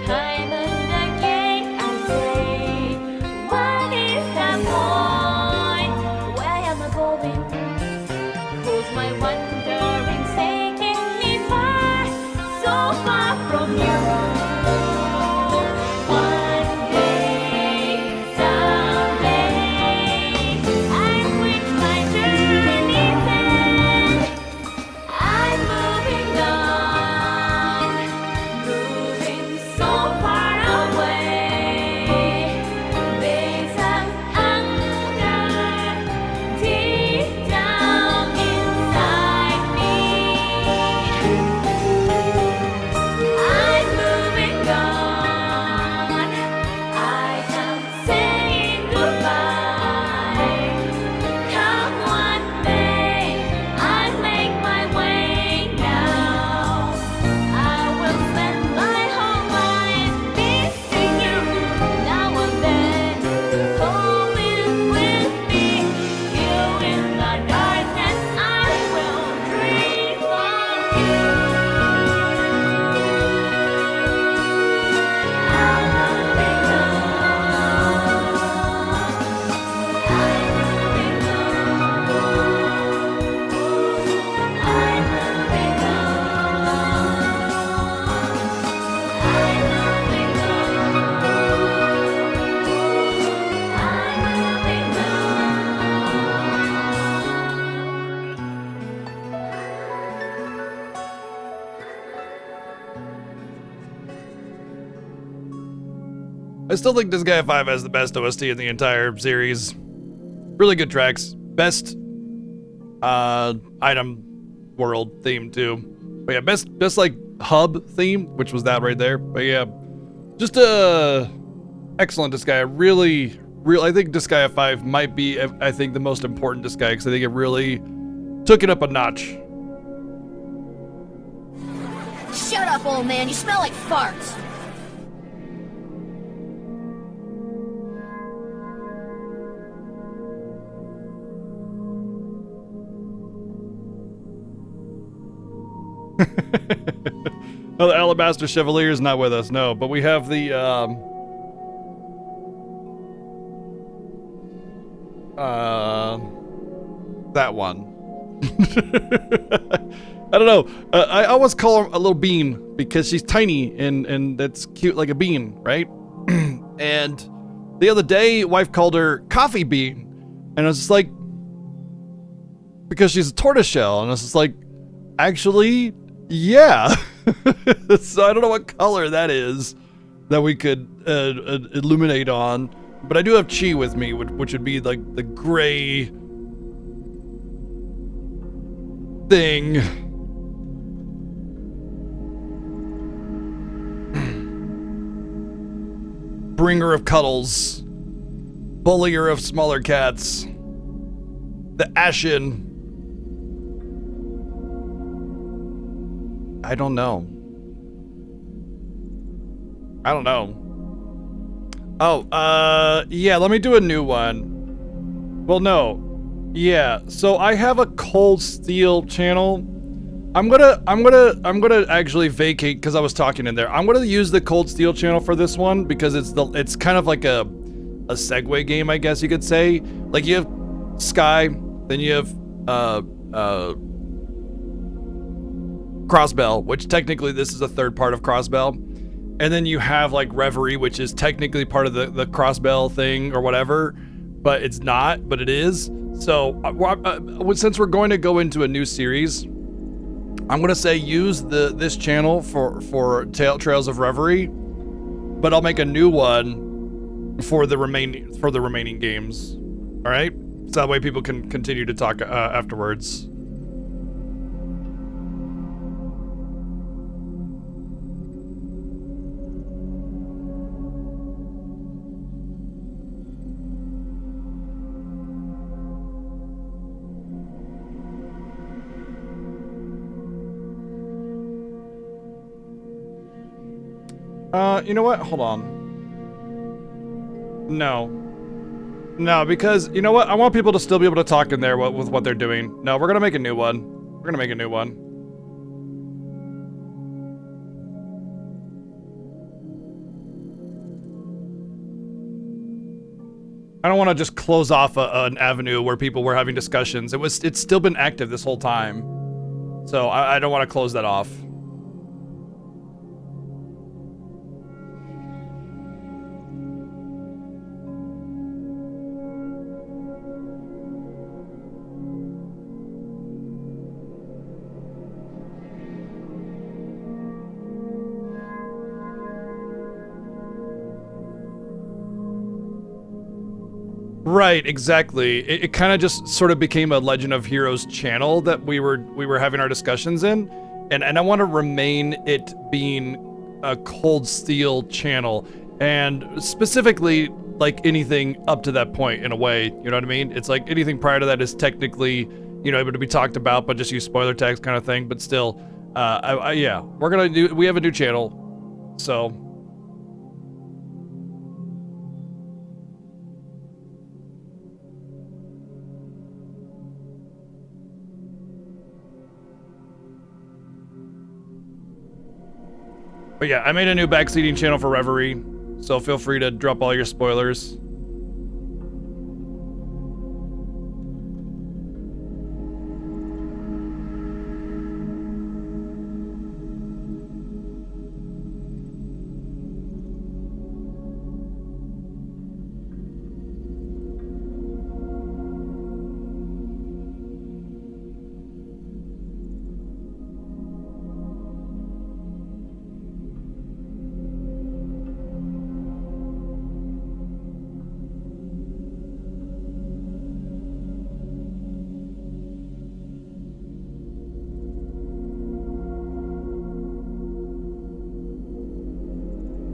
Time and again I say, what is the point? Where am I going? Who's my wandering taking me far, so far from you? One day, someday, I've reached my journey's end. I'm moving on, moving so far away. There's an anger deep down inside me. I'm moving on, I am saying goodbye. Come one day, I'll make my way now. I will spend my whole life missing you now and then, hoping with me. You in the darkness, I will dream of you. I'm moving on. I'm moving on. I'm moving I still think Disgaea 5 has the best OST in the entire series. Really good tracks. Best item world theme too. But yeah, best like hub theme, which was that right there. But yeah, just excellent Disgaea. Really, I think Disgaea 5 might be, I think, the most important Disgaea because I think it really took it up a notch. Shut up, old man. You smell like farts. No, the Alabaster Chevalier is not with us, no. But we have the, that one. I don't know. I always call her a little bean because she's tiny and that's cute like a bean, right? And the other day, wife called her Coffee Bean. And I was just like, because she's a tortoiseshell. And I was just like, actually, yeah. So I don't know what color that is that we could illuminate on. But I do have Chi with me, which would be like the gray thing. Bringer of cuddles. Bullier of smaller cats. The Ashen. I don't know. Oh, yeah, let me do a new one. Well, no. Yeah, so I have a Cold Steel channel. I'm gonna actually vacate because I was talking in there. I'm gonna use the Cold Steel channel for this one because it's kind of like a segue game, I guess you could say. Like you have Sky, then you have Crossbell, which technically this is a third part of Crossbell. And then you have like Reverie, which is technically part of the Crossbell thing or whatever, but it's not, but it is. So since we're going to go into a new series, I'm going to say use this channel for Trails of Reverie, but I'll make a new one for the remaining games. All right? So that way people can continue to talk afterwards. You know what? Hold on. No, because you know what? I want people to still be able to talk in there with what they're doing. No, we're gonna make a new one. We're gonna make a new one. I don't want to just close off an avenue where people were having discussions. It's still been active this whole time, so I don't want to close that off. Right, exactly. It kind of just sort of became a Legend of Heroes channel that we were having our discussions in, and I want to remain it being a Cold Steel channel, and specifically like anything up to that point in a way. You know what I mean? It's like anything prior to that is technically, you know, able to be talked about, but just use spoiler tags kind of thing. But still, yeah, we have a new channel, so. But yeah, I made a new backseating channel for Reverie, so feel free to drop all your spoilers.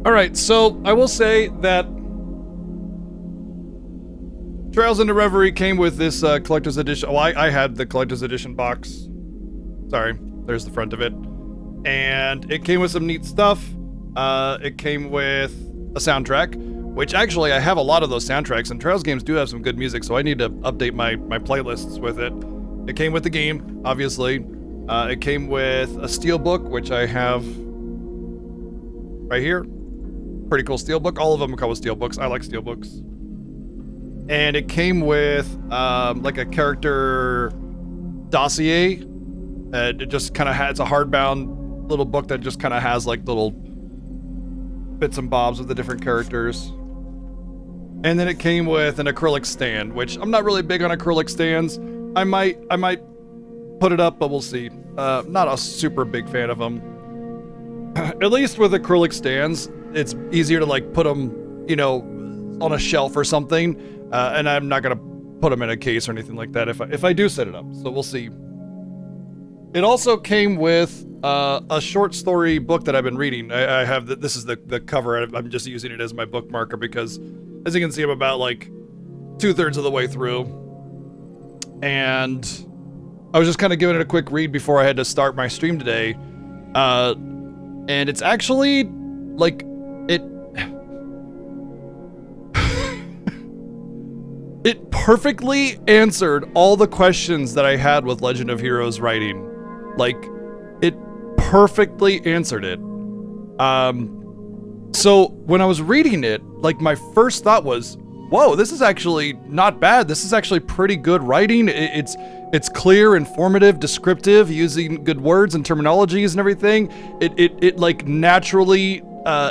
Alright, so I will say that Trails into Reverie came with this collector's edition. Well, I had the collector's edition box. Sorry, there's the front of it. And it came with some neat stuff. It came with a soundtrack, which actually I have a lot of those soundtracks, and Trails games do have some good music, so I need to update my playlists with it. It came with the game, obviously. It came with a steelbook, which I have right here. Pretty cool steelbook. All of them come with steelbooks. I like steelbooks. And it came with like a character dossier. It just kind of has, it's a hardbound little book that just kind of has like little bits and bobs of the different characters. And then it came with an acrylic stand, which I'm not really big on acrylic stands. I might put it up, but we'll see. Not a super big fan of them. At least with acrylic stands, it's easier to like put them, you know, on a shelf or something, and I'm not gonna put them in a case or anything like that if I do set it up. So we'll see. It also came with a short story book that I've been reading. I have this is the cover. I'm just using it as my bookmarker because, as you can see, I'm about like 2/3 of the way through, and I was just kind of giving it a quick read before I had to start my stream today, and it's actually like. It perfectly answered all the questions that I had with Legend of Heroes writing. Like, it perfectly answered it. So when I was reading it, like my first thought was, whoa, this is actually not bad. This is actually pretty good writing. It's clear, informative, descriptive, using good words and terminologies and everything. It like naturally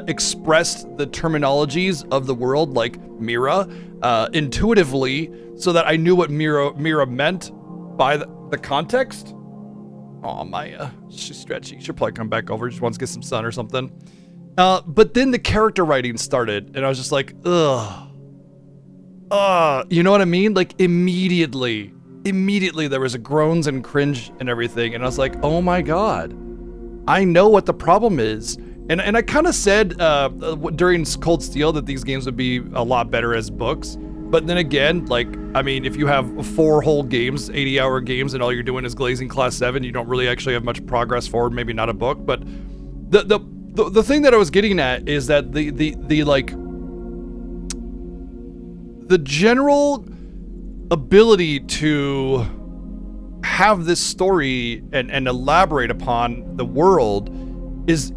expressed the terminologies of the world, like Mira, intuitively, so that I knew what Mira meant by the context. Oh, Maya, she's stretchy. She'll probably come back over. Just wants to get some sun or something. But then the character writing started, and I was just like, ugh. You know what I mean? Like immediately there was a groans and cringe and everything, and I was like, oh my god, I know what the problem is. And I kind of said during Cold Steel that these games would be a lot better as books. But then again, like, I mean, if you have 4 whole games, 80-hour games, and all you're doing is glazing Class 7, you don't really actually have much progress forward, maybe not a book. But the thing that I was getting at is that the like, the general ability to have this story and elaborate upon the world is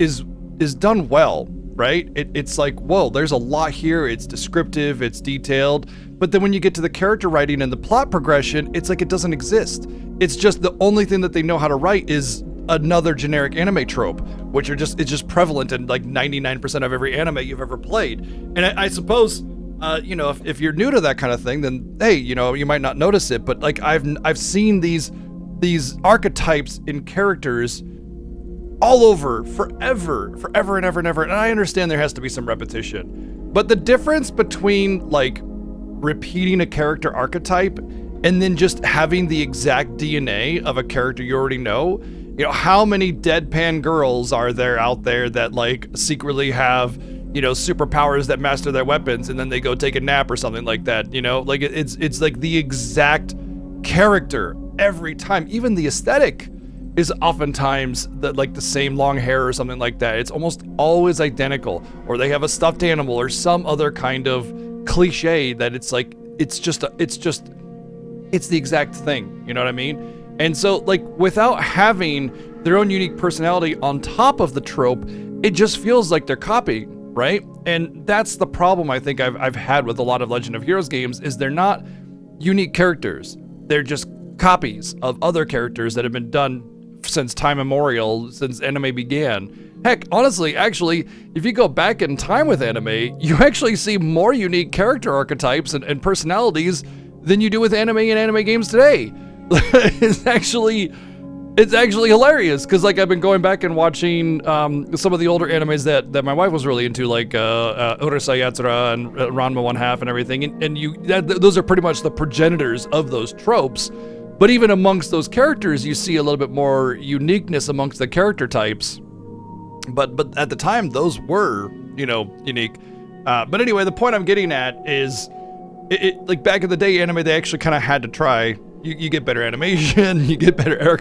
done well. right? It's like, whoa, there's a lot here. It's descriptive, it's detailed. But then when you get to the character writing and the plot progression, it's like it doesn't exist. It's just the only thing that they know how to write is another generic anime trope, which it's just prevalent in like 99% of every anime you've ever played. And I suppose, you know, if you're new to that kind of thing, then hey, you know, you might not notice it. But like I've seen these archetypes in characters all over forever and ever and ever. And I understand there has to be some repetition, but the difference between like repeating a character archetype and then just having the exact DNA of a character you already know, you know, how many deadpan girls are there out there that like secretly have, you know, superpowers that master their weapons and then they go take a nap or something like that, you know? Like it's like the exact character every time. Even the aesthetic is oftentimes the same long hair or something like that. It's almost always identical, or they have a stuffed animal or some other kind of cliche that it's like it's the exact thing, you know what I mean? And so like without having their own unique personality on top of the trope, it just feels like they're copying, right? And that's the problem I think I've had with a lot of Legend of Heroes games, is they're not unique characters. They're just copies of other characters that have been done since time immemorial, since anime began. Heck, honestly, actually, if you go back in time with anime, you actually see more unique character archetypes and personalities than you do with anime and anime games today. It's actually hilarious, because like I've been going back and watching some of the older animes that my wife was really into, like Urusei Yatsura and Ranma One Half and everything, and those are pretty much the progenitors of those tropes. But even amongst those characters, you see a little bit more uniqueness amongst the character types. But at the time, those were, you know, unique. But anyway, the point I'm getting at is, like back in the day, anime, they actually kind of had to try. You get better animation, you get better,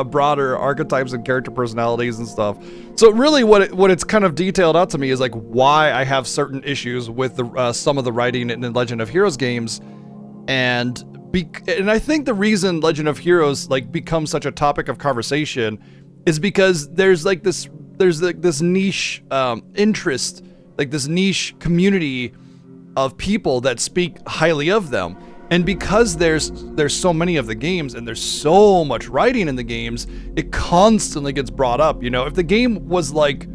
broader archetypes and character personalities and stuff. So really, what it's kind of detailed out to me is like why I have certain issues with some of the writing in the Legend of Heroes games, and I think the reason Legend of Heroes like becomes such a topic of conversation is because there's this niche interest, like this niche community of people that speak highly of them. And because there's so many of the games and there's so much writing in the games, it constantly gets brought up. You know, if the game was like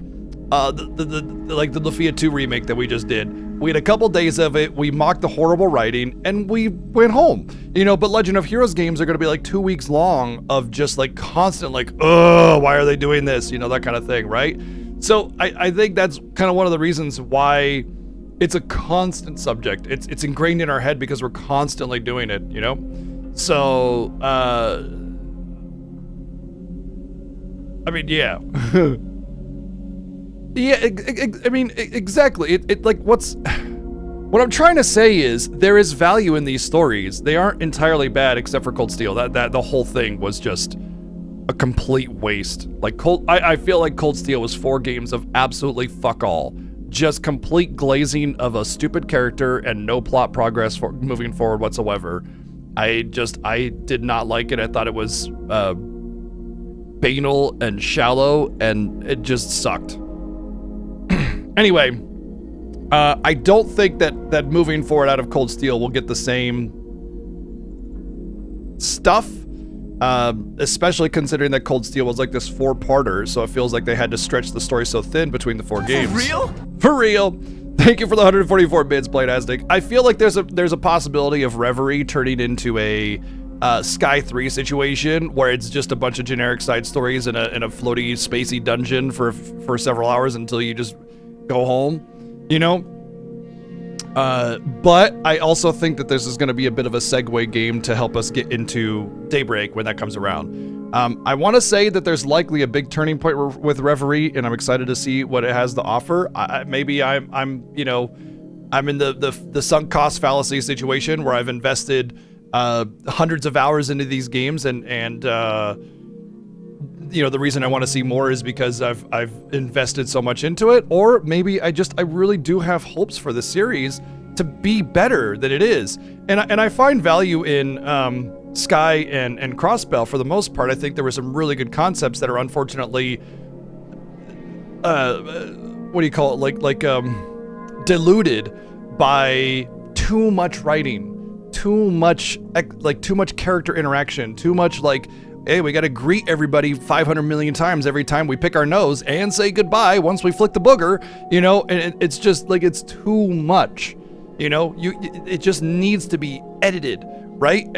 the Lufia 2 remake that we just did, we had a couple days of it, we mocked the horrible writing, and we went home. You know, but Legend of Heroes games are going to be like 2 weeks long of just like constant like, oh, why are they doing this? You know, that kind of thing, right? So I think that's kind of one of the reasons why it's a constant subject. It's ingrained in our head because we're constantly doing it, you know? So, I mean, yeah. Yeah, I mean, exactly. What I'm trying to say is there is value in these stories. They aren't entirely bad except for Cold Steel. That the whole thing was just a complete waste. Like I feel like Cold Steel was 4 games of absolutely fuck all. Just complete glazing of a stupid character and no plot progress for moving forward whatsoever. I did not like it. I thought it was banal and shallow, and it just sucked. Anyway, I don't think that moving forward out of Cold Steel will get the same stuff, especially considering that Cold Steel was like this 4-parter, so it feels like they had to stretch the story so thin between the 4 games. For real? For real. Thank you for the 144 bits, Playtastic. I feel like there's a possibility of Reverie turning into a Sky 3 situation where it's just a bunch of generic side stories in a floaty, spacey dungeon for several hours until you just go home, you know? But I also think that this is going to be a bit of a segue game to help us get into Daybreak when that comes around. I want to say that there's likely a big turning point with Reverie, and I'm excited to see what it has to offer. Maybe I'm in the sunk cost fallacy situation where I've invested hundreds of hours into these games, and you know, the reason I want to see more is because I've invested so much into it, or maybe I really do have hopes for the series to be better than it is, and I find value in Sky and Crossbell for the most part. I think there were some really good concepts that are unfortunately what do you call it, diluted by too much writing, too much character interaction, too much hey, we got to greet everybody 500 million times every time we pick our nose and say goodbye once we flick the booger, and it's just it's too much, it just needs to be edited, right?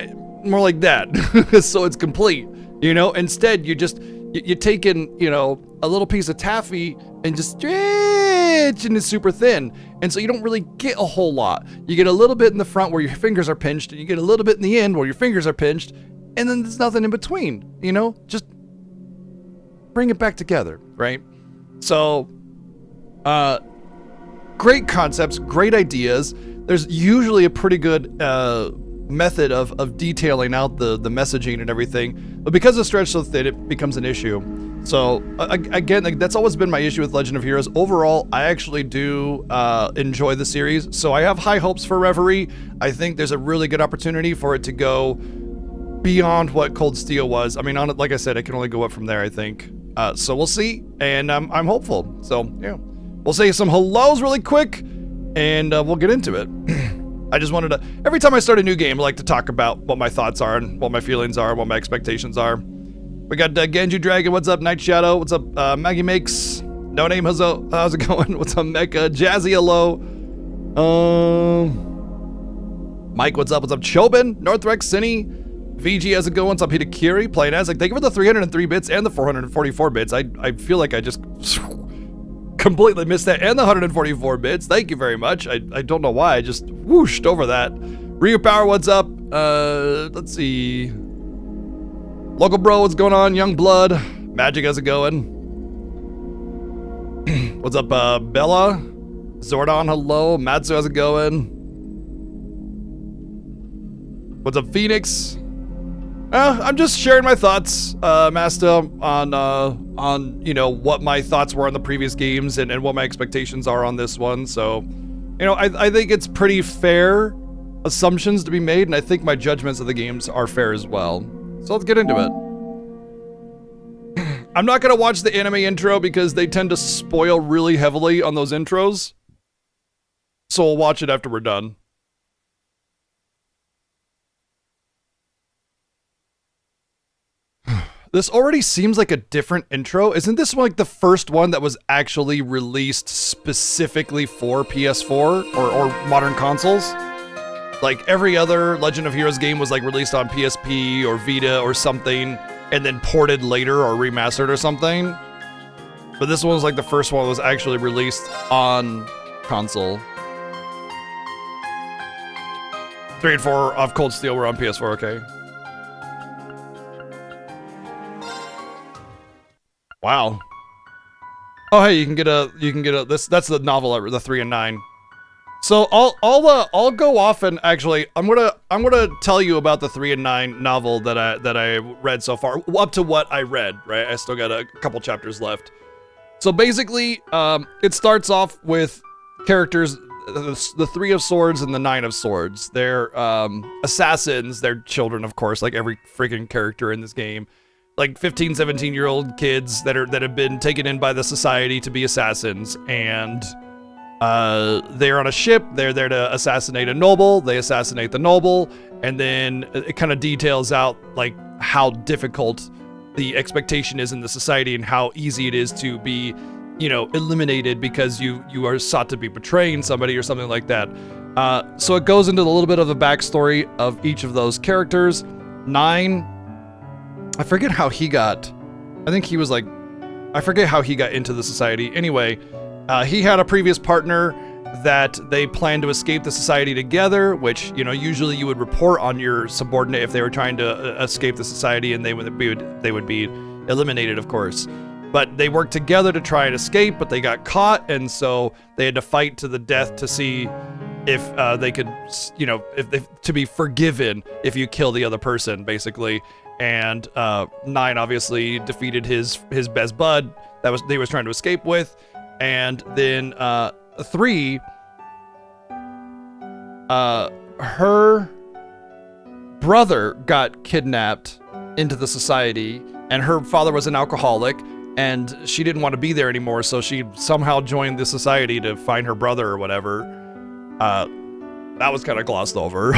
More like that. So it's complete, instead you take in, a little piece of taffy and just stretch, and it's super thin. And so you don't really get a whole lot. You get a little bit in the front where your fingers are pinched, and you get a little bit in the end where your fingers are pinched, and then there's nothing in between, just bring it back together, right? So, great concepts, great ideas. There's usually a pretty good method of detailing out the messaging and everything, but because it's stretched so thin, it becomes an issue. So again, that's always been my issue with Legend of Heroes. Overall, I actually do enjoy the series, so I have high hopes for Reverie. I think there's a really good opportunity for it to go beyond what Cold Steel was. I mean, like I said, it can only go up from there, I think. So we'll see, and I'm hopeful. So yeah, we'll say some hellos really quick, and we'll get into it. I just wanted to, every time I start a new game, I like to talk about what my thoughts are and what my feelings are, what my expectations are. We got Genji Dragon, what's up? Night Shadow, what's up? Maggie Makes, No Name, how's it going? What's up, Mecha? Jazzy, hello. Mike, what's up? What's up, Chobin? Northrex, Cine, VG, how's it going? What's up, Hitakiri? Playing as, thank you for the 303 bits and the 444 bits. I feel like I just completely missed that, and the 144 bits. Thank you very much. I don't know why, I just whooshed over that. Ryu Power, what's up? Let's see. Local Bro, what's going on? Young Blood. Magic, how's it going? What's up, Bella? Zordon, hello. Matsu, how's it going? What's up, Phoenix? I'm just sharing my thoughts, Master, on what my thoughts were on the previous games and what my expectations are on this one. So, I think it's pretty fair assumptions to be made, and I think my judgments of the games are fair as well. So let's get into it. I'm not gonna watch the anime intro because they tend to spoil really heavily on those intros. So we'll watch it after we're done. This already seems like a different intro. Isn't this like the first one that was actually released specifically for PS4 or modern consoles? Like every other Legend of Heroes game was like released on PSP or Vita or something and then ported later or remastered or something. But this one was like the first one that was actually released on console. 3 and 4 of Cold Steel were on PS4, okay. Wow. Oh hey, you can get a that's the novel, the 3 and 9. So I'll go off and actually I'm gonna tell you about the 3 and 9 novel that I read so far, up to what I read, right? I still got a couple chapters left. So basically, it starts off with characters, the 3 of Swords and the 9 of Swords. They're assassins, they're children, of course, like every freaking character in this game. Like 15, 17-year-old kids that have been taken in by the society to be assassins, and they're on a ship. They're there to assassinate a noble. They assassinate the noble, and then it kind of details out like how difficult the expectation is in the society and how easy it is to be, eliminated because you are sought to be betraying somebody or something like that. So it goes into a little bit of the backstory of each of those characters. 9, I forget how he got. I think he was like, I forget how he got into the society. Anyway. He had a previous partner that they planned to escape the society together, which, usually you would report on your subordinate if they were trying to escape the society, and they would be eliminated, of course. But they worked together to try and escape, but they got caught, and so they had to fight to the death to see if they could, to be forgiven if you kill the other person, basically. And 9 obviously defeated his best bud that he was trying to escape with. And then 3, her brother got kidnapped into the society, and her father was an alcoholic, and she didn't want to be there anymore, so she somehow joined the society to find her brother or whatever. That was kind of glossed over.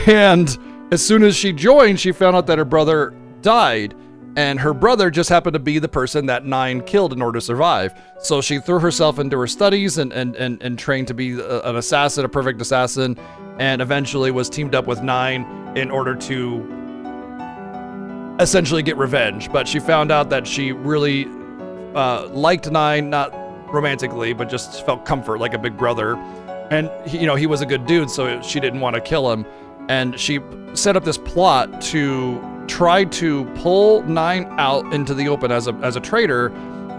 And as soon as she joined, she found out that her brother died, and her brother just happened to be the person that 9 killed in order to survive. So she threw herself into her studies and trained to be an assassin, a perfect assassin, and eventually was teamed up with 9 in order to essentially get revenge. But she found out that she really liked 9, not romantically, but just felt comfort like a big brother. And he was a good dude, so she didn't want to kill him. And she set up this plot to try to pull 9 out into the open as a traitor,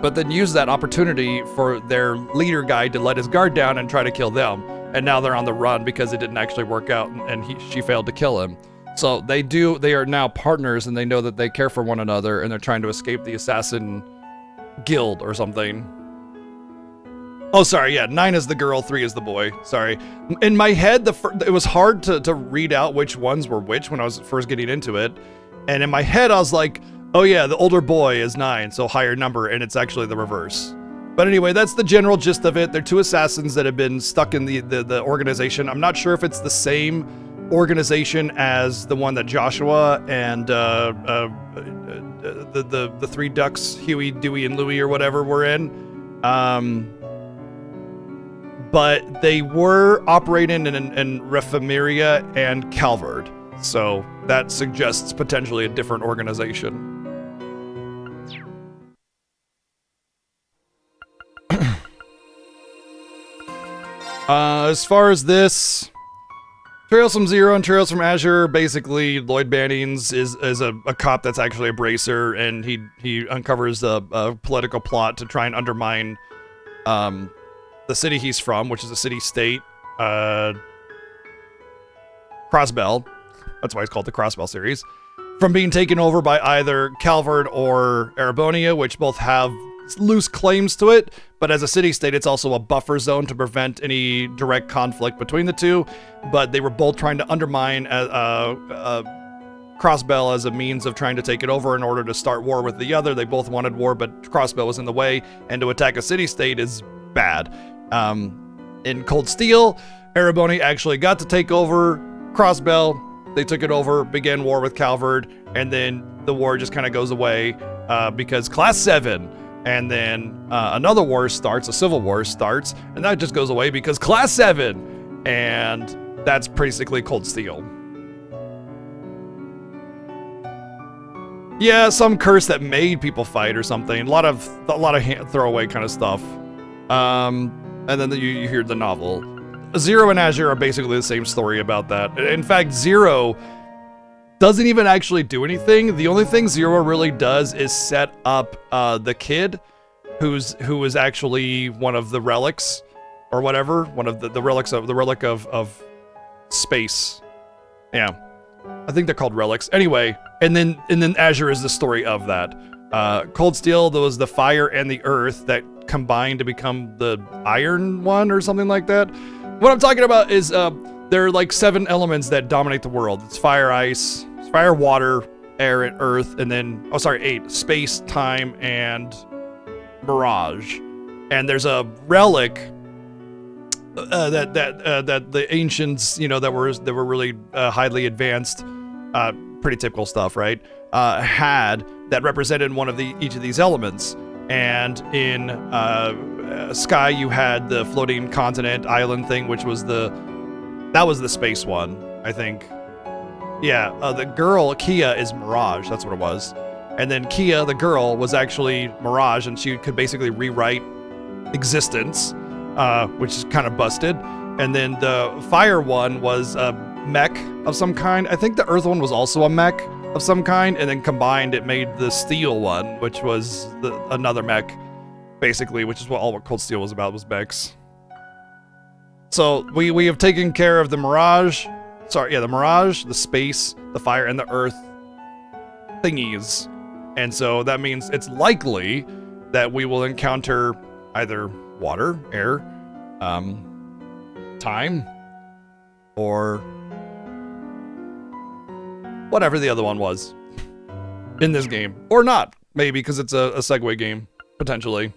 but then use that opportunity for their leader guy to let his guard down and try to kill them. And now they're on the run because it didn't actually work out, and she failed to kill him. So they are now partners, and they know that they care for one another, and they're trying to escape the assassin guild or something. Oh, sorry, yeah, 9 is the girl, 3 is the boy. Sorry. In my head, it was hard to read out which ones were which when I was first getting into it. And in my head, I was like, oh yeah, the older boy is 9, so higher number, and it's actually the reverse. But anyway, that's the general gist of it. They're 2 assassins that have been stuck in the organization. I'm not sure if it's the same organization as the one that Joshua and the 3 ducks, Huey, Dewey, and Louie or whatever, were in. But they were operating in Reverie and Calvard, so that suggests potentially a different organization. As far as this, Trails from Zero and Trails from Azure, basically Lloyd Bannings is a cop that's actually a bracer, and he uncovers a political plot to try and undermine the city he's from, which is a city-state, Crossbell. That's why it's called the Crossbell series. From being taken over by either Calvard or Erebonia, which both have loose claims to it, but as a city-state, it's also a buffer zone to prevent any direct conflict between the two. But they were both trying to undermine Crossbell as a means of trying to take it over in order to start war with the other. They both wanted war, but Crossbell was in the way, and to attack a city-state is bad. In Cold Steel, Erebonia actually got to take over Crossbell. They took it over, began war with Calvard, and then the war just kind of goes away because Class 7, and then another war starts, a civil war starts, and that just goes away because Class 7, and that's basically Cold Steel. Yeah, some curse that made people fight or something. A lot of throwaway kind of stuff. And then you hear the novel. Zero and Azure are basically the same story about that. In fact, Zero doesn't even actually do anything. The only thing Zero really does is set up the kid who is actually one of the relics or whatever, one of the relics of the relic of space. Yeah. I think they're called relics. Anyway, and then Azure is the story of that. Cold Steel, there was the fire and the earth that combined to become the iron one or something like that. What I'm talking about is there are like 7 elements that dominate the world. It's fire, ice, fire, water, air, and earth, and then 8: space, time, and mirage. And there's a relic that the ancients, that were really highly advanced, pretty typical stuff, right? Had that represented one of each of these elements. And in Sky, you had the floating continent island thing, which was the space one, I think. Yeah, the girl Kia is Mirage. That's what it was. And then Kia, the girl, was actually Mirage, and she could basically rewrite existence, which is kind of busted. And then the fire one was a mech of some kind. I think the earth one was also a mech of some kind, and then combined it made the steel one, which was another mech, basically, which is what Cold Steel was about, was mechs. So we have taken care of the Mirage. The Mirage, the space, the fire, and the earth thingies. And so that means it's likely that we will encounter either water, air, time, or whatever the other one was in this game, or not. Maybe because it's a Segway game, potentially.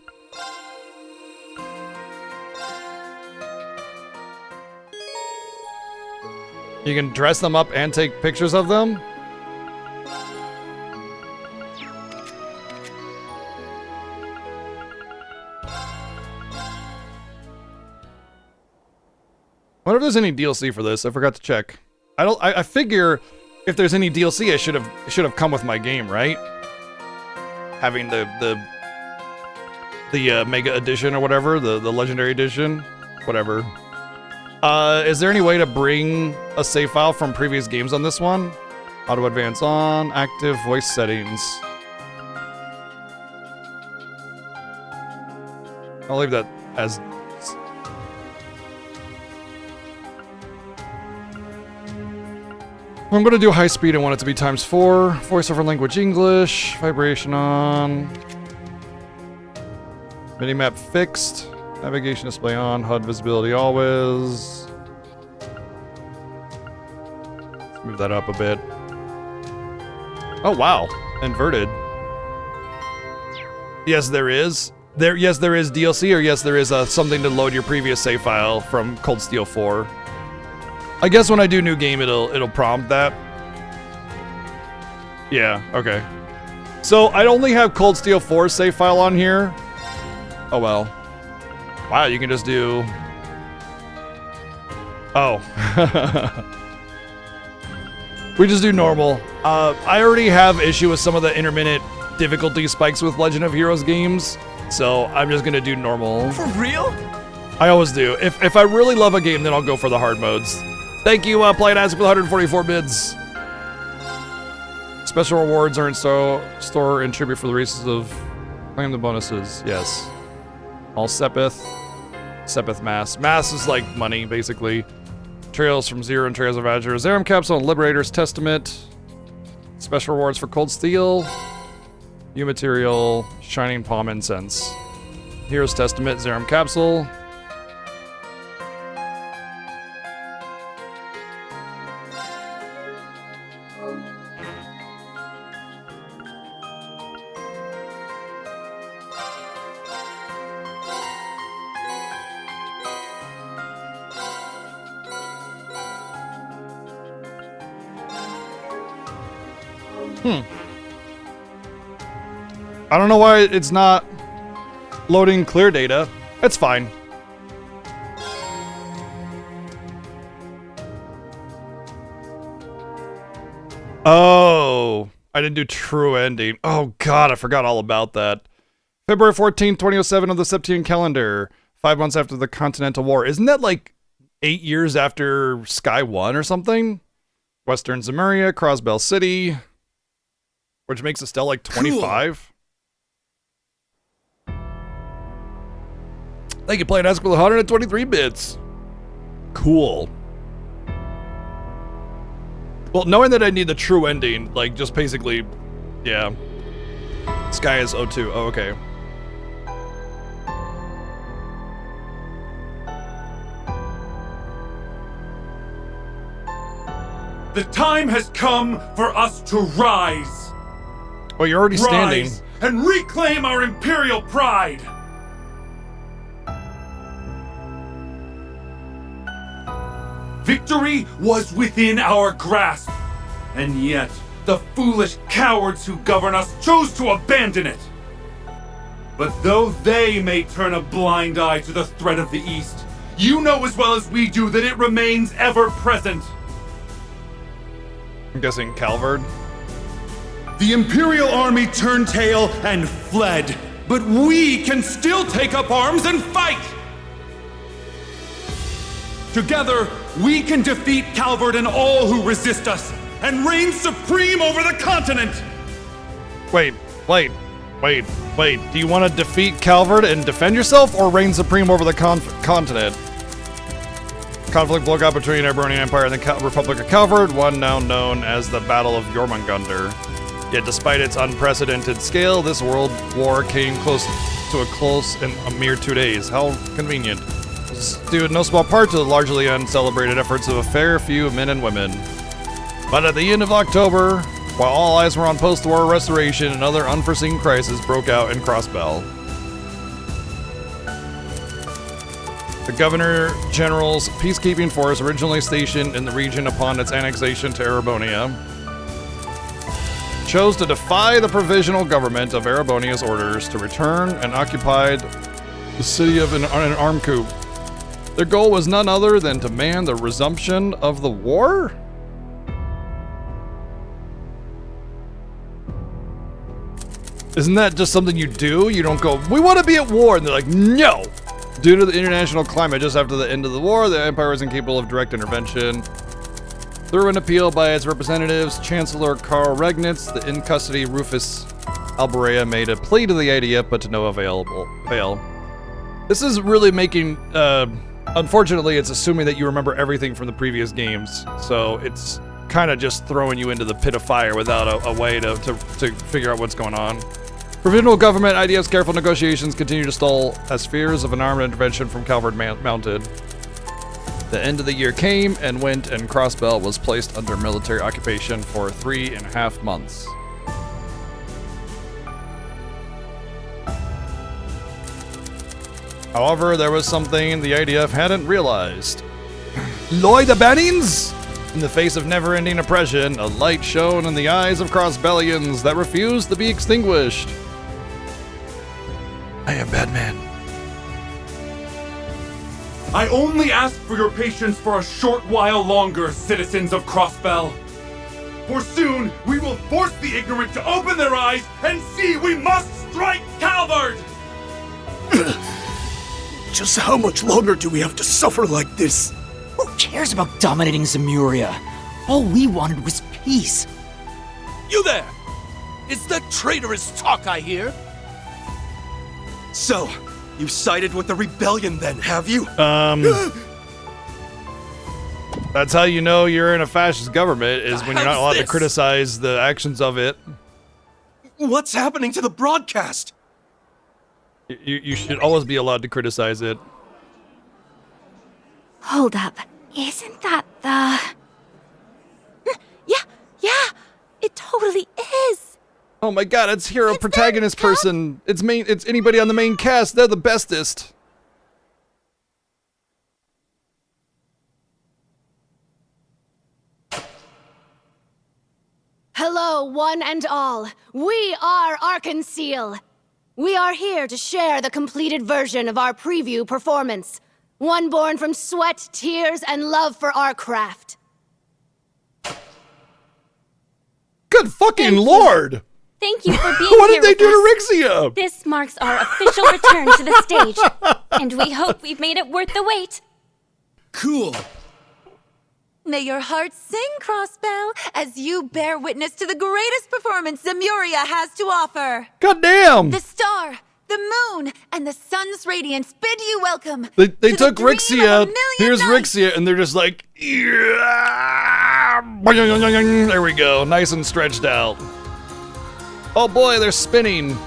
You can dress them up and take pictures of them? I wonder if there's any DLC for this. I forgot to check. I figure if there's any DLC, it should have come with my game, right? Having the Mega Edition or whatever, the Legendary Edition, whatever. Is there any way to bring a save file from previous games on this one? Auto advance on, active voice settings. I'll leave that as... I'm gonna do high speed and want it to be ×4. Voice over language English. Vibration on. Minimap fixed. Navigation display on. HUD visibility always. Let's move that up a bit. Oh wow. Inverted. Yes, there is. Yes, there is DLC, or yes, there is something to load your previous save file from Cold Steel 4. I guess when I do new game, it'll prompt that. Yeah, okay. So I only have Cold Steel 4 save file on here. Oh well. Wow, you can just do... Oh. We just do normal. I already have issue with some of the intermittent difficulty spikes with Legend of Heroes games, so I'm just gonna do normal. For real? I always do. If I really love a game, then I'll go for the hard modes. Thank you, Playing Isaac with 144 bids. Special rewards are in store and tribute for the races of... Claim the bonuses. Yes. All Sepith. Sepith Mass. Mass is like money, basically. Trails from Zero and Trails of Azure. Zerum Capsule and Liberator's Testament. Special rewards for Cold Steel. New Material. Shining Palm Incense. Hero's Testament. Zerum Capsule. I don't know why it's not loading clear data. It's fine. Oh, I didn't do true ending. Oh god, I forgot all about that. February 14th, 2007 of the Septian calendar. 5 months after the Continental War. Isn't that like 8 years after Sky 1 or something? Western Zemuria, Crossbell City. Which makes Estelle like 25. Cool. Thank you, Playing Ask with 123 bits. Cool. Well, knowing that I need the true ending, like, just basically, yeah. Sky is 02. Oh, okay. The time has come for us to rise. Well, you're already standing. Rise and reclaim our imperial pride. Victory was within our grasp, and yet the foolish cowards who govern us chose to abandon it. But though they may turn a blind eye to the threat of the East, you know as well as we do that it remains ever present. I'm guessing Calvard. The Imperial Army turned tail and fled, but we can still take up arms and fight! Together, we can defeat Calvard and all who resist us, and reign supreme over the continent! Wait. Do you want to defeat Calvard and defend yourself, or reign supreme over the continent? Conflict broke out between Eberonian Empire and the Republic of Calvard, one now known as the Battle of Jormungandr. Yet despite its unprecedented scale, this world war came close to a close in a mere 2 days. How convenient. Due in no small part to the largely uncelebrated efforts of a fair few men and women. But at the end of October, While all eyes were on post-war restoration, another unforeseen crisis broke out in Crossbell. The Governor General's peacekeeping force, originally stationed in the region upon its annexation to Erebonia, chose to defy the provisional government of Erebonia's orders to return and occupied the city of an armed coup. Their goal was none other than to demand the resumption of the war? Isn't that just something you do? You don't go, we want to be at war, and they're like, no! Due to the international climate just after the end of the war, the Empire was incapable of direct intervention. Through an appeal by its representatives, Chancellor Karl Regnitz, the in-custody Rufus Alberea made a plea to the IDF, but to no avail. This is really making, unfortunately, it's assuming that you remember everything from the previous games, so it's kind of just throwing you into the pit of fire without a way to figure out what's going on. Provisional government IDF's careful negotiations continue to stall as fears of an armed intervention from Calvert mounted. The end of the year came and went, and Crossbell was placed under military occupation for 3.5 months. However, there was something the IDF hadn't realized. Lloyd Bannings! In the face of never-ending oppression, a light shone in the eyes of Crossbellians that refused to be extinguished. I am Batman. I only ask for your patience for a short while longer, citizens of Crossbell. For soon, we will force the ignorant to open their eyes and see we must strike Calvert! Just how much longer do we have to suffer like this? Who cares about dominating Zemuria? All we wanted was peace. You there! It's that traitorous talk I hear? So, you sided with the rebellion then, have you? That's how you know you're in a fascist government, is when you're not allowed to criticize the actions of it. What's happening to the broadcast? You should always be allowed to criticize it. Hold up. Isn't that the... Yeah, it totally is. Oh my god, it's hero protagonist person. It's anybody on the main cast. They're the bestest. Hello, one and all. We are Arkanseel. We are here to share the completed version of our preview performance. One born from sweat, tears, and love for our craft. Good fucking lord! Thank you for being What here did they with do us. to Rixia? This marks our official return to the stage, and we hope we've made it worth the wait. Cool. May your heart sing, Crossbell, as you bear witness to the greatest performance Zemuria has to offer. God damn! The star, the moon, and the sun's radiance bid you welcome. They to took the dream of Rixia. a million Here's nights. Rixia, and they're just like, yeah. There we go, nice and stretched out. Oh boy, they're spinning.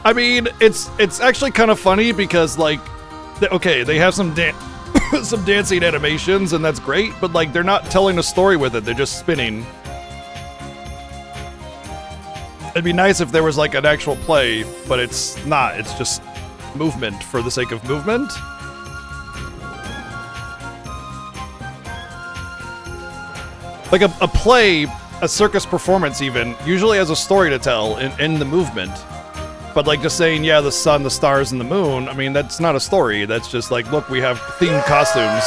I mean, it's actually kind of funny because like, okay, they have some some dancing animations, and that's great, but like they're not telling a story with it; they're just spinning. It'd be nice if there was like an actual play, but it's not. It's just movement for the sake of movement. Like a play, a circus performance even, usually has a story to tell in the movement. But like just saying, yeah, the sun, the stars, and the moon, I mean, that's not a story. That's just like, look, we have themed costumes.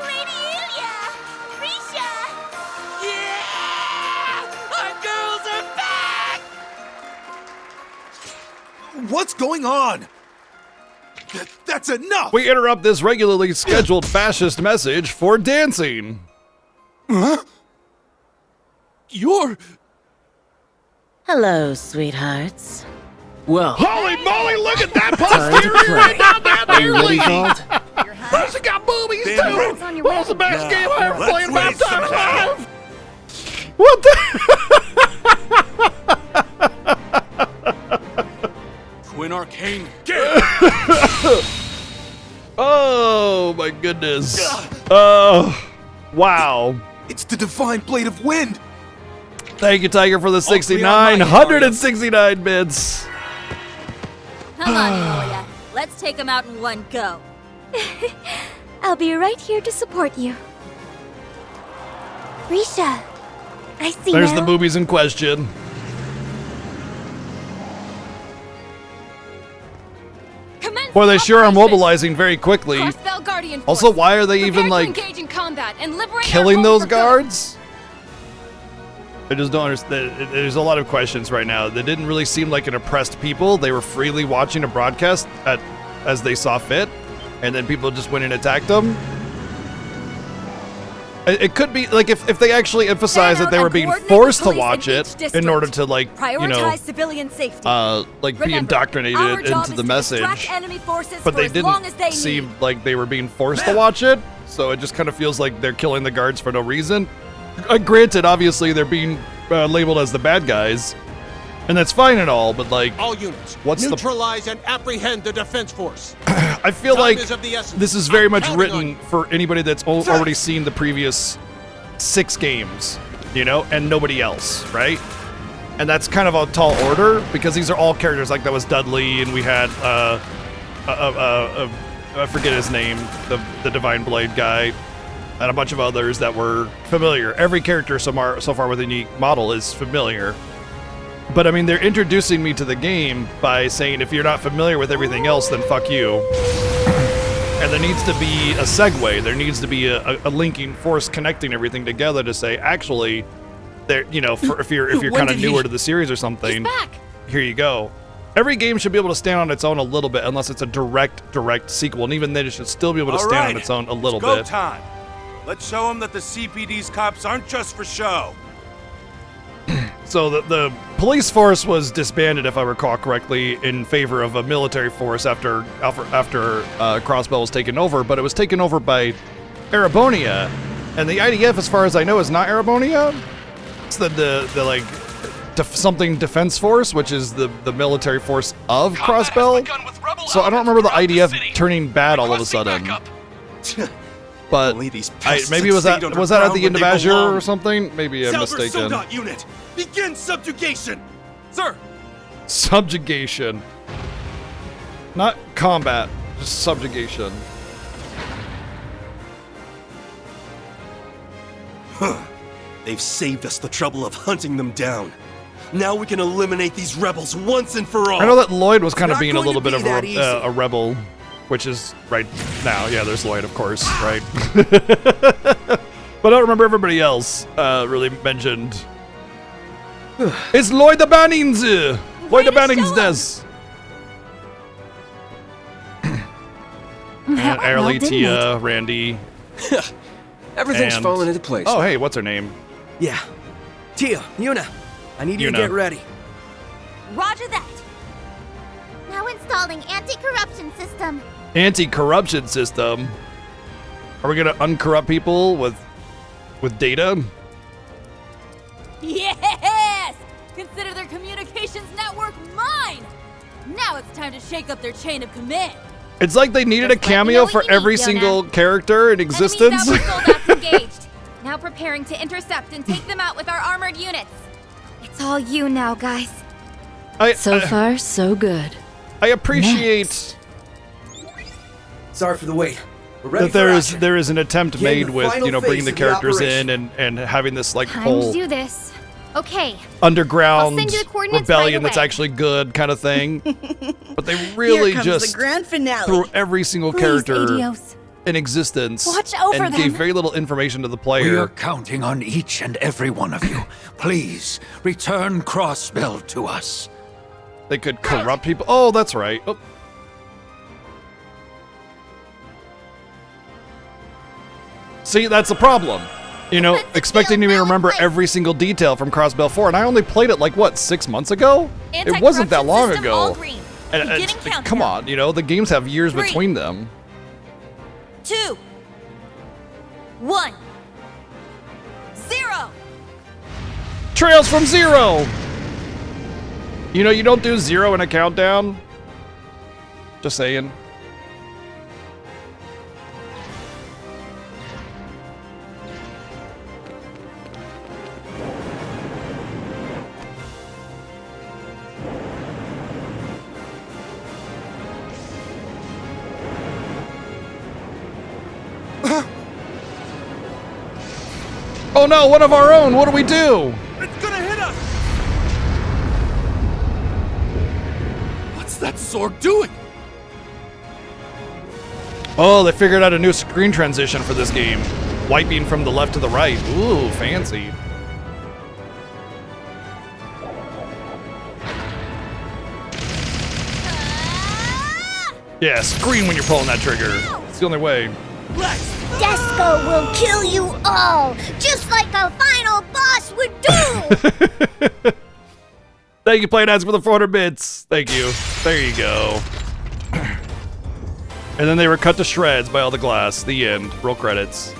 Lady Yulia! Risha! Our girls are back! What's going on? That's enough! We interrupt this regularly scheduled fascist message for dancing. Huh? You're... Hello, sweethearts. Well, Holy moly, look at that time to posterior play. right down there, Are you ready, barely. Gold? She got boobies Then too. it's on your What was the way. best game I ever let's played in waste some Baptized time. Live? What the? Twin Arcane, get! my goodness. Oh, wow. It's the Divine Blade of Wind. Thank you, Tiger, for the 69. 169 bits. Come on, Emilia. Let's take them out in one go. I'll be right here to support you. Risha, I see There's now. the boobies in question. Boy, they sure are mobilizing very quickly. Crossbell Guardian Force. Also, why are they Prepare even, to like, engage in combat and liberate killing our home those for good. guards? I just don't understand. There's a lot of questions right now. They didn't really seem like an oppressed people. They were freely watching a broadcast as they saw fit, and then people just went and attacked them. It could be like if they actually emphasized that they were being forced to watch it in order to, like, you know, Prioritize civilian safety. like be Remember, our indoctrinated job into is the to message. distract enemy forces But for they as long as didn't they seem need. like they were being forced to watch it, so it just kind of feels like they're killing the guards for no reason. Granted, obviously they're being labeled as the bad guys, and that's fine and all, but like, All units, what's the- neutralize and apprehend the defense force. I feel Time like is of the essence. this is very I'm much counting on written you. for anybody that's already seen the previous 6 games, you know, and nobody else, right? And that's kind of a tall order because these are all characters. Like, that was Dudley, and we had I forget his name, the Divine Blade guy, and a bunch of others that were familiar. Every character so far with a unique model is familiar. But I mean, they're introducing me to the game by saying, if you're not familiar with everything else, then fuck you. And there needs to be a segue. There needs to be a linking force connecting everything together to say, actually, there, you know, if you're kind of newer to the series or something, Back. here you go. Every game should be able to stand on its own a little bit, unless it's a direct sequel, and even then, it should still be able to All stand right, on its own a little it's go bit. time. Let's show them that the CPD's cops aren't just for show. So the police force was disbanded, if I recall correctly, in favor of a military force after Crossbell was taken over, but it was taken over by Erebonia, and the IDF, as far as I know, is not Erebonia. It's the like something defense force, which is the military force of Crossbell. So I don't remember the IDF turning bad all of a sudden. But Only these maybe was that at the end of Azure or something? Maybe I'm Salver mistaken. Soldat unit, begin subjugation. Sir. Subjugation. Not combat, just subjugation. They've saved us the trouble of hunting them down. Now we can eliminate these rebels once and for all. I know that Lloyd was kind of not being a going little to bit be of that easy. a rebel, which is right now. Yeah, there's Lloyd, of course, right? But I don't remember everybody else really mentioned. It's Lloyd the Bannings! Lloyd the Bannings des! And Airly, Tia, Randy. Everything's and- falling into place. Oh, hey, what's her name? Yeah. Tia, Yuna, I need you to Yuna. get ready. Roger that. Now installing anti-corruption system. Anti-corruption system. Are we gonna uncorrupt people with data? Yes! Consider their communications network mine! Now it's time to shake up their chain of command. It's like they needed a Just let me know cameo what for you need, every Yona. single character in existence. Enemy Salver soldats engaged. Now preparing to intercept and take them out with our armored units. It's all you now, guys. So far, so good. I appreciate Sorry for the wait. We're ready that there for is action. there is an attempt Begin made the with, final you know, bringing phase the of the characters in operation. and having this like Time to whole do this. Okay. underground I'll send you the coordinates rebellion right that's away. actually good kind of thing. But they really Here comes just the grand finale. threw every single Please, character Adios. in existence Watch over and them. gave very little information to the We player. are counting on each and every one of you. Please, return Crossbell to us. They could corrupt people. Oh, that's right. Oh. See, that's the problem. You know, expecting me to remember every single detail from Crossbell 4, and I only played it like, what, 6 months ago? It wasn't that long Anti-corruption system all ago. green. And Beginning come countdown. on, you know, the games have years 3, between them. 2, 1, 0. Trails from Zero! You know, you don't do 0 in a countdown. Just saying. Oh no, one of our own. What do we do? It's gonna hit us! What's that sword doing? Oh, they figured out a new screen transition for this game. Wiping from the left to the right. Ooh, fancy. Yeah, scream when you're pulling that trigger. It's the only way. Desco will kill you all, just like a final boss would do! Thank you, Playdads, for the 400 bits. Thank you. There you go. And then they were cut to shreds by all the glass. The end. Roll credits.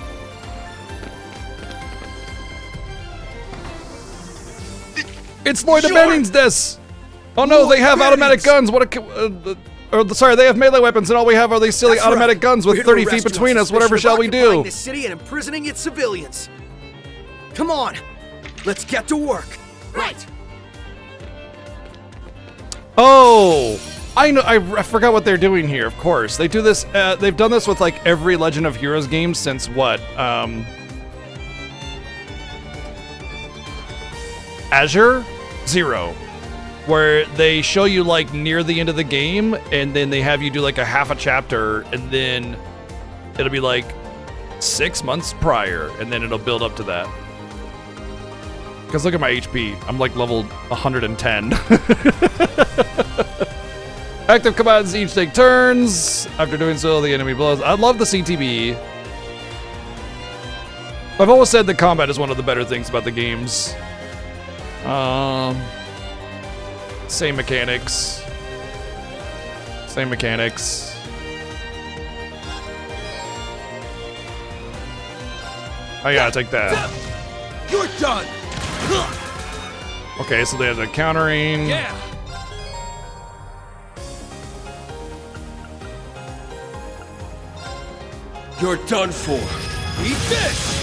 It's Lloyd and Benning's desk. Oh no, they have automatic guns. What a... sorry, they have melee weapons, and all we have are these silly automatic guns with 30 feet between us. Whatever shall we do? The city and imprisoning its civilians. Come on, let's get to work. Right. Oh, I know. I forgot what they're doing here. Of course, they do this. They've done this with like every Legend of Heroes game since what? Azure Zero, where they show you like near the end of the game, and then they have you do like a half a chapter, and then it'll be like 6 months prior, and then it'll build up to that. Because look at my HP. I'm like level 110. Active commands each take turns. After doing so, the enemy blows. I love the CTB. I've always said that combat is one of the better things about the games. Same mechanics. Same mechanics. I gotta take that. You're done! Okay, so they have the countering. Yeah! You're done for. Eat this!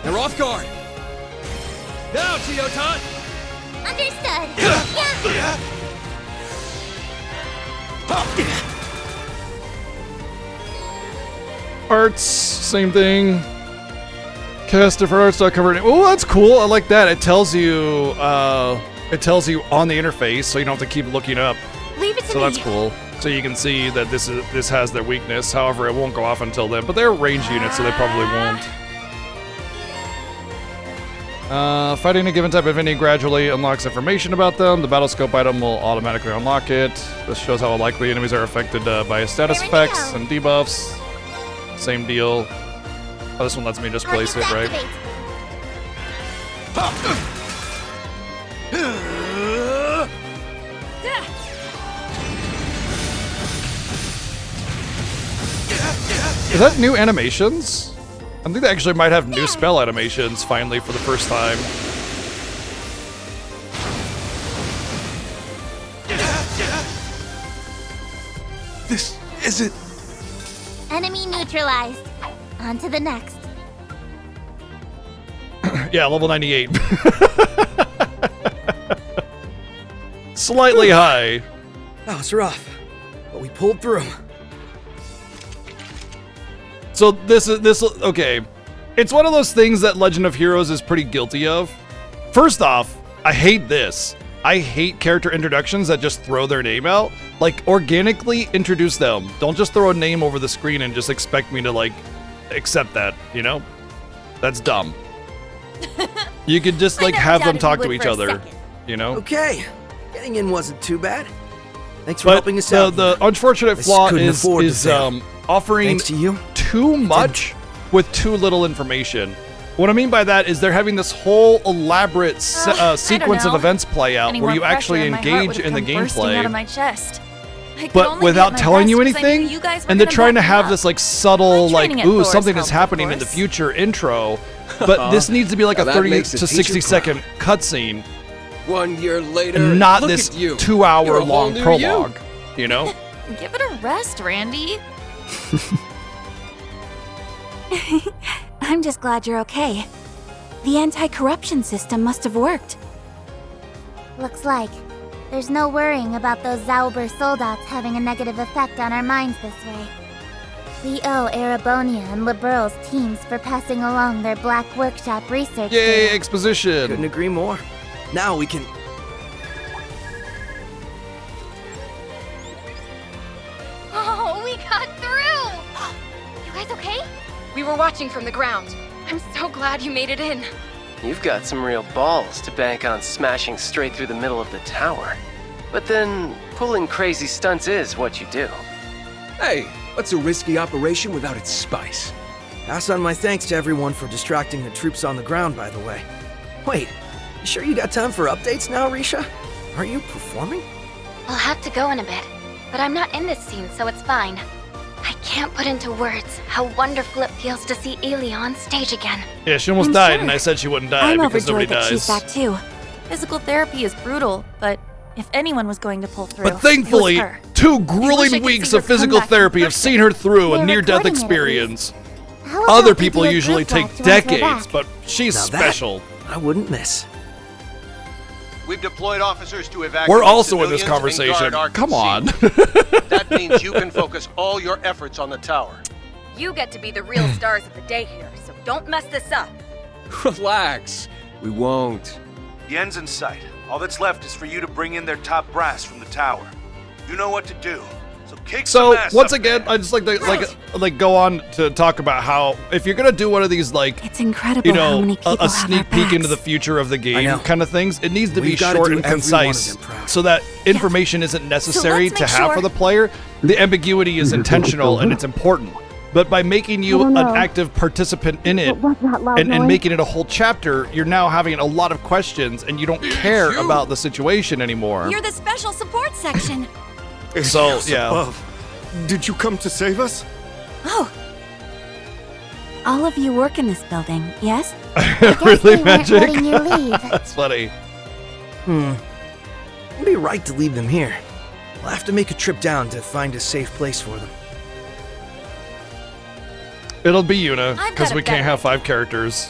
They're off guard! Now, Teotan! Understood. Yeah. Arts, same thing. Cast different arts, not covered. Oh, that's cool. I like that. It tells you on the interface, so you don't have to keep looking up. Leave it to So me. that's cool. So you can see that this has their weakness. However, it won't go off until then. But they're range units, so they probably won't. Fighting a given type of enemy gradually unlocks information about them. The battle scope item will automatically unlock it. This shows how likely enemies are affected by status effects and debuffs. Same deal. Oh, this one lets me just place it, right? Is that new animations? I think they actually might have new spell animations finally for the first time. This isn't... Enemy neutralized. On to the next. Yeah, level 98. Slightly high. That was rough, but we pulled through. So this okay. It's one of those things that Legend of Heroes is pretty guilty of. First off, I hate this. I hate character introductions that just throw their name out. Like, organically introduce them. Don't just throw a name over the screen and just expect me to, like, accept that, you know? That's dumb. You could just, like, have them talk to each other, you know? Okay, getting in wasn't too bad. Thanks for helping us out. The unfortunate flaw is offering Thanks to you. too much with too little information. What I mean by that is they're having this whole elaborate sequence of events play out where you actually engage in the gameplay, out of my chest. but without telling you anything, and they're trying to have this like subtle, like, ooh, something is happening in the future intro, but this needs to be like a 30 to 60 second cutscene. 1 year later, And not look this at you. 2 hour You're a whole long new prologue, you know? Give it a rest, Randy. I'm just glad you're okay. The anti-corruption system must have worked. Looks like there's no worrying about those Zauber soldats having a negative effect on our minds this way. We owe Erebonian and Liberal's teams for passing along their Black Workshop research. Yay, exposition! Couldn't agree more. Now we can... Oh, we got through! You guys okay? We were watching from the ground. I'm so glad you made it in. You've got some real balls to bank on smashing straight through the middle of the tower. But then, pulling crazy stunts is what you do. Hey, what's a risky operation without its spice? Pass on my thanks to everyone for distracting the troops on the ground, by the way. Wait, you sure you got time for updates now, Risha? Are you performing? I'll have to go in a bit, but I'm not in this scene, so it's fine. I can't put into words how wonderful it feels to see Elia on stage again. Yeah, she almost died, and I said she wouldn't die I'm because nobody overjoyed that dies. she's back too. Physical therapy is brutal, but if anyone was going to pull through, But thankfully, it was her. 2 grueling weeks of physical therapy have seen her through a near-death experience. Other people usually take decades, but she's Now that special. I wouldn't miss. We've deployed officers to evacuate We're also in this civilians and conversation. guard our Come on. That means you can focus all your efforts on the tower. You get to be the real stars of the day here, so don't mess this up. Relax. We won't. The end's in sight. All that's left is for you to bring in their top brass from the tower. You know what to do. So kick some So ass once up again, there. I just like to go on to talk about how if you're gonna do one of these It's incredible you know how many people a have sneak our peek into backs. the future of the I game know. kind of things, it needs to be We've gotta short do and every one of concise them proud. so that information isn't necessary let's to make have for sure- the player. The ambiguity is intentional and it's important. But by making you an active participant in it and making it a whole chapter, you're now having a lot of questions and you don't care about the situation anymore. You're the special support section. So, yeah. Did you come to save us? Oh. All of you work in this building, yes? Really, weren't Magic? letting you leave. That's funny. It'd be right to leave them here. We'll have to make a trip down to find a safe place for them. It'll be Yuna, I've because got a we can't better have 5 characters.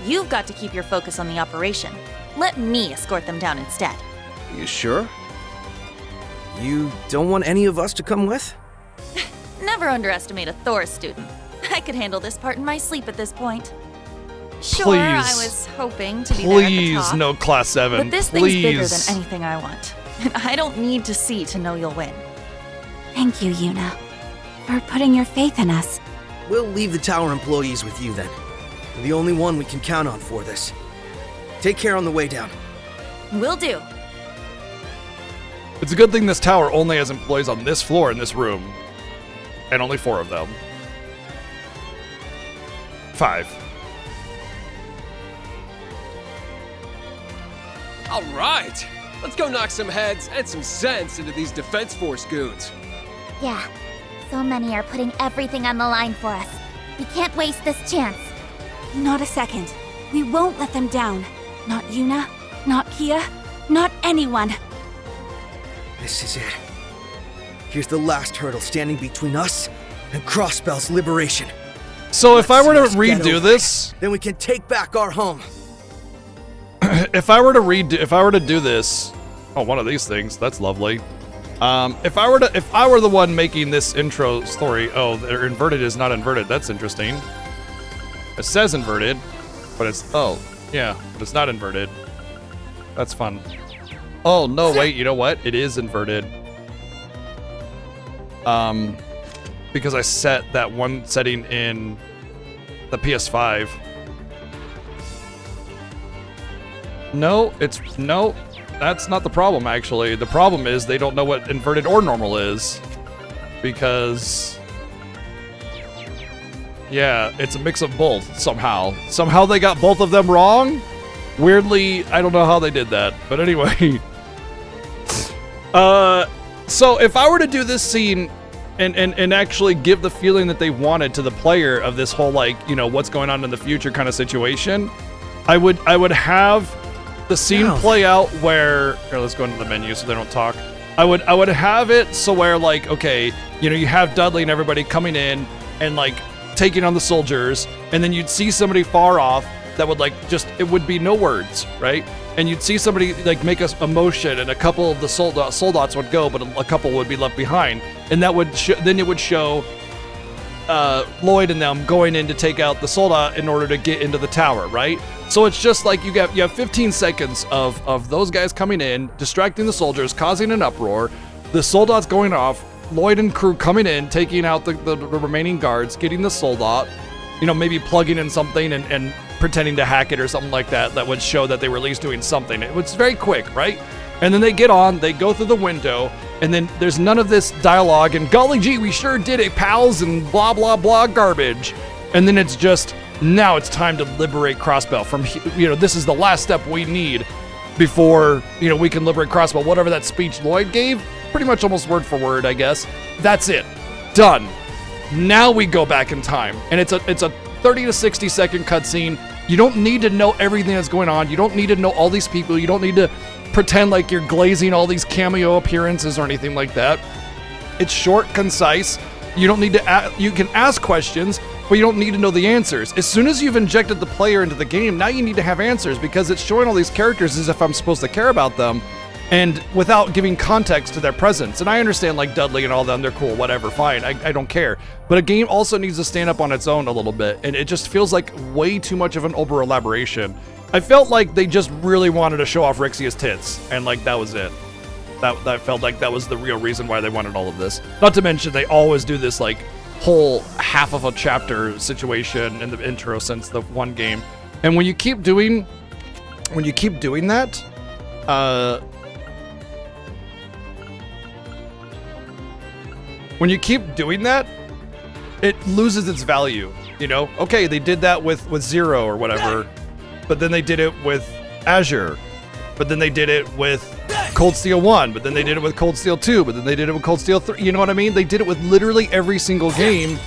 You've got to keep your focus on the operation. Let me escort them down instead. You sure? You don't want any of us to come with? Never underestimate a Thor student. I could handle this part in my sleep at this point. Sure, Please. I was hoping to be there at the Please, top, no Class 7. but this Please. thing's bigger than anything I want. And I don't need to see to know you'll win. Thank you, Yuna, for putting your faith in us. We'll leave the tower employees with you then. You're the only one we can count on for this. Take care on the way down. Will do. It's a good thing this tower only has employees on this floor in this room. And only 4 of them. 5. All right, let's go knock some heads and some sense into these Defense Force goons. Yeah, so many are putting everything on the line for us. We can't waste this chance. Not a second. We won't let them down. Not Yuna, not Kia, not anyone. This is it. Here's the last hurdle standing between us and Crossbell's liberation. So if I were to Let's get redo over this, then we can take back our home. if I were to do this, oh, one of these things, that's lovely. If I were the one making this intro story, oh, they're inverted is not inverted. That's interesting. It says inverted, but it's but it's not inverted. That's fun. Oh no, wait, you know what? It is inverted. Because I set that one setting in the PS5. No, that's not the problem, actually. The problem is they don't know what inverted or normal is. Because, yeah, it's a mix of both, somehow. Somehow they got both of them wrong? Weirdly, I don't know how they did that. But anyway. So if I were to do this scene and actually give the feeling that they wanted to the player of this whole, like, you know, what's going on in the future kind of situation, I would have the scene play out where, here, let's go into the menu so they don't talk. I would have it so where, like, okay, you know, you have Dudley and everybody coming in and, like, taking on the soldiers, and then you'd see somebody far off, that would like just, it would be no words, right? And you'd see somebody like make a motion, and a couple of the soldats would go, but a couple would be left behind, and that would then it would show Lloyd and them going in to take out the soldat in order to get into the tower, right? So it's just like you have 15 seconds of those guys coming in, distracting the soldiers, causing an uproar, the soldats going off, Lloyd and crew coming in, taking out the remaining guards, getting the soldat, you know, maybe plugging in something and pretending to hack it or something like that would show that they were at least doing something. It was very quick, right? And then they get on, they go through the window, and then there's none of this dialogue and golly gee, we sure did it, pals, and blah, blah, blah garbage. And then it's just, now it's time to liberate Crossbell from, you know, this is the last step we need before, you know, we can liberate Crossbell. Whatever that speech Lloyd gave, pretty much almost word for word, I guess. That's it. Done. Now we go back in time. And it's a 30 to 60 second cutscene. You don't need to know everything that's going on. You don't need to know all these people. You don't need to pretend like you're glazing all these cameo appearances or anything like that. It's short, concise. You don't need to, you can ask questions, but you don't need to know the answers. As soon as you've injected the player into the game, now you need to have answers because it's showing all these characters as if I'm supposed to care about them and without giving context to their presence. And I understand like Dudley and all them, they're cool, whatever, fine, I don't care. But a game also needs to stand up on its own a little bit, and it just feels like way too much of an over elaboration. I felt like they just really wanted to show off Rixia's tits, and like that was it. That felt like that was the real reason why they wanted all of this. Not to mention they always do this like whole half of a chapter situation in the intro since the one game. And when you keep doing that, it loses its value, you know? Okay, they did that with Zero or whatever, but then they did it with Azure, but then they did it with Cold Steel 1, but then they did it with Cold Steel 2, but then they did it with Cold Steel 3, you know what I mean? They did it with literally every single game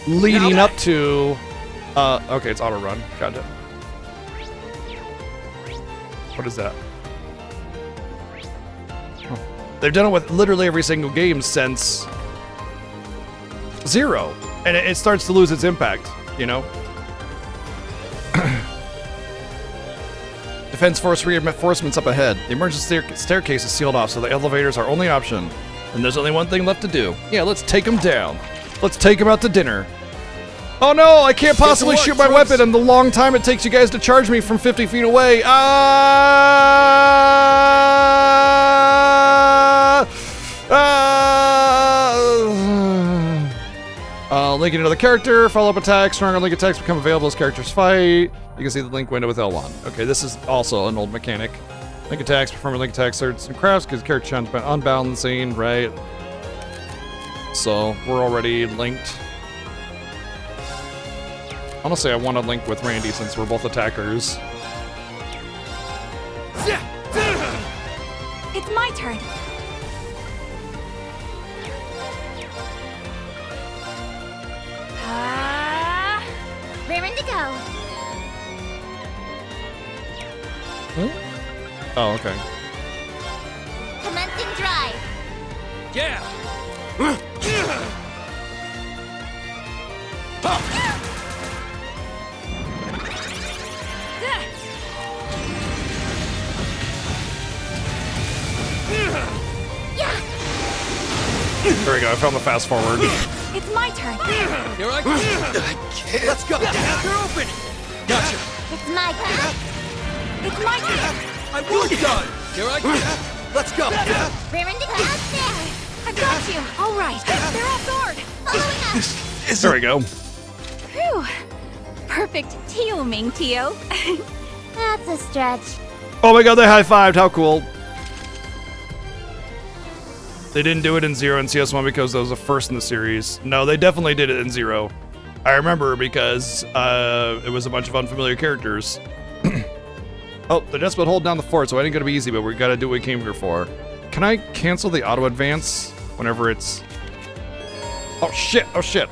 leading up to, okay, it's auto run, gotcha. What is that? Oh. They've done it with literally every single game since Zero, and it starts to lose its impact, you know? Defense Force reinforcements up ahead. The emergency staircase is sealed off, so the elevators are only option. And there's only one thing left to do. Yeah, let's take them down. Let's take them out to dinner. Oh no, I can't possibly shoot my weapon in the long time it takes you guys to charge me from 50 feet away. Link another character, follow-up attacks, stronger link attacks become available as characters fight. You can see the link window with L1. Okay, this is also an old mechanic. Link attacks, perform link attacks, certs and crafts, because character unbalancing, right? So, we're already linked. Honestly, I want to link with Randy since we're both attackers. It's my turn. Raring to go. Oh, okay. Commencing drive. Yeah! There we go, I found the fast forward. It's my turn. Here I go. Let's go. You're open. Gotcha. It's my turn. It's my turn. I was done. Here I go. Let's go. Raring to go. Out there. I've got you. All right. They're off guard. Following us. There we go. Phew. Perfect teaming, Tio. That's a stretch. Oh my god, they high-fived, how cool. They didn't do it in Zero and CS1 because that was the first in the series. No, they definitely did it in Zero. I remember because it was a bunch of unfamiliar characters. Oh, they're just about holding down the fort, so it ain't gonna be easy, but we gotta do what we came here for. Can I cancel the auto advance whenever it's... Oh shit, oh shit.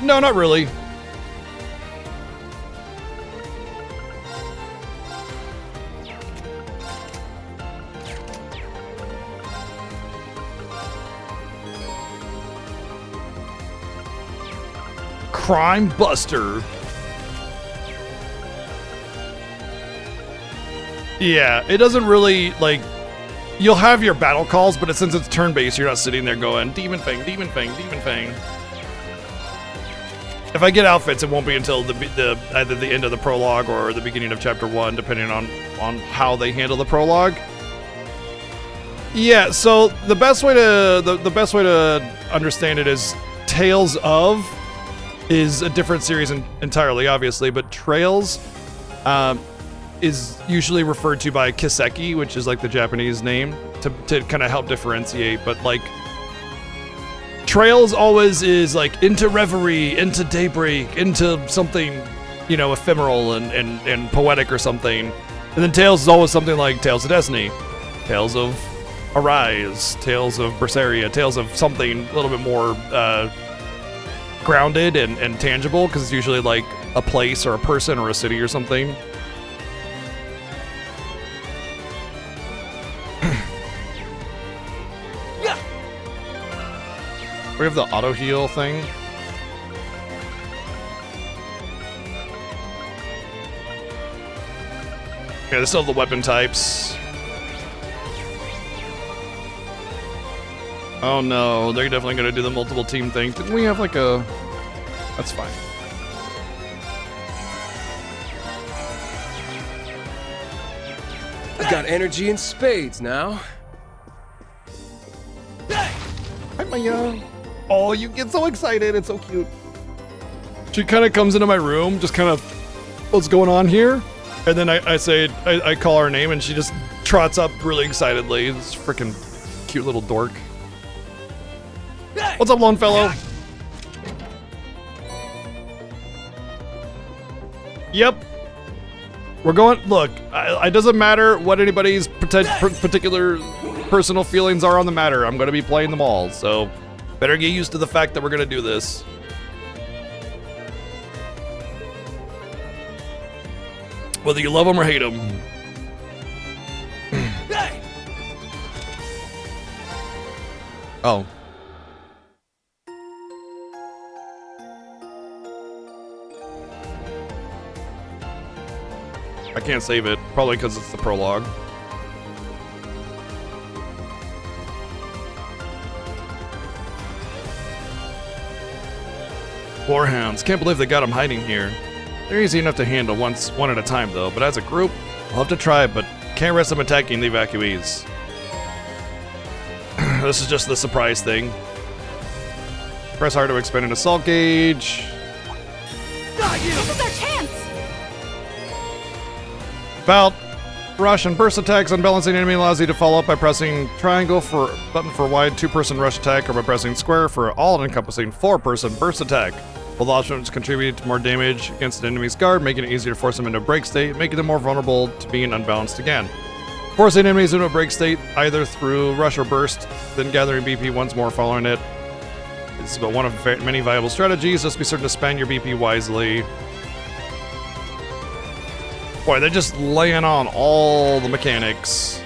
No, not really. Crime Buster. Yeah, it doesn't really, like, you'll have your battle calls, but since it's turn-based, you're not sitting there going, Demon Fang, Demon Fang, Demon Fang. If I get outfits, it won't be until either the end of the prologue or the beginning of chapter 1, depending on how they handle the prologue. Yeah, so the best way to understand it is Tales of is a different series entirely, obviously, but Trails is usually referred to by Kiseki, which is like the Japanese name, to kind of help differentiate. But like Trails always is like into Reverie, into Daybreak, into something, you know, ephemeral and poetic or something. And then Tales is always something like Tales of Destiny, Tales of Arise, Tales of Berseria, Tales of something a little bit more grounded and tangible, because it's usually like a place or a person or a city or something. We have the auto heal thing. Yeah, they still have the weapon types. Oh no, they're definitely gonna do the multiple team thing. Didn't we have like a... That's fine. I've got energy in spades now. Hi, Maya. Oh, you get so excited. It's so cute. She kind of comes into my room, just kind of, what's going on here? And then I call her name, and she just trots up really excitedly. This freaking cute little dork. What's up, Longfellow? Yep. We're going, look, it doesn't matter what anybody's particular personal feelings are on the matter. I'm going to be playing them all, so better get used to the fact that we're going to do this. Whether you love them or hate them. Oh. I can't save it, probably because it's the prologue. Warhounds, can't believe they got them hiding here. They're easy enough to handle one at a time though, but as a group, I'll have to try, but can't risk them attacking the evacuees. This is just the surprise thing. Press hard to expend an assault gauge. This is our chance! Bout. Rush and burst attacks. Unbalancing enemy allows you to follow up by pressing triangle for button for wide 2-person rush attack, or by pressing square for all-encompassing 4-person burst attack. Both options contribute to more damage against an enemy's guard, making it easier to force them into a break state, making them more vulnerable to being unbalanced again. Forcing enemies into a break state either through rush or burst, then gathering BP once more following it. This is but one of many viable strategies. Just be certain to spend your BP wisely. Boy, they're just laying on all the mechanics.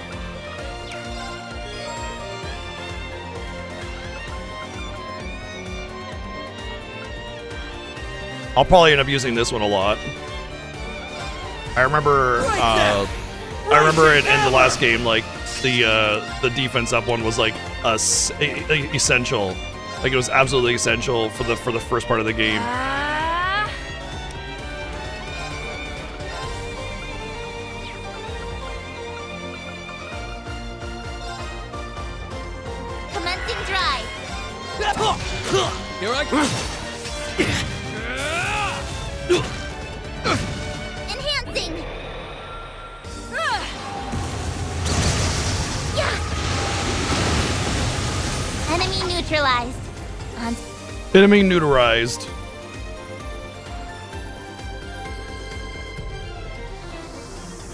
I'll probably end up using this one a lot. I remember it in the last game, like the defense up one was like essential. Like it was absolutely essential for the first part of the game. Commencing drive. Here I go. Enhancing. Enemy neutralized. Enemy neutralized.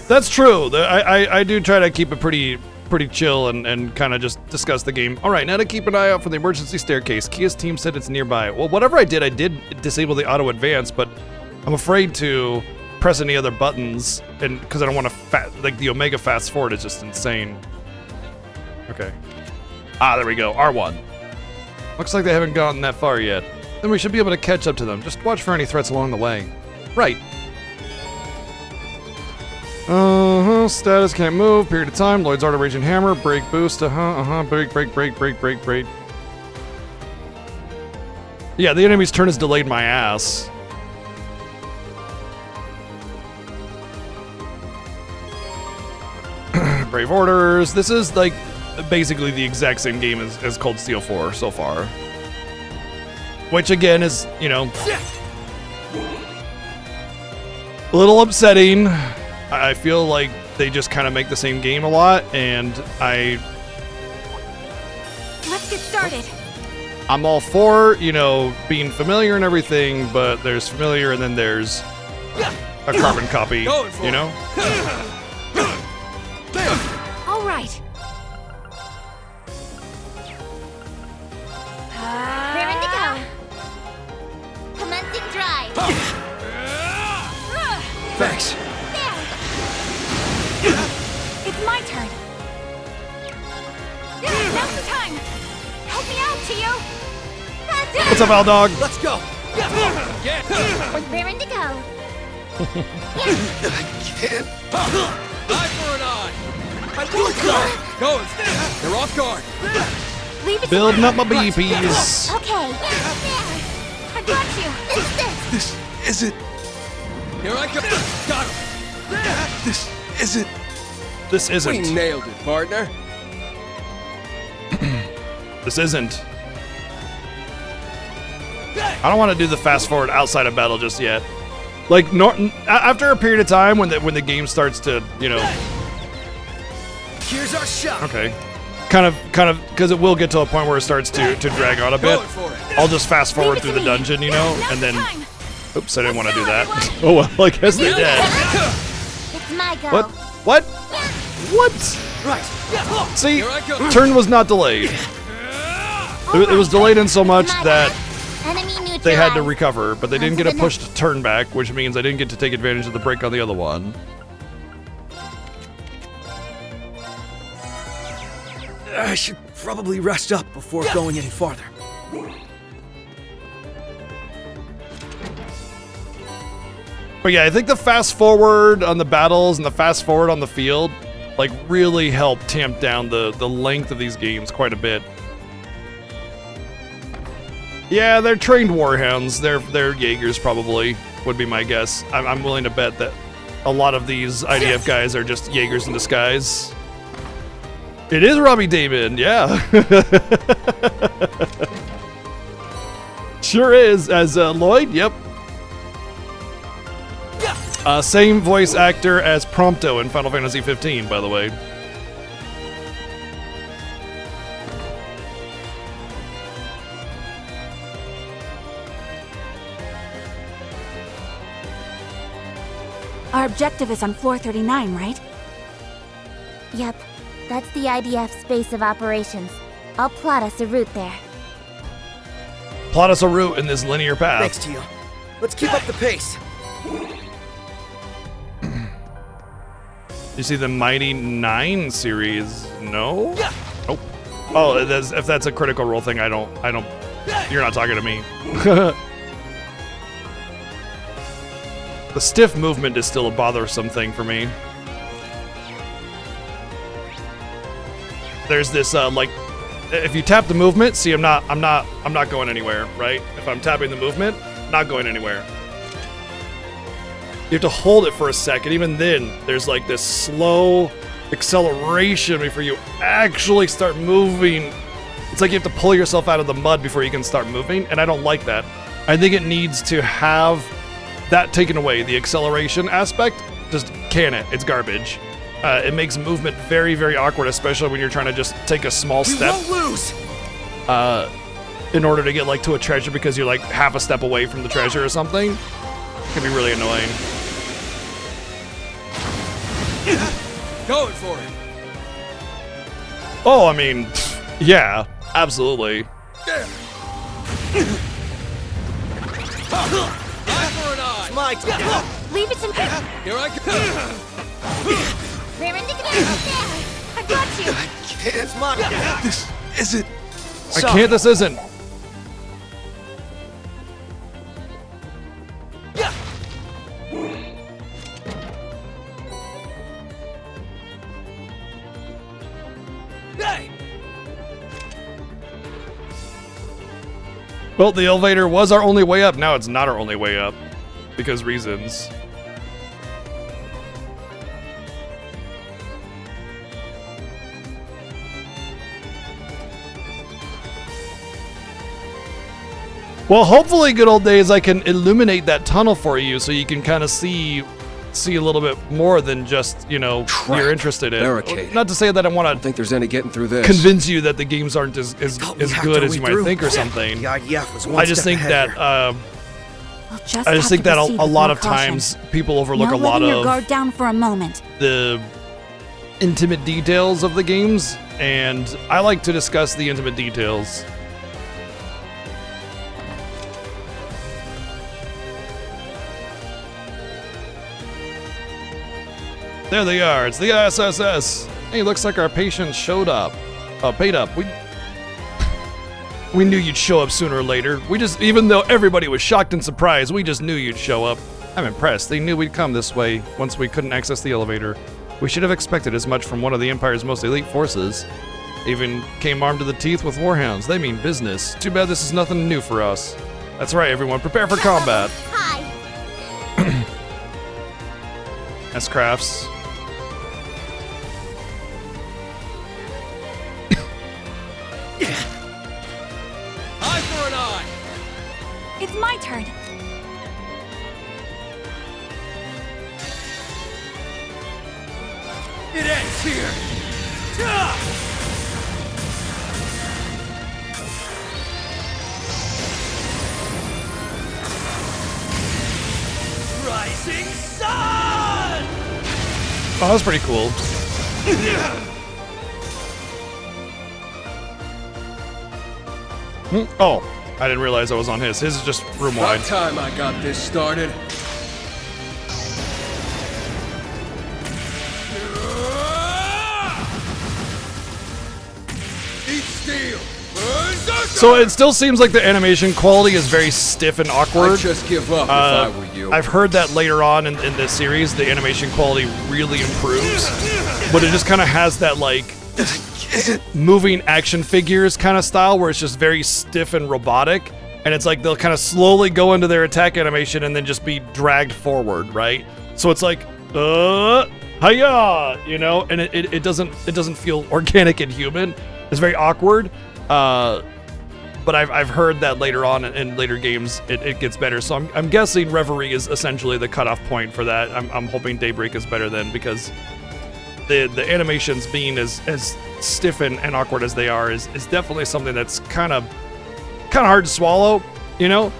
That's true. I do try to keep it pretty chill and kind of just discuss the game. All right, now to keep an eye out for the emergency staircase. Kia's team said it's nearby. Well, whatever I did disable the auto advance, but I'm afraid to press any other buttons, and because I don't want to like the Omega fast forward is just insane. Okay. Ah, there we go. R1. Looks like they haven't gotten that far yet. then we should be able to catch up to them. Just watch for any threats along the way. Right. Status can't move. Period of time. Lloyd's Art of Raging Hammer. Break boost. Break. Yeah, the enemy's turn is delayed my ass. Brave Orders. This is like basically the exact same game as Cold Steel 4 so far. Which again is, you know, a little upsetting. I feel like they just kind of make the same game a lot, and Let's get started. I'm all for, you know, being familiar and everything, but there's familiar and then there's a carbon copy, you know? All right. Raring to go. Commencing drive. Thanks. It's my turn. Now's the time. Help me out, Tio. What's up, Al Dog? Let's go. Raring to go. I can't. Eye for an eye. I won't go. Go instead. They're off guard. Leave it Building to up my BPs. Okay. I got you. This isn't. Here I go. Got him. This isn't. This We isn't. nailed it, partner. This isn't. I don't want to do the fast forward outside of battle just yet. Like, after a period of time when the game starts to, you know. Here's our shot. Okay. Kind of, because it will get to a point where it starts to drag on a bit. I'll just fast forward through the dungeon, you know, and then. Oops, I didn't want to do that. Oh well, I guess they did. It's my go. What? What? Right. See, turn was not delayed. It was delayed in so much that Enemy they had to neutralized. recover, but they didn't get a pushed turn back, which means I didn't get to take advantage of the break on the other one. I should probably rest up before going any farther. But yeah, I think the fast forward on the battles and the fast forward on the field, like, really help tamp down the length of these games quite a bit. Yeah, they're trained warhounds. They're Jaegers probably, would be my guess. I'm willing to bet that a lot of these IDF guys are just Jaegers in disguise. It is Robbie Damon, yeah. Sure is, as Lloyd, yep. Same voice actor as Prompto in Final Fantasy 15, by the way. Our objective is on floor 39, right? Yep. That's the IDF space of operations. I'll plot us a route there. Plot us a route in this linear path. Thanks, Tio. Let's keep up the pace. You see the Mighty 9 series? No? Nope. Oh, if that's a critical role thing, I don't. You're not talking to me. The stiff movement is still a bothersome thing for me. There's this like, if you tap the movement, see, I'm not going anywhere, right? If I'm tapping the movement, not going anywhere. You have to hold it for a second. Even then, there's like this slow acceleration before you actually start moving. It's like you have to pull yourself out of the mud before you can start moving, and I don't like that. I think it needs to have that taken away. The acceleration aspect, just can it. It's garbage. It makes movement very, very awkward, especially when you're trying to just take a small step. We won't lose. In order to get like to a treasure because you're like half a step away from the treasure or something. It can be really annoying. Going for it. Oh, I mean, yeah, absolutely. Eye for an eye. It's my turn. Leave it to me. Here I go. Raring to go. There. I got you. I can't. It's my This isn't. I can't, this isn't. Well, the elevator was our only way up. Now it's not our only way up. Because reasons. Well, hopefully, good old days, I can illuminate that tunnel for you so you can kind of see a little bit more than just, you know, you're interested in. Barricade. Not to say that I want to think there's any getting through this. convince you that the games aren't as good as you might think or something. The IDF was one I just step think ahead that here. I just think that a lot of times people overlook a lot your of guard down for a moment. the intimate details of the games, and I like to discuss the intimate details. There they are. It's the SSS. Hey, looks like our patients showed up. Paid up. We knew you'd show up sooner or later. Even though everybody was shocked and surprised, we just knew you'd show up. I'm impressed. They knew we'd come this way once we couldn't access the elevator. We should have expected as much from one of the Empire's most elite forces. Even came armed to the teeth with warhounds. They mean business. Too bad this is nothing new for us. That's right, everyone. Prepare for combat. Hi. S Crafts. Eye for an eye! It's my turn. It ends here. Rising sun! Oh, that was pretty cool. Oh, I didn't realize I was on his. His is just room wide. About time I got this started. Eat steel. So it still seems like the animation quality is very stiff and awkward. I'd just give up if I were you. I've heard that later on in this series, the animation quality really improves, but it just kind of has that like moving action figures kind of style where it's just very stiff and robotic, and it's like they'll kind of slowly go into their attack animation and then just be dragged forward, right? So it's like, hiya, you know, and it doesn't feel organic and human. It's very awkward. But I've heard that later on in later games it gets better. So I'm guessing Reverie is essentially the cutoff point for that. I'm hoping Daybreak is better then, because the animations being as stiff and awkward as they are is definitely something that's kind of hard to swallow, you know?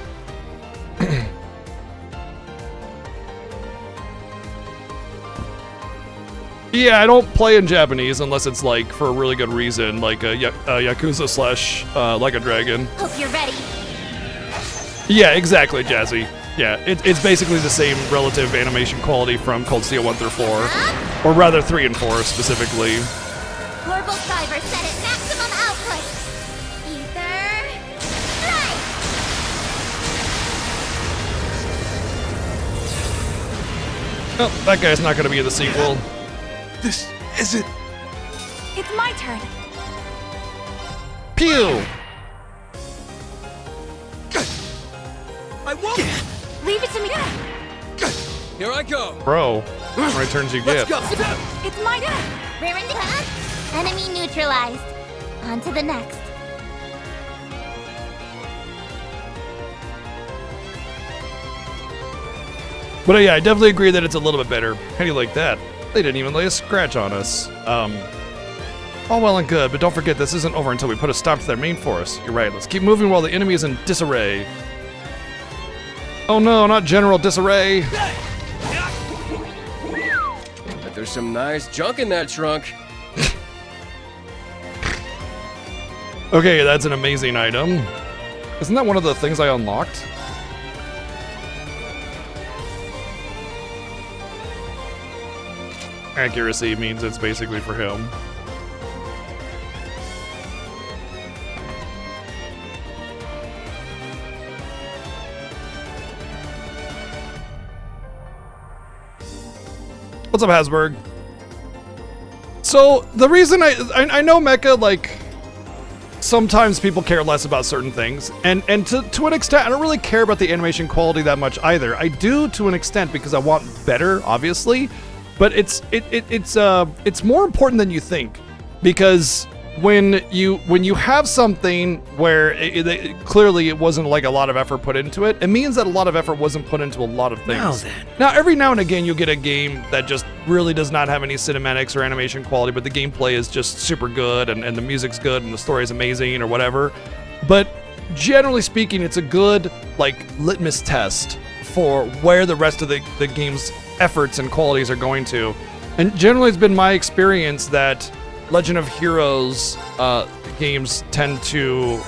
Yeah, I don't play in Japanese unless it's like for a really good reason, like Yakuza / Like a Dragon. Hope you're ready. Yeah, exactly, Jazzy. Yeah, it's basically the same relative animation quality from Cold Steel 1 through 4, or rather 3 and 4 specifically. Orbital driver set at maximum output. Ether, strike! Oh, that guy's not going to be in the sequel. This isn't. It's my turn. Pew! I won't. Leave it to me. Here I go. Bro, how many turns you get? Let's go. It's my turn. Rearing the gun. Enemy neutralized. On to the next. But yeah, I definitely agree that it's a little bit better. How do you like that? They didn't even lay a scratch on us. All well and good, but don't forget this isn't over until we put a stop to their main force. You're right, let's keep moving while the enemy is in disarray. Oh no, not general disarray. But there's some nice junk in that trunk. Okay, that's an amazing item. Isn't that one of the things I unlocked? Accuracy means it's basically for him. What's up, Hasberg? So the reason I know Mecha, like, sometimes people care less about certain things, and to an extent, I don't really care about the animation quality that much either. I do to an extent because I want better, obviously, but it's more important than you think, because when you have something where clearly it wasn't like a lot of effort put into it, it means that a lot of effort wasn't put into a lot of things. Now, every now and again, you'll get a game that just really does not have any cinematics or animation quality, but the gameplay is just super good, and the music's good, and the story is amazing, or whatever. But generally speaking, it's a good like litmus test for where the rest of the game's efforts and qualities are going to. And generally, it's been my experience that Legend of Heroes games tend to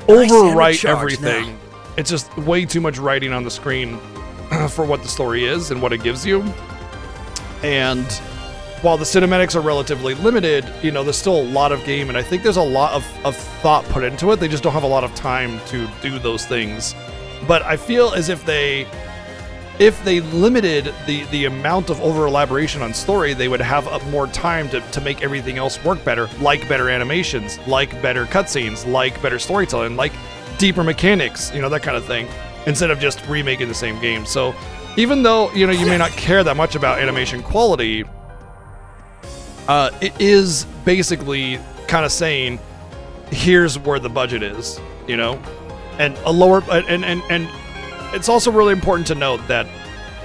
overwrite everything. Now. It's just way too much writing on the screen for what the story is and what it gives you. And while the cinematics are relatively limited, there's still a lot of game, and I think there's a lot of thought put into it. They just don't have a lot of time to do those things. But I feel as if they limited the amount of over-elaboration on story, they would have more time to make everything else work better, like better animations, like better cutscenes, like better storytelling, like deeper mechanics, that kind of thing, instead of just remaking the same game. So even though, you may not care that much about animation quality, it is basically kind of saying, here's where the budget is, and a lower, and it's also really important to note that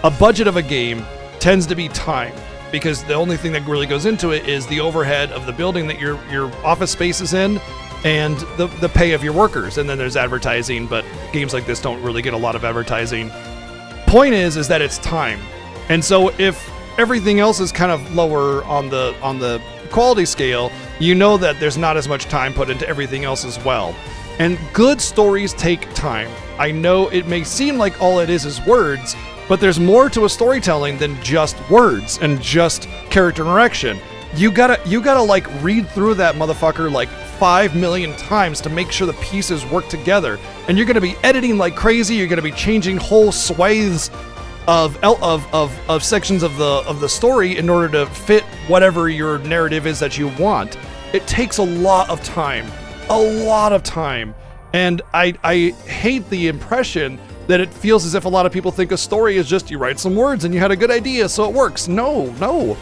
a budget of a game tends to be time, because the only thing that really goes into it is the overhead of the building that your office space is in, and the pay of your workers, and then there's advertising, but games like this don't really get a lot of advertising. Point is that it's time. And so if everything else is kind of lower on the quality scale, that there's not as much time put into everything else as well. And good stories take time. I know it may seem like all it is words, but there's more to a storytelling than just words and just character interaction. You gotta like read through that motherfucker like 5 million times to make sure the pieces work together. And you're gonna be editing like crazy. You're gonna be changing whole swathes of sections of the story in order to fit whatever your narrative is that you want. It takes a lot of time. And I hate the impression that it feels as if a lot of people think a story is just you write some words and you had a good idea, so it works. No.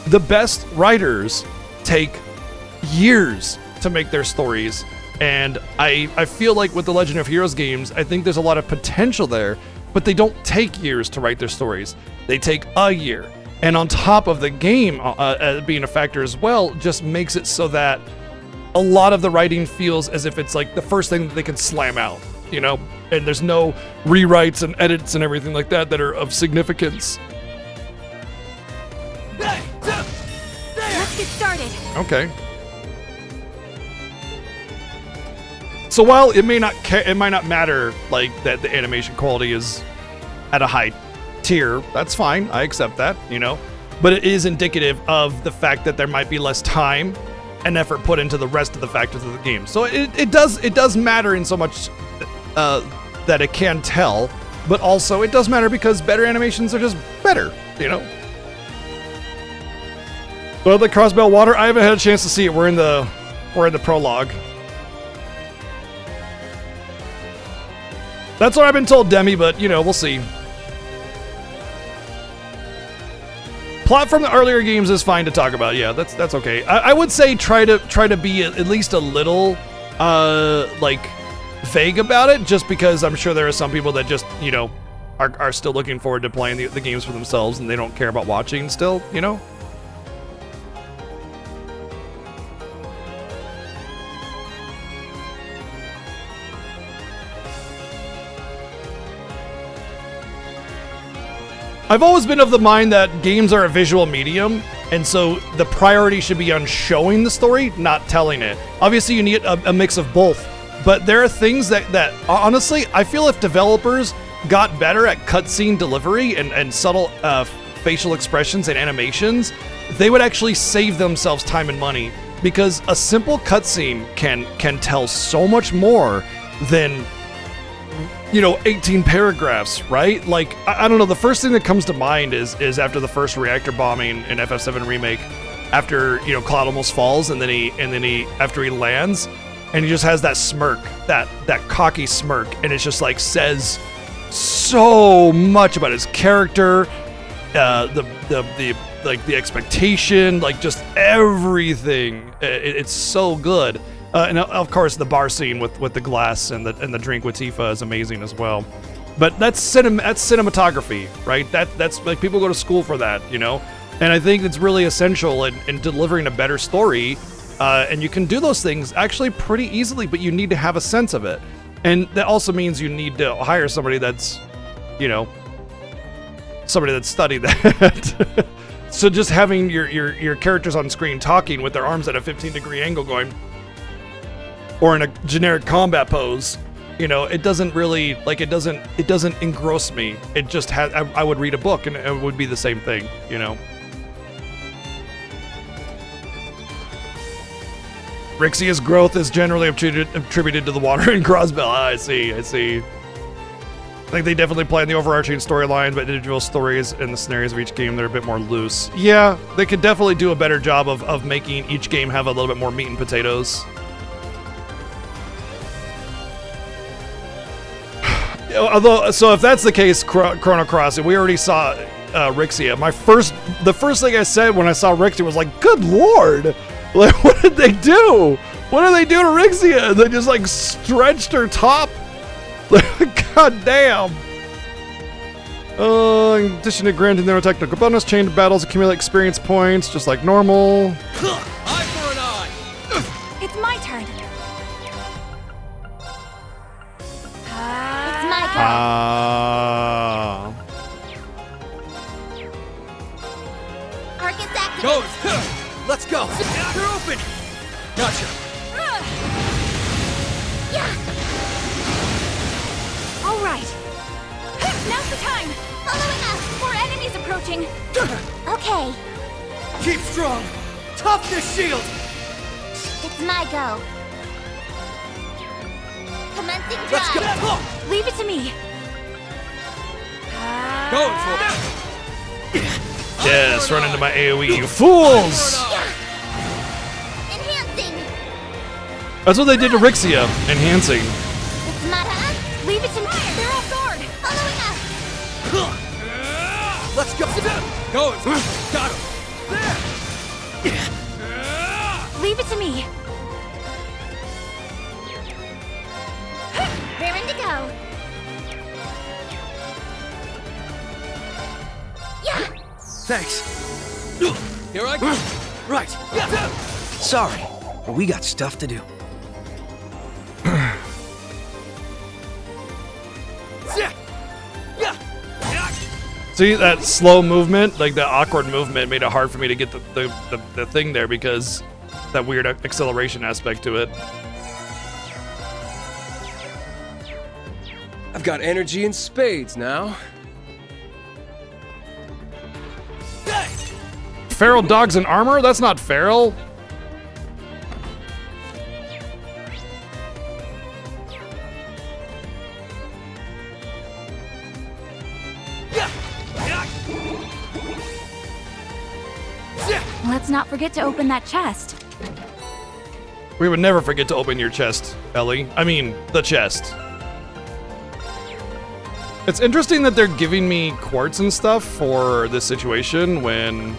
The best writers take years to make their stories, and I feel like with the Legend of Heroes games, I think there's a lot of potential there, but they don't take years to write their stories. They take a year. And on top of the game being a factor as well, just makes it so that a lot of the writing feels as if it's like the first thing that they can slam out, and there's no rewrites and edits and everything like that are of significance. Let's get started. Okay. So while it might not matter like that the animation quality is at a high tier, that's fine. I accept that, but it is indicative of the fact that there might be less time and effort put into the rest of the factors of the game. So it does matter in so much that it can tell, but also it does matter because better animations are just better, So the Crossbell Water, I haven't had a chance to see it. We're in the prologue. That's what I've been told, Demi, but we'll see. Plot from the earlier games is fine to talk about. Yeah, that's okay. I would say try to be at least a little like vague about it, just because I'm sure there are some people that just are still looking forward to playing the games for themselves and they don't care about watching still. I've always been of the mind that games are a visual medium, and so the priority should be on showing the story, not telling it. Obviously, you need a mix of both, but there are things that honestly, I feel if developers got better at cutscene delivery and subtle facial expressions and animations, they would actually save themselves time and money, because a simple cutscene can tell so much more than 18 paragraphs, right? Like, I don't know, the first thing that comes to mind is after the first reactor bombing in FF7 Remake, after, you know, Cloud almost falls, and then he after he lands, and he just has that smirk, that cocky smirk, and it's just like says so much about his character, the expectation, like just everything. It's so good. And of course, the bar scene with the glass and the drink with Tifa is amazing as well. But that's cinematography, right? That's like, people go to school for that, you know. And I think it's really essential in delivering a better story. And you can do those things actually pretty easily, but you need to have a sense of it. And that also means you need to hire somebody that's, you know, somebody that's studied that. So just having your characters on screen talking with their arms at a 15-degree angle going, or in a generic combat pose, you know, it doesn't really, like, it doesn't engross me. It just has, I would read a book and it would be the same thing, you know. Rixia's growth is generally attributed to the water in Crossbell. I see. I think they definitely play in the overarching storyline, but individual stories and the scenarios of each game, they're a bit more loose. Yeah, they could definitely do a better job of making each game have a little bit more meat and potatoes. Although, so if that's the case, Chrono Cross, and we already saw Rixia, the first thing I said when I saw Rixia was like, good lord! Like, what did they do? What did they do to Rixia? They just like stretched her top. God damn. In addition to granting their technical bonus, chained battles accumulate experience points just like normal. Eye for an eye. It's my turn. It's my turn. Arcus activated. Go. Let's go. You're open. Gotcha. Yeah. All right. Now's the time. Following us. More enemies approaching. Okay. Keep strong. Toughness shield. It's my go. Commencing drive. Let's go. Leave it to me. Going for it. Yes, run into my AoE, you fools! Enhancing. That's what they did to Rixia, enhancing. It's my turn. Leave it to me. They're off guard. Following us. Let's go. Going. Got him. Leave it to me. Raring to go. Yeah. Thanks. Here I go. Right. Sorry, but we got stuff to do. See, that slow movement, like the awkward movement, made it hard for me to get the thing there because that weird acceleration aspect to it. I've got energy in spades now. Feral dogs in armor? That's not feral. Let's not forget to open that chest. We would never forget to open your chest, Ellie. I mean, the chest. It's interesting that they're giving me quartz and stuff for this situation when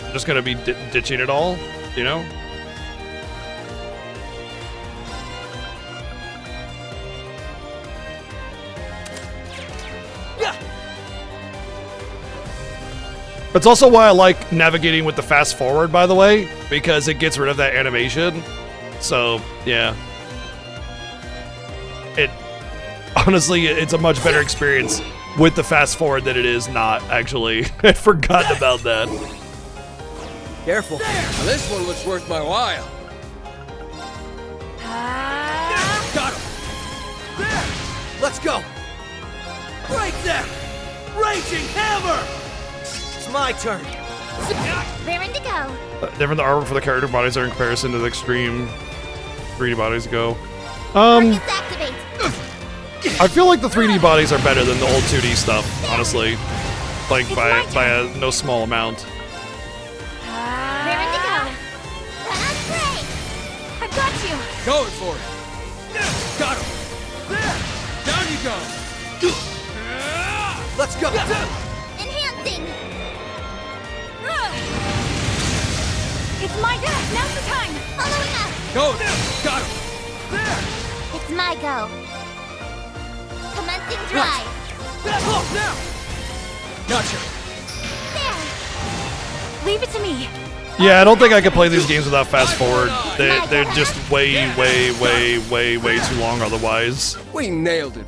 I'm just gonna be ditching it all, you know? That's also why I like navigating with the fast forward, by the way, because it gets rid of that animation. So, yeah. Honestly, it's a much better experience with the fast forward than it is not, actually. I'd forgotten about that. Careful. Now this one looks worth my while. Got him. There! Let's go! Right there! Raging hammer! It's my turn. Raring to go. Different the armor for the character bodies are in comparison to the extreme 3D bodies go. Arcus activate. I feel like the 3D bodies are better than the old 2D stuff, honestly. like by a no small amount. Raring to go. That's great. I've got you. Going for it. Got him. Down you go. Let's go. Enhancing. It's my go. Now's the time. Following up. Go. Got him. It's my go. Commencing drive. Now. Gotcha. There. Leave it to me. Yeah, I don't think I could play these games without fast forward. They're just way too long otherwise. We nailed it.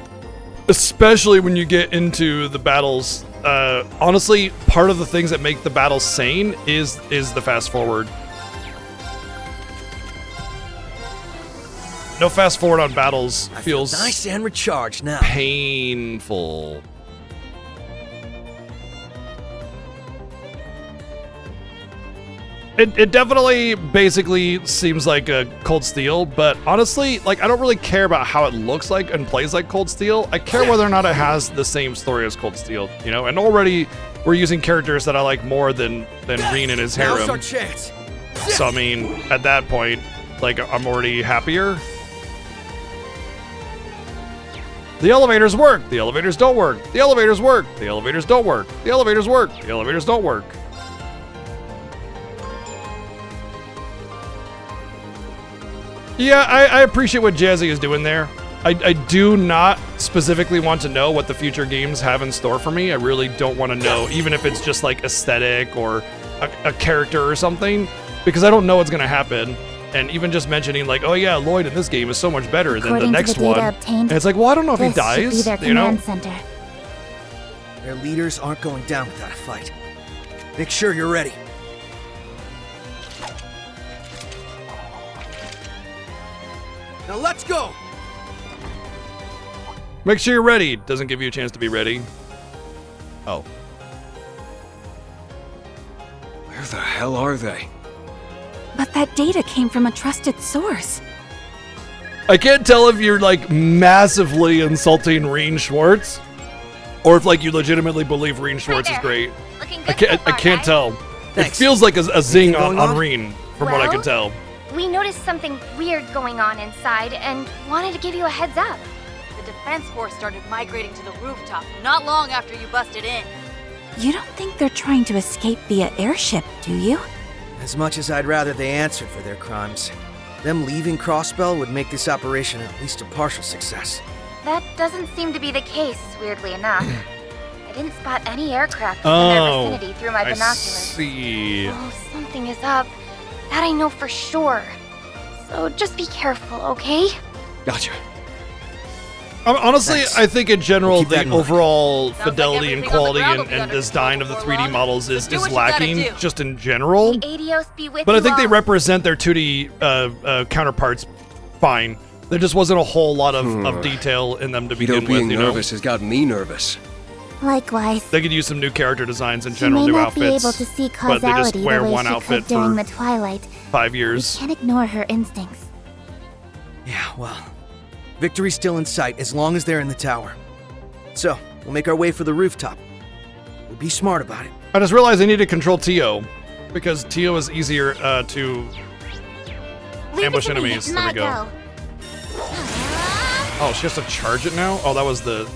Especially when you get into the battles. Honestly, part of the things that make the battles sane is the fast forward. No fast forward on battles feels nice and recharged now. Painful. It definitely basically seems like a Cold Steel, but honestly, like I don't really care about how it looks like and plays like Cold Steel. I care whether or not it has the same story as Cold Steel, you know? And already we're using characters that I like more than Reen and his Now's our harem. chance. So I mean, at that point, like I'm already happier. The elevators work. The elevators don't work. The elevators work. The elevators don't work. The elevators work. The elevators don't work. Yeah, I appreciate what Jazzy is doing there. I do not specifically want to know what the future games have in store for me. I really don't want to know, even if it's just like aesthetic or a character or something, because I don't know what's going to happen. And even just mentioning like, oh yeah, Lloyd in this game is so much better than the next one. And it's like, well, I don't know if he dies, you know? Center. Their leaders aren't going down without a fight. Make sure you're ready. Now let's go! Make sure you're ready. Doesn't give you a chance to be ready. Oh. Where the hell are they? But that data came from a trusted source. I can't tell if you're like massively insulting Reen Schwartz, or if like you legitimately believe Reen Schwartz is great. I can't tell. It feels like a zing on Reen, from what I can tell. We noticed something weird going on inside and wanted to give you a heads up. The defense force started migrating to the rooftop not long after you busted in. You don't think they're trying to escape via airship, do you? As much as I'd rather they answered for their crimes, them leaving Crossbell would make this operation at least a partial success. That doesn't seem to be the case, weirdly enough. I didn't spot any aircraft in their vicinity through my binoculars. See. Oh, something is up. That I know for sure. So just be careful, okay? Gotcha. Honestly, I think in general the overall fidelity and quality and design of the 3D models is lacking just in general. But I think they represent their 2D counterparts fine. There just wasn't a whole lot of detail in them to begin with. Being you know? nervous has got me nervous. Likewise. They could use some new character designs in She general, may new not outfits. be able to see but they just causality wear the way one she outfit could during for the twilight. 5 years. Can't ignore her instincts. Yeah, well, victory's still in sight as long as they're in the tower. So, we'll make our way for the rooftop. We'll be smart about it. I just realized I need to control Tio, because Tio is easier to ambush enemies. There we go. Oh, she has to charge it now? Oh, that was the...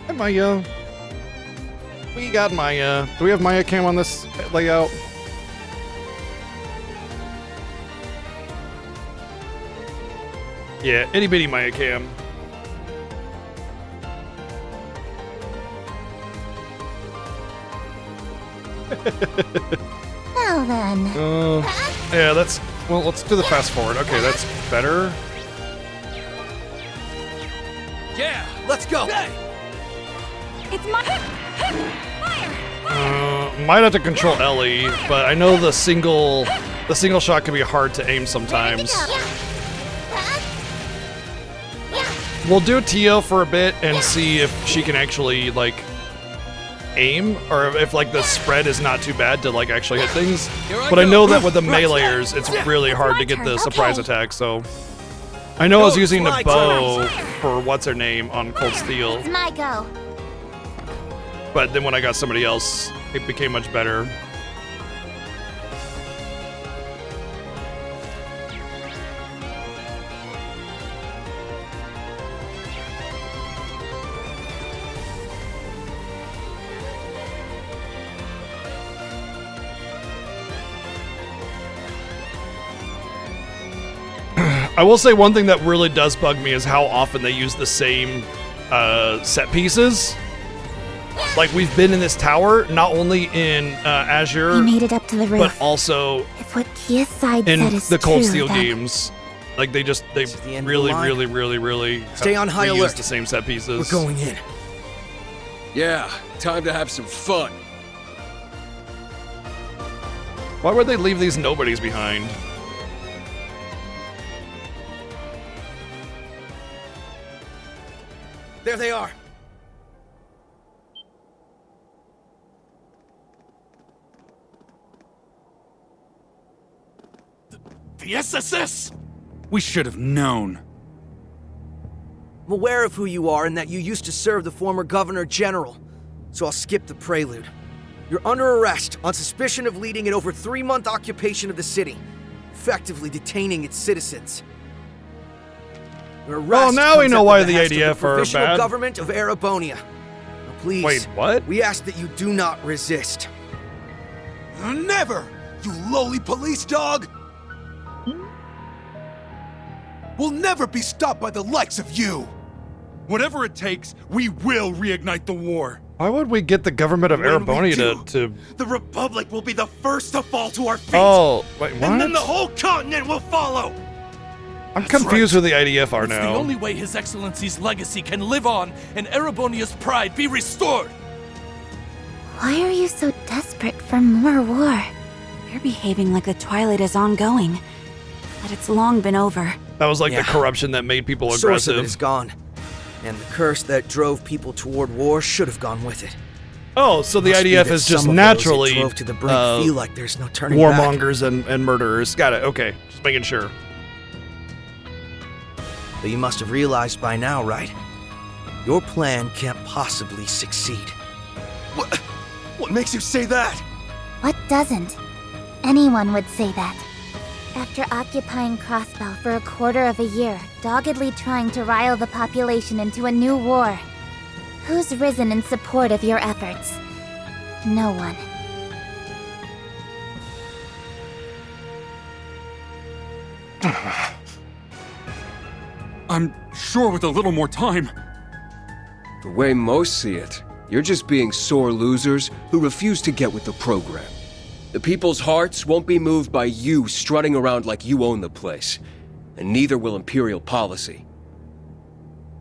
Hey, Maya. We got Maya. Do we have Maya cam on this layout? Yeah, itty bitty Maya cam. Now then. Yeah, let's do the fast forward. Okay, that's better. Yeah, let's go. It's my fire. Might have to control Ellie, but I know the single shot can be hard to aim sometimes. We'll do Tio for a bit and see if she can actually like aim, or if like the spread is not too bad to like actually hit things. But I know that with the meleeers, it's really hard to get the surprise attack. So I know I was using the bow for what's her name on Cold Steel. It's my go. But then when I got somebody else, it became much better. I will say one thing that really does bug me is how often they use the same set pieces. Like, we've been in this tower, not only in Azure, We made it up to the roof. but also If what Kia's side in said is the Cold true, Steel then games. Like, they the really, line. really Stay on high reuse alert. the same set pieces. We're going in. Yeah, time to have some fun. Why would they leave these nobodies behind? There they are. The SSS! We should have known. I'm aware of who you are and that you used to serve the former Governor General, so I'll skip the prelude. You're under arrest on suspicion of leading an over 3-month occupation of the city, effectively detaining its citizens. Your arrest now we comes know at why the the behest of ADF are provisional bad. government of Erebonia. Now, please, Wait, what? we ask that you do not resist. Never, you lowly police dog! We'll never be stopped by the likes of you! Whatever it takes, we will reignite the war. Why would we get the government of When we Erebonia do, to... the Republic will be the first to fall to our feet. Oh, wait, what? And then the whole continent will follow. I'm confused who the IDF are It's the now. only way His Excellency's legacy can live on and Erebonia's pride be restored. Why are you so desperate for more war? You're behaving like the Twilight is ongoing, but it's long been over. That was like Yeah. the corruption that made people The source of it aggressive. is gone, and the curse that drove people toward war should have gone with it. Oh, so the Must be IDF that is just some of those it naturally drove to the brink feel like there's no turning warmongers and murderers. Got it. Okay, just making sure. But you must have realized by now, right? Your plan can't possibly succeed. What makes you say that? What doesn't? Anyone would say that. After occupying Crossbell for a quarter of a year, doggedly trying to rile the population into a new war, who's risen in support of your efforts? No one. I'm sure with a little more time. The way most see it, you're just being sore losers who refuse to get with the program. The people's hearts won't be moved by you strutting around like you own the place, and neither will Imperial policy.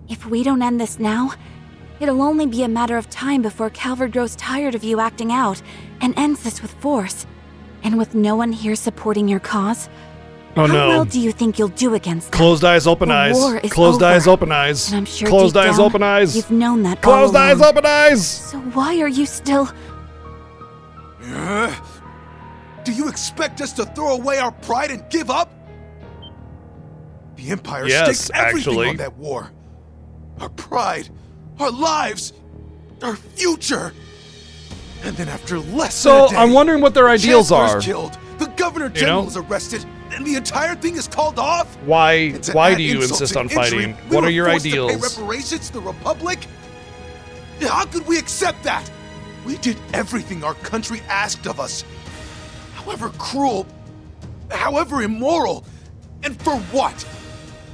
If we don't end this now, it'll only be a matter of time before Calvard grows tired of you acting out and ends this with force. And with no one here supporting your cause, Oh how no. well do you think you'll do against them? Closed eyes, open The eyes. war is Closed over. eyes, open eyes. And I'm sure Closed deep eyes, down, open eyes. You've known that Closed all eyes, along. open eyes. So why are you still... Do you expect us to throw away our pride and give up? The Empire Yes, staked everything actually. on that war. Our pride, our lives, our future. And then after less So, than a day, I'm wondering what their ideals Chancellor's are. killed, the Governor You General know? is arrested, and the entire thing is called off? Why And to why add do you insult insist to on injury, fighting? we What were are your forced to ideals? pay reparations to the Republic? How could we accept that? We did everything our country asked of us. However cruel, however immoral, and for what?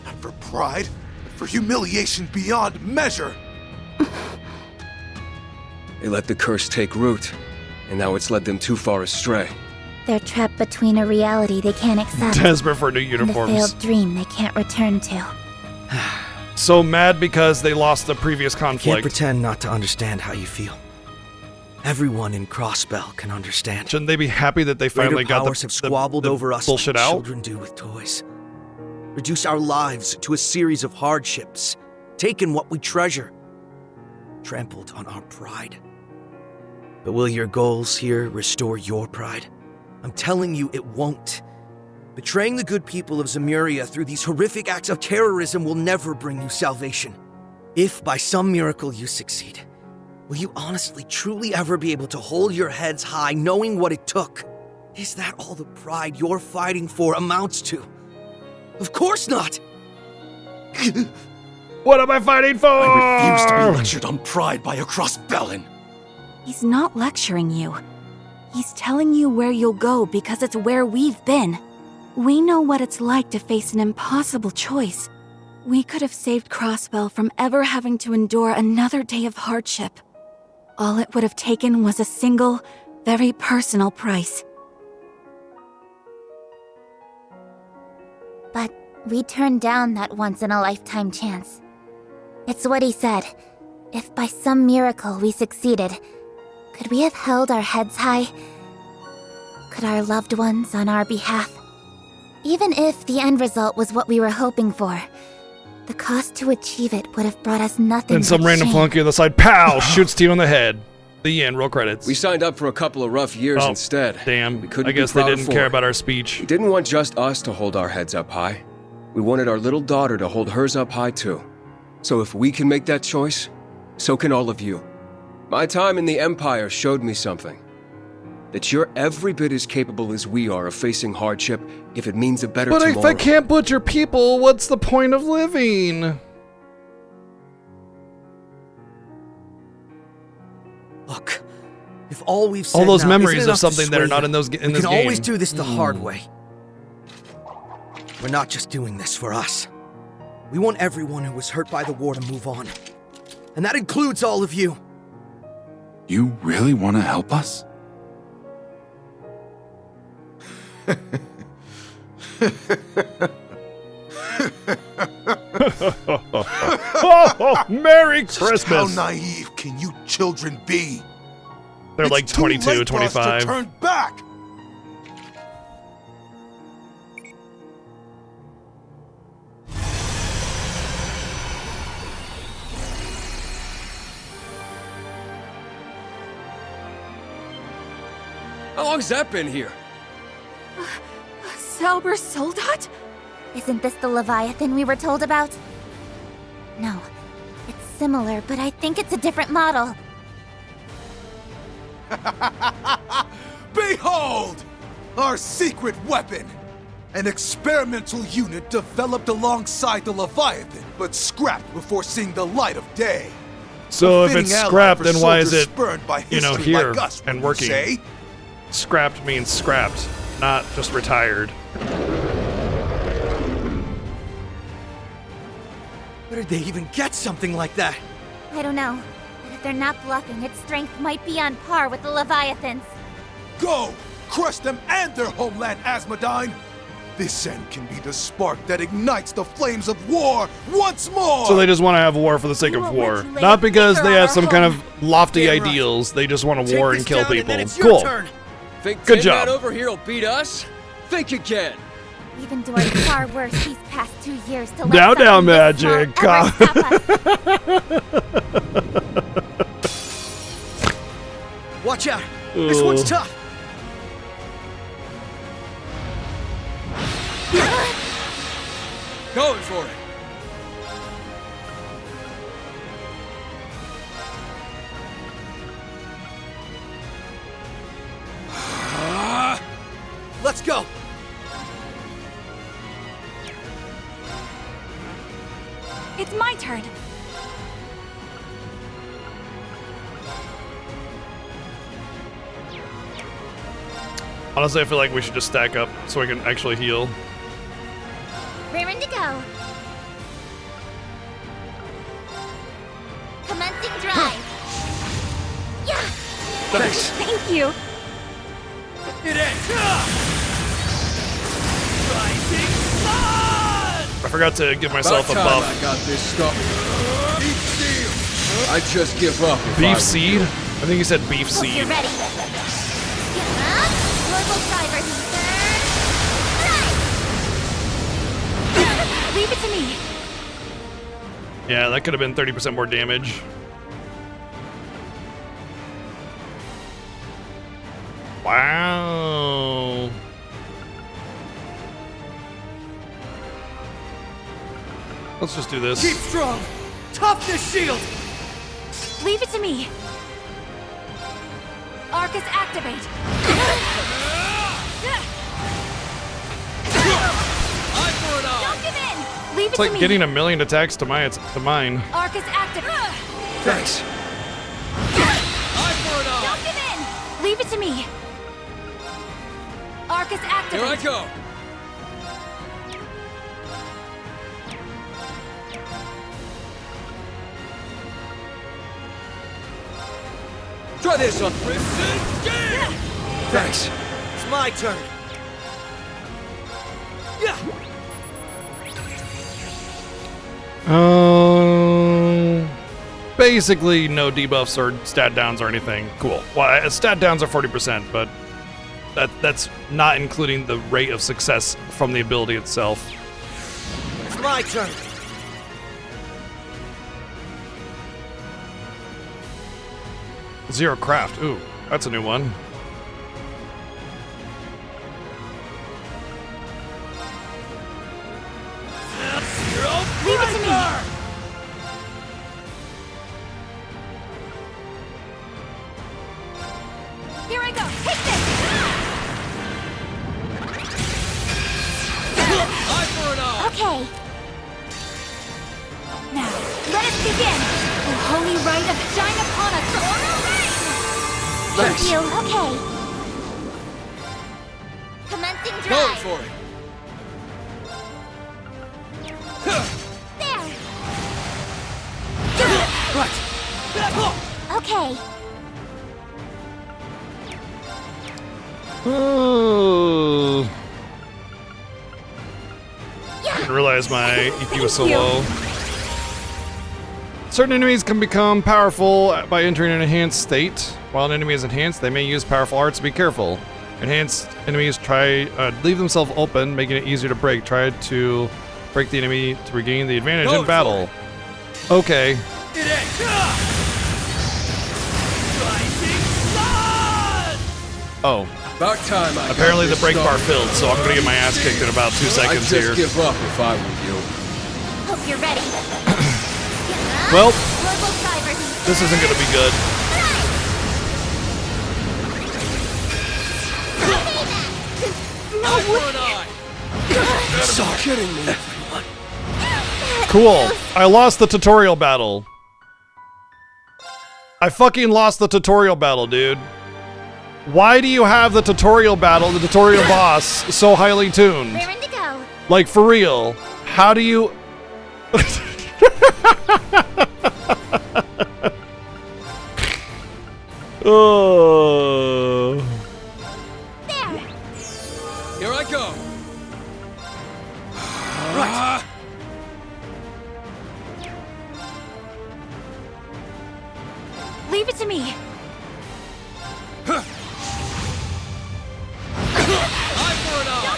Not for pride, but for humiliation beyond measure. They let the curse take root, and now it's led them too far astray. They're trapped between a reality they can't accept Desperate for new and a uniforms. failed dream they can't return to. So mad because they lost the previous Can't conflict. pretend not to understand how you feel. Everyone in Crossbell can understand. Shouldn't they be happy that they finally Greater got powers the, have squabbled the over us bullshit like out? children do with toys. Reduced our lives to a series of hardships. Taken what we treasure. Trampled on our pride. But will your goals here restore your pride? I'm telling you, it won't. Betraying the good people of Zemuria through these horrific acts of terrorism will never bring you salvation. If by some miracle you succeed, Will you honestly, truly ever be able to hold your heads high knowing what it took? Is that all the pride you're fighting for amounts to? Of course not! What am I fighting for? I refuse to be lectured on pride by a crossbellin. He's not lecturing you. He's telling you where you'll go because it's where we've been. We know what it's like to face an impossible choice. We could have saved Crossbell from ever having to endure another day of hardship. All it would have taken was a single, very personal price. But we turned down that once-in-a-lifetime chance. It's what he said. If by some miracle we succeeded, could we have held our heads high? Could our loved ones on our behalf? Even if the end result was what we were hoping for, the cost to achieve it would have brought us nothing Then some but random shame. flunky on the side, pow, shoots T on the head. The end, roll credits. We signed up for a couple of rough years instead. Damn, We couldn't I guess be they prouder didn't for care it. about our speech. We didn't want just us to hold our heads up high. We wanted our little daughter to hold hers up high too. So if we can make that choice, so can all of you. My time in the Empire showed me something. That you're every bit as capable as we are of facing hardship if it means a better But tomorrow. if I can't butcher people, what's the point of living? Look, if all we've said All those now memories isn't of enough to something that are sway not you, in those in we this can game. always do this the hard way. We're not just doing this for us. We want everyone who was hurt by the war to move on. And that includes all of you. You really want to help us? Oh, Merry Christmas! How naive can you children be? They're like It's too 22, late for us to 25. turn back. How long's that been here? Sauber Soldat? Isn't this the Leviathan we were told about? No. It's similar, but I think it's a different model. Behold! Our secret weapon! An experimental unit developed alongside the Leviathan, but scrapped before seeing the light of day. So A if fitting it's ally scrapped, for then why is soldiers it, spurned by you know, history here like us, and wouldn't you working? say? Scrapped means scrapped, not just retired. Where did they even get something like that? I don't know. But if they're not bluffing, its strength might be on par with the Leviathans. Go! Crush them and their homeland, Asmodyne! This end can be the spark that ignites the flames of war once more! So they just want to have war for the sake of war. let you lay Not a because finger they on have our some kind of home. lofty Damn right. ideals. They just want to Take war this and kill down, and people. then it's your Cool. turn. Think Good Tin job. Man over here will beat us? Think again. We've endured far worse these past 2 years to let Down, down, something this small magic. ever stop us. Watch out! This one's Ugh. tough! Going for it. Let's go! It's my turn. Honestly, I feel like we should just stack up so we can actually heal. Raring to go. Commencing drive. Yeah. Thanks. Thank you. It ends! I forgot to give myself a About time buff. I got this stuff. I just give up. if I Beef were seed? you. I think he said beef Hope you're seed. ready. Yeah. Global driver turn. Leave it to me. Yeah, that could have been 30% more damage. Wow. Let's just do this. Keep strong! Toughness shield! Leave it to me. Arcus activate. Don't give in. Leave It's it like to me. getting 1,000,000 attacks to mine. Arcus activate. Thanks. Don't give in. Leave it to me. Arcus activate. Here I go. Try this on. Thanks. It's my turn. Yeah. Basically no debuffs or stat downs or anything. Cool. Well, stat downs are 40%, but that's not including the rate of success from the ability itself. It's my turn. Zero craft. Ooh, that's a new one. Leave it to me. Here I go. Take this. Okay. Now, let us begin. The holy rite of shine upon us for Aurora Rain. Thank Thanks. you. Okay. Commencing Going drive. for it. There. Right. Okay. Oh. I didn't realize my EP was so low. Certain enemies can become powerful by entering an enhanced state. While an enemy is enhanced, they may use powerful arts. Be careful. Enhanced enemies leave themselves open, making it easier to break. Try to break the enemy to regain the advantage in battle. Okay. Oh. About time I Apparently the got break this bar started. filled, so I'm gonna get my ass kicked in about 2 seconds I'd here. just give up if I were you. Hope you're ready. Well, Global drivers. this isn't gonna be good. No way. Stop kidding me. Cool. I lost the tutorial battle. I fucking lost the tutorial battle, dude. Why do you have the tutorial battle, the tutorial boss, so highly tuned? Raring to go. Like, for real. How do you... Oh. There. Here I go. Right. Leave it to me.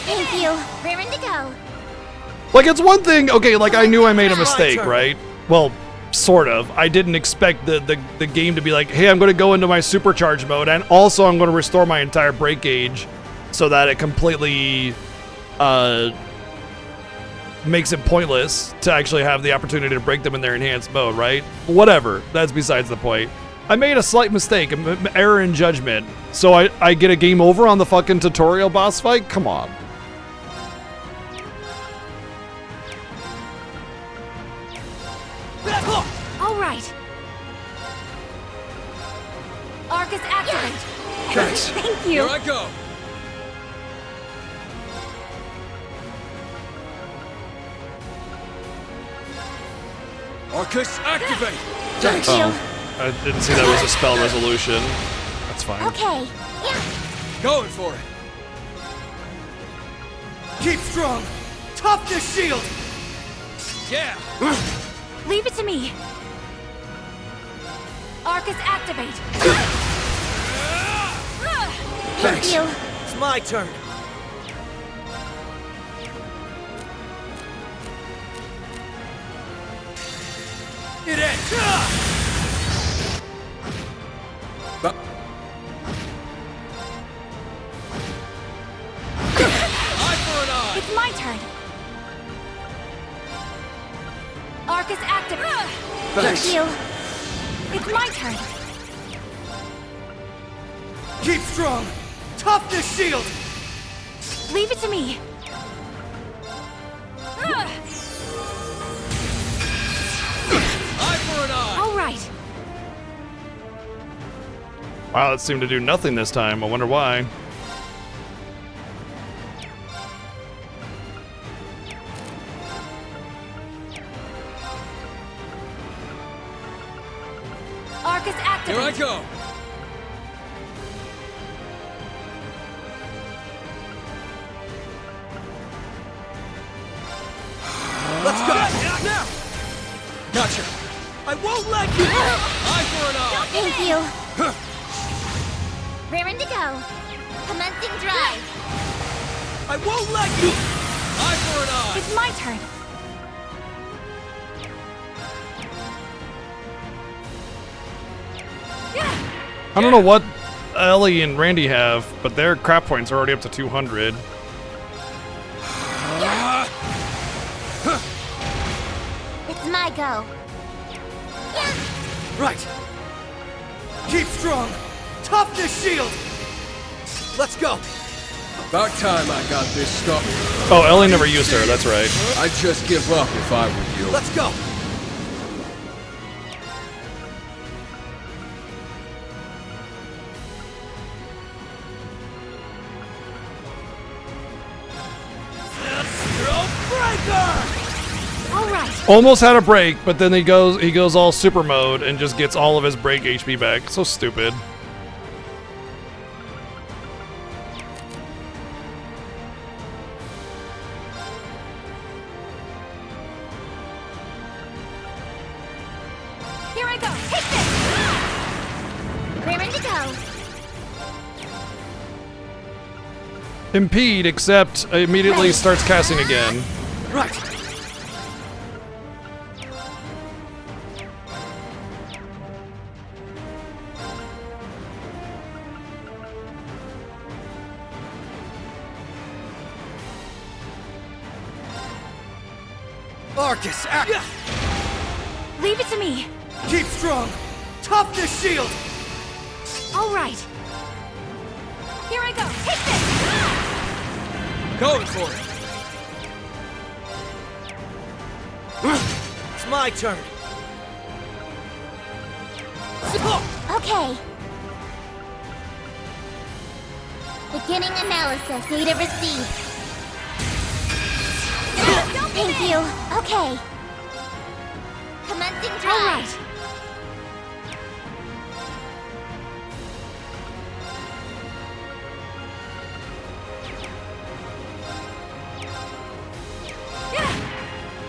Thank you. Raring to go. Like, it's one thing, okay, like, I knew I made a mistake, right? Well, sort of. I didn't expect the game to be like, hey, I'm going to go into my supercharge mode, and also I'm going to restore my entire break gauge so that it completely makes it pointless to actually have the opportunity to break them in their enhanced mode, right? Whatever. That's besides the point. I made a slight mistake, an error in judgment, so I get a game over on the fucking tutorial boss fight? Come on. All right. Arcus activate. Thanks. Thank you. Here I go. Arcus, activate! Thanks. Oh, I didn't see that was a spell resolution. That's fine. Okay. Yeah. Going for it. Keep strong. Toughness shield. Yeah. Leave it to me. Arcus activate. Thanks. you. It's my turn. It ends. Eye for an eye. It's my turn. Arcus activate. Thanks. Thank you. It's my turn. Keep strong! Toughness shield! Leave it to me. Eye for an eye! All right. Wow, it seemed to do nothing this time. I wonder why. Arcus activate. Here I go! Let's go! Now! Gotcha! I won't let you! Eye for an eye! Thank you. Raring to go. Commencing drive. I won't let you! Eye for an eye! It's my turn. I don't know what Ellie and Randy have, but their crap points are already up to 200. It's my go. Right! Keep strong! Toughness shield! Let's go! About time I got this stuff. Oh, Ellie never used her, that's right. I'd just give up if I were you. Let's go! All right. Almost had a break, but then he goes all super mode and just gets all of his break HP back. So stupid. Here I go. Take this. Raring to go. Impede, except immediately starts casting again. Right! Arcus, act! Leave it to me. Keep strong! Toughness shield! All right. Here I go. Take this. Going for it! It's my turn! Okay. Beginning analysis. Data received. Thank you. Okay. Commencing drive. All right.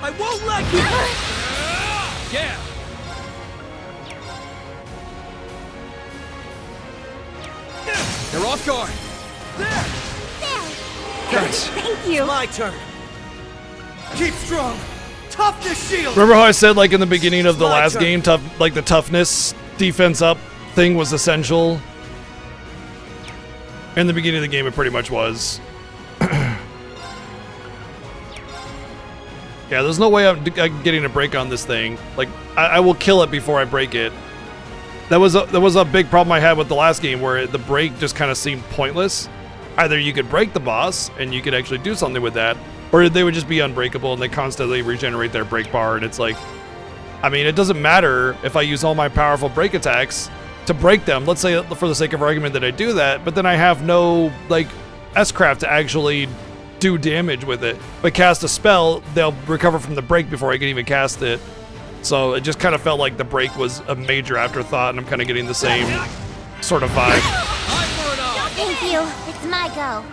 I won't let you! Yeah! They're off guard! There! Guys, Thank you. my turn! Keep strong! Toughness shield! Remember how I said, like in the beginning of the My last turn. game, like the toughness defense up thing was essential? In the beginning of the game, it pretty much was. Yeah, there's no way I'm getting a break on this thing. Like, I will kill it before I break it. That was a big problem I had with the last game, where the break just kind of seemed pointless. Either you could break the boss, and you could actually do something with that, or they would just be unbreakable, and they constantly regenerate their break bar, and it's like... I mean, it doesn't matter if I use all my powerful break attacks to break them. Let's say, for the sake of argument, that I do that, but then I have no, like, S-craft to actually do damage with it. If I cast a spell, they'll recover from the break before I can even cast it. So it just kind of felt like the break was a major afterthought, and I'm kind of getting the same sort of vibe. Thank you. It's my go.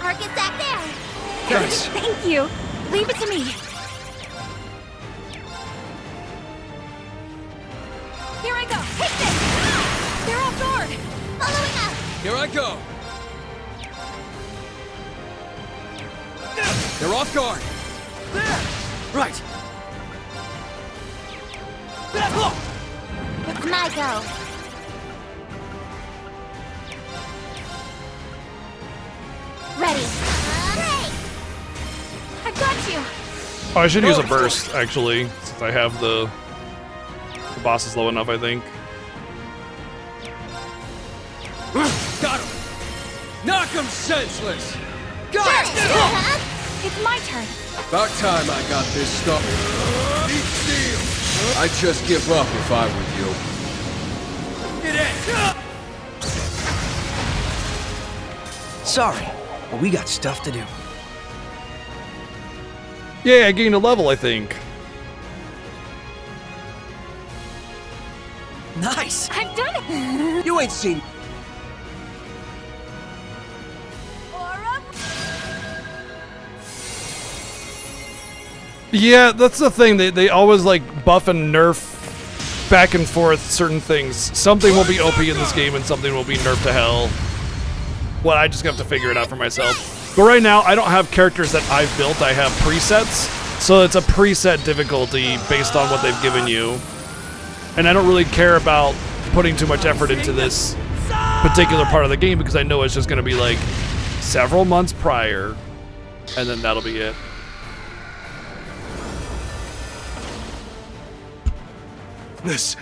Arcus back there. Guys, Thank you. Leave it to me. Here I go. Take this. They're off guard. Following up. here I go! They're off guard! There! Right! It's my go. Ready. Break. I've got you. Oh, I should use a burst, actually, since I have the boss is low enough, I think. Got him! Knock him senseless! Got Sure. It's my turn. About time I got this stuff. Eat steel! I'd just give up if I were you. Get in! Sorry, but we got stuff to do. Yeah, I gained a level, I think. Nice! I've done it! You ain't seen... Yeah, that's the thing. They always like buff and nerf back and forth certain things. Something will be OP in this game and something will be nerfed to hell. Well, I just have to figure it out for myself. But right now, I don't have characters that I've built. I have presets. So it's a preset difficulty based on what they've given you. And I don't really care about putting too much effort into this particular part of the game because I know it's just going to be like several months prior. And then that'll be it. This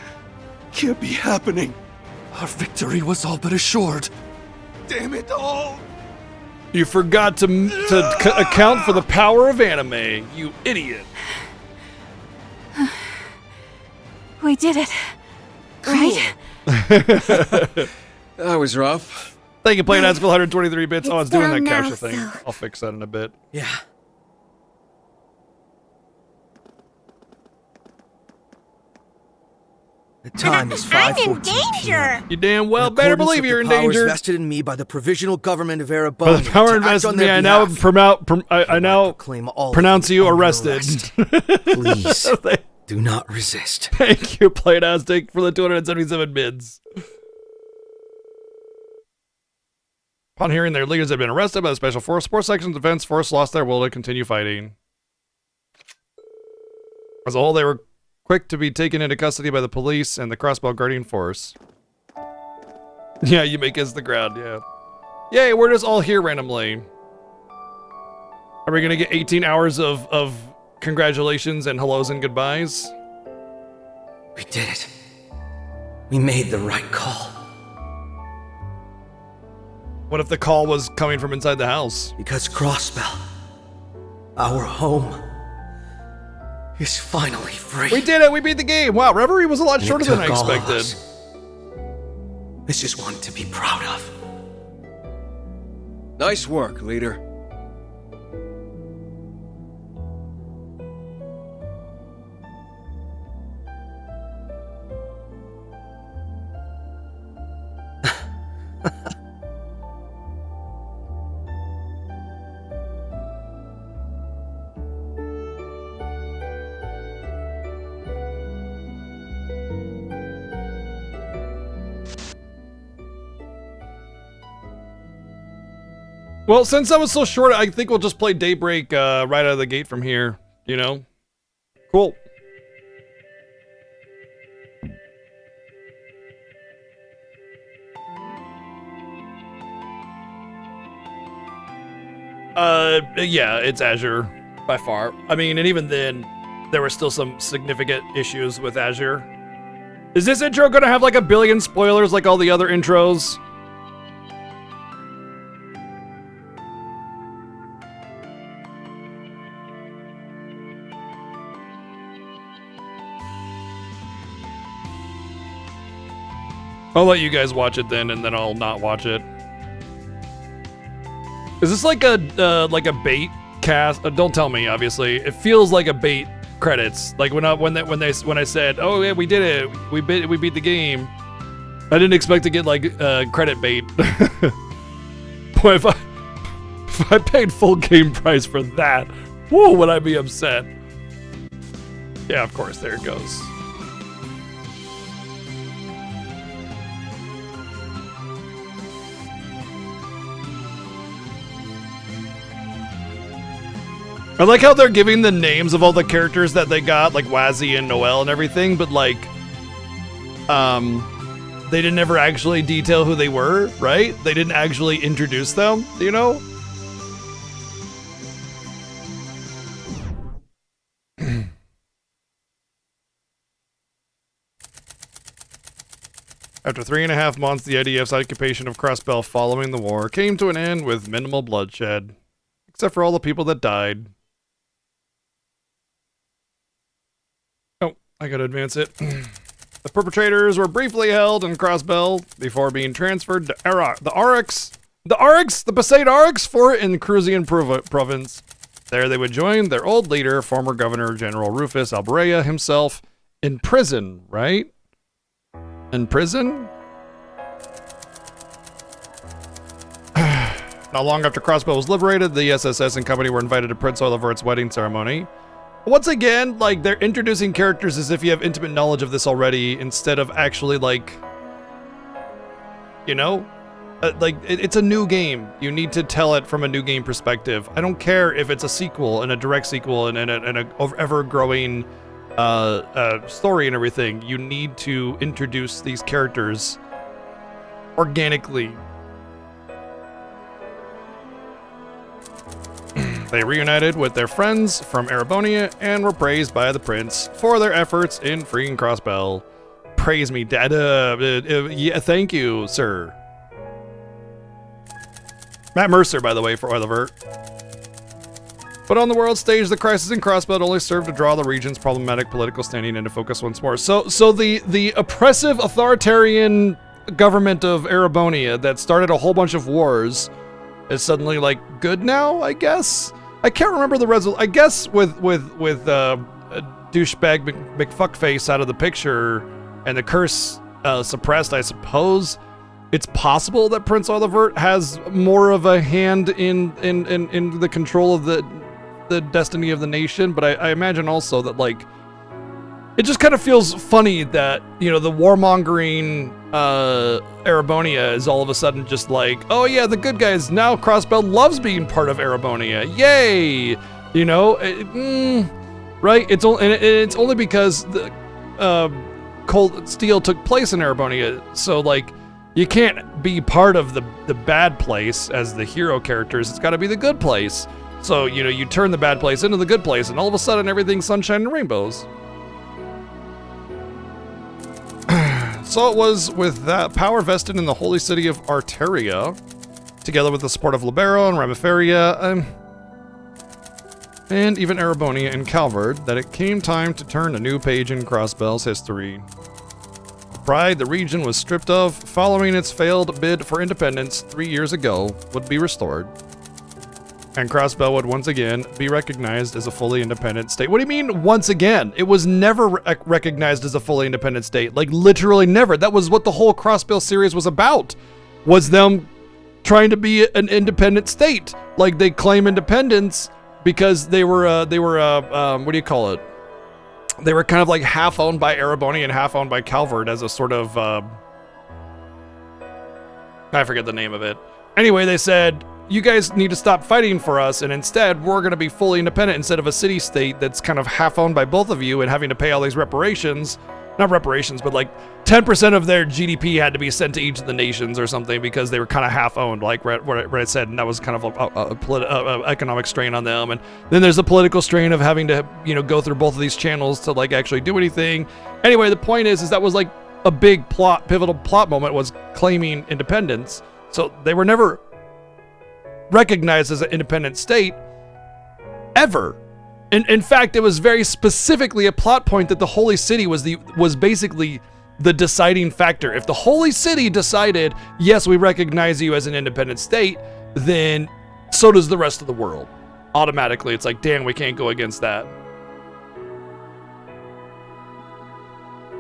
can't be happening. Our victory was all but assured. Damn it all! You forgot to account for the power of anime, you idiot. We did it. Right? That was rough. Thank you, playing as 123 bits. Oh, it's doing that down capture now, thing. so- I'll fix that in a bit. Yeah. The time is 5:14 You damn well In better accordance believe with you're the in powers danger. vested in me by the provisional government of By Erebon. the power invested in me, I now pronounce you arrested. Please, do not resist. Thank you, Playtastic, for the 277 bids. Upon hearing their leaders had been arrested by the Special Force, Sports Section Defense Force lost their will to continue fighting. As a whole, they were quick to be taken into custody by the police and the Crossbow Guardian Force. Yeah, you make us the ground, yeah. Yay, we're just all here randomly. Are we gonna get 18 hours of congratulations and hellos and goodbyes? We did it. We made the right call. What if the call was coming from inside the house? Because Crossbell, our home, is finally free. We did it! We beat the game! Wow, Reverie was a lot And it shorter than I took all of expected. us. This is one to be proud of. Nice work, leader. Well, since that was so short, I think we'll just play Daybreak right out of the gate from here, you know? Cool. Yeah, it's Azure, by far. I mean, and even then, there were still some significant issues with Azure. Is this intro gonna have like a billion spoilers like all the other intros? I'll let you guys watch it then, and then I'll not watch it. Is this like a bait cast? Don't tell me. Obviously, it feels like a bait credits. Like when I said, "Oh yeah, we did it. We beat the game." I didn't expect to get like credit bait. Boy, if I paid full game price for that, whoa, would I be upset? Yeah, of course. There it goes. I like how they're giving the names of all the characters that they got, like Wazzy and Noelle and everything, but like, they didn't ever actually detail who they were, right? They didn't actually introduce them, you know? After 3.5 months, the IDF's occupation of Crossbell following the war came to an end with minimal bloodshed, except for all the people that died. Oh, I gotta advance it. The perpetrators were briefly held in Crossbell before being transferred to the Besaid Arx fort in Cruzian province. There they would join their old leader, former Governor General Rufus Alberea himself, in prison, right? In prison? Not long after Crossbell was liberated, the SSS and company were invited to Prince Olivert's wedding ceremony. Once again, like, they're introducing characters as if you have intimate knowledge of this already, instead of actually, like, you know? It's a new game. You need to tell it from a new game perspective. I don't care if it's a sequel and a direct sequel and a ever-growing story and everything. You need to introduce these characters organically. They reunited with their friends from Erebonia and were praised by the prince for their efforts in freeing Crossbell. Praise me, Dad. Yeah, thank you, sir. Matt Mercer, by the way, for Olivert. But on the world stage, the crisis in Crossbell only served to draw the region's problematic political standing into focus once more. So the oppressive, authoritarian government of Erebonia that started a whole bunch of wars is suddenly, like, good now, I guess? I can't remember the result. I guess with douchebag McFuckface out of the picture and the curse suppressed, I suppose it's possible that Prince Olivert has more of a hand in the control of the destiny of the nation, but I imagine also that, like, it just kind of feels funny that, you know, the warmongering Erebonia is all of a sudden just like, oh yeah, the good guys, now Crossbell loves being part of Erebonia, yay! You know, right? It's only because the Cold Steel took place in Erebonia, so, like, you can't be part of the bad place as the hero characters. It's got to be the good place. So, you know, you turn the bad place into the good place, and all of a sudden everything's sunshine and rainbows. So it was with that power vested in the holy city of Arteria, together with the support of Libero and Ramiferia, and even Erebonia and Calvard, that it came time to turn a new page in Crossbell's history. The pride the region was stripped of following its failed bid for independence 3 years ago would be restored. And Crossbell would once again be recognized as a fully independent state. What do you mean, once again? It was never recognized as a fully independent state. Like, literally never. That was what the whole Crossbell series was about. Was them trying to be an independent state. Like, they claim independence because they were what do you call it? They were kind of like half owned by Erebonia and half owned by Calvard as a sort of, I forget the name of it. Anyway, they said, you guys need to stop fighting for us, and instead we're going to be fully independent instead of a city-state that's kind of half owned by both of you and having to pay all these reparations. Not reparations, but like 10% of their GDP had to be sent to each of the nations or something because they were kind of half owned, like what I said, and that was kind of a economic strain on them. And then there's the political strain of having to, you know, go through both of these channels to, like, actually do anything. Anyway, the point is that was like a big pivotal plot moment, was claiming independence. So they were never recognized as an independent state ever. In fact, it was very specifically a plot point that the Holy City was basically the deciding factor. If the Holy City decided, yes, we recognize you as an independent state, then so does the rest of the world. Automatically, it's like, damn, we can't go against that.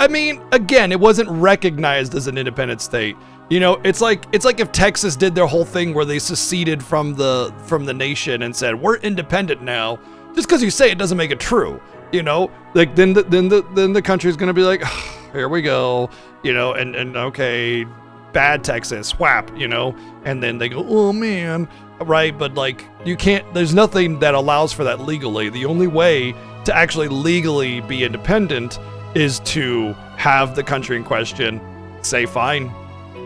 I mean, again, it wasn't recognized as an independent state. You know, it's like if Texas did their whole thing where they seceded from the nation and said, we're independent now. Just because you say it doesn't make it true. You know, like then the country's gonna be like, oh, here we go. You know, and okay, bad Texas, whap. You know, and then they go, oh man, right? But like, you can't. There's nothing that allows for that legally. The only way to actually legally be independent is to have the country in question say, fine,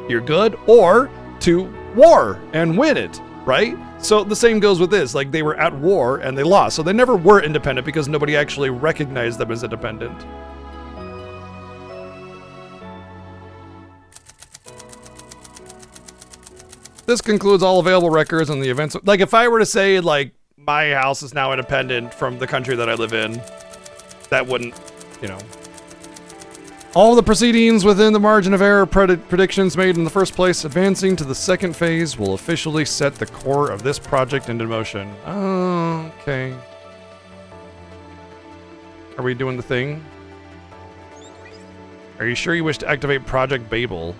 you're good, or to war and win it, right? So the same goes with this. Like, they were at war and they lost. So they never were independent because nobody actually recognized them as independent. This concludes all available records on the events. Like, if I were to say, like, my house is now independent from the country that I live in, that wouldn't, you know. All the proceedings within the margin of error predictions made in the first place, advancing to the second phase, will officially set the core of this project into motion. Oh, okay. Are we doing the thing? Are you sure you wish to activate Project Babel?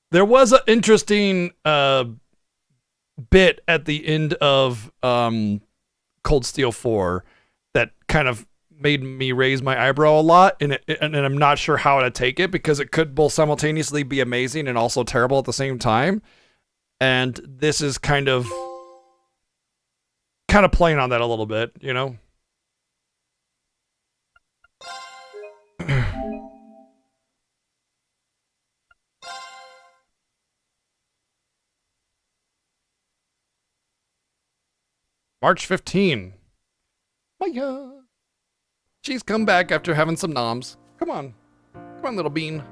There was an interesting bit at the end of Cold Steel 4 that kind of made me raise my eyebrow a lot, and I'm not sure how to take it, because it could both simultaneously be amazing and also terrible at the same time. And this is kind of playing on that a little bit, you know? March 15. Maya. She's come back after having some noms. Come on. Come on, little bean.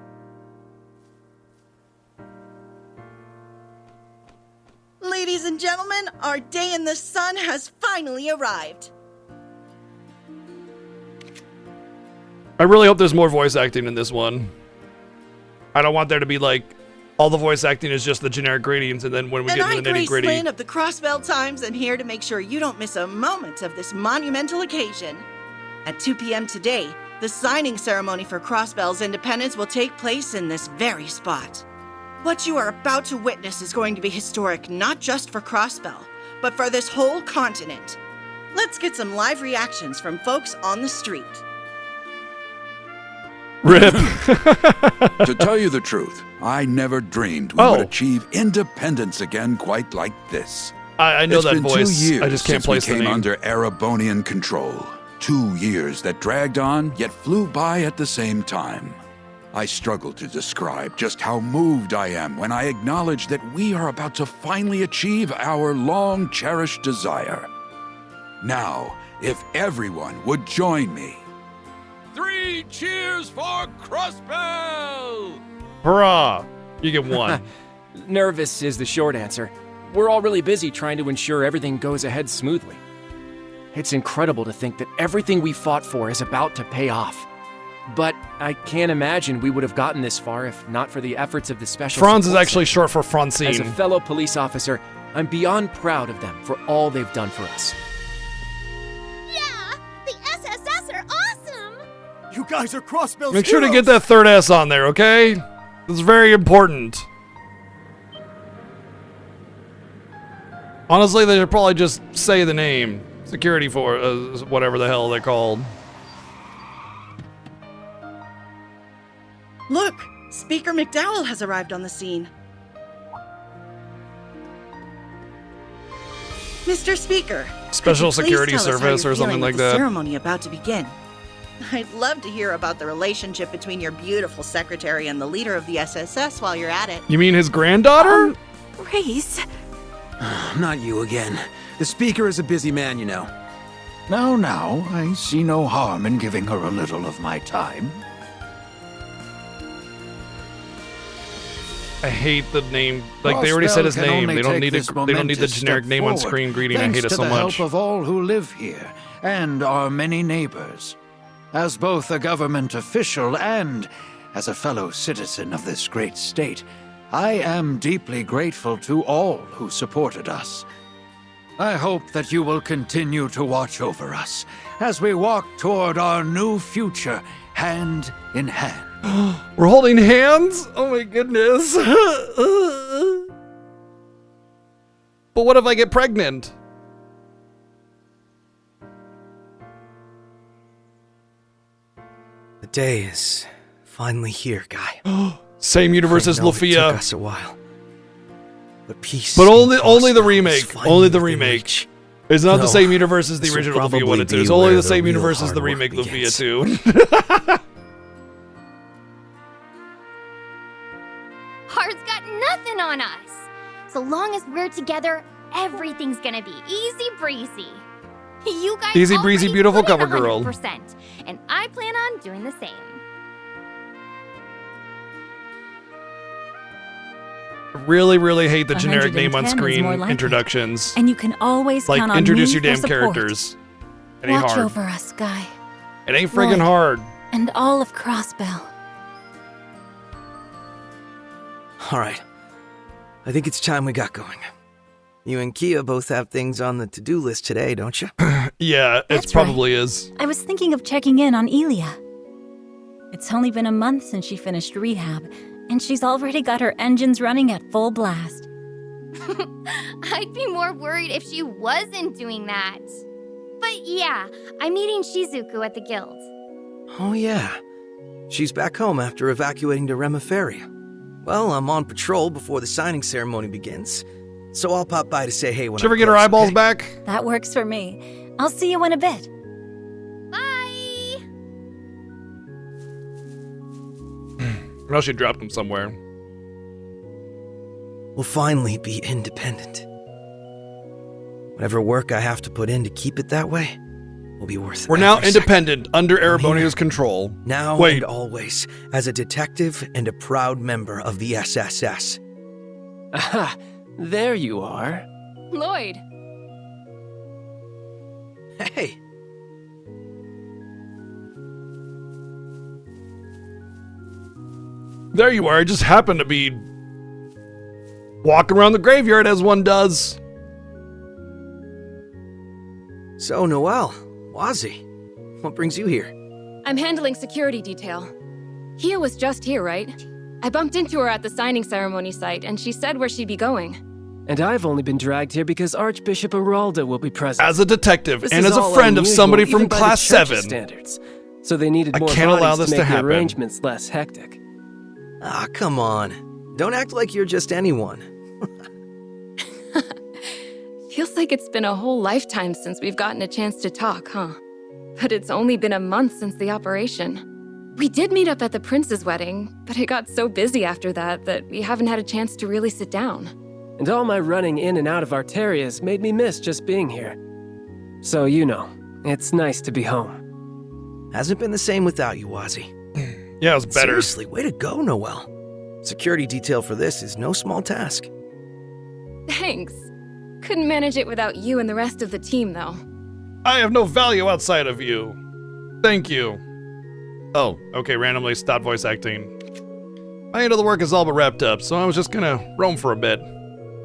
Ladies and gentlemen, our day in the sun has finally arrived. I really hope there's more voice acting in this one. I don't want there to be like, all the voice acting is just the generic greetings, and then when we get into the Grace nitty-gritty... Lynn of the Crossbell Times, and here to make sure you don't miss a moment of this monumental occasion. At 2 p.m. today, the signing ceremony for Crossbell's independence will take place in this very spot. What you are about to witness is going to be historic not just for Crossbell, but for this whole continent. Let's get some live reactions from folks on the street. RIP. To tell you the truth, I never dreamed we would achieve independence again quite like this. I know It's that been voice. 2 years I just can't since place we the came name. under Erebonian control. 2 years that dragged on, yet flew by at the same time. I struggle to describe just how moved I am when I acknowledge that we are about to finally achieve our long-cherished desire. Now, if everyone would join me. 3 cheers for Crossbell! Hurrah! You get one. Nervous is the short answer. We're all really busy trying to ensure everything goes ahead smoothly. It's incredible to think that everything we fought for is about to pay off. But I can't imagine we would have gotten this far if not for the efforts of the special Franz is support actually center. short for Francine. As a fellow police officer, I'm beyond proud of them for all they've done for us. Yeah, the SSS are awesome. You guys are Crossbell's Make sure to heroes. get that third S on there, okay? It's very important. Honestly, they should probably just say the name. Security for whatever the hell they're called. Look, Speaker McDowell has arrived on the scene. Mr. Speaker, Special could you please Security tell us how Service you're or something feeling like with the that. ceremony about to begin. I'd love to hear about the relationship between your beautiful secretary and the leader of the SSS while you're at it. You mean his granddaughter? Grace. Not you again. The speaker is a busy man, you know. Now, I see no harm in giving her a little of my time. I hate the name. Like they already said his Crossbell can name. only They don't take need this they don't need the momentous generic step name on forward, screen greeting. I thanks hate it to so the much. help of all who live here and our many neighbors. As both a government official and as a fellow citizen of this great state, I am deeply grateful to all who supported us. I hope that you will continue to watch over us as we walk toward our new future hand in hand. We're holding hands? Oh my goodness. But what if I get pregnant? The day is finally here, Guy. Same universe I as know It Lufia. took us a while. But peace. But in only the Crossbell is remake. finally Only the within remake. reach. It's not the Though, same universe as the this will original Lufia probably one and two. be It's only where the the same real universe as hard the work remake Lufia begins. 2. Hard's got nothing on us. So long as we're together, everything's gonna be easy breezy. You guys Easy breezy, already beautiful put in cover girl. 100%, and I plan on doing the same. Really, really hate the generic name on 110 is screen more like it. introductions. And you can always Like, count on introduce me your damn for support. characters. It ain't Watch hard. over us, Guy. It ain't friggin' Lloyd, hard. And all of Crossbell. All right. I think it's time we got going. You and Kia both have things on the to-do list today, don't you? Yeah, it That's probably is. I was thinking of checking in on Elia. It's only been a month since she finished rehab, and she's already got her engines running at full blast. I'd be more worried if she wasn't doing that. But yeah, I'm meeting Shizuku at the guild. Oh, yeah. She's back home after evacuating to Reverie. Well, I'm on patrol before the signing ceremony begins, so I'll pop by to say hey when Did you ever I'm get her close, eyeballs okay? back? That works for me. I'll see you in a bit. Bye! Or else she dropped them somewhere. We'll finally be independent. Whatever work I have to put in to keep it that way will be worth it. We're now independent, under Erebonia's control. Now Wait. and always, as a detective and a proud member of the SSS. Aha, there you are. Lloyd. Hey. There you are. I just happened to be walking around the graveyard as one does. So, Noelle, Wazzy, what brings you here? I'm handling security detail. Kia was just here, right? I bumped into her at the signing ceremony site, and she said where she'd be going. And I've only been dragged here because Archbishop Araldo will be present. As a detective This and is as a all friend of unusual, somebody even from by the Class church's 7. standards. So they needed I more can't bodies allow this to to make the happen. arrangements less hectic. Ah, come on. Don't act like you're just anyone. Feels like it's been a whole lifetime since we've gotten a chance to talk, huh? But it's only been a month since the operation. We did meet up at the prince's wedding, but it got so busy after that we haven't had a chance to really sit down. And all my running in and out of Arterias made me miss just being here. So, you know, it's nice to be home. Hasn't been the same without you, Wazzy. Yeah, it was better. Seriously, way to go, Noelle. Security detail for this is no small task. Thanks. Couldn't manage it without you and the rest of the team, though. I have no value outside of you. Thank you. Oh, okay, randomly stopped voice acting. My end of the work is all but wrapped up, so I was just gonna roam for a bit.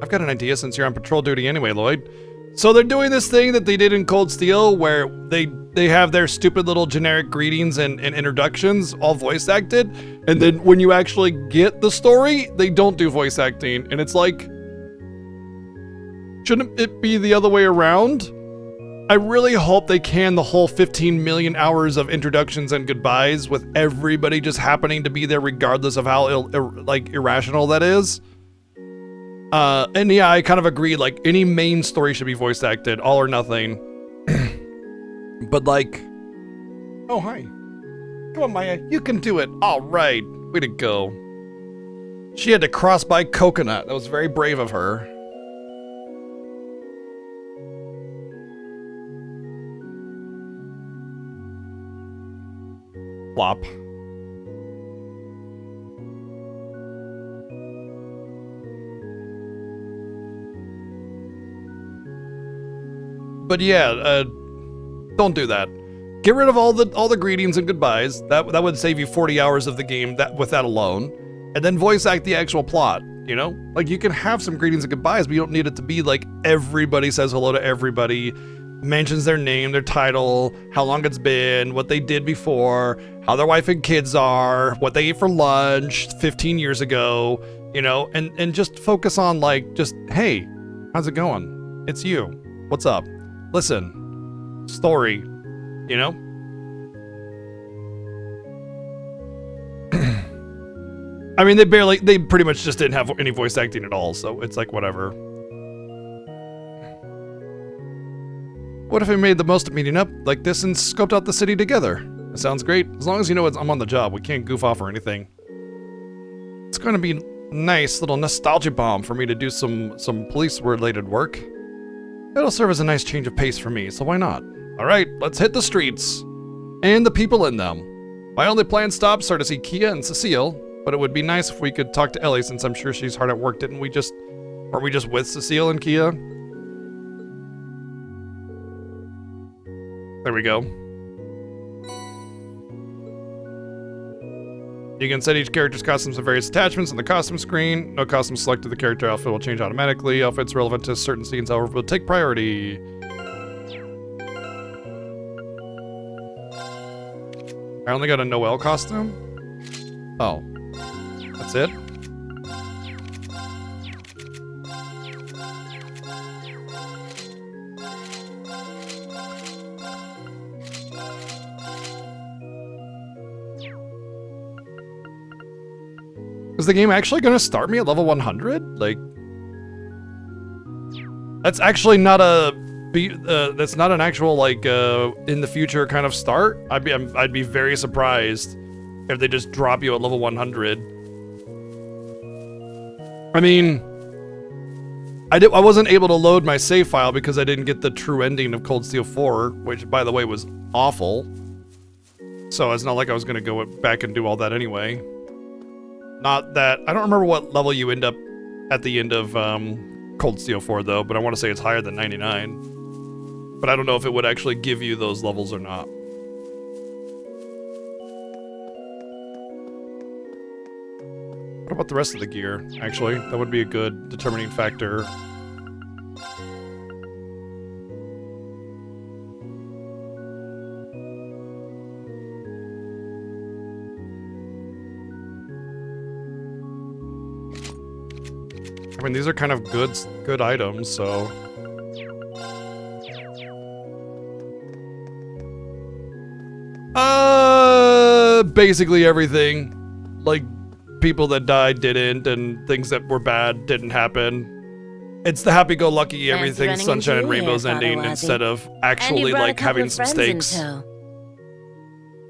I've got an idea since you're on patrol duty anyway, Lloyd. So they're doing this thing that they did in Cold Steel where they have their stupid little generic greetings and introductions all voice acted, and then when you actually get the story, they don't do voice acting, and it's like, shouldn't it be the other way around? I really hope they can the whole 15 million hours of introductions and goodbyes with everybody just happening to be there regardless of how irrational that is. And yeah, I kind of agree, like, any main story should be voice acted, all or nothing. But like, oh, hi. Come on, Maya, you can do it. All right, way to go. She had to cross by Coconut. That was very brave of her. Flop. But yeah, don't do that. Get rid of all the greetings and goodbyes. That would save you 40 hours of the game with that alone, and then voice act the actual plot. You know, like, you can have some greetings and goodbyes, but you don't need it to be like everybody says hello to everybody, mentions their name, their title, how long it's been, what they did before, how their wife and kids are, what they ate for lunch 15 years ago. You know, and just focus on, like, just, hey, how's it going? It's you. What's up? Listen, story, you know? I mean, they pretty much just didn't have any voice acting at all, so it's like, whatever. What if we made the most of meeting up like this and scoped out the city together? That sounds great. As long as you know I'm on the job, we can't goof off or anything. It's going to be nice little nostalgia bomb for me to do some police-related work. It'll serve as a nice change of pace for me, so why not? Alright, let's hit the streets. And the people in them. My only planned stops are to see Kia and Cecile, but it would be nice if we could talk to Ellie since I'm sure she's hard at work. Weren't we just with Cecile and Kia? There we go. You can set each character's costumes and various attachments on the costume screen. No costume selected, the character outfit will change automatically. Outfits relevant to certain scenes, however, will take priority. I only got a Noelle costume? Oh. That's it? Is the game actually going to start me at level 100? Like, that's actually not that's not an actual like in the future kind of start. I'd be very surprised if they just drop you at level 100. I mean, I wasn't able to load my save file because I didn't get the true ending of Cold Steel 4, which by the way was awful. So it's not like I was going to go back and do all that anyway. Not that, I don't remember what level you end up at the end of Cold Steel 4 though, but I want to say it's higher than 99. But I don't know if it would actually give you those levels or not. What about the rest of the gear, actually? That would be a good determining factor. I mean, these are kind of good items, so... Basically everything. Like, people that died didn't, and things that were bad didn't happen. It's the happy-go-lucky, everything sunshine and rainbows ending instead of actually, like, having some stakes.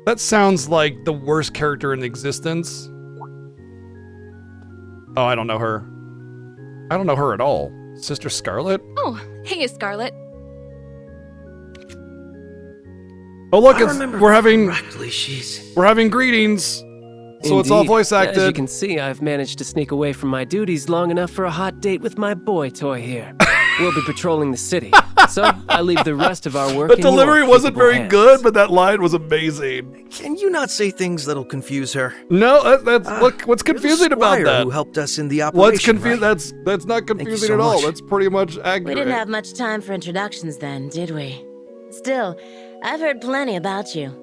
That sounds like the worst character in existence. Oh, I don't know her. I don't know her at all. Sister Scarlet? Oh, hey, Scarlet. Oh look, we're having greetings. So it's all voice acted. As you can see, I've managed to sneak away from my duties long enough for a hot date with my boy toy here. We'll be patrolling the city, so I leave the rest of our work The in your delivery wasn't capable very hands. good, but that line was amazing. Can you not say things that'll confuse her? No, what's confusing about Squire that? who helped us in the operation, What's confusing? right? That's not confusing so at all. much. That's pretty much accurate. We didn't have much time for introductions then, did we? Still, I've heard plenty about you.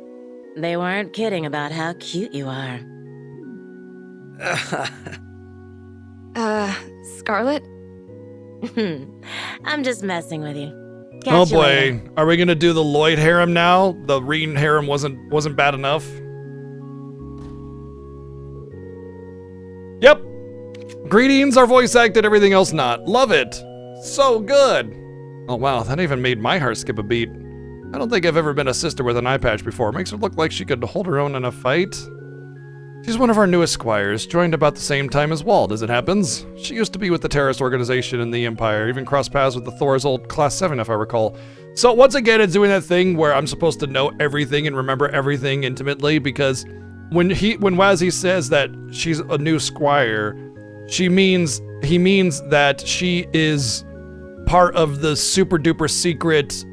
They weren't kidding about how cute you are. Scarlet? I'm just messing with you. Oh Catch you boy, later. are we gonna do the Lloyd harem now? The Reen harem wasn't bad enough. Yep. Greetings are voice acted, everything else not. Love it. So good. Oh wow, that even made my heart skip a beat. I don't think I've ever been a sister with an eye patch before. Makes her look like she could hold her own in a fight. She's one of our newest squires, joined about the same time as Wald, as it happens. She used to be with the terrorist organization in the Empire, even crossed paths with the Thor's old Class 7, if I recall. So once again, it's doing that thing where I'm supposed to know everything and remember everything intimately, because when Wazzy says that she's a new squire, he means that she is part of the super duper secret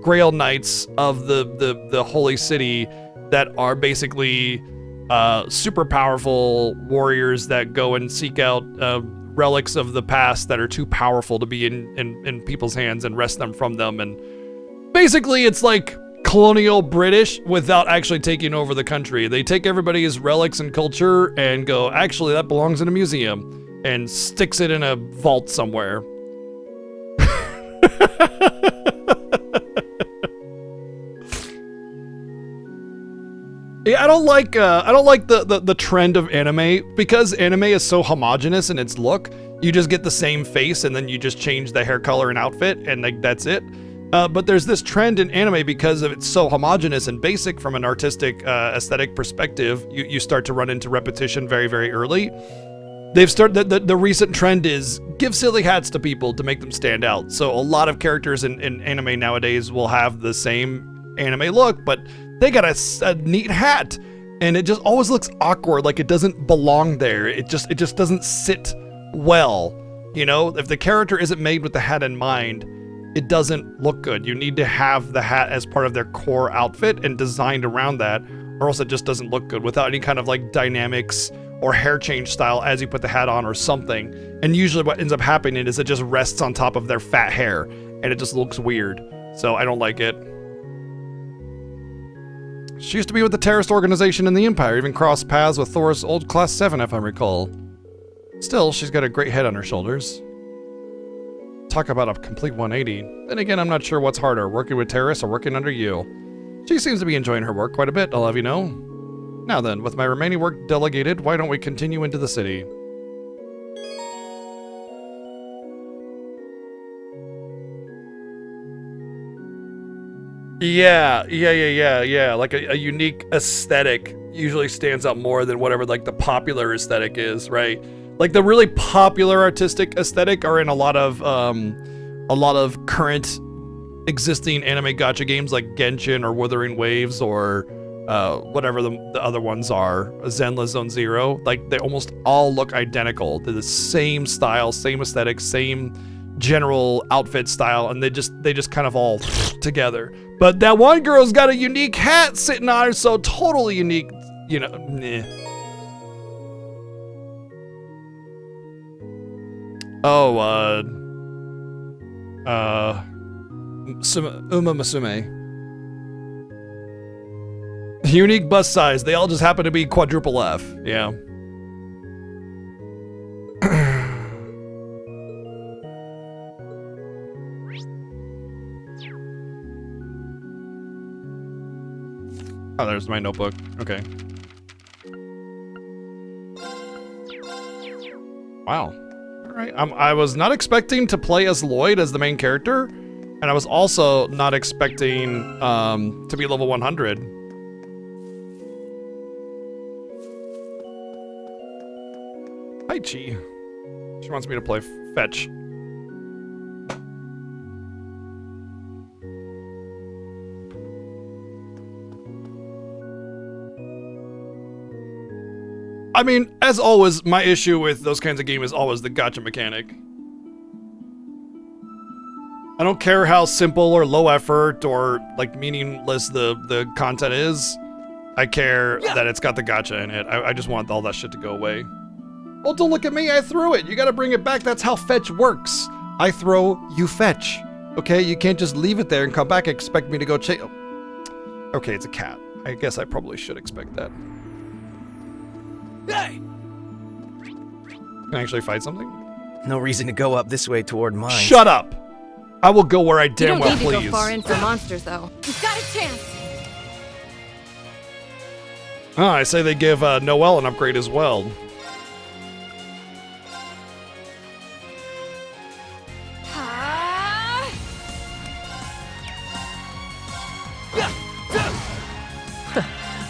Grail Knights of the Holy City that are basically super powerful warriors that go and seek out relics of the past that are too powerful to be in people's hands and wrest them from them. And basically it's like colonial British without actually taking over the country. They take everybody's relics and culture and go, actually that belongs in a museum, and sticks it in a vault somewhere. Yeah, I don't like the trend of anime, because anime is so homogenous in its look. You just get the same face and then you just change the hair color and outfit, and like that's it. But there's this trend in anime because of it's so homogenous and basic from an artistic aesthetic perspective. You start to run into repetition very, very early. they've started the recent trend is give silly hats to people to make them stand out. So a lot of characters in anime nowadays will have the same anime look, but they got a neat hat, and it just always looks awkward, like it doesn't belong there. It just doesn't sit well. You know, if the character isn't made with the hat in mind, it doesn't look good. You need to have the hat as part of their core outfit and designed around that, or else it just doesn't look good without any kind of like dynamics or hair change style as you put the hat on or something. And usually what ends up happening is it just rests on top of their fat hair and it just looks weird. So I don't like it. She used to be with the terrorist organization in the Empire, even crossed paths with Thor's old Class 7 if I recall. Still, she's got a great head on her shoulders. Talk about a complete 180. Then again, I'm not sure what's harder, working with terrorists or working under you. She seems to be enjoying her work quite a bit, I'll have you know. Now then, with my remaining work delegated, why don't we continue into the city? Yeah. Like a unique aesthetic usually stands out more than whatever like the popular aesthetic is, right? Like the really popular artistic aesthetic are in a lot of current existing anime gacha games like Genshin or Wuthering Waves or whatever the other ones are, Zenless Zone Zero. Like they almost all look identical. They're the same style, same aesthetic, same general outfit style, and they just kind of all together. But that one girl's got a unique hat sitting on her, so totally unique, you know. Meh. Oh, Uma Musume. Unique bust size. They all just happen to be quadruple F. Yeah. Oh, there's my notebook. Okay. Wow. All right. I was not expecting to play as Lloyd as the main character, and I was also not expecting to be level 100. Hi, Chi. She wants me to play fetch. I mean, as always, my issue with those kinds of games is always the gacha mechanic. I don't care how simple or low effort or like meaningless the content is. I care that it's got the gacha in it. I just want all that shit to go away. Well, don't look at me, I threw it. You gotta bring it back. That's how fetch works. I throw, you fetch. Okay, you can't just leave it there and come back and expect me to go chase. Okay, it's a cat. I guess I probably should expect that. Hey! Can I actually fight something? No reason to go up this way toward mine. Shut up! I will go where I damn well please. You don't please. need to go far in for monsters, though. You've got a chance! Oh, I say they give Noelle an upgrade as well.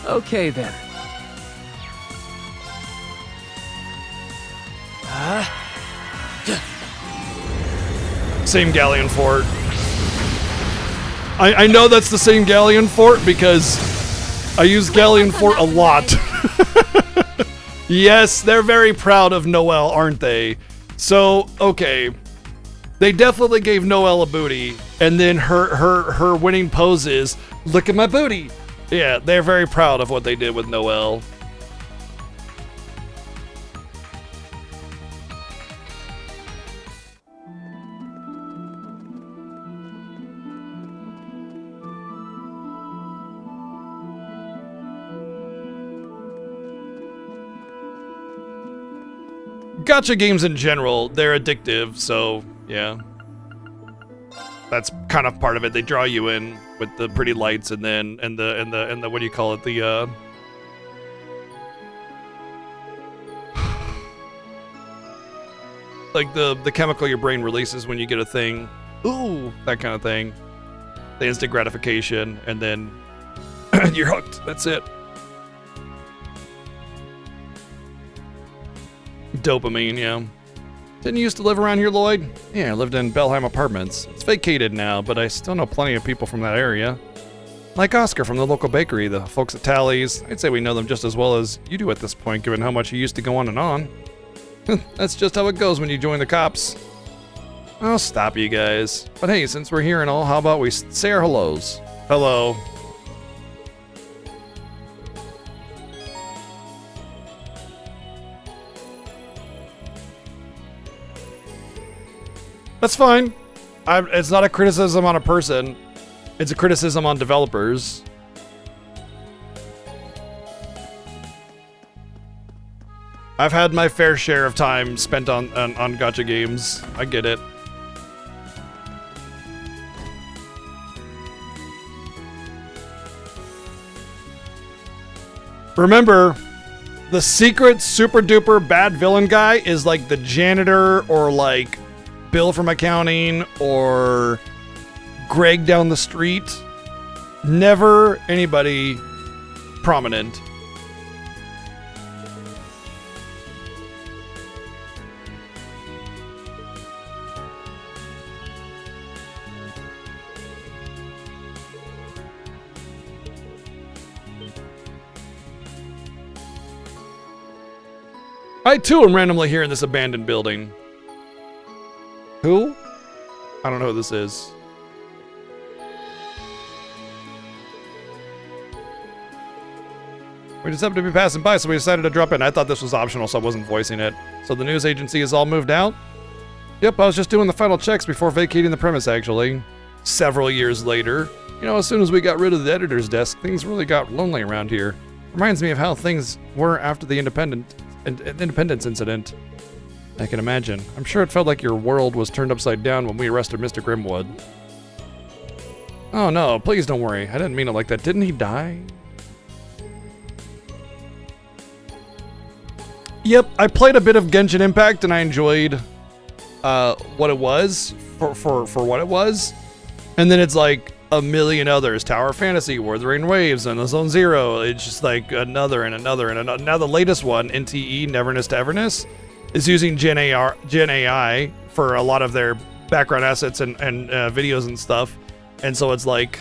Okay then. Same galleon fort. I know that's the same galleon fort because I use galleon fort a lot. Yes, they're very proud of Noelle, aren't they? So, okay. They definitely gave Noelle a booty, and then her winning pose is, look at my booty. Yeah, they're very proud of what they did with Noelle. Gacha games in general, they're addictive, so yeah. That's kind of part of it. They draw you in with the pretty lights and then and the what do you call it? The like the chemical your brain releases when you get a thing. Ooh, that kind of thing. The instant gratification, and then you're hooked. That's it. Dopamine, yeah. Didn't you used to live around here, Lloyd? Yeah, I lived in Belheim Apartments. It's vacated now, but I still know plenty of people from that area. Like Oscar from the local bakery, the folks at Tally's. I'd say we know them just as well as you do at this point, given how much you used to go on and on. That's just how it goes when you join the cops. I'll stop you guys. But hey, since we're here and all, how about we say our hellos? Hello. That's fine. It's not a criticism on a person. It's a criticism on developers. I've had my fair share of time spent on gacha games. I get it. Remember, the secret super duper bad villain guy is like the janitor or like Bill from accounting or Greg down the street. Never anybody prominent. I too am randomly here in this abandoned building. Who? I don't know who this is. We just happened to be passing by, so we decided to drop in. I thought this was optional, so I wasn't voicing it. So the news agency is all moved out? Yep, I was just doing the final checks before vacating the premise, actually. Several years later. You know, as soon as we got rid of the editor's desk, things really got lonely around here. Reminds me of how things were after the Independence incident. I can imagine. I'm sure it felt like your world was turned upside down when we arrested Mr. Grimwood. Oh no, please don't worry. I didn't mean it like that. Didn't he die? Yep, I played a bit of Genshin Impact and I enjoyed what it was for what it was. And then it's like a million others. Tower Fantasy, Wuthering Waves, and Zone Zero. It's just like another and another and another. Now the latest one, NTE, Neverness to Everness, is using Gen AI for a lot of their background assets and videos and stuff. And so it's like,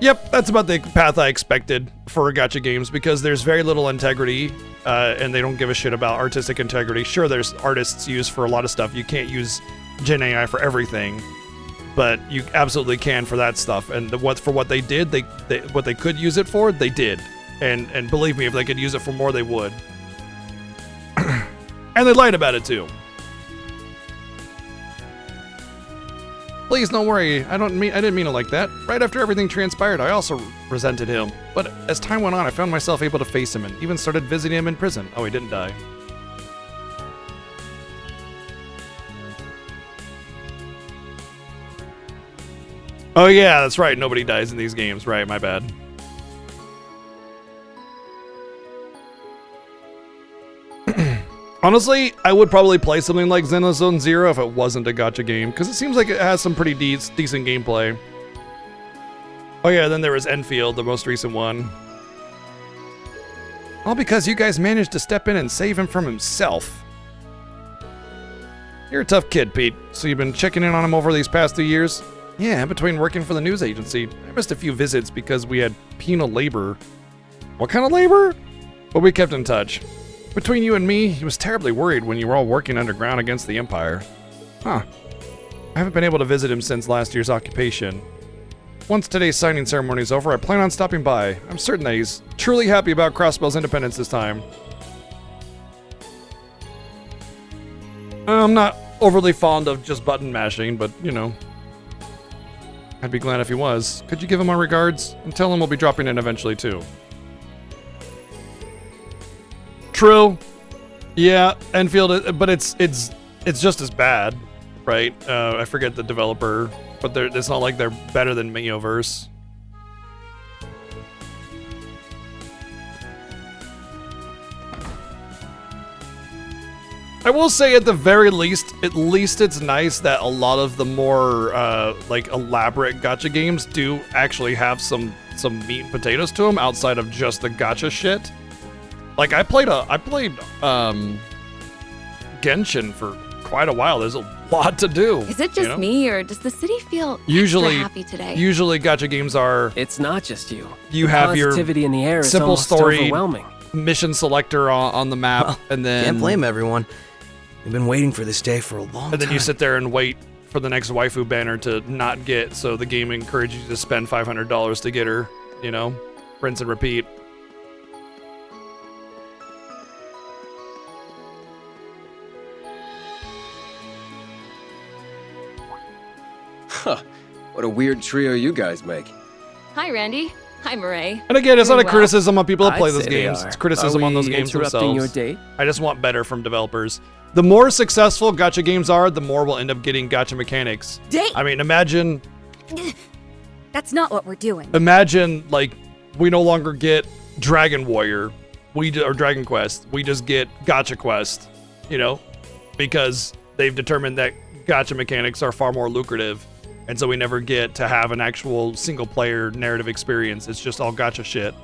yep, that's about the path I expected for gacha games because there's very little integrity and they don't give a shit about artistic integrity. Sure, there's artists used for a lot of stuff. You can't use Gen AI for everything, but you absolutely can for that stuff. And for what they did, they what they could use it for, they did. And believe me, if they could use it for more, they would. And they lied about it too. Please don't worry. I didn't mean it like that. Right after everything transpired, I also resented him. But as time went on, I found myself able to face him and even started visiting him in prison. Oh, he didn't die. Oh yeah, that's right. Nobody dies in these games. Right, my bad. Honestly, I would probably play something like Xenozone Zero if it wasn't a gacha game, because it seems like it has some pretty decent gameplay. Oh yeah, then there was Enfield, the most recent one. All because you guys managed to step in and save him from himself. You're a tough kid, Pete. So you've been checking in on him over these past 2 years? Yeah, between working for the news agency, I missed a few visits because we had penal labor. What kind of labor? But we kept in touch. Between you and me, he was terribly worried when you were all working underground against the Empire. Huh. I haven't been able to visit him since last year's occupation. Once today's signing ceremony is over, I plan on stopping by. I'm certain that he's truly happy about Crossbell's independence this time. I'm not overly fond of just button mashing, but, you know. I'd be glad if he was. Could you give him our regards? And tell him we'll be dropping in eventually, too. True. Yeah, Enfield, but it's just as bad, right? I forget the developer, but it's not like they're better than Miyoverse. I will say at least it's nice that a lot of the more like elaborate gacha games do actually have some meat and potatoes to them outside of just the gacha shit. Like I played Genshin for quite a while. There's a lot to do. Is it just me, or does the city feel Usually, extra happy today? Usually, gacha games are. It's not just you. You The have your positivity in the air is simple almost story overwhelming. mission selector on the map, and then Can't blame everyone. We've been waiting for this day for a long time. And then you sit there and wait for the next waifu banner to not get, so the game encourages you to spend $500 to get her, you know? Rinse and repeat. Huh. What a weird trio you guys make. Hi, Randy. Hi, Murray. And again, it's not a Doing well? criticism on people that I'd play those say they games. are. It's criticism Are on those we games interrupting themselves. your date? I just want better from developers. The more successful gacha games are, the more we'll end up getting gacha mechanics. Date! I mean, imagine That's not what we're doing. like we no longer get Dragon Warrior, or Dragon Quest. We just get Gacha Quest, you know, because they've determined that gacha mechanics are far more lucrative, and so we never get to have an actual single player narrative experience. It's just all gacha shit.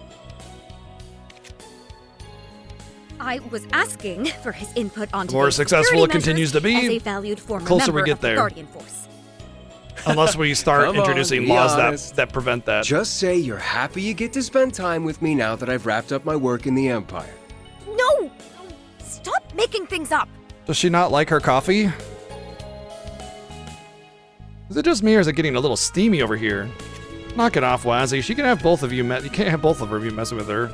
I was asking for his input on The more today's successful security it continues to be, measures as a valued former closer we member get of the there. Guardian Force. Unless we start Come on, introducing be laws honest. that prevent that. Just say you're happy you get to spend time with me now that I've wrapped up my work in the Empire. No! Stop making things up! Does she not like her coffee? Is it just me, or is it getting a little steamy over here? Knock it off, Wazzy. She can have both of you. You can't have both of you messing with her.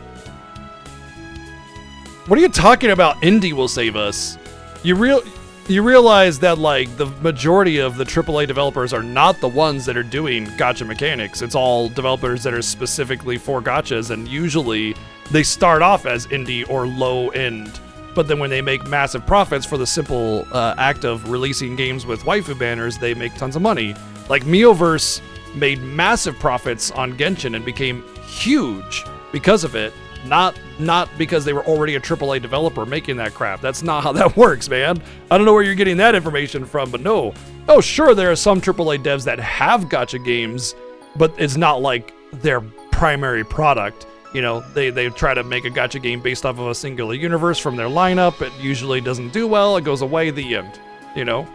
What are you talking about? Indie will save us. You realize that like the majority of the AAA developers are not the ones that are doing gacha mechanics. It's all developers that are specifically for gachas, and usually they start off as indie or low end. But then when they make massive profits for the simple act of releasing games with waifu banners, they make tons of money. Like Miiverse made massive profits on Genshin and became huge because of it. Not because they were already a AAA developer making that crap. That's not how that works, man. I don't know where you're getting that information from, but no. Oh, sure, there are some AAA devs that have gacha games, but it's not like their primary product. You know, they try to make a gacha game based off of a singular universe from their lineup. It usually doesn't do well. It goes away, the end. You know?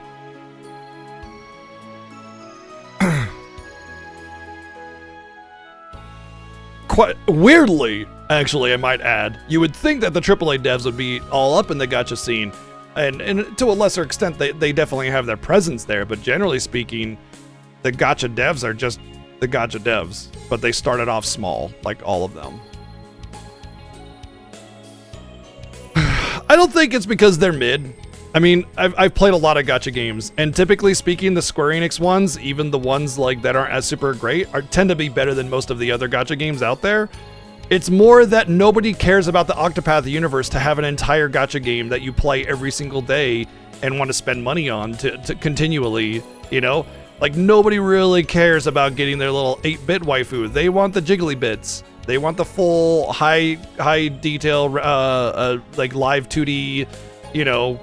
Quite weirdly, actually, I might add, you would think that the AAA devs would be all up in the gacha scene, and to a lesser extent, they definitely have their presence there, but generally speaking, the gacha devs are just the gacha devs, but they started off small, like all of them. I don't think it's because they're mid. I mean, I've played a lot of gacha games, and typically speaking, the Square Enix ones, even the ones like that aren't as super great, tend to be better than most of the other gacha games out there. It's more that nobody cares about the Octopath universe to have an entire gacha game that you play every single day and want to spend money on to continually, you know? Like, nobody really cares about getting their little 8-bit waifu. They want the jiggly bits. They want the full high detail, like live 2D, you know,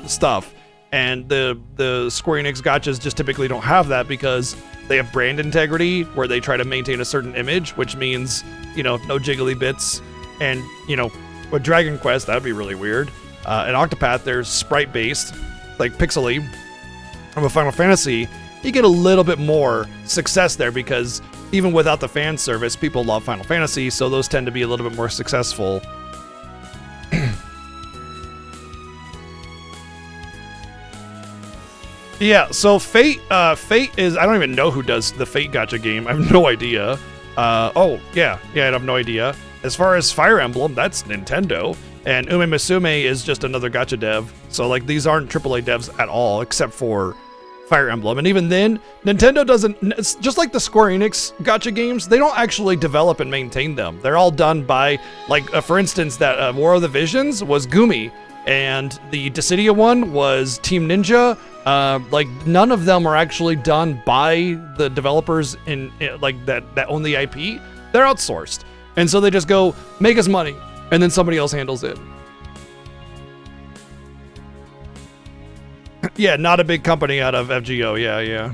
stuff. And the Square Enix gachas just typically don't have that because they have brand integrity where they try to maintain a certain image, which means, you know, no jiggly bits. And, you know, with Dragon Quest, that'd be really weird. And Octopath, they're sprite based, like pixely. And with Final Fantasy, you get a little bit more success there because even without the fan service, people love Final Fantasy, so those tend to be a little bit more successful. Yeah, so Fate is, I don't even know who does the Fate gacha game. I have no idea. Oh, yeah, I have no idea. As far as Fire Emblem, that's Nintendo. And Ume Musume is just another gacha dev. So, like, these aren't AAA devs at all, except for Fire Emblem. And even then, Nintendo doesn't, it's just like the Square Enix gacha games, they don't actually develop and maintain them. They're all done by, like, for instance, that War of the Visions was Gumi, and the Dissidia one was Team Ninja. Like, none of them are actually done by the developers in like that own the IP. They're outsourced. And so they just go, make us money, and then somebody else handles it. Yeah, not a big company out of FGO. Yeah.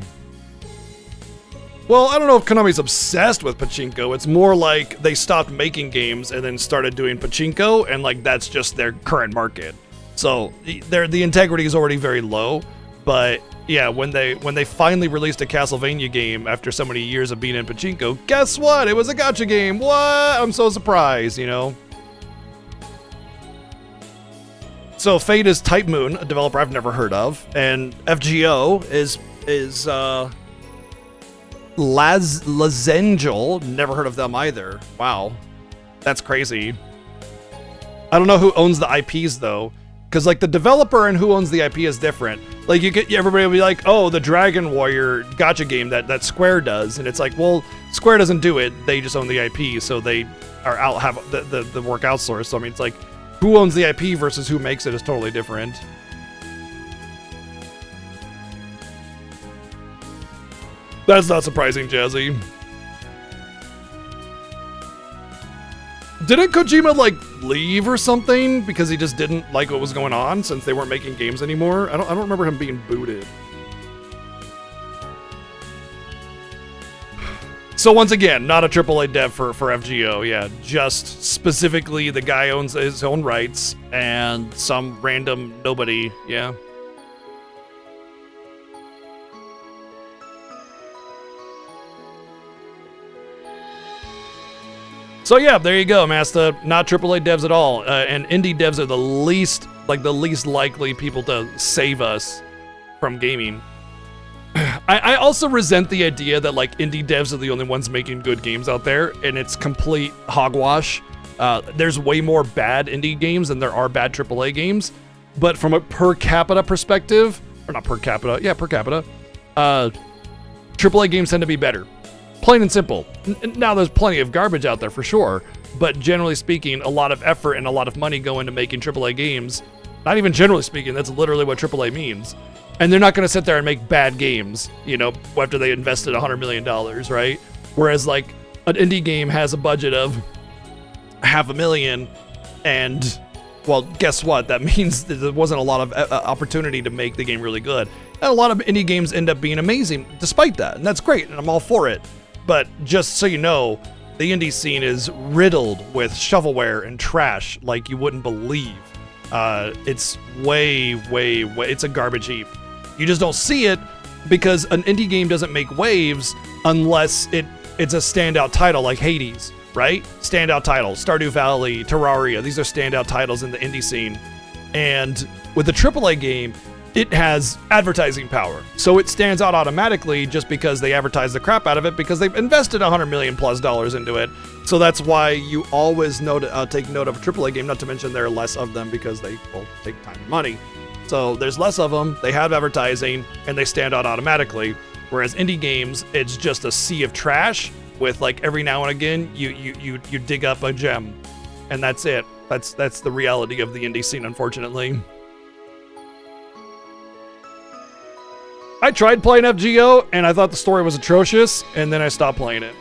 Well, I don't know if Konami's obsessed with pachinko. It's more like they stopped making games and then started doing pachinko, and like that's just their current market. So the integrity is already very low. But yeah, when they finally released a Castlevania game after so many years of being in pachinko, guess what? It was a gacha game. What? I'm so surprised, you know. So Fate is Type Moon, a developer I've never heard of, and FGO is Lazengel. Never heard of them either. Wow, that's crazy. I don't know who owns the IPs though, because like the developer and who owns the IP is different. Like everybody will be like, oh, the Dragon Warrior gacha game that Square does, and it's like, well, Square doesn't do it. They just own the IP, so they are have the work outsourced. So I mean, it's like, who owns the IP versus who makes it is totally different. That's not surprising, Jazzy. Didn't Kojima, like, leave or something because he just didn't like what was going on since they weren't making games anymore? I don't remember him being booted. So once again, not a AAA dev for FGO, yeah. Just specifically the guy owns his own rights and some random nobody, yeah. So yeah, there you go, Masta. Not AAA devs at all, and indie devs are the least likely people to save us from gaming. I also resent the idea that like indie devs are the only ones making good games out there, and it's complete hogwash. There's way more bad indie games than there are bad AAA games, but from a per capita perspective, or not per capita, yeah, per capita, AAA games tend to be better. Plain and simple. Now there's plenty of garbage out there for sure, but generally speaking, a lot of effort and a lot of money go into making AAA games. Not even generally speaking, that's literally what AAA means. And they're not going to sit there and make bad games, you know, after they invested $100 million, right? Whereas like an indie game has a budget of $500,000, and well, guess what? That means that there wasn't a lot of opportunity to make the game really good. And a lot of indie games end up being amazing despite that, and that's great, and I'm all for it. But just so you know, the indie scene is riddled with shovelware and trash like you wouldn't believe. It's way, it's a garbage heap. You just don't see it because an indie game doesn't make waves unless it's a standout title like Hades, right? Standout titles, Stardew Valley, Terraria, these are standout titles in the indie scene. And with a AAA game, it has advertising power. So it stands out automatically just because they advertise the crap out of it because they've invested $100 million plus into it. So that's why you always take note of a AAA game, not to mention there are less of them because they will take time and money. So there's less of them, they have advertising, and they stand out automatically. Whereas indie games, it's just a sea of trash with like every now and again, you dig up a gem. And that's it. That's the reality of the indie scene, unfortunately. I tried playing FGO, and I thought the story was atrocious, and then I stopped playing it.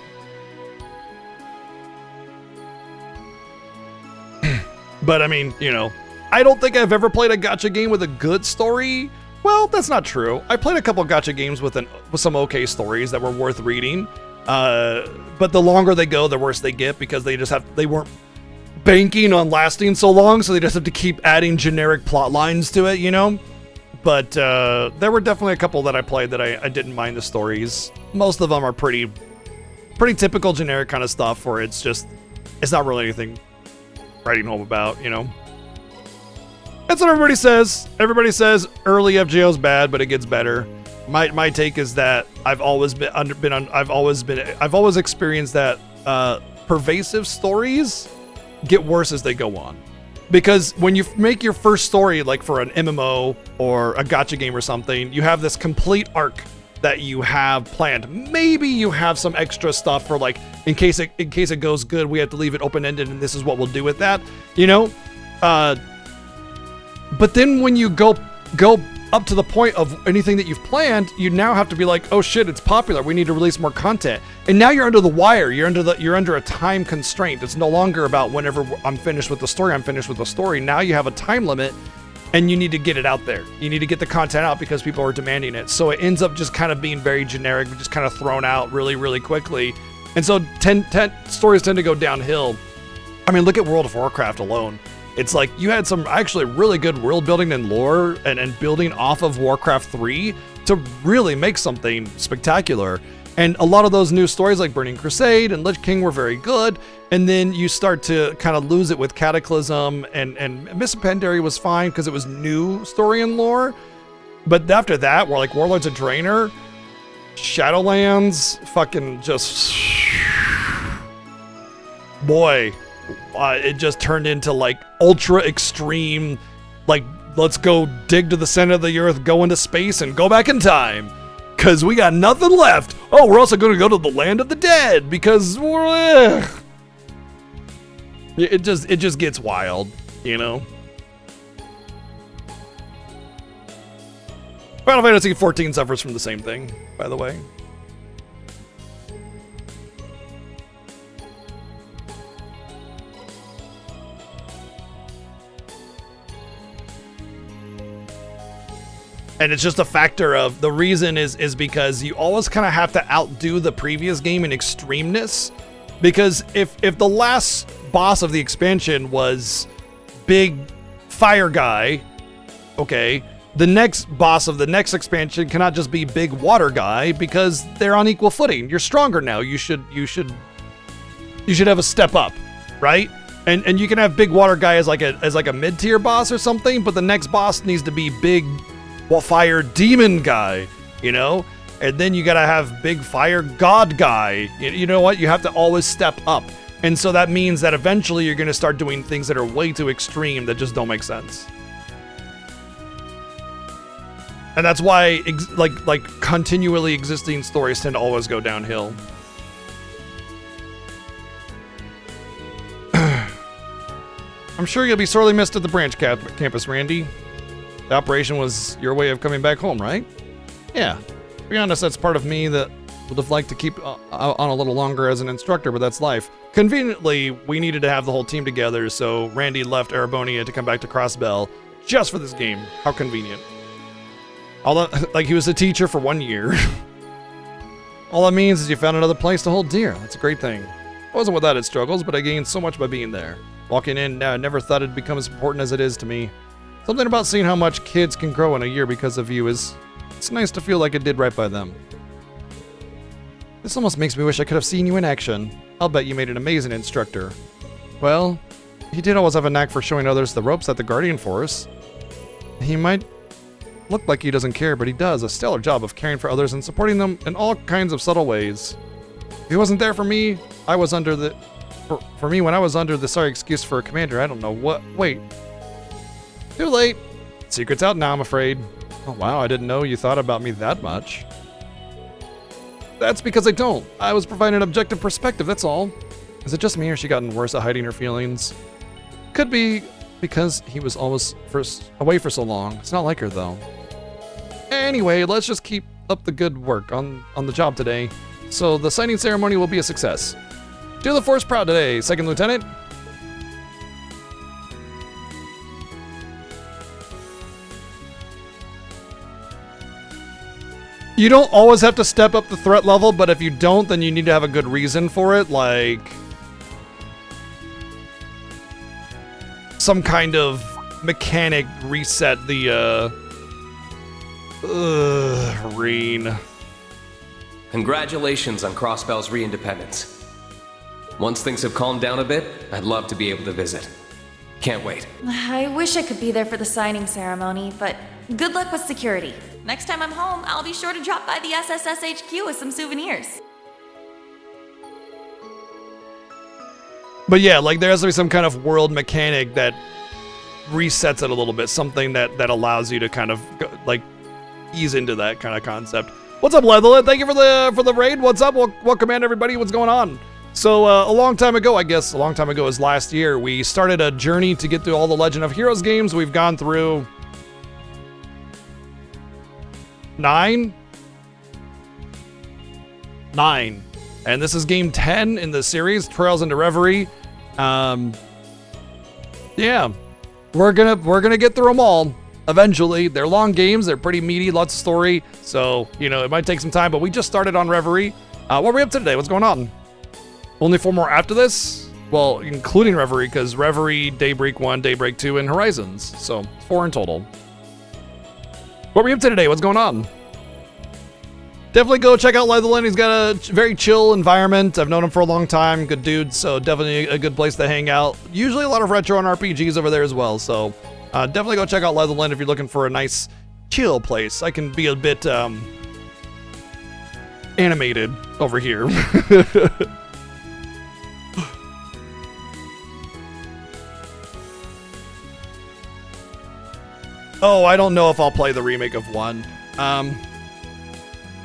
But I mean, you know, I don't think I've ever played a gacha game with a good story. Well, that's not true. I played a couple gacha games with some okay stories that were worth reading. But the longer they go, the worse they get because they weren't banking on lasting so long, so they just have to keep adding generic plot lines to it, you know? But there were definitely a couple that I played that I didn't mind the stories. Most of them are pretty typical generic kind of stuff where it's not really anything writing home about, you know? That's what everybody says. Everybody says early FGO's bad, but it gets better. My take is that I've always experienced that pervasive stories get worse as they go on. Because when you make your first story, like for an MMO or a gacha game or something, you have this complete arc that you have planned. Maybe you have some extra stuff for like, in case it goes good, we have to leave it open-ended and this is what we'll do with that, you know? But then when you go up to the point of anything that you've planned, you now have to be like, oh shit, it's popular. We need to release more content. And now you're under the wire. You're under a time constraint. It's no longer about whenever I'm finished with the story, I'm finished with the story. Now you have a time limit and you need to get it out there. You need to get the content out because people are demanding it. So it ends up just kind of being very generic, just kind of thrown out really, really quickly. And so stories tend to go downhill. I mean, look at World of Warcraft alone. It's like you had some actually really good world building and lore and building off of Warcraft 3 to really make something spectacular. And a lot of those new stories like Burning Crusade and Lich King were very good. And then you start to kind of lose it with Cataclysm, and Miss Pandaria was fine because it was new story and lore. But after that, we're like Warlords of Draenor, Shadowlands, fucking just... Boy, it just turned into like ultra extreme, like let's go dig to the center of the earth, go into space, and go back in time. Because we got nothing left. Oh, we're also going to go to the land of the dead because we're... It just gets wild, you know? Final Fantasy XIV suffers from the same thing, by the way. And it's just a factor of the reason is because you always kind of have to outdo the previous game in extremeness. Because if the last boss of the expansion was big fire guy, okay, the next boss of the next expansion cannot just be big water guy because they're on equal footing. You're stronger now. You should have a step up, right? And you can have big water guy as like a mid-tier boss or something, but the next boss needs to be big fire demon guy, you know? And then you gotta have big fire god guy. You know what? You have to always step up. And so that means that eventually you're gonna start doing things that are way too extreme that just don't make sense. And that's why like continually existing stories tend to always go downhill. I'm sure you'll be sorely missed at the branch campus, Randy. The operation was your way of coming back home, right? Yeah. To be honest, that's part of me that would have liked to keep on a little longer as an instructor, but that's life. Conveniently, we needed to have the whole team together, so Randy left Erebonia to come back to Crossbell just for this game. How convenient. Although, like, he was a teacher for 1 year. All that means is you found another place to hold deer. That's a great thing. I wasn't without its struggles, but I gained so much by being there. Walking in, I never thought it'd become as important as it is to me. Something about seeing how much kids can grow in a year because of you it's nice to feel like it did right by them. This almost makes me wish I could have seen you in action. I'll bet you made an amazing instructor. Well, he did always have a knack for showing others the ropes at the Guardian Force. He might look like he doesn't care, but he does a stellar job of caring for others and supporting them in all kinds of subtle ways. If he wasn't there for me, I was under the... For me, when I was under the sorry excuse for a commander, I don't know what... Wait. Too late. Secret's out now, I'm afraid. Oh wow, I didn't know you thought about me that much. That's because I don't. I was providing an objective perspective, that's all. Is it just me or has she gotten worse at hiding her feelings? Could be because he was always away for so long. It's not like her though. Anyway, let's just keep up the good work on the job today. So the signing ceremony will be a success. Do the Force proud today, Second Lieutenant. You don't always have to step up the threat level, but if you don't, then you need to have a good reason for it, like some kind of mechanic reset the Reen. Congratulations on Crossbell's re-independence. Once things have calmed down a bit, I'd love to be able to visit. Can't wait. I wish I could be there for the signing ceremony, but good luck with security. Next time I'm home, I'll be sure to drop by the SSS HQ with some souvenirs. But yeah, like there has to be some kind of world mechanic that resets it a little bit, something that allows you to kind of like ease into that kind of concept. What's up, Leatherlet? Thank you for the raid. What's up? Welcome in, everybody. What's going on? So a long time ago, I guess a long time ago is last year, we started a journey to get through all the Legend of Heroes games. We've gone through 9, and this is game 10 in the series, Trails into Reverie. Yeah, we're gonna get through them all eventually. They're long games, they're pretty meaty, lots of story, so you know it might take some time. But we just started on Reverie. What are we up to today? What's going on? Only 4 more after this? Well, including Reverie, because Reverie, Daybreak 1, Daybreak 2, and Horizons. So 4 in total. What were you up to today? What's going on? Definitely go check out Leatherland. He's got a very chill environment. I've known him for a long time. Good dude, so definitely a good place to hang out. Usually a lot of retro and RPGs over there as well, so definitely go check out Leatherland if you're looking for a nice chill place. I can be a bit animated over here. Oh, I don't know if I'll play the remake of 1.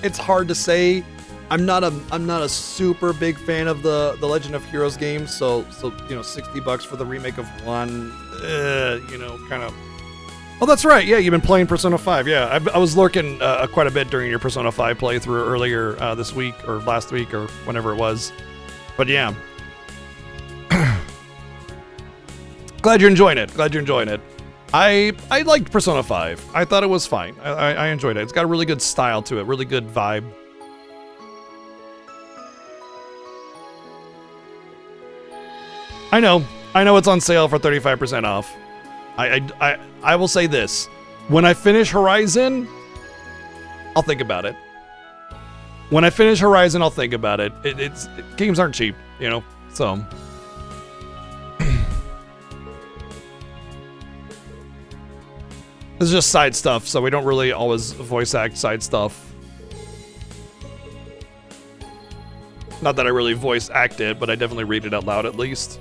It's hard to say. I'm not a super big fan of the Legend of Heroes games, so you know, $60 for the remake of 1, you know, kind of. Oh, that's right. Yeah, you've been playing Persona 5. Yeah, I was lurking quite a bit during your Persona 5 playthrough earlier this week or last week or whenever it was. But yeah, glad you're enjoying it. I liked Persona 5. I thought it was fine. I enjoyed it. It's got a really good style to it, really good vibe. I know it's on sale for 35% off. I will say this. When I finish Horizon, I'll think about it. Games aren't cheap, you know, so. This is just side stuff, so we don't really always voice act side stuff. Not that I really voice act it, but I definitely read it out loud at least.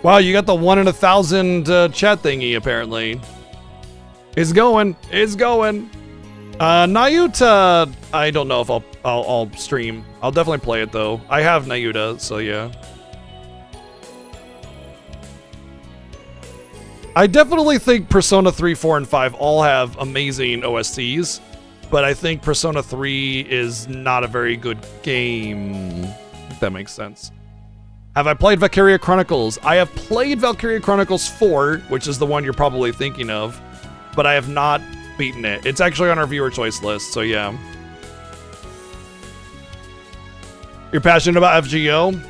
Wow, you got the 1 in 1,000 chat thingy, apparently. It's going. Nayuta, I don't know if I'll stream. I'll definitely play it, though. I have Nayuta, so yeah. I definitely think Persona 3, 4, and 5 all have amazing OSTs, but I think Persona 3 is not a very good game, if that makes sense. Have I played Valkyria Chronicles? I have played Valkyria Chronicles 4, which is the one you're probably thinking of, but I have not beaten it. It's actually on our viewer choice list, so yeah. You're passionate about FGO?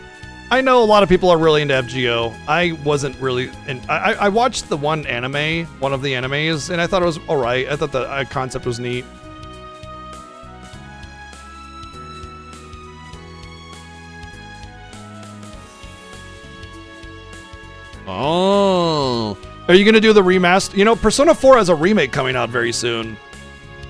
I know a lot of people are really into FGO. I wasn't really, and I watched the one of the animes, and I thought it was alright. I thought the concept was neat. Oh, are you gonna do the remaster? You know, Persona 4 has a remake coming out very soon.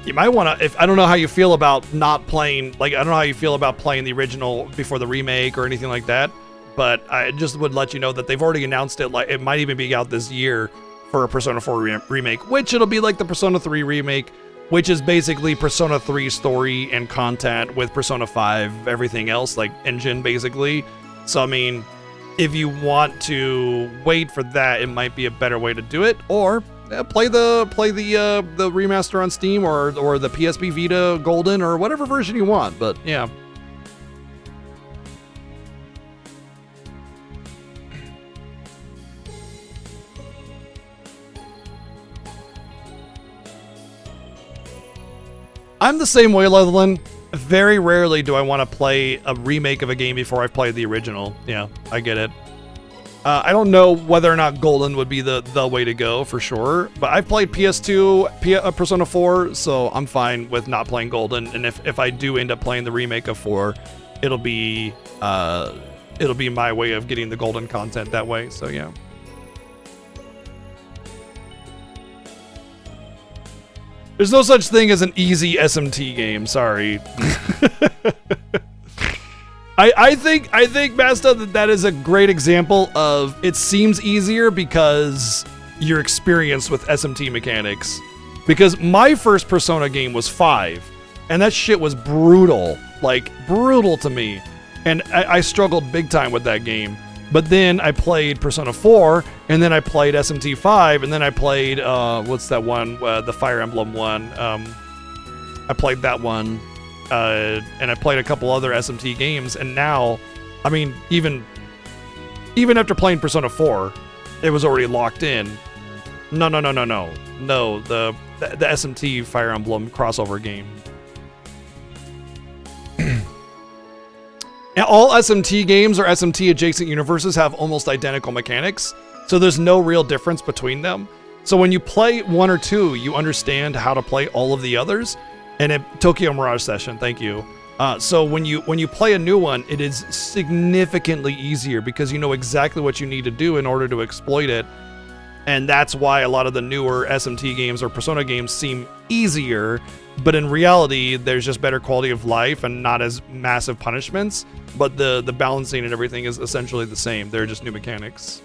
You might want to, I don't know how you feel about not playing, I don't know how you feel about playing the original before the remake or anything like that. But I just would let you know that they've already announced it. It might even be out this year for a Persona 4 remake, which it'll be like the Persona 3 remake, which is basically Persona 3 story and content with Persona 5, everything else, like engine basically. So, I mean, if you want to wait for that, it might be a better way to do it, or play the remaster on Steam or the PSP Vita Golden or whatever version you want. But yeah. I'm the same way, Leatherland. Very rarely do I want to play a remake of a game before I've played the original. Yeah, I get it. I don't know whether or not Golden would be the way to go for sure, but I've played PS2, Persona 4, so I'm fine with not playing Golden. And if I do end up playing the remake of 4, it'll be my way of getting the Golden content that way. So yeah. There's no such thing as an easy SMT game. Sorry. I think Masta, that is a great example of it seems easier because you're experienced with SMT mechanics. Because my first Persona game was 5, and that shit was brutal, like brutal to me, and I struggled big time with that game. But then I played Persona 4, and then I played SMT 5, and then I played, what's that one? The Fire Emblem one. I played that one, and I played a couple other SMT games, and now, I mean, even after playing Persona 4, it was already locked in. No, the SMT Fire Emblem crossover game. And all SMT games or SMT adjacent universes have almost identical mechanics, so there's no real difference between them. So when you play 1 or 2, you understand how to play all of the others. And Tokyo Mirage Session, thank you. So when you play a new one, it is significantly easier because you know exactly what you need to do in order to exploit it. And that's why a lot of the newer SMT games or Persona games seem easier, but in reality, there's just better quality of life and not as massive punishments. But the balancing and everything is essentially the same. They're just new mechanics.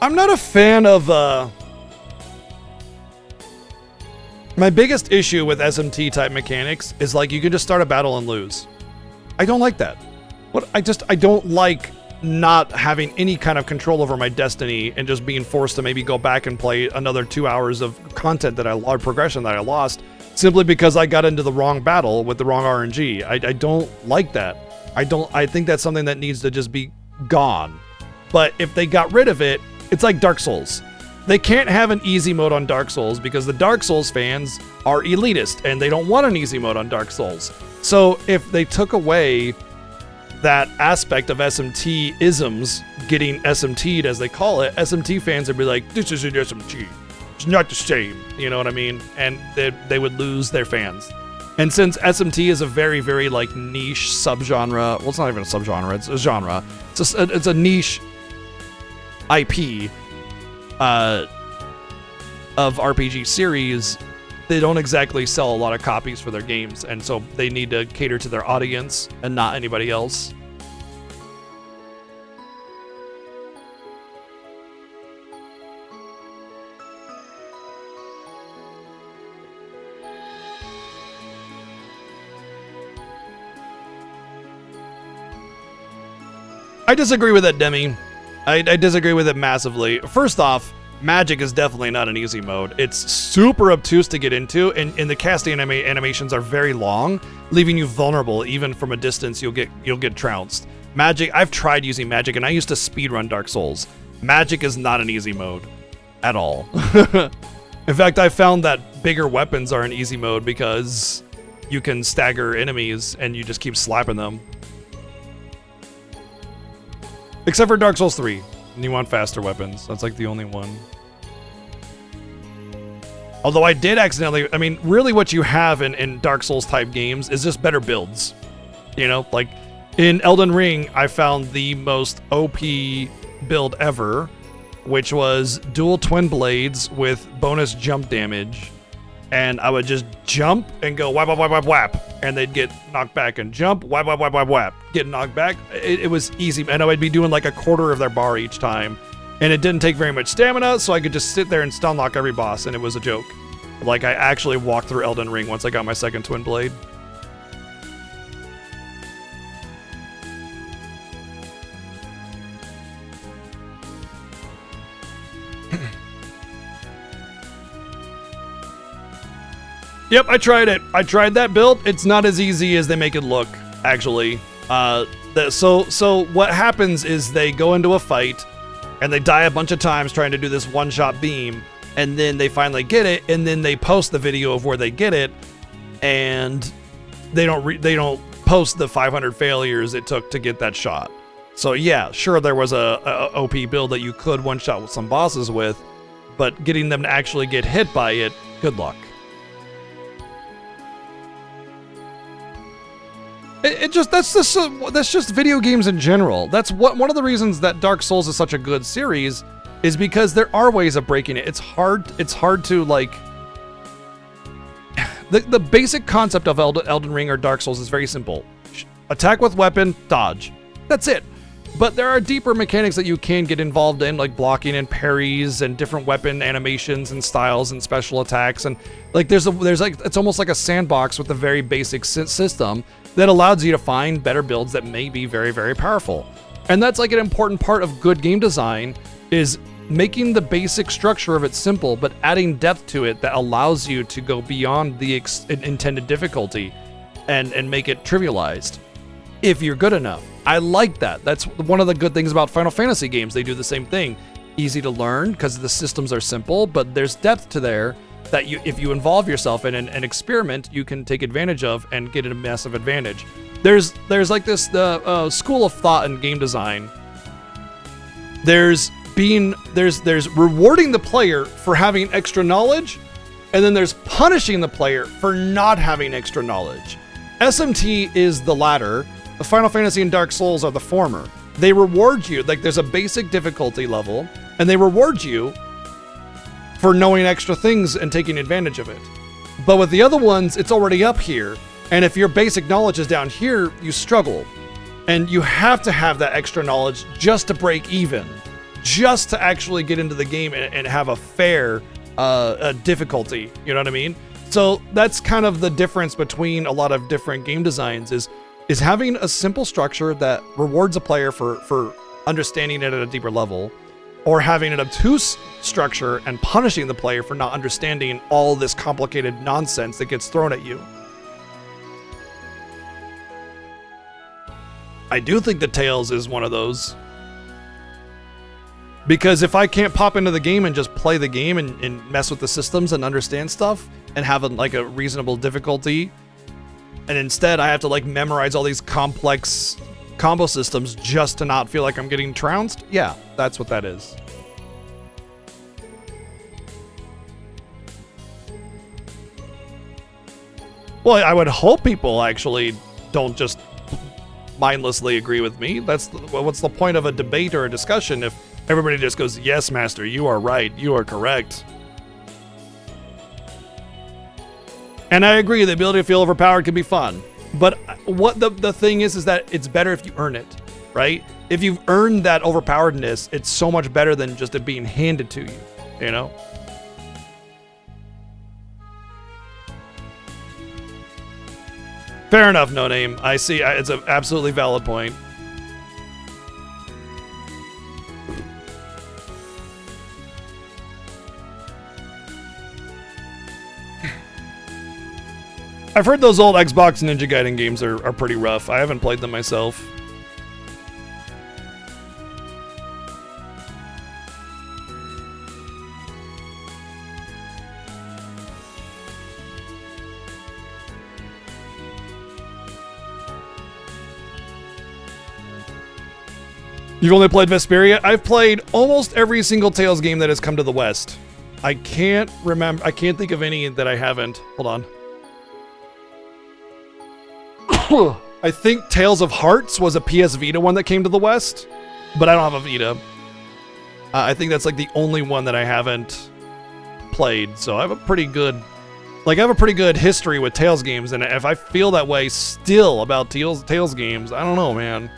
I'm not a fan of, my biggest issue with SMT type mechanics is like you can just start a battle and lose. I don't like that. I don't like not having any kind of control over my destiny and just being forced to maybe go back and play another 2 hours of content or progression that I lost simply because I got into the wrong battle with the wrong RNG. I don't like that. I think that's something that needs to just be gone. But if they got rid of it, it's like Dark Souls. They can't have an easy mode on Dark Souls because the Dark Souls fans are elitist and they don't want an easy mode on Dark Souls. So if they took away that aspect of SMT isms getting SMT'd as they call it, SMT fans would be like, this isn't SMT. It's not the same. You know what I mean? And they would lose their fans. And since SMT is a very, very like niche subgenre, well, it's not even a subgenre, it's a genre. It's a niche IP of RPG series, they don't exactly sell a lot of copies for their games, and so they need to cater to their audience and not anybody else. I disagree with that, Demi. I disagree with it massively. First off, magic is definitely not an easy mode. It's super obtuse to get into, and the casting animations are very long, leaving you vulnerable. Even from a distance, you'll get trounced. Magic, I've tried using magic, and I used to speedrun Dark Souls. Magic is not an easy mode at all. In fact, I found that bigger weapons are an easy mode because you can stagger enemies and you just keep slapping them. Except for Dark Souls 3. And you want faster weapons. That's like the only one. Although I did accidentally... I mean, really what you have in Dark Souls type games is just better builds. You know, like in Elden Ring, I found the most OP build ever, which was dual twin blades with bonus jump damage. And I would just jump and go whap, whap, whap, whap, whap. And they'd get knocked back and jump, whap, whap, whap, whap, whap. Get knocked back. It was easy. And I would be doing like a quarter of their bar each time. And it didn't take very much stamina, so I could just sit there and stun lock every boss, and it was a joke. Like, I actually walked through Elden Ring once I got my second twin blade. Yep, I tried it. I tried that build. It's not as easy as they make it look, actually. So what happens is they go into a fight, and they die a bunch of times trying to do this one-shot beam, and then they finally get it, and then they post the video of where they get it, and they don't post the 500 failures it took to get that shot. So yeah, sure, there was a OP build that you could one-shot with some bosses with, but getting them to actually get hit by it, good luck. That's just video games in general. That's one of the reasons that Dark Souls is such a good series, is because there are ways of breaking it. It's hard to like. The basic concept of Elden Ring or Dark Souls is very simple: attack with weapon, dodge. That's it. But there are deeper mechanics that you can get involved in, like blocking and parries and different weapon animations and styles and special attacks, and like there's like, it's almost like a sandbox with a very basic system that allows you to find better builds that may be very, very powerful. And that's like an important part of good game design, is making the basic structure of it simple, but adding depth to it that allows you to go beyond the intended difficulty and make it trivialized, if you're good enough. I like that. That's one of the good things about Final Fantasy games. They do the same thing. easy to learn because the systems are simple, but there's depth to there that if you involve yourself in an experiment, you can take advantage of and get a massive advantage. There's like this school of thought in game design. There's rewarding the player for having extra knowledge, and then there's punishing the player for not having extra knowledge. SMT is the latter. The Final Fantasy and Dark Souls are the former. They reward you, like there's a basic difficulty level, and they reward you for knowing extra things and taking advantage of it. But with the other ones, it's already up here, and if your basic knowledge is down here, you struggle. And you have to have that extra knowledge just to break even, just to actually get into the game and have a fair difficulty, you know what I mean? So that's kind of the difference between a lot of different game designs is having a simple structure that rewards a player for understanding it at a deeper level, or having an obtuse structure and punishing the player for not understanding all this complicated nonsense that gets thrown at you. I do think that Tales is one of those. Because if I can't pop into the game and just play the game and mess with the systems and understand stuff and have a reasonable difficulty, and instead I have to like memorize all these complex combo systems just to not feel like I'm getting trounced, yeah, that's what that is. Well, I would hope people actually don't just mindlessly agree with me. What's the point of a debate or a discussion if everybody just goes, yes, master, you are right, you are correct. And I agree, the ability to feel overpowered can be fun. But what the thing is that it's better if you earn it, right? If you've earned that overpoweredness, it's so much better than just it being handed to you, you know? Fair enough, No Name. I see, it's an absolutely valid point. I've heard those old Xbox Ninja Gaiden games are pretty rough. I haven't played them myself. You've only played Vesperia? I've played almost every single Tales game that has come to the West. I can't think of any that I haven't. Hold on. I think Tales of Hearts was a PS Vita one that came to the West, but I don't have a Vita. I think that's like the only one that I haven't played, so I have a pretty good history with Tales games, and if I feel that way still about Tales games, I don't know, man.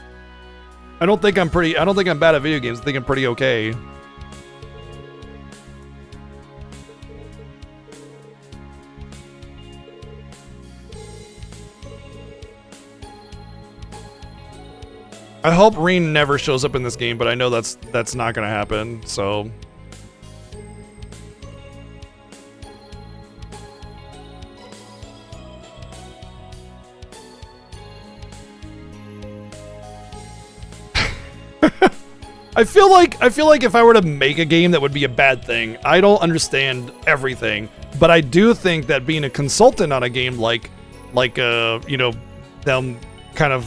I don't think I'm bad at video games. I think I'm pretty okay. I hope Reen never shows up in this game, but I know that's not gonna happen, so. I feel like if I were to make a game, that would be a bad thing. I don't understand everything, but I do think that being a consultant on a game like you know, them kind of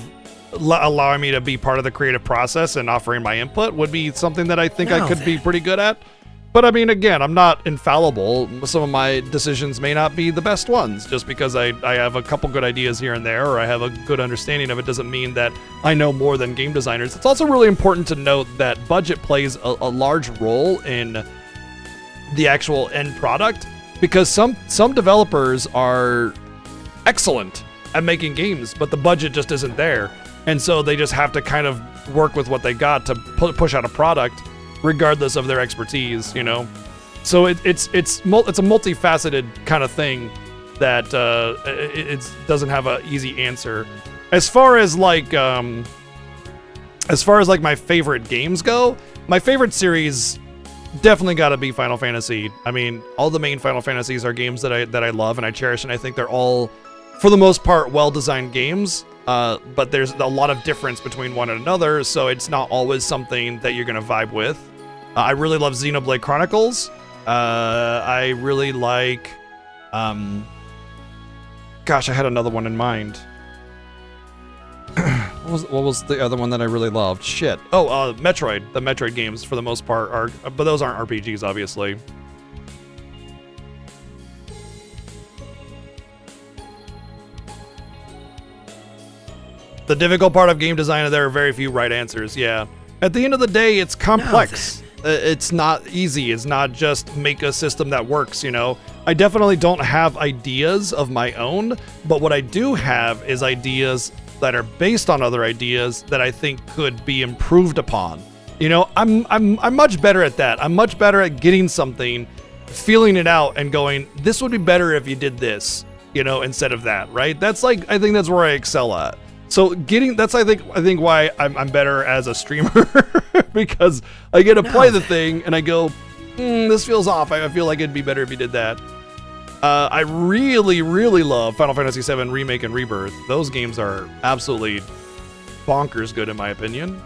allowing me to be part of the creative process and offering my input would be something that I think I could be pretty good at. But I mean, again, I'm not infallible. Some of my decisions may not be the best ones. Just because I have a couple good ideas here and there, or I have a good understanding of it, doesn't mean that I know more than game designers. It's also really important to note that budget plays a large role in the actual end product, because some developers are excellent at making games, but the budget just isn't there. And so they just have to kind of work with what they got to push out a product, regardless of their expertise, you know? So it's a multifaceted kind of thing that it doesn't have an easy answer. As far as like my favorite games go, my favorite series definitely got to be Final Fantasy. I mean, all the main Final Fantasies are games that I love and I cherish, and I think they're all, for the most part, well-designed games. But there's a lot of difference between one and another, so it's not always something that you're gonna vibe with. I really love Xenoblade Chronicles. I really like, gosh, I had another one in mind. What was the other one that I really loved? Shit. Oh, Metroid. The Metroid games, for the most part, are, but those aren't RPGs, obviously. The difficult part of game design is there are very few right answers, yeah. At the end of the day, it's complex. It's not easy. It's not just make a system that works, you know? I definitely don't have ideas of my own, but what I do have is ideas that are based on other ideas that I think could be improved upon. You know, I'm much better at that. I'm much better at getting something, feeling it out and going, this would be better if you did this, you know, instead of that, right? That's like, I think that's where I excel at. So that's I think why I'm better as a streamer because I get to play the thing and I go, this feels off. I feel like it'd be better if you did that. I really, really love Final Fantasy VII Remake and Rebirth. Those games are absolutely bonkers good in my opinion.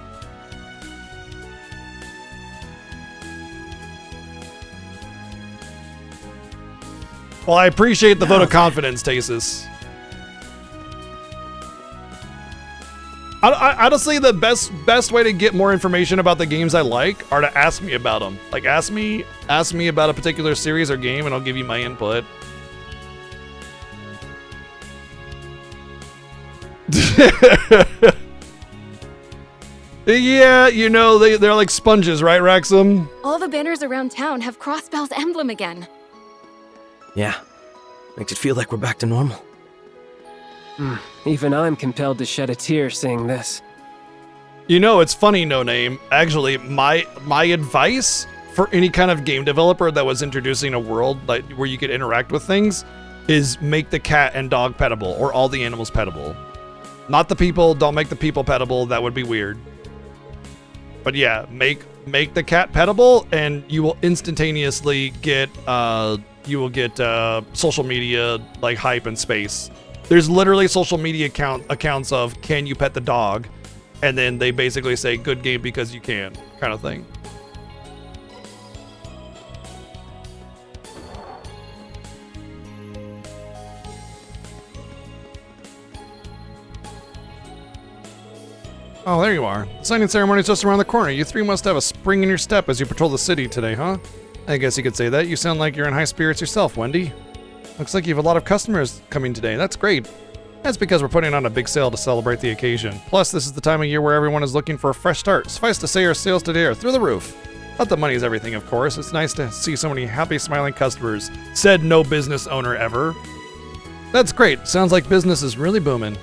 Well, I appreciate the vote of confidence, Tasis. Honestly, the best way to get more information about the games I like are to ask me about them. Like, ask me about a particular series or game, and I'll give you my input. Yeah, you know, they're like sponges, right, Raxum? All the banners around town have Crossbell's emblem again. Yeah, makes it feel like we're back to normal. Even I'm compelled to shed a tear seeing this. You know, it's funny, No Name. Actually, my advice for any kind of game developer that was introducing a world like where you could interact with things is make the cat and dog petable, or all the animals petable. Not the people. Don't make the people petable. That would be weird. But yeah, make the cat petable, and you will instantaneously get social media like hype and space. There's literally social media accounts of can you pet the dog, and then they basically say good game because you can, kind of thing. Oh, there you are. The signing ceremony is just around the corner. You three must have a spring in your step as you patrol the city today, huh? I guess you could say that. You sound like you're in high spirits yourself, Wendy. Looks like you have a lot of customers coming today. That's great. That's because we're putting on a big sale to celebrate the occasion. Plus, this is the time of year where everyone is looking for a fresh start. Suffice to say, our sales today are through the roof. Not that money is everything, of course. It's nice to see so many happy, smiling customers, said no business owner ever. That's great. Sounds like business is really booming.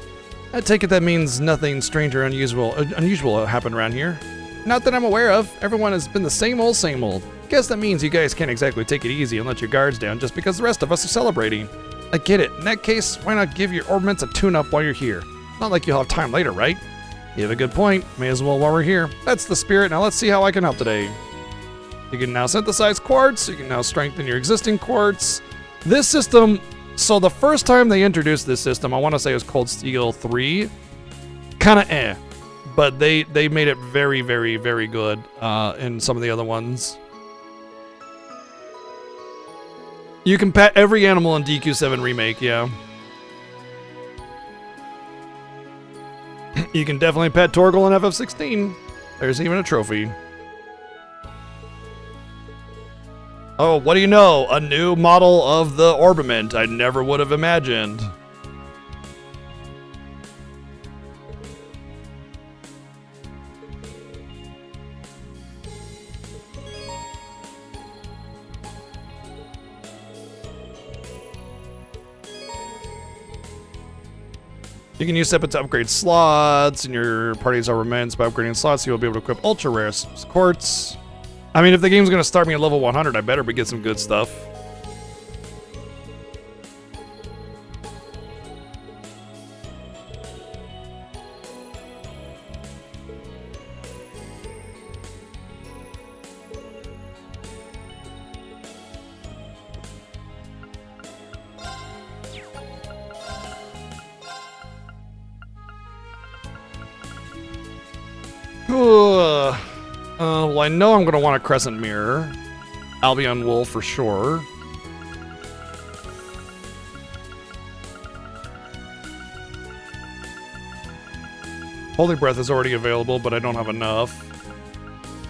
I take it that means nothing strange or unusual happened around here. Not that I'm aware of. Everyone has been the same old, same old. Guess that means you guys can't exactly take it easy and let your guards down just because the rest of us are celebrating. I get it. In that case, why not give your ornaments a tune-up while you're here? Not like you'll have time later, right? You have a good point. May as well while we're here. That's the spirit. Now let's see how I can help today. You can now synthesize quartz. You can now strengthen your existing quartz. This system, so the first time they introduced this system, I want to say it was Cold Steel 3. Kind of but they made it very, very, very good in some of the other ones. You can pet every animal in DQ7 Remake, yeah. You can definitely pet Torgal in FF16. There's even a trophy. Oh, what do you know? A new model of the Orbiment I never would have imagined. You can use Sepet to upgrade slots, and your party's armaments by upgrading slots. You'll be able to equip ultra rare quartz. I mean, if the game's gonna start me at level 100, I better get some good stuff. Well, I know I'm going to want a Crescent Mirror. Albion Wool for sure. Holy Breath is already available, but I don't have enough.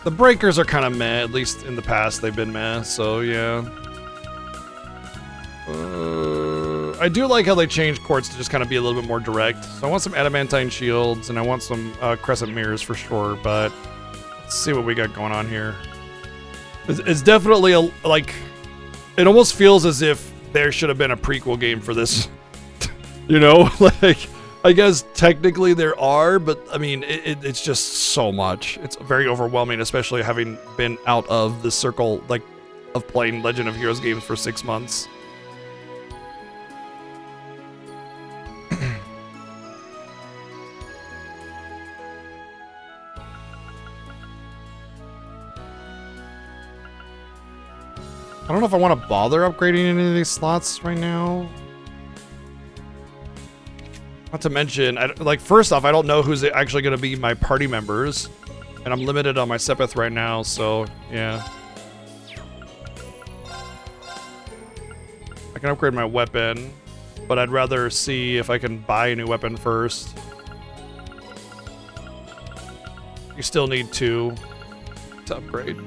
The breakers are kind of meh, at least in the past they've been meh, so yeah. I do like how they changed quartz to just kind of be a little bit more direct. So I want some adamantine shields, and I want some crescent mirrors for sure, but let's see what we got going on here. It's definitely like, it almost feels as if there should have been a prequel game for this. You know, like, I guess technically there are, but I mean, it's just so much. It's very overwhelming, especially having been out of the circle, like, of playing Legend of Heroes games for 6 months. I don't know if I want to bother upgrading any of these slots right now. Not to mention, like, first off, I don't know who's actually going to be my party members. And I'm limited on my Sepith right now, so, yeah. I can upgrade my weapon, but I'd rather see if I can buy a new weapon first. You still need 2 to upgrade,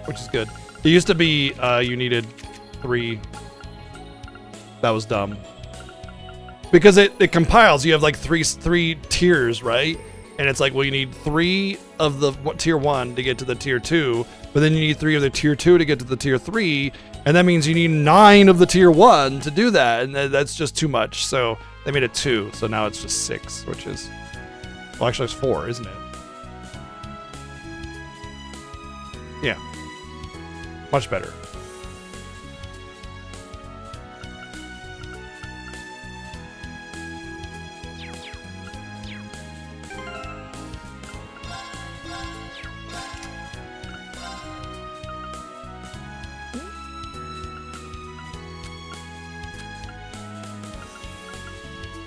which is good. It used to be you needed 3. That was dumb. Because it compiles. You have like three tiers, right? And it's like, well, you need 3 of the tier 1 to get to the tier 2, but then you need 3 of the tier 2 to get to the tier 3, and that means you need 9 of the tier 1 to do that, and that's just too much. So they made it 2, so now it's just 6, which is, well, actually it's 4, isn't it? Yeah. Much better.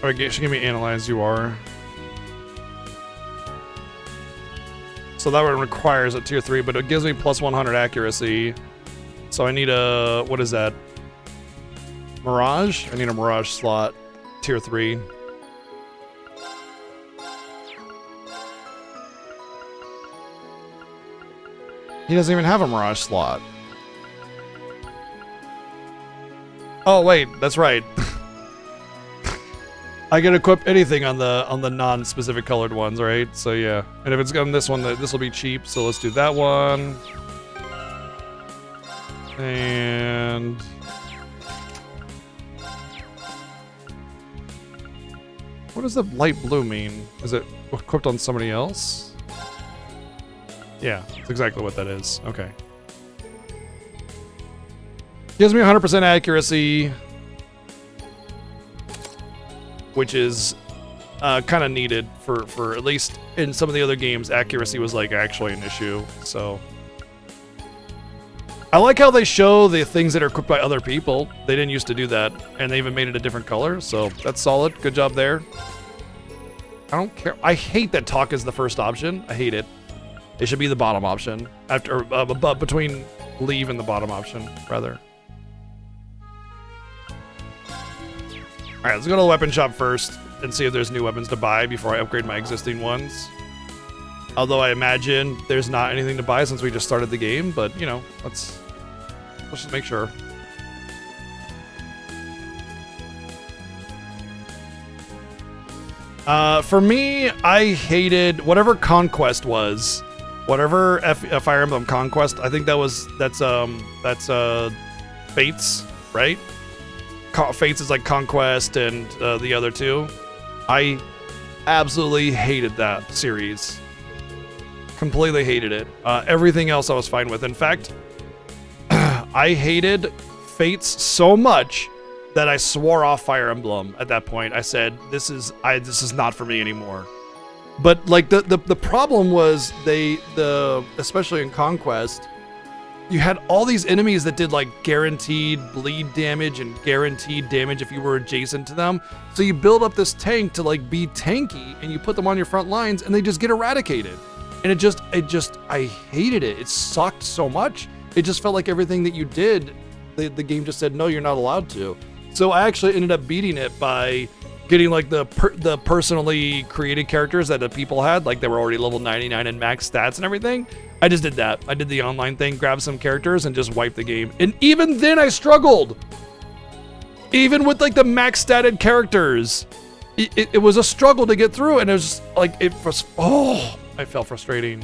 Alright, she gave me analyze UR. So that one requires a tier 3, but it gives me plus 100 accuracy. So I need a, what is that? Mirage? I need a Mirage slot, tier 3. He doesn't even have a Mirage slot. Oh wait, that's right. I can equip anything on the non-specific colored ones, right? So yeah. And if it's on this one, this will be cheap, so let's do that one. And what does the light blue mean? Is it equipped on somebody else? Yeah, that's exactly what that is. Okay. Gives me 100% accuracy, which is kind of needed for at least in some of the other games. Accuracy was like actually an issue, so. I like how they show the things that are equipped by other people. They didn't used to do that, and they even made it a different color, so that's solid. Good job there. I don't care. I hate that talk is the first option. I hate it. It should be the bottom option. After between leave and the bottom option, rather. Alright, let's go to the weapon shop first and see if there's new weapons to buy before I upgrade my existing ones. Although I imagine there's not anything to buy since we just started the game, but, you know, let's just make sure. For me, I hated whatever Conquest was. Whatever Fire Emblem Conquest, I think that's Fates, right? Fates is like Conquest and the other two. I absolutely hated that series. Completely hated it. Everything else I was fine with. In fact, I hated Fates so much that I swore off Fire Emblem at that point. I said, this is not for me anymore. But like the problem was especially in Conquest, you had all these enemies that did like guaranteed bleed damage and guaranteed damage if you were adjacent to them. So you build up this tank to like be tanky and you put them on your front lines and they just get eradicated. And I hated it. It sucked so much. It just felt like everything that you did, the game just said, no, you're not allowed to. So I actually ended up beating it by getting like the personally created characters that the people had, like they were already level 99 and max stats and everything. I just did that. I did the online thing, grabbed some characters and just wiped the game. And even then I struggled. Even with like the max statted characters, it was a struggle to get through. And it was just like, I felt frustrating.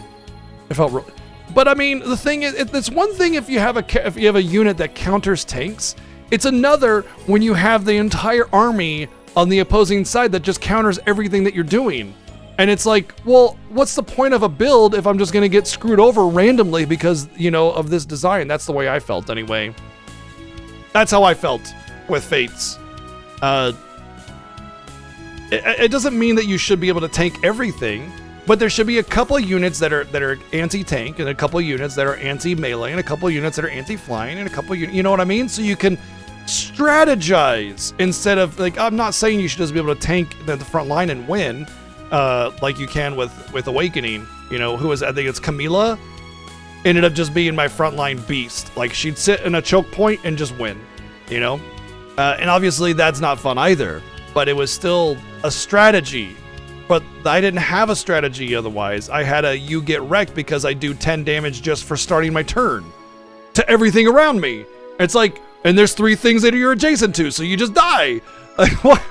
It felt real. But I mean, the thing is, it's one thing if you have a unit that counters tanks. It's another when you have the entire army on the opposing side that just counters everything that you're doing. And it's like, well, what's the point of a build if I'm just going to get screwed over randomly because, of this design? That's the way I felt anyway. That's how I felt with Fates. It doesn't mean that you should be able to tank everything, but there should be a couple of units that are anti-tank and a couple of units that are anti-melee and a couple of units that are anti-flying and a couple of you know what I mean? So you can strategize instead of like, I'm not saying you should just be able to tank the front line and win like you can with Awakening. I think it's Camila ended up just being my frontline beast. Like she'd sit in a choke point and just win, and obviously that's not fun either, but it was still a strategy. But I didn't have a strategy otherwise. I had a you get wrecked because I do 10 damage just for starting my turn to everything around me. It's like, and there's 3 things that you're adjacent to, so you just die. Like, what?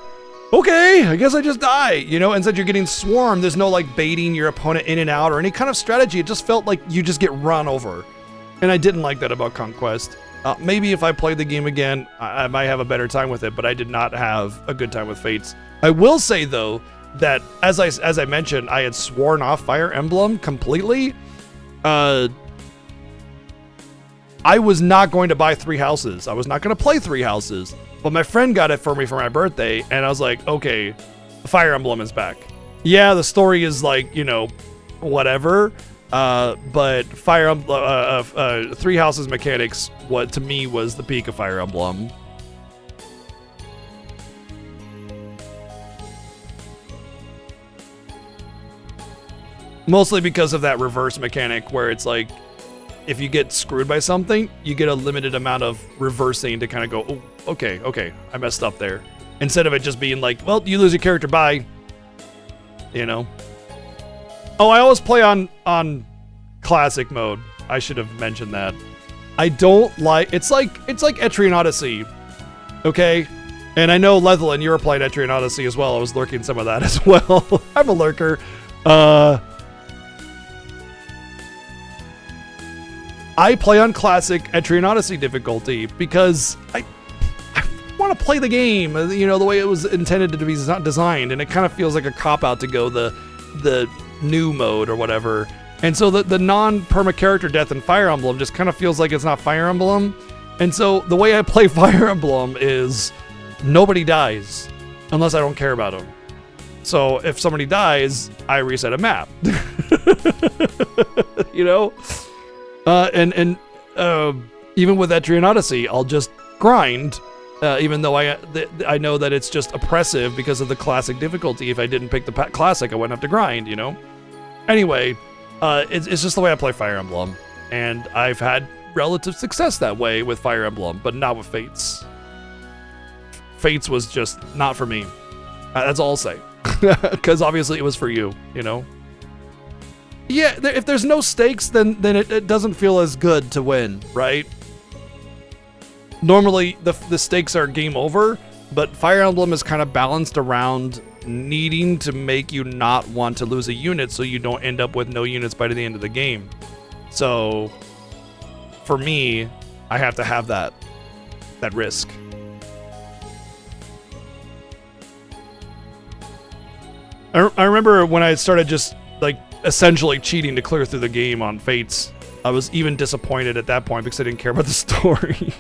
Okay, I guess I just die. Instead you're getting swarmed. There's no like baiting your opponent in and out or any kind of strategy. It just felt like you just get run over. And I didn't like that about Conquest. Maybe if I played the game again, I might have a better time with it, but I did not have a good time with Fates. I will say though, that as I mentioned, I had sworn off Fire Emblem completely. I was not going to buy 3 houses. I was not going to play 3 houses. But my friend got it for me for my birthday, and I was like, okay, Fire Emblem is back. Yeah, the story is like, whatever. But Fire Emblem, 3 houses mechanics, what to me was the peak of Fire Emblem. Mostly because of that reverse mechanic where it's like, if you get screwed by something, you get a limited amount of reversing to kind of go, oh, okay, I messed up there. Instead of it just being like, well, you lose your character, bye. Oh, I always play on classic mode. I should have mentioned that. I don't like, it's like Etrian Odyssey, okay? And I know, Lethelin, you were playing Etrian Odyssey as well. I was lurking some of that as well. I'm a lurker. I play on classic Etrian Odyssey difficulty because I want to play the game, the way it was intended to be designed, and it kind of feels like a cop-out to go the new mode or whatever. And so the non-perma character death in Fire Emblem just kind of feels like it's not Fire Emblem. And so the way I play Fire Emblem is nobody dies unless I don't care about them. So if somebody dies, I reset a map. And even with Etrian Odyssey, I'll just grind, even though I know that it's just oppressive because of the classic difficulty. If I didn't pick the classic, I wouldn't have to grind, Anyway, it's just the way I play Fire Emblem, and I've had relative success that way with Fire Emblem, but not with Fates. Fates was just not for me. That's all I'll say, because obviously it was for you, Yeah, if there's no stakes, then it doesn't feel as good to win, right? Normally, the stakes are game over, but Fire Emblem is kind of balanced around needing to make you not want to lose a unit so you don't end up with no units by the end of the game. So, for me, I have to have that risk. I remember when I started just, essentially cheating to clear through the game on Fates. I was even disappointed at that point because I didn't care about the story.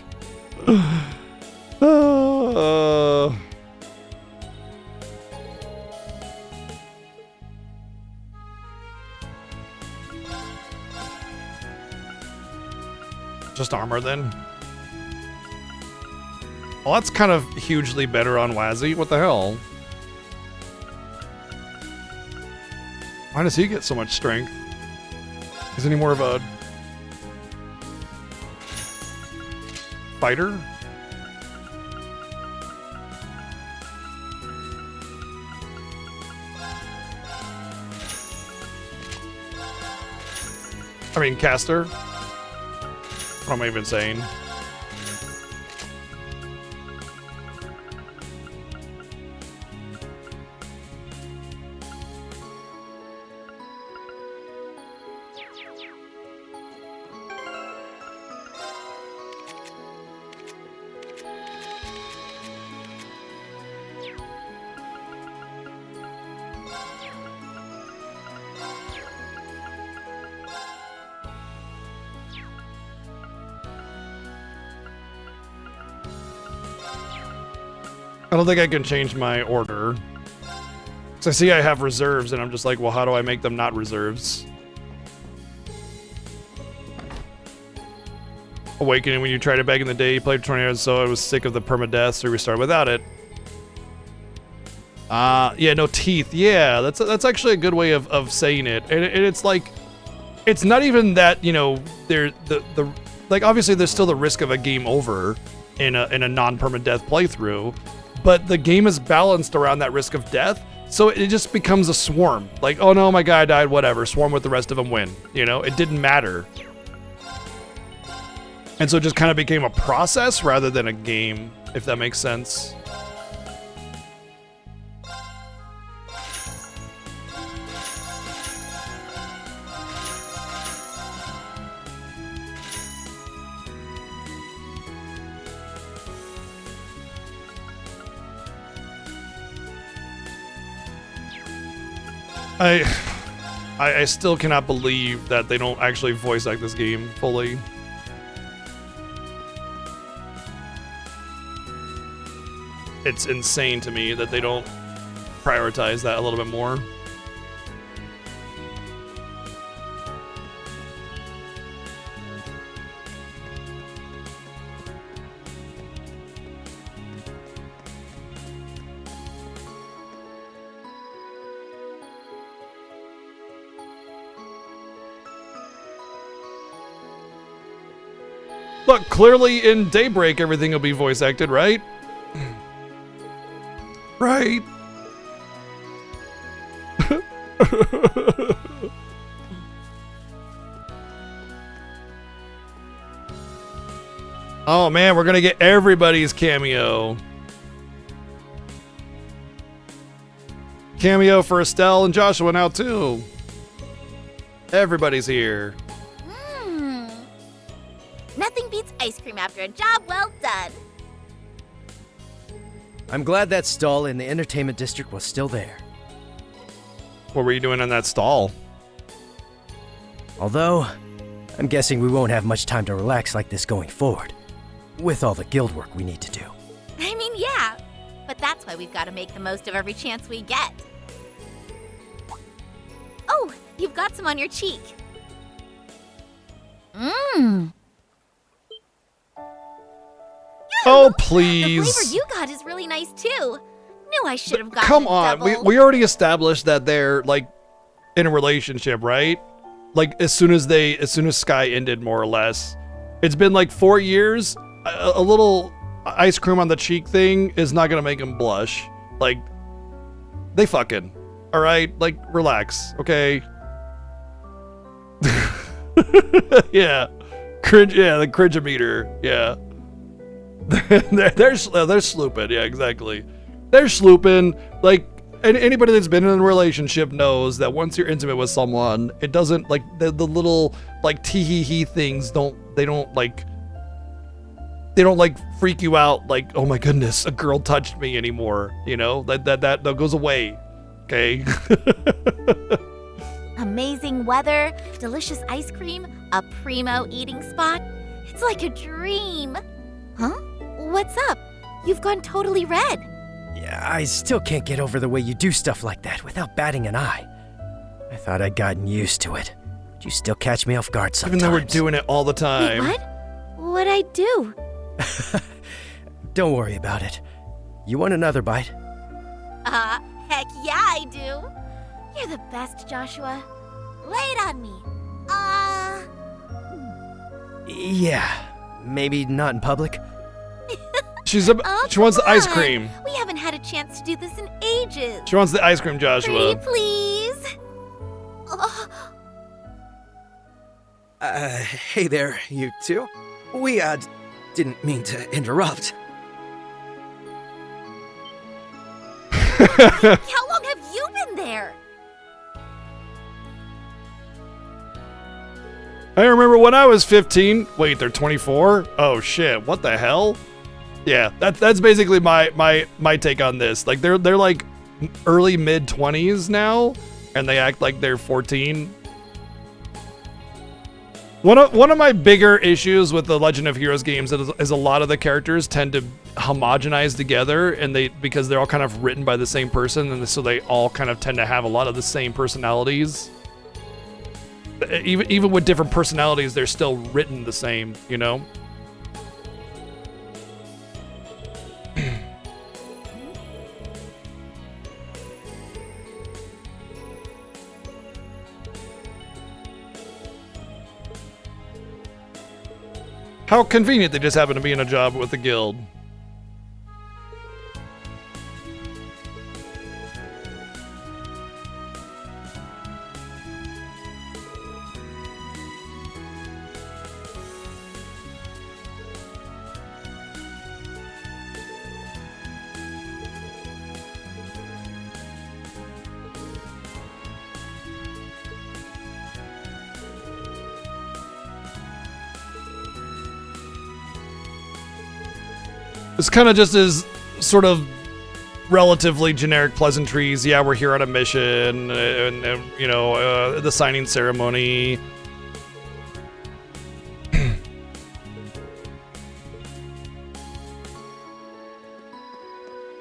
Just armor then? Well, that's kind of hugely better on Wazzy. What the hell? Why does he get so much strength? Is any more of a fighter? I mean, caster. What am I even saying? I don't think I can change my order. So I see I have reserves, and I'm just like, well, how do I make them not reserves? Awakening, when you tried it back in the day, you played 20 hours, so I was sick of the permadeath, so restarted without it. Yeah, no teeth. Yeah, that's actually a good way of saying it. And it's like, it's not even that, you know, there like obviously there's still the risk of a game over in a non-permadeath playthrough, but the game is balanced around that risk of death, so it just becomes a swarm. Like, oh no, my guy died, whatever, swarm with the rest of them, win. You know, it didn't matter. And so it just kind of became a process rather than a game, if that makes sense. I still cannot believe that they don't actually voice act this game fully. It's insane to me that they don't prioritize that a little bit more. Look, clearly in Daybreak everything will be voice acted, right? Right. Oh man, we're gonna get everybody's cameo. Cameo for Estelle and Joshua now too. Everybody's here. Nothing beats ice cream after a job well done. I'm glad that stall in the entertainment district was still there. What were you doing on that stall? Although, I'm guessing we won't have much time to relax like this going forward, with all the guild work we need to do. I mean, yeah, but that's why we've got to make the most of every chance we get. Oh, you've got some on your cheek. Mmm. Oh, The please. flavor you got is really nice too. Knew I should have gotten Come a on. double. We already established that they're like in a relationship, right? Like as soon as Sky ended, more or less. It's been like 4 years. A little ice cream on the cheek thing is not gonna make him blush. Like they fucking. All right, like relax, okay? Yeah, cringe. Yeah, the cringe-o-meter. Yeah. they're slooping. Yeah, exactly. They're slooping. Like anybody that's been in a relationship knows that once you're intimate with someone, it doesn't like the little like tee-hee-hee things don't like freak you out. Like, oh my goodness, a girl touched me anymore. You know, that goes away. Okay. Amazing weather, delicious ice cream, a primo eating spot. It's like a dream. Huh? What's up? You've gone totally red. Yeah, I still can't get over the way you do stuff like that without batting an eye. I thought I'd gotten used to it, but you still catch me off guard sometimes. Even though we're doing it all the time. Wait, what? What'd I do? Don't worry about it. You want another bite? Heck yeah, I do. You're the best, Joshua. Lay it on me. Yeah, maybe not in public. She wants the ice cream. We haven't had a chance to do this in ages. She wants the ice cream, Joshua. Pretty please. Oh. Hey there, you two. We, didn't mean to interrupt. How long have you been there? I remember when I was 15. Wait, they're 24? Oh shit, what the hell? Yeah, that's basically my take on this. Like they're like early mid 20s now and they act like they're 14. One of my bigger issues with the Legend of Heroes games is a lot of the characters tend to homogenize together, and because they're all kind of written by the same person, and so they all kind of tend to have a lot of the same personalities. Even with different personalities, they're still written the same, you know? How convenient they just happen to be in a job with the guild. This kind of just is sort of relatively generic pleasantries. Yeah, we're here on a mission, and you know, the signing ceremony. I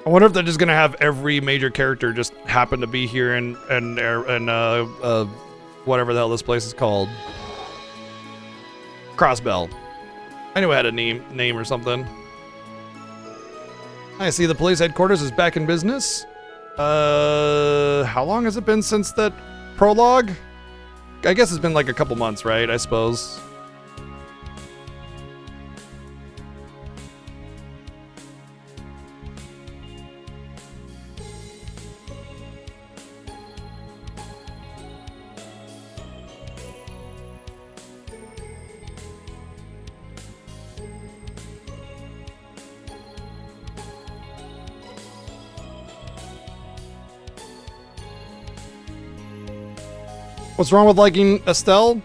wonder if they're just gonna have every major character just happen to be here and whatever the hell this place is called. Crossbell. I knew it had a name or something. I see the police headquarters is back in business. How long has it been since that prologue? I guess it's been like a couple months, right? I suppose. What's wrong with liking Estelle?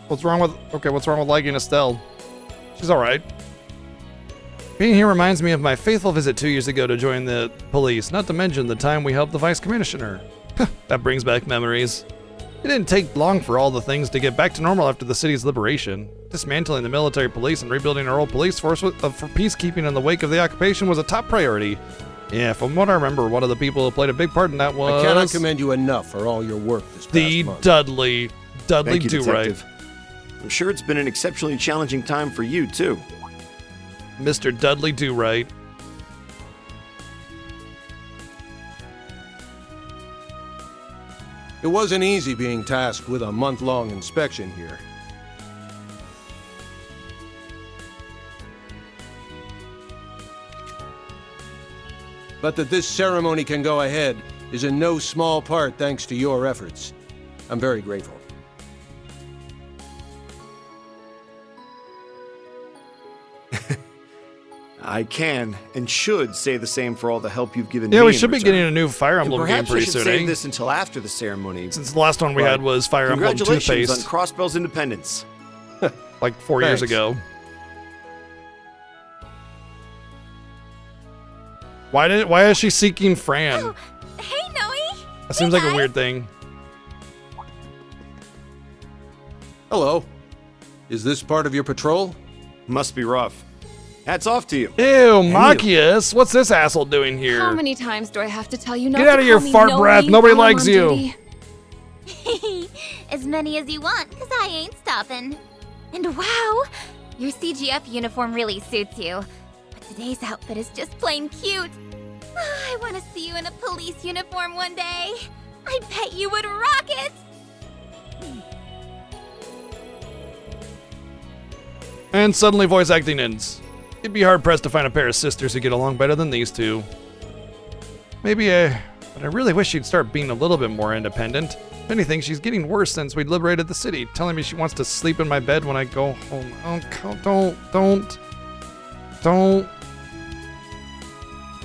What's wrong with liking Estelle? She's alright. Being here reminds me of my faithful visit 2 years ago to join the police, not to mention the time we helped the vice commissioner. That brings back memories. It didn't take long for all the things to get back to normal after the city's liberation. Dismantling the military police and rebuilding our old police force for peacekeeping in the wake of the occupation was a top priority. Yeah, from what I remember, one of the people who played a big part in that was... I cannot commend you enough for all your work this past month. Dudley Thank you, Do-Right. Detective. I'm sure it's been an exceptionally challenging time for you, too. Mr. Dudley Do-Right. It wasn't easy being tasked with a month-long inspection here. But that this ceremony can go ahead is in no small part thanks to your efforts. I'm very grateful. I can and should say the same for all the help you've given me. Yeah, we in should be return. getting a new Fire And Emblem game perhaps pretty I should soon, save eh? this until after the ceremony. Since the last one we had was Fire Emblem Congratulations Two-Faced. on Crossbell's independence. Like 4 years Thanks. ago. Why is she seeking Fran? Oh, hey, Noe. That seems like a weird thing. Hello. Is this part of your patrol? Must be rough. Hats off to you. Ew, Machias. What's this asshole doing here? How many times do I have to tell you not Get to out of your call me fart Noe breath. Nobody while I'm likes on you. duty? As many as you want, because I ain't stopping. And wow, your CGF uniform really suits you. But today's outfit is just plain cute. I want to see you in a police uniform one day. I bet you would rock it. And suddenly voice acting ends. You'd be hard-pressed to find a pair of sisters who get along better than these two. But I really wish she'd start being a little bit more independent. If anything, she's getting worse since we liberated the city, telling me she wants to sleep in my bed when I go home. Oh,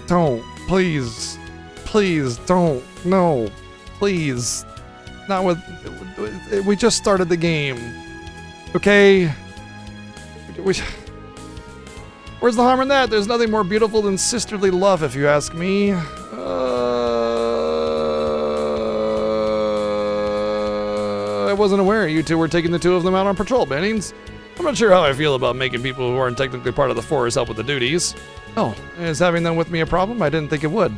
don't, please, don't, no, please. Not with, we just started the game, okay? Where's the harm in that? There's nothing more beautiful than sisterly love, if you ask me. I wasn't aware you two were taking the two of them out on patrol, Bennings. I'm not sure how I feel about making people who aren't technically part of the force help with the duties. Oh, is having them with me a problem? I didn't think it would.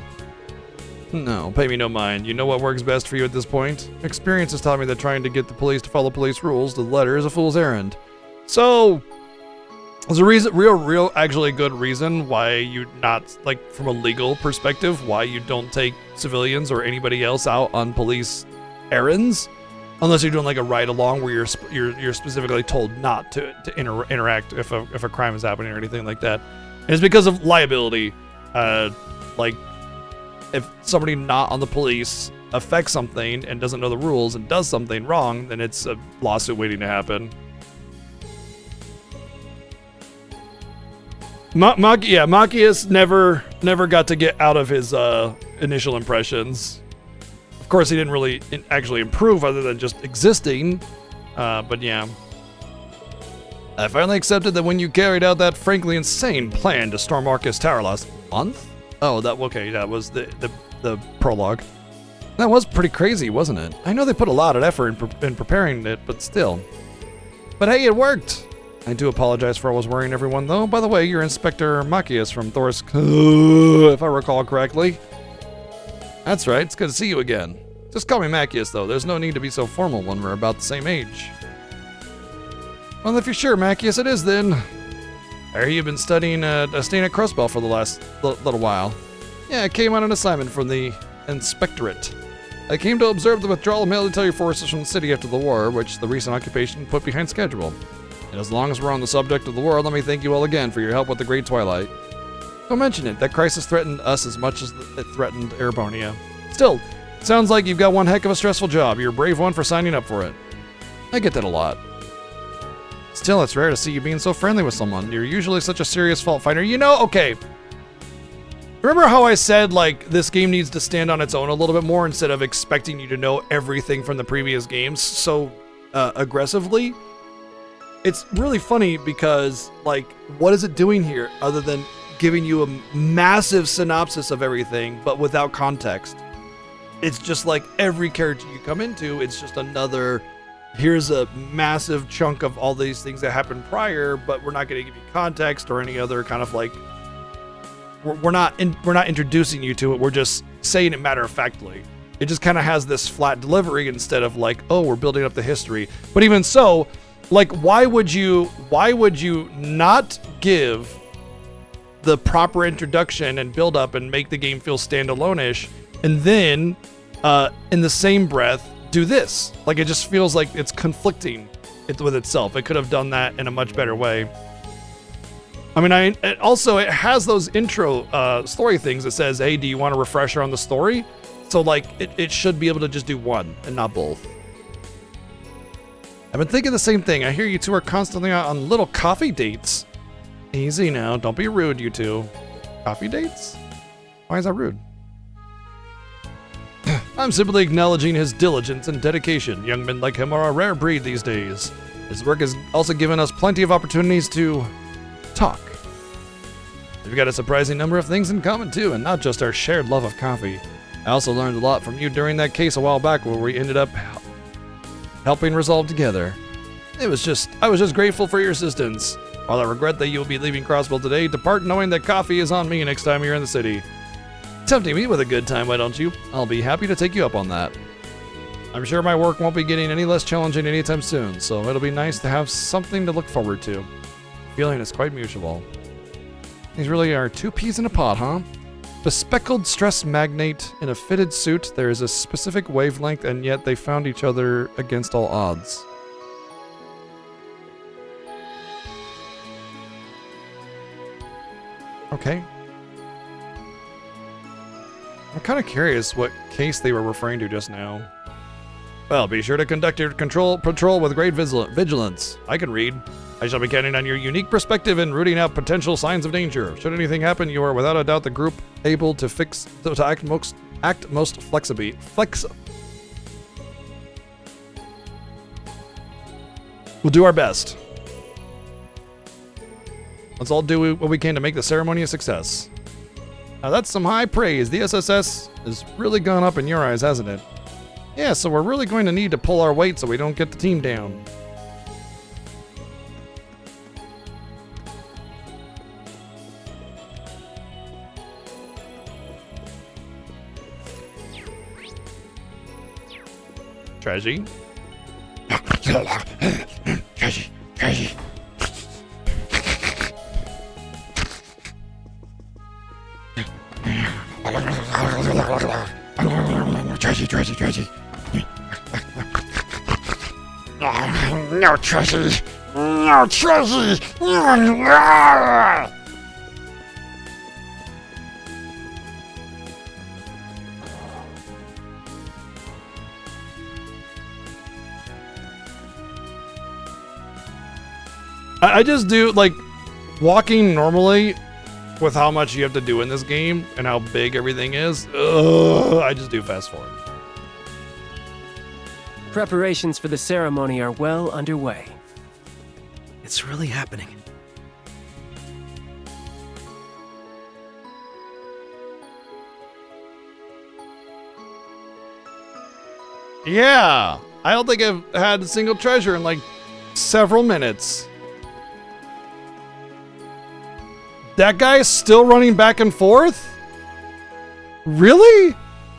No, pay me no mind. You know what works best for you at this point. Experience has taught me that trying to get the police to follow police rules to the letter is a fool's errand. So, there's a reason, real, actually good reason why you not, like, from a legal perspective, why you don't take civilians or anybody else out on police errands, unless you're doing like a ride-along where you're specifically told not to interact if a crime is happening or anything like that. And it's because of liability. Like, if somebody not on the police affects something and doesn't know the rules and does something wrong, then it's a lawsuit waiting to happen. Machias never got to get out of his initial impressions. Of course, he didn't really actually improve other than just existing, but yeah. I finally accepted that when you carried out that frankly insane plan to storm Arcus Tower last month? Oh, that was the prologue. That was pretty crazy, wasn't it? I know they put a lot of effort in preparing it, but still. But hey, it worked! I do apologize for always worrying everyone, though. By the way, you're Inspector Machias from Thor's, if I recall correctly. That's right, it's good to see you again. Just call me Machias, though. There's no need to be so formal when we're about the same age. Well, if you're sure, Machias, it is then. I hear you've been studying at Crossbell for the last little while. Yeah, I came on an assignment from the Inspectorate. I came to observe the withdrawal of military forces from the city after the war, which the recent occupation put behind schedule. And as long as we're on the subject of the war, let me thank you all again for your help with the Great Twilight. Don't mention it. That crisis threatened us as much as it threatened Erebonia. Still, sounds like you've got one heck of a stressful job. You're a brave one for signing up for it. I get that a lot. Still, it's rare to see you being so friendly with someone. You're usually such a serious fault finder. You know, okay. Remember how I said, like, this game needs to stand on its own a little bit more instead of expecting you to know everything from the previous games so aggressively? It's really funny because, like, what is it doing here other than giving you a massive synopsis of everything, but without context? It's just like every character you come into, it's just another, here's a massive chunk of all these things that happened prior, but we're not going to give you context or any other kind of like, we're not introducing you to it. We're just saying it matter-of-factly. It just kind of has this flat delivery instead of like, oh, we're building up the history. But even so, like, why would you not give the proper introduction and build up and make the game feel standalone-ish, and then in the same breath do this? Like, it just feels like it's conflicting with itself. It could have done that in a much better way. I mean, it has those intro story things that says, hey, do you want a refresher on the story? So like it should be able to just do one and not both. I've been thinking the same thing. I hear you two are constantly out on little coffee dates. Easy now, don't be rude, you two. Coffee dates? Why is that rude? I'm simply acknowledging his diligence and dedication. Young men like him are a rare breed these days. His work has also given us plenty of opportunities to talk. We've got a surprising number of things in common too, and not just our shared love of coffee. I also learned a lot from you during that case a while back where we ended up helping resolve together. I was just grateful for your assistance. While I regret that you'll be leaving Crossbell today, depart knowing that coffee is on me next time you're in the city. Tempting me with a good time, why don't you? I'll be happy to take you up on that. I'm sure my work won't be getting any less challenging anytime soon, so it'll be nice to have something to look forward to. Feeling is quite mutual. These really are two peas in a pod, huh? Bespeckled stress magnate in a fitted suit, there is a specific wavelength, and yet they found each other against all odds. Okay. I'm kind of curious what case they were referring to just now. Well, be sure to conduct your patrol with great vigilance. I can read. I shall be counting on your unique perspective in rooting out potential signs of danger. Should anything happen, you are without a doubt the group able to act most flexibly. We'll do our best. Let's all do what we can to make the ceremony a success. Now that's some high praise. The SSS has really gone up in your eyes, hasn't it? Yeah, so we're really going to need to pull our weight so we don't get the team down. Treasy. Treasy. Treasy. No, Treasy. No, Treasy. I just do, like, walking normally with how much you have to do in this game and how big everything is. I just do fast forward. Preparations for the ceremony are well underway. It's really happening. Yeah, I don't think I've had a single treasure in like several minutes. That guy is still running back and forth? Really?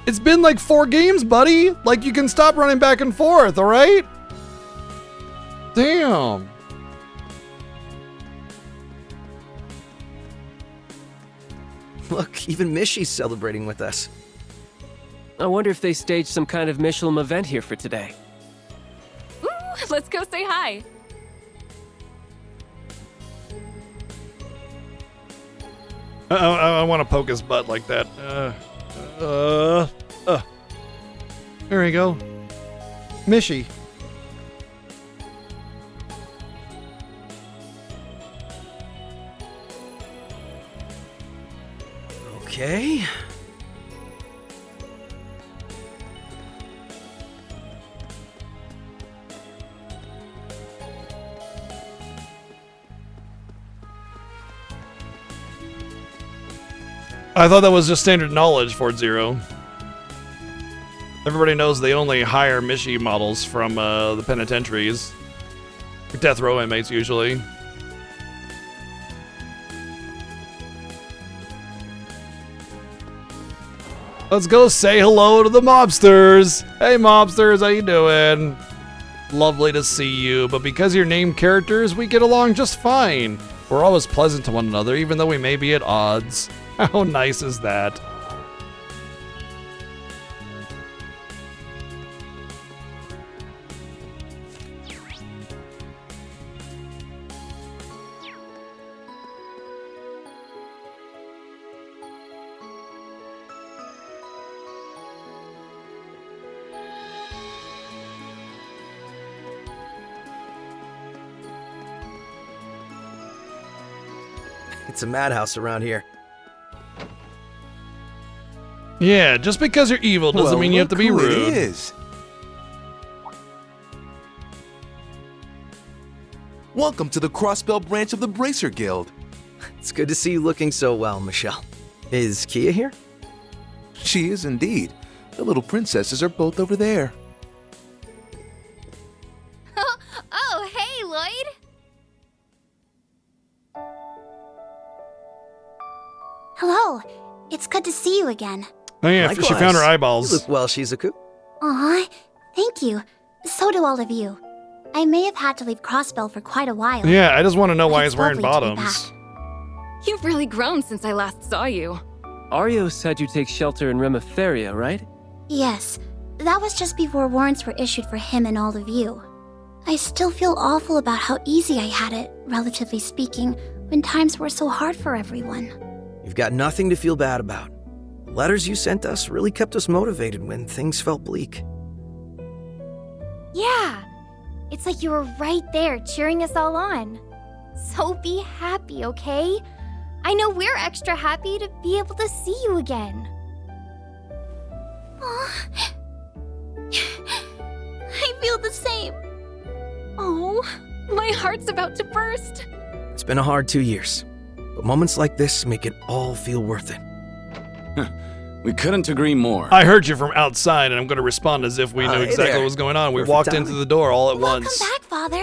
It's been like 4 games, buddy. Like, you can stop running back and forth, all right? Damn. Look, even Mishy's celebrating with us. I wonder if they staged some kind of Michelin event here for today. Ooh, let's go say hi. I want to poke his butt like that. There we go. Mishy. Okay. I thought that was just standard knowledge for Zero. Everybody knows they only hire Mishy models from the penitentiaries. Death row inmates, usually. Let's go say hello to the mobsters. Hey mobsters, how you doing? Lovely to see you, but because you're named characters, we get along just fine. We're always pleasant to one another, even though we may be at odds. How nice is that? It's a madhouse around here. Yeah, just because you're evil doesn't mean you have to be who rude. It is. Welcome to the Crossbell branch of the Bracer Guild. It's good to see you looking so well, Michelle. Is Kia here? She is indeed. The little princesses are both over there. Oh, hey, Lloyd. Hello. It's good to see you again. Oh yeah, she found her eyeballs. You look well, Shizuku. Aw, thank you. So do all of you. I may have had to leave Crossbell for quite a while. Yeah, I just want to know why It's he's wearing lovely to be bottoms. You've really grown since I last saw you. Arios had you take shelter in Reverie, right? Yes, that was just before warrants were issued for him and all of you. I still feel awful about how easy I had it, relatively speaking, when times were so hard for everyone. You've got nothing to feel bad about. The letters you sent us really kept us motivated when things felt bleak. Yeah, it's like you were right there cheering us all on. So be happy, okay? I know we're extra happy to be able to see you again. Aw. I feel the same. Oh, my heart's about to burst. It's been a hard 2 years, but moments like this make it all feel worth it. We couldn't agree more. I heard you from outside, and I'm going to respond as if we knew Hey exactly there. what was going on. We Perfect walked timing. into the door all at Welcome once. back, Father.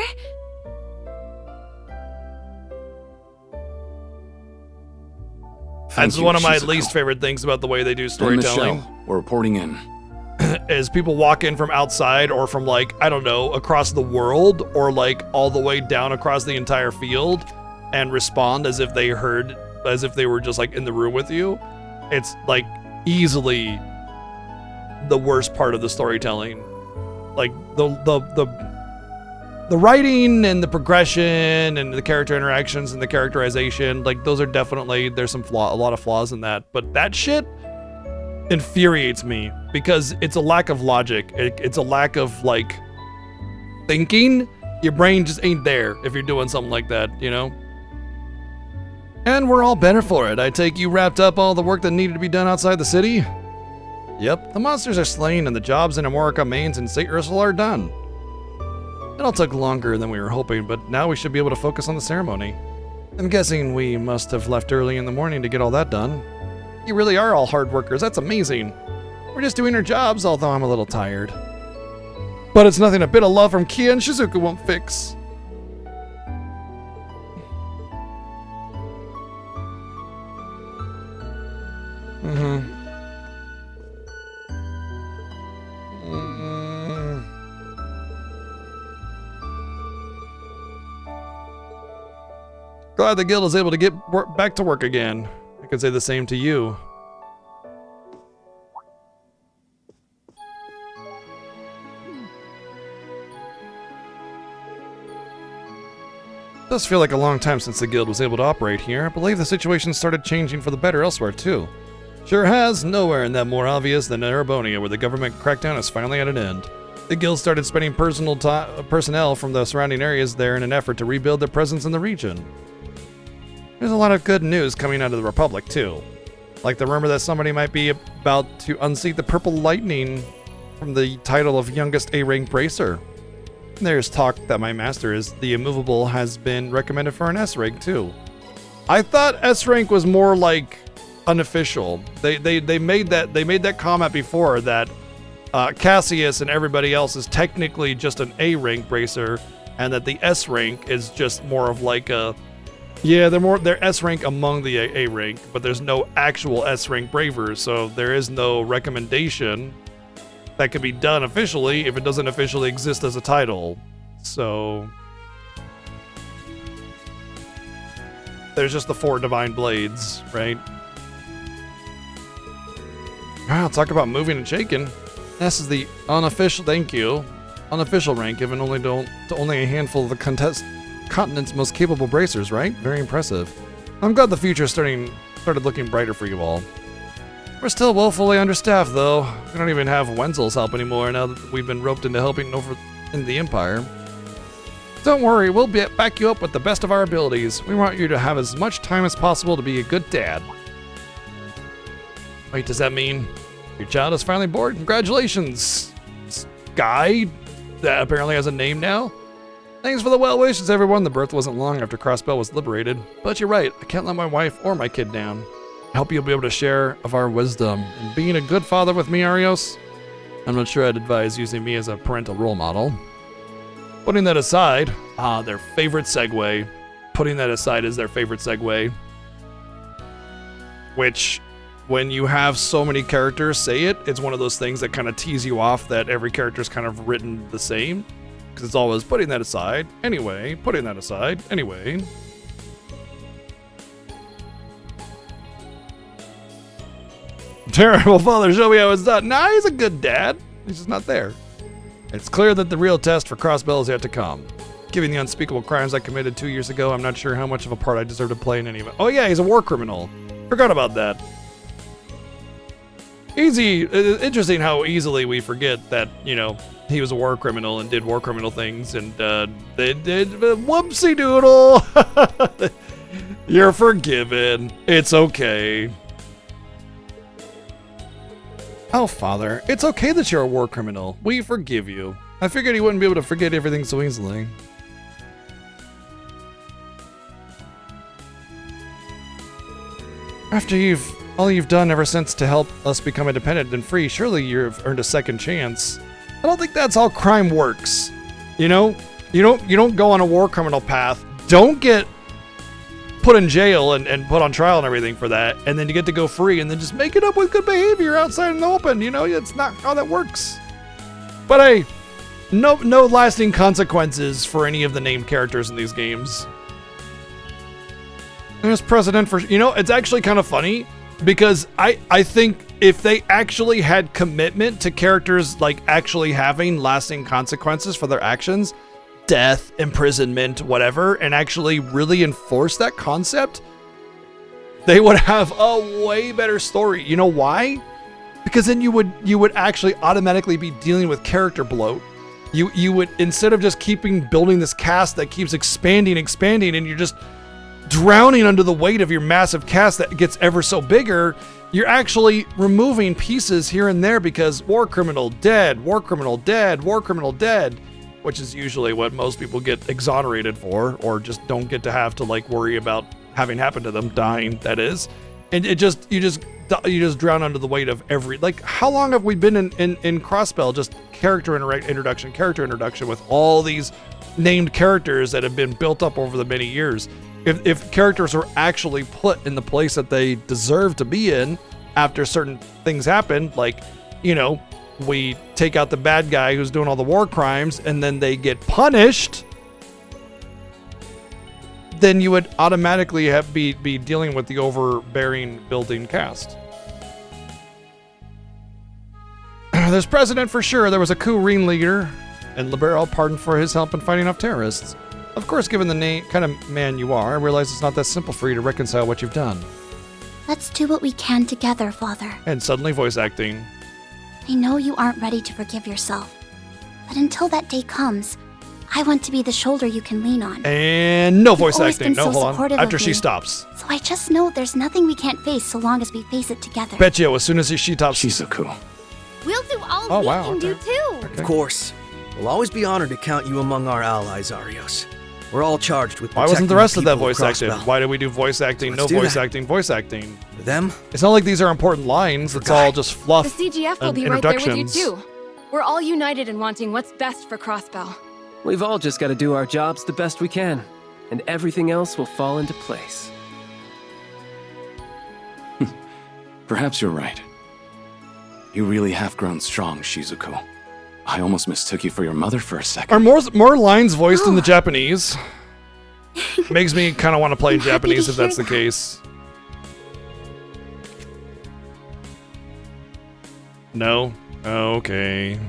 That's one of my least favorite things about the way they do And storytelling. Michelle, we're reporting in. Is people walk in from outside or from, like, I don't know, across the world or like all the way down across the entire field and respond as if they heard, as if they were just like in the room with you. It's like easily the worst part of the storytelling. Like the writing and the progression and the character interactions and the characterization, like those are definitely, there's a lot of flaws in that. But that shit infuriates me because it's a lack of logic. It's a lack of like thinking. Your brain just ain't there if you're doing something like that, you know? And we're all better for it. I take you wrapped up all the work that needed to be done outside the city? Yep, the monsters are slain and the jobs in Amorica Mains and St. Ursula are done. It all took longer than we were hoping, but now we should be able to focus on the ceremony. I'm guessing we must have left early in the morning to get all that done. You really are all hard workers, that's amazing. We're just doing our jobs, although I'm a little tired. But it's nothing a bit of love from Kia and Shizuka won't fix. Glad the guild is able to get back to work again. I could say the same to you. It does feel like a long time since the guild was able to operate here. I believe the situation started changing for the better elsewhere too. Sure has, nowhere in that more obvious than Erebonia, where the government crackdown is finally at an end. The guild started spending personnel from the surrounding areas there in an effort to rebuild their presence in the region. There's a lot of good news coming out of the Republic, too. Like the rumor that somebody might be about to unseat the Purple Lightning from the title of youngest A-rank bracer. There's talk that my master is the immovable has been recommended for an S-rank, too. I thought S-rank was more like unofficial. They made that comment before that Cassius and everybody else is technically just an A-rank bracer, and that the S-rank is just more of like a, yeah, they're S-rank among the A-rank, but there's no actual S-rank bravers, so there is no recommendation that can be done officially if it doesn't officially exist as a title. So there's just the 4 divine blades, right? Wow, talk about moving and shaking. This is the unofficial, thank you, unofficial rank given only to only a handful of the continent's most capable bracers, right? Very impressive. I'm glad the future started looking brighter for you all. We're still woefully understaffed, though. We don't even have Wenzel's help anymore now that we've been roped into helping over in the Empire. Don't worry, we'll back you up with the best of our abilities. We want you to have as much time as possible to be a good dad. Wait, does that mean your child is finally born? Congratulations, Sky, that apparently has a name now. Thanks for the well wishes, everyone. The birth wasn't long after Crossbell was liberated. But you're right, I can't let my wife or my kid down. I hope you'll be able to share of our wisdom. And being a good father with me, Arios, I'm not sure I'd advise using me as a parental role model. Putting that aside, their favorite segue. Putting that aside is their favorite segue. Which, when you have so many characters say it, it's one of those things that kind of tease you off that every character's kind of written the same. Because it's always putting that aside, anyway, putting that aside, anyway. Terrible father, show me how it's done. Nah, he's a good dad. He's just not there. It's clear that the real test for Crossbell is yet to come. Given the unspeakable crimes I committed 2 years ago, I'm not sure how much of a part I deserve to play in any of it. Oh yeah, he's a war criminal. Forgot about that. Interesting how easily we forget that, you know, he was a war criminal and did war criminal things, and they did whoopsie doodle. You're forgiven. It's okay. Oh, Father, it's okay that you're a war criminal. We forgive you. I figured he wouldn't be able to forget everything so easily. After all you've done ever since to help us become independent and free, surely you've earned a second chance. I don't think that's how crime works. You know, you don't go on a war criminal path. Don't get put in jail and put on trial and everything for that, and then you get to go free and then just make it up with good behavior outside in the open. You know, it's not how that works. But hey, no lasting consequences for any of the named characters in these games. There's precedent for, you know, it's actually kind of funny because I think if they actually had commitment to characters like actually having lasting consequences for their actions, death, imprisonment, whatever, and actually really enforce that concept, they would have a way better story. You know why? Because then you would actually automatically be dealing with character bloat. You would, instead of just building this cast that keeps expanding, and you're just drowning under the weight of your massive cast that gets ever so bigger, you're actually removing pieces here and there because war criminal dead, war criminal dead, war criminal dead, which is usually what most people get exonerated for, or just don't get to have to like worry about having happened to them, dying, that is. And you just drown under the weight of every, like, how long have we been in Crossbell, just character introduction with all these named characters that have been built up over the many years. If characters were actually put in the place that they deserve to be in after certain things happen, like, you know, we take out the bad guy who's doing all the war crimes and then they get punished, then you would automatically be dealing with the overbearing building cast. There's precedent for sure. There was a coup ringleader, and Libero pardoned for his help in fighting off terrorists. Of course, given the kind of man you are, I realize it's not that simple for you to reconcile what you've done. Let's do what we can together, Father. And suddenly voice acting. I know you aren't ready to forgive yourself, but until that day comes, I want to be the shoulder you can lean on. And no voice acting. No, hold on. After she stops. So I just know there's nothing we can't face so long as we face it together. Betio, as soon as she stops. She's so cool. We'll do all we can do too. Of course. We'll always be honored to count you among our allies, Arios. We're all charged with Why wasn't the rest of that voice acting? Why did we do voice acting? So no voice acting, voice acting. For them? It's not like these are important lines. It's all just fluff. The CGF will be right there with you too. We're all united in wanting what's best for Crossbell. We've all just got to do our jobs the best we can, and everything else will fall into place. Perhaps you're right. You really have grown strong, Shizuko. I almost mistook you for your mother for a second. Are more lines voiced in the Japanese? Makes me kind of want to play in Japanese if that's the case. No? Okay.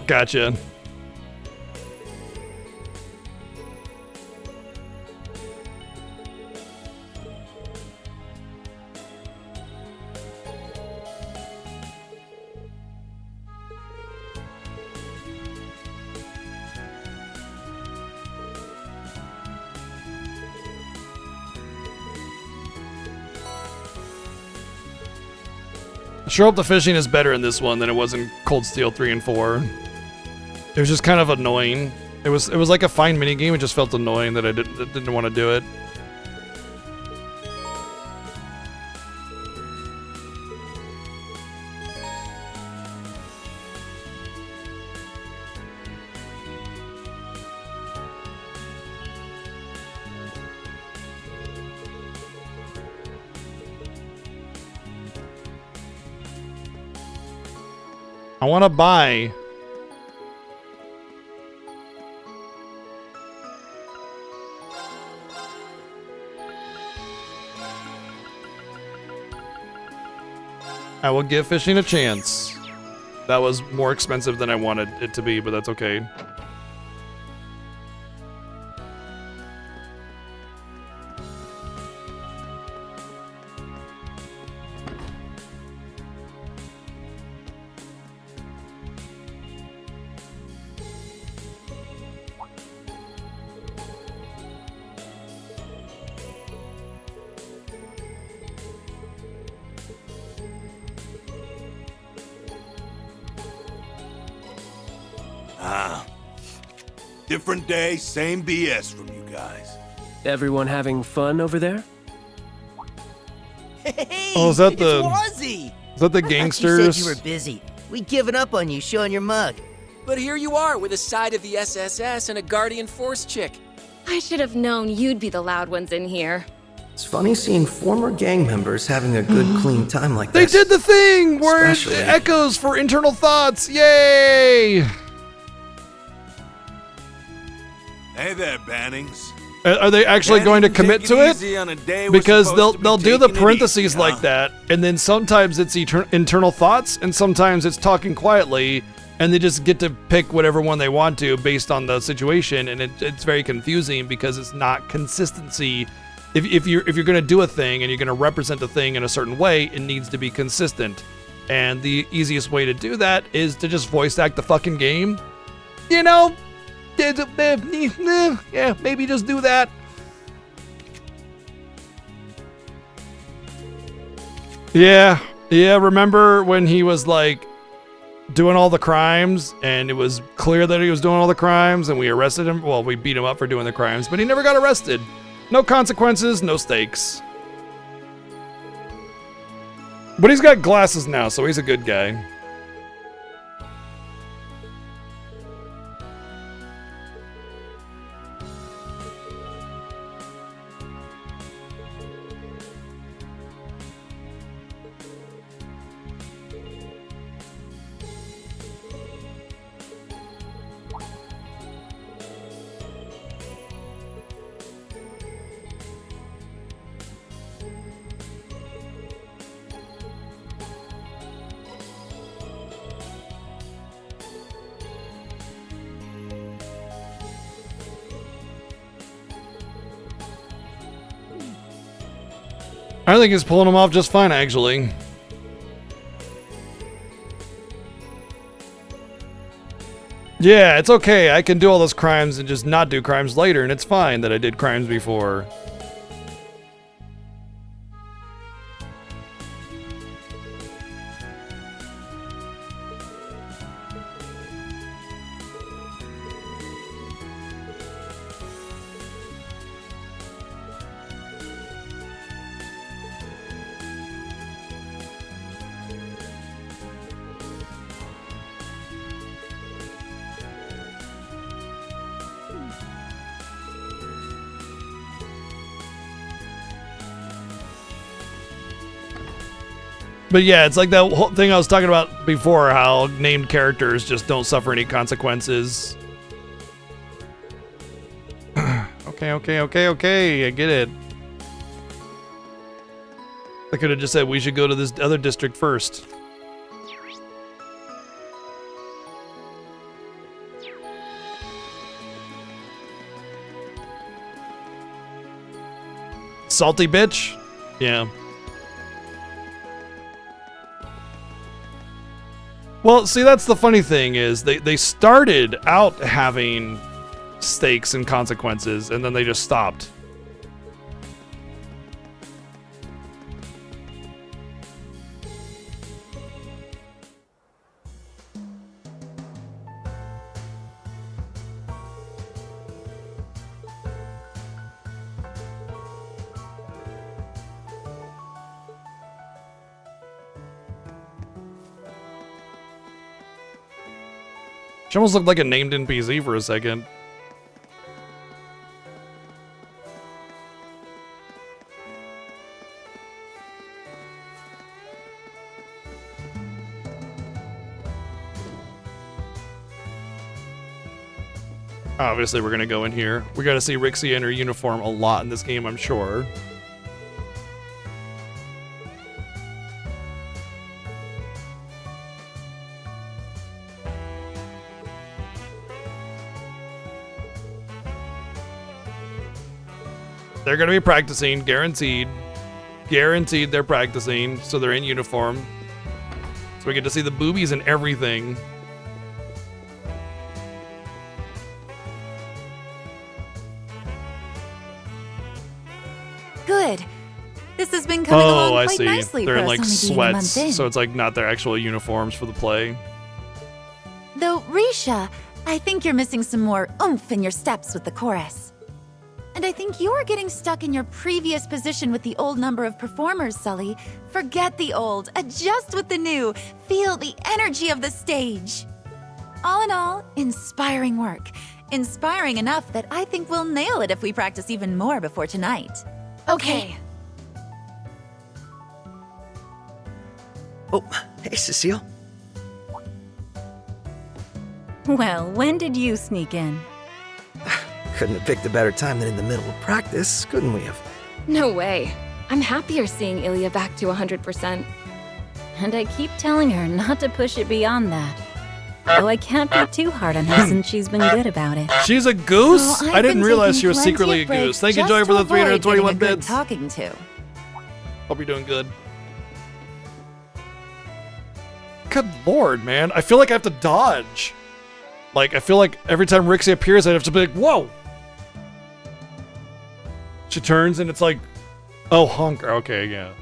Gotcha. Sure hope the fishing is better in this one than it was in Cold Steel 3 and 4. It was just kind of annoying. It was like a fine mini game. It just felt annoying that I didn't want to do it. I want to buy. I will give fishing a chance. That was more expensive than I wanted it to be, but that's okay. Different day, same BS from you guys. Everyone having fun over there? Hey, Oh, is that it's the- Wazzy. Is that the I thought gangsters? You said you were busy. We'd given up on you showing your mug. But here you are with a side of the SSS and a Guardian Force chick. I should have known you'd be the loud ones in here. It's funny seeing former gang members having a good, clean time like They this. did the thing where it Especially- echoes for internal thoughts. Yay! Hey there, Bannings. Are they actually going to commit to it? Easy on a day we're Because supposed to be they'll do the taking it parentheses easy, like huh? that, and then sometimes it's internal thoughts, and sometimes it's talking quietly, and they just get to pick whatever one they want to based on the situation, and it's very confusing because it's not consistency. If you're gonna do a thing and you're gonna represent the thing in a certain way, it needs to be consistent. And the easiest way to do that is to just voice act the fucking game. You know? Yeah, maybe just do that. Yeah, remember when he was like doing all the crimes and it was clear that he was doing all the crimes and we arrested him? Well, we beat him up for doing the crimes, but he never got arrested. No consequences, no stakes. But he's got glasses now, so he's a good guy. I think he's pulling them off just fine, actually. Yeah, it's okay. I can do all those crimes and just not do crimes later, and it's fine that I did crimes before. But yeah, it's like that whole thing I was talking about before, how named characters just don't suffer any consequences. Okay, I get it. I could have just said we should go to this other district first. Salty bitch? Yeah. Well, see, that's the funny thing is they started out having stakes and consequences, and then they just stopped. She almost looked like a named NPC for a second. Obviously, we're gonna go in here. We're gonna see Rixie in her uniform a lot in this game, I'm sure. They're gonna be practicing, guaranteed. Guaranteed they're practicing, so they're in uniform. So we get to see the boobies and everything. Good. This has been coming along I quite see. nicely They're for in us like only being a month sweats, in. so it's like not their actual uniforms for the play. Though, Risha, I think you're missing some more oomph in your steps with the chorus. And I think you're getting stuck in your previous position with the old number of performers, Sully. Forget the old, adjust with the new, feel the energy of the stage. All in all, inspiring work. Inspiring enough that I think we'll nail it if we practice even more before tonight. Okay. Oh, hey, Cecile. Well, when did you sneak in? Couldn't have picked a better time than in the middle of practice, couldn't we have? No way. I'm happier seeing Ilya back to 100%. And I keep telling her not to push it beyond that. Though I can't be too hard on her since she's been good about it. She's a goose? Oh, I I've didn't been realize taking she was plenty secretly a of breaks goose. Thank you, just Joy, for to the avoid getting 321 a good bits. talking to. Hope you're doing good. Good lord, man. I feel like I have to dodge. Like, I feel like every time Rixie appears, I have to be like, whoa! She turns and it's like, oh, honker. Okay, yeah.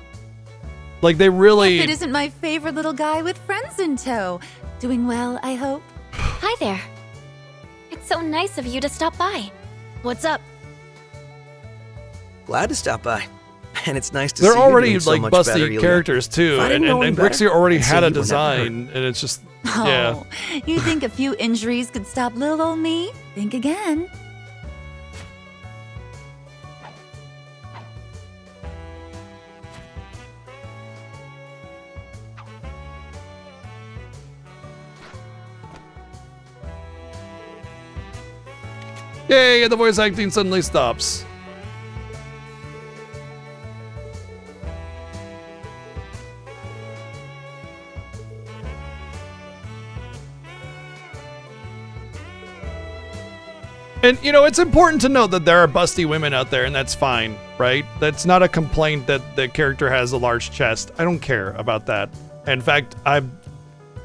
Like, they really... It isn't my favorite little guy with friends in tow. Doing well, I hope. Hi there. It's so nice of you to stop by. What's up? Glad to stop by. And it's nice to They're see you already doing so like much busty better, Ilya. characters too, If I didn't know any and better, Rixie already I'd say had a you were never design, and it's just Oh, yeah. you think a few injuries could stop little old me? Think again. Yay! And the voice acting suddenly stops. And, you know, it's important to note that there are busty women out there, and that's fine, right? That's not a complaint that the character has a large chest. I don't care about that. In fact, I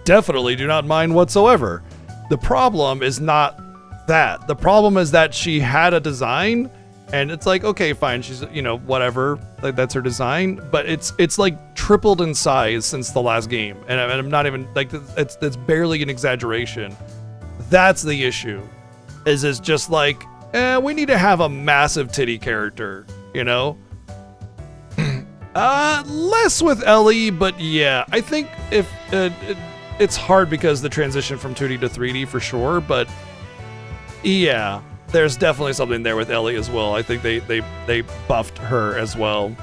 definitely do not mind whatsoever. The problem is not that. The problem is that she had a design, and it's like, okay, fine, she's, you know, whatever, like that's her design, but it's like tripled in size since the last game, and I'm not even, like, it's barely an exaggeration. That's the issue. Is just like, we need to have a massive titty character, you know? Less with Ellie, but yeah, I think if it's hard because the transition from 2D to 3D for sure, but yeah, there's definitely something there with Ellie as well. I think they buffed her as well.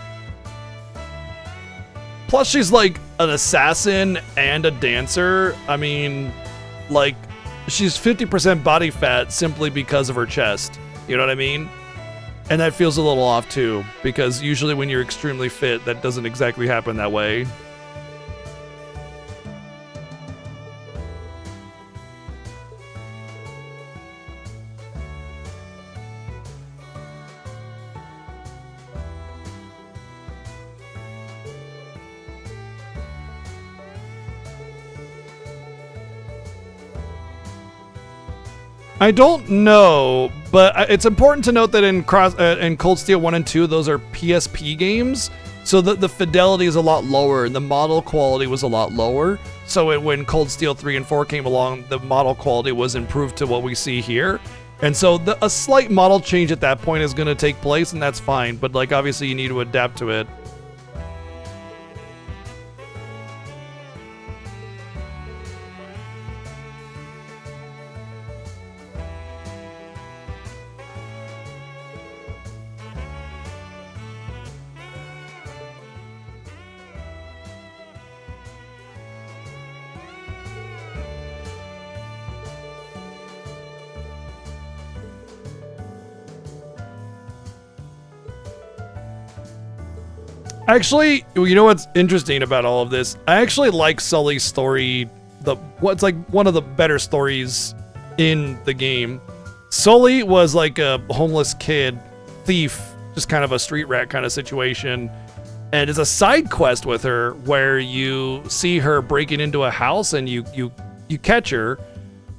Plus, she's like an assassin and a dancer. I mean, like, she's 50% body fat simply because of her chest. You know what I mean? And that feels a little off too, because usually when you're extremely fit, that doesn't exactly happen that way. I don't know, but it's important to note that in Cold Steel 1 and 2, those are PSP games, so the fidelity is a lot lower and the model quality was a lot lower. So when Cold Steel 3 and 4 came along, the model quality was improved to what we see here. And so a slight model change at that point is going to take place, and that's fine, but like obviously you need to adapt to it. Actually, you know what's interesting about all of this? I actually like Sully's story, what's like one of the better stories in the game. Sully was like a homeless kid, thief, just kind of a street rat kind of situation. And it's a side quest with her where you see her breaking into a house and you catch her,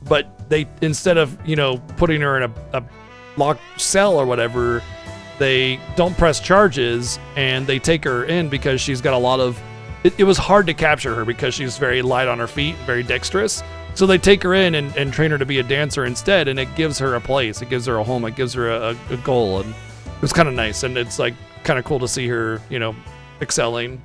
but they, instead of, you know, putting her in a locked cell or whatever, they don't press charges and they take her in because she's got a lot of, it was hard to capture her because she's very light on her feet, very dexterous. So they take her in and train her to be a dancer instead, and it gives her a place, it gives her a home, it gives her a goal, and it was kind of nice, and it's like kind of cool to see her, you know, excelling.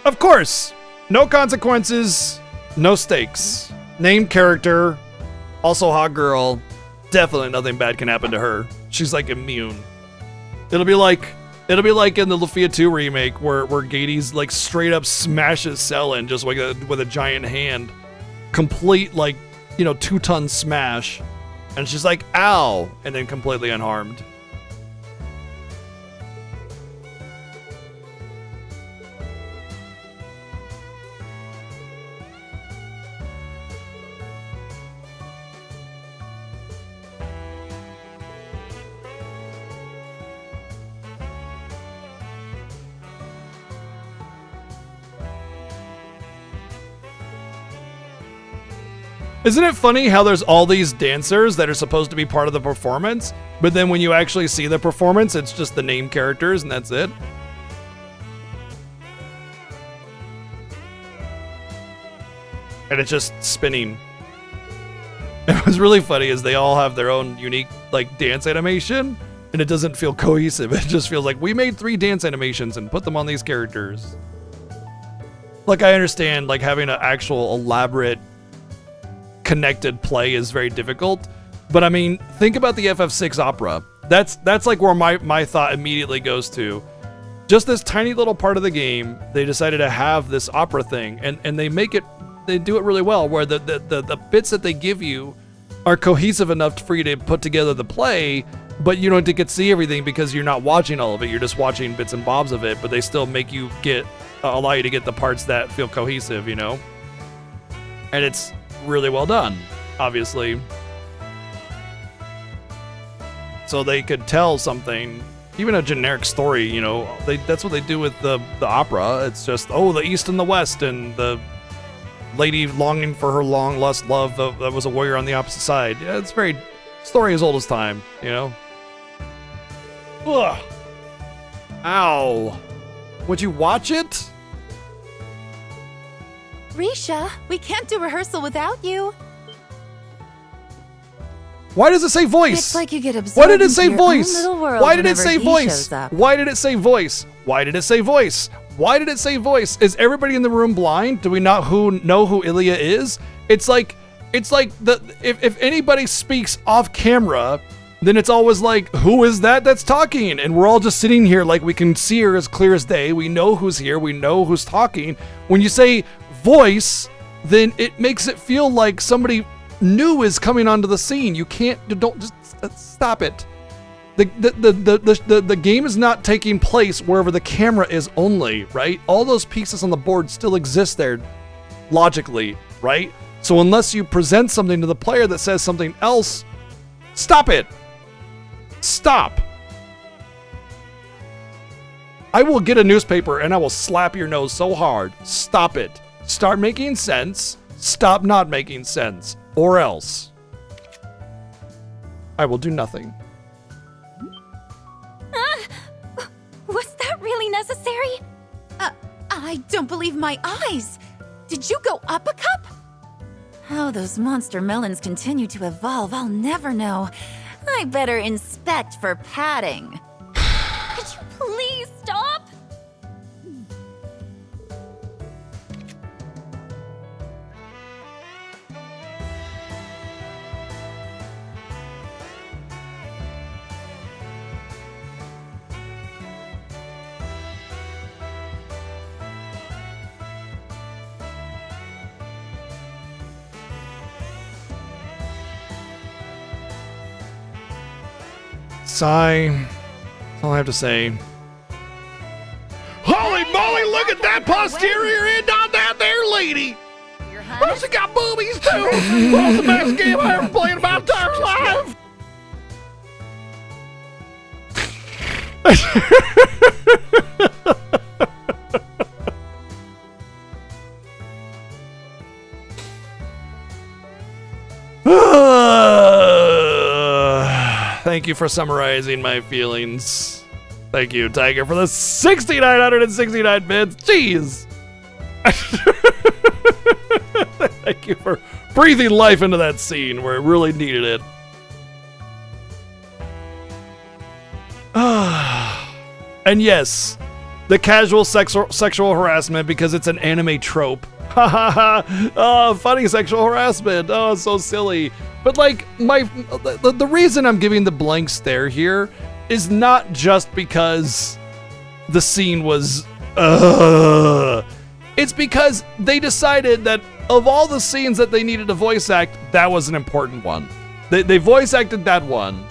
Of course, no consequences, no stakes. Named character, also hot girl. Definitely nothing bad can happen to her. She's like immune. It'll be like in the Lufia 2 remake where Gades like straight up smashes Cell in just like with a giant hand. Complete like, you know, 2-ton smash. And she's like, ow, and then completely unharmed. Isn't it funny how there's all these dancers that are supposed to be part of the performance, but then when you actually see the performance, it's just the name characters and that's it? And it's just spinning. And what's really funny is they all have their own unique like dance animation, and it doesn't feel cohesive. It just feels like we made 3 dance animations and put them on these characters. Like, I understand like having an actual elaborate connected play is very difficult, but I mean, think about the FF6 opera. That's like where my thought immediately goes to. Just this tiny little part of the game, they decided to have this opera thing, and they do it really well, where the bits that they give you are cohesive enough for you to put together the play, but you don't get to see everything because you're not watching all of it, you're just watching bits and bobs of it, but they still make you allow you to get the parts that feel cohesive, you know? And it's really well done, obviously. So they could tell something, even a generic story, you know, that's what they do with the opera. It's just, oh, the East and the West, and the lady longing for her long lost love that was a warrior on the opposite side. Yeah, it's very story as old as time, you know? Ugh. Ow. Would you watch it? Risha, we can't do rehearsal without you. Why does it say voice? It's like you get absorbed. Why did it say into your voice? own little world Why did it whenever say he voice? shows up. Why did it say voice? Why did it say voice? Why did it say voice? Is everybody in the room blind? Do we not know who Ilya is? It's like if anybody speaks off camera, then it's always like, who is that's talking? And we're all just sitting here like we can see her as clear as day. We know who's here. We know who's talking. When you say voice, then it makes it feel like somebody new is coming onto the scene. You don't just stop it. The game is not taking place wherever the camera is only, right? All those pieces on the board still exist there logically, right? So unless you present something to the player that says something else, stop it. Stop. I will get a newspaper and I will slap your nose so hard. Stop it. Start making sense. Stop not making sense. Or else I will do nothing. Was that really necessary? I don't believe my eyes. Did you go up a cup? How those monster melons continue to evolve, I'll never know. I better inspect for padding. Could you please stop? Sigh. That's all I have to say. Holy moly, look at that posterior end on that there lady! Well, she got boobies too! Well, it's the best game I ever played in my entire life! Thank you for summarizing my feelings. Thank you, Tiger, for the 6,969 bits. Jeez. Thank you for breathing life into that scene where it really needed it. And yes, the casual sexual harassment because it's an anime trope. Ha ha ha! Oh, funny sexual harassment. Oh, so silly. But like the reason I'm giving the blank stare here is not just because the scene was it's because they decided that of all the scenes that they needed to voice act, that was an important one. They voice acted that one,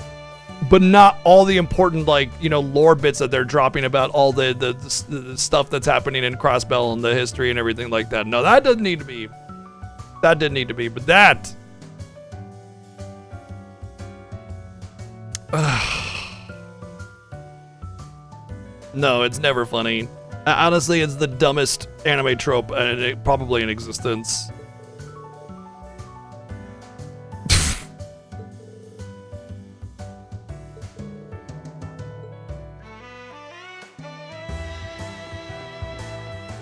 but not all the important, like, you know, lore bits that they're dropping about all the stuff that's happening in Crossbell and the history and everything like that. No, that doesn't need to be. That didn't need to be, but that. No, it's never funny. Honestly, it's the dumbest anime trope probably in existence.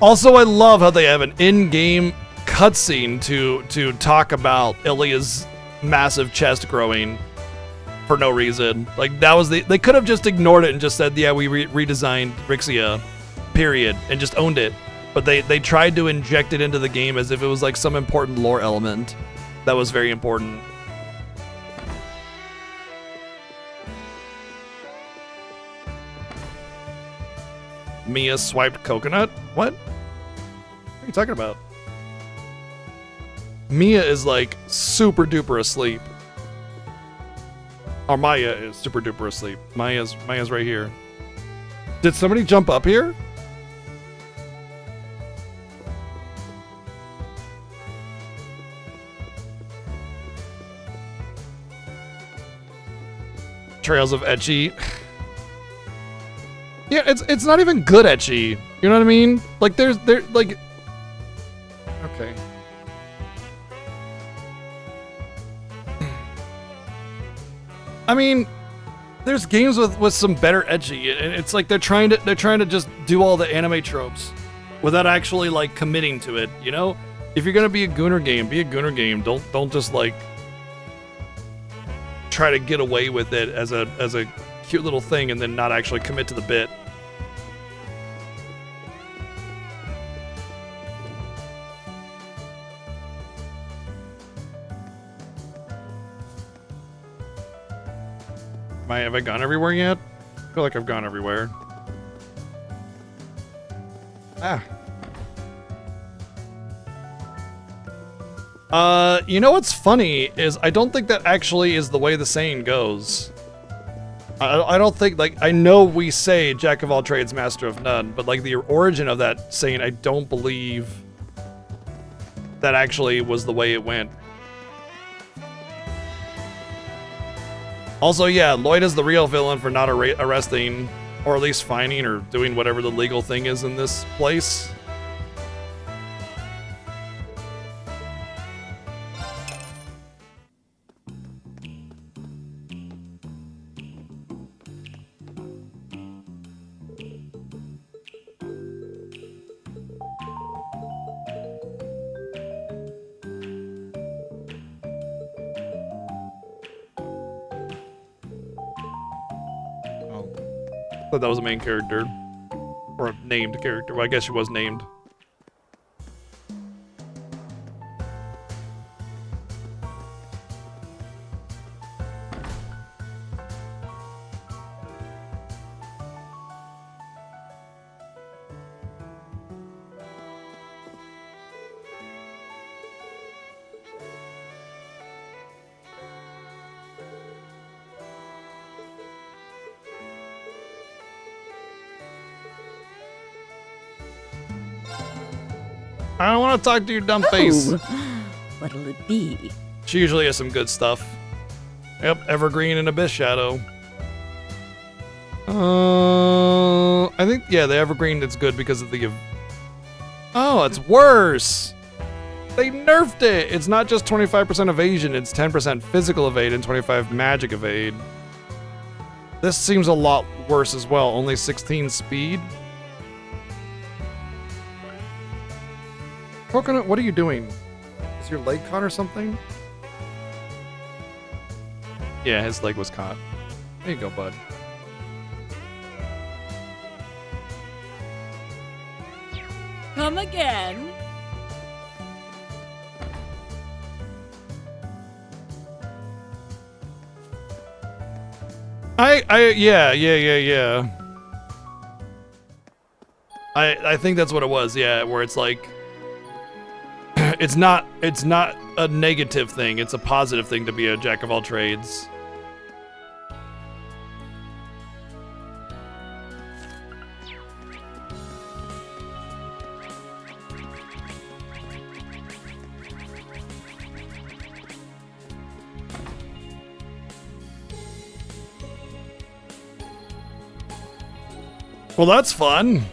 Also, I love how they have an in-game cutscene to talk about Ilya's massive chest growing for no reason. Like, that was they could have just ignored it and just said, yeah, we redesigned Rixia, period, and just owned it. But they tried to inject it into the game as if it was like some important lore element that was very important. Mia swiped coconut? What? What are you talking about? Mia is like super duper asleep. Or Maya is super duper asleep. Maya's right here. Did somebody jump up here? Trails of ecchi. Yeah, it's not even good ecchi. You know what I mean? Like there's like. Okay. I mean, there's games with some better ecchi, and it's like they're trying to just do all the anime tropes without actually like committing to it. You know, if you're gonna be a Gooner game, be a Gooner game. Don't just like try to get away with it as a cute little thing and then not actually commit to the bit. Have I gone everywhere yet? I feel like I've gone everywhere. You know what's funny is I don't think that actually is the way the saying goes. I don't think, like, I know we say Jack of all trades, master of none, but like the origin of that saying, I don't believe that actually was the way it went. Also, yeah, Lloyd is the real villain for not arresting, or at least fining, or doing whatever the legal thing is in this place. Thought that was a main character. Or a named character. Well, I guess she was named. I don't want to talk to your dumb face. What'll it be? She usually has some good stuff. Yep, Evergreen and Abyss Shadow. I think, yeah, the Evergreen is good because of the... Oh, it's worse! They nerfed it! It's not just 25% evasion, it's 10% physical evade and 25 magic evade. This seems a lot worse as well, only 16 speed. Coconut, what are you doing? Is your leg caught or something? Yeah, his leg was caught. There you go, bud. Come again. Yeah. I think that's what it was, yeah, where it's like it's not a negative thing, it's a positive thing to be a jack of all trades. Well, that's fun.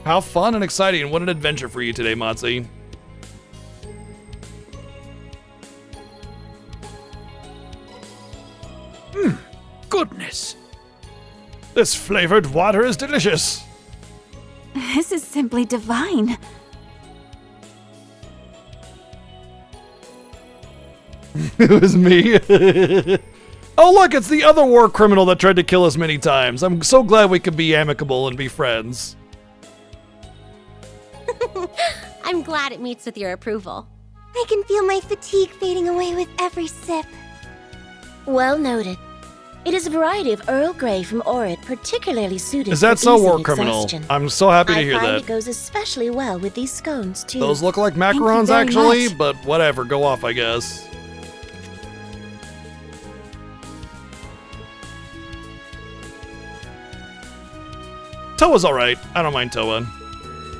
How fun and exciting. What an adventure for you today, Motzi. Goodness. This flavored water is delicious. This is simply divine. It was me. Oh, look, it's the other war criminal that tried to kill us many times. I'm so glad we could be amicable and be friends. I'm glad it meets with your approval. I can feel my fatigue fading away with every sip. Well noted. It is a variety of Earl Grey from Orid, particularly suited Is that for so, easy war criminal? exhaustion. I'm so happy to hear I find that. it goes especially well with these scones, too. Those look like Thank you macarons, very actually, much. but whatever. Go off, I guess. Toa's alright. I don't mind Toa.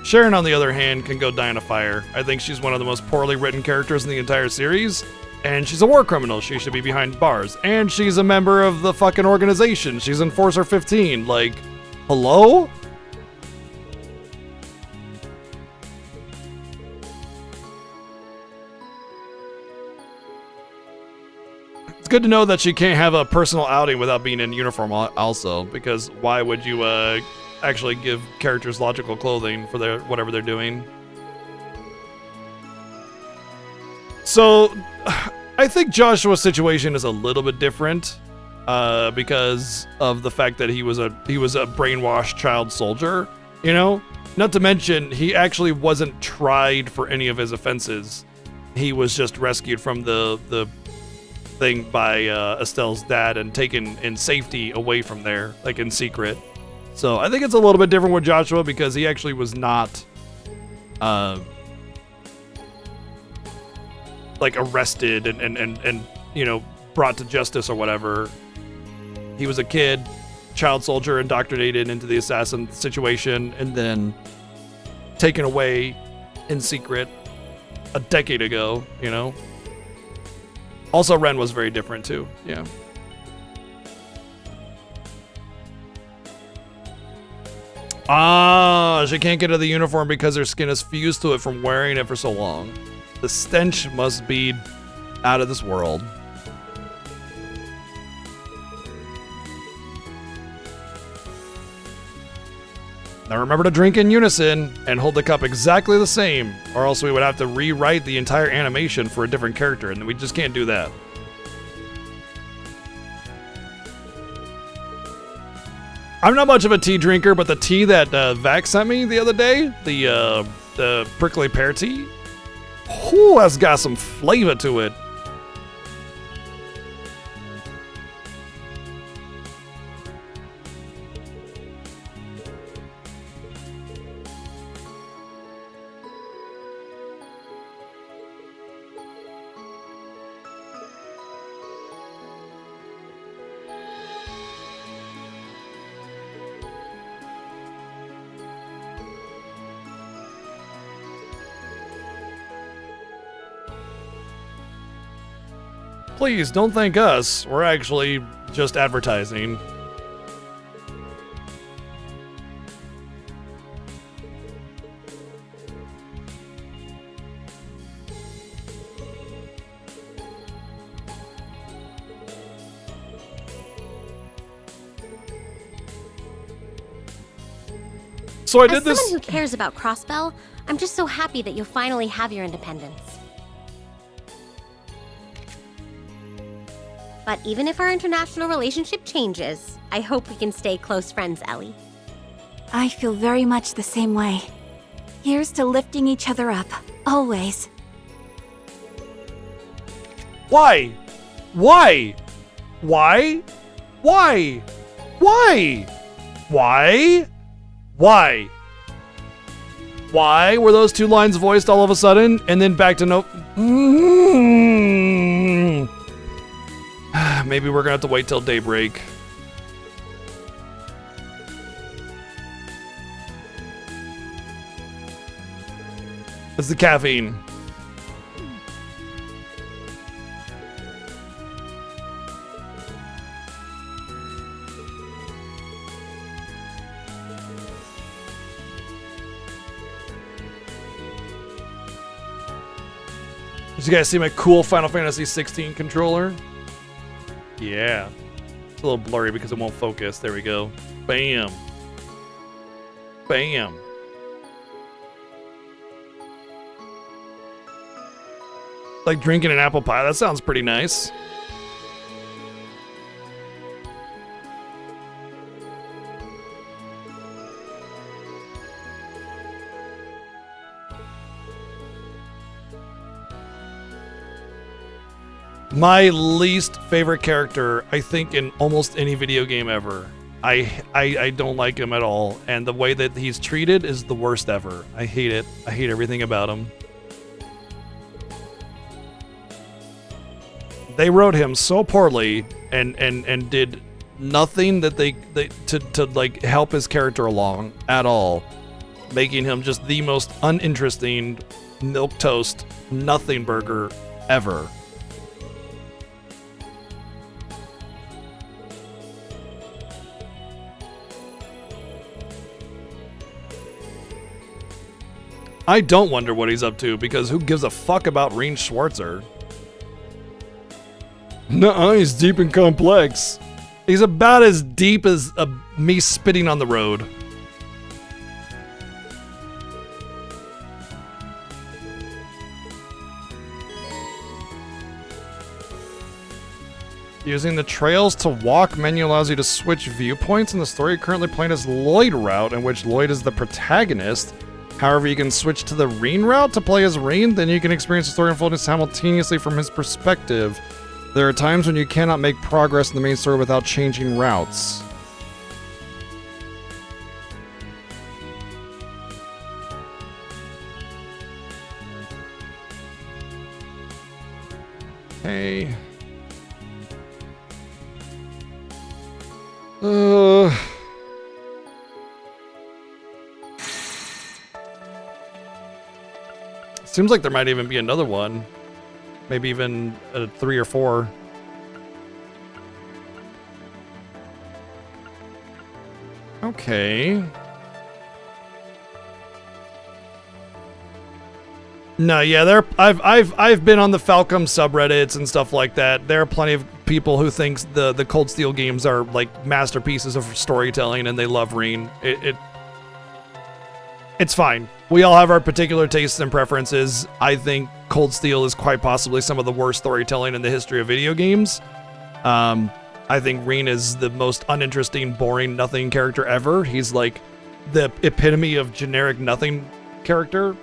Sharon, on the other hand, can go die in a fire. I think she's one of the most poorly written characters in the entire series. And she's a war criminal. She should be behind bars. And she's a member of the fucking organization. She's Enforcer 15. Like, hello? It's good to know that she can't have a personal outing without being in uniform also. Because why would you actually give characters logical clothing for their whatever they're doing? So, I think Joshua's situation is a little bit different because of the fact that he was a brainwashed child soldier, you know? Not to mention, he actually wasn't tried for any of his offenses. He was just rescued from the thing by Estelle's dad and taken in safety away from there, like in secret. So I think it's a little bit different with Joshua because he actually was not like arrested and you know, brought to justice or whatever. He was a kid, child soldier, indoctrinated into the assassin situation, and then taken away in secret a decade ago, you know? Also, Ren was very different too, yeah. Ah, she can't get out of the uniform because her skin is fused to it from wearing it for so long. The stench must be out of this world. Now remember to drink in unison and hold the cup exactly the same, or else we would have to rewrite the entire animation for a different character, and we just can't do that. I'm not much of a tea drinker, but the tea that Vax sent me the other day, the prickly pear tea, ooh, that's got some flavor to it. Please don't thank us. We're actually just advertising. So I did As this. someone who cares about Crossbell, I'm just so happy that you'll finally have your independence. But even if our international relationship changes, I hope we can stay close friends, Ellie. I feel very much the same way. Here's to lifting each other up, always. Why? Why? Why? Why? Why? Why? Why? Why were those two lines voiced all of a sudden and then back to no? Maybe we're gonna have to wait till daybreak. It's the caffeine. Did you guys see my cool Final Fantasy 16 controller? Yeah. It's a little blurry because it won't focus. There we go. Bam. Bam. Like drinking an apple pie. That sounds pretty nice. My least favorite character, I think, in almost any video game ever. I don't like him at all, and the way that he's treated is the worst ever. I hate it. I hate everything about him. They wrote him so poorly and did nothing that they to like help his character along at all, making him just the most uninteresting milquetoast nothing burger ever. I don't wonder what he's up to, because who gives a fuck about Rean Schwarzer? Nuh-uh, he's deep and complex. He's about as deep as me spitting on the road. Using the Trails to Walk menu allows you to switch viewpoints in the story currently playing as Lloyd route, in which Lloyd is the protagonist. However, you can switch to the Rean route to play as Rean, then you can experience the story unfolding simultaneously from his perspective. There are times when you cannot make progress in the main story without changing routes. Hey. Seems like there might even be another one. Maybe even 3 or 4. Okay. No, yeah, I've been on the Falcom subreddits and stuff like that. There are plenty of people who think the Cold Steel games are like masterpieces of storytelling and they love Rean. It's fine. We all have our particular tastes and preferences. I think Cold Steel is quite possibly some of the worst storytelling in the history of video games. I think Rean is the most uninteresting, boring, nothing character ever. He's like the epitome of generic nothing character.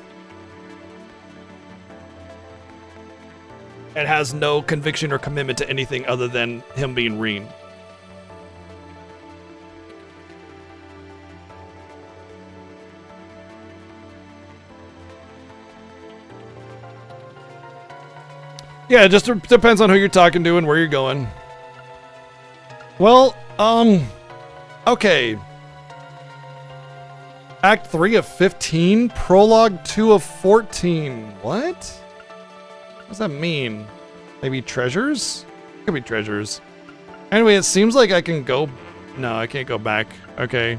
And has no conviction or commitment to anything other than him being Rean. Yeah, it just depends on who you're talking to and where you're going. Well, okay. Act 3 of 15, Prologue 2 of 14. What? What does that mean? Maybe treasures? Could be treasures. Anyway, it seems like I can go... No, I can't go back. Okay.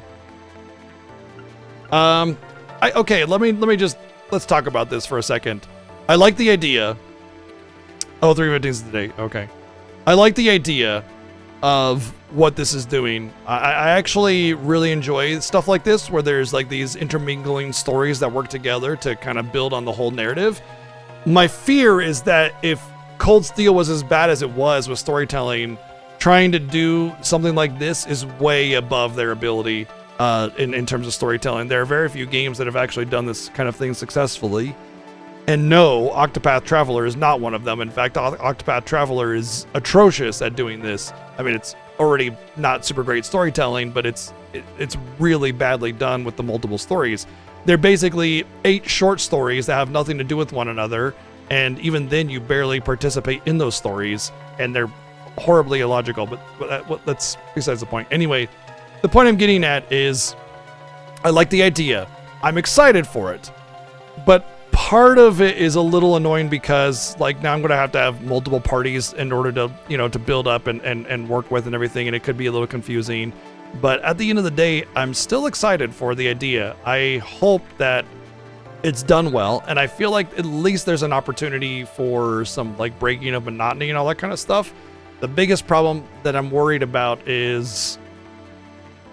Okay, let's talk about this for a second. I like the idea. Oh, 3 meetings today. Okay. I like the idea of what this is doing. I actually really enjoy stuff like this, where there's like these intermingling stories that work together to kind of build on the whole narrative. My fear is that if Cold Steel was as bad as it was with storytelling, trying to do something like this is way above their ability in terms of storytelling. There are very few games that have actually done this kind of thing successfully. And no, Octopath Traveler is not one of them. In fact, Octopath Traveler is atrocious at doing this. I mean, it's already not super great storytelling, but it's really badly done with the multiple stories. They're basically 8 short stories that have nothing to do with one another, and even then you barely participate in those stories, and they're horribly illogical, but that's besides the point. Anyway, the point I'm getting at is I like the idea. I'm excited for it, but part of it is a little annoying because like now I'm going to have multiple parties in order to, you know, to build up and work with and everything, and it could be a little confusing. But at the end of the day, I'm still excited for the idea. I hope that it's done well, and I feel like at least there's an opportunity for some like breaking of monotony and all that kind of stuff. The biggest problem that I'm worried about is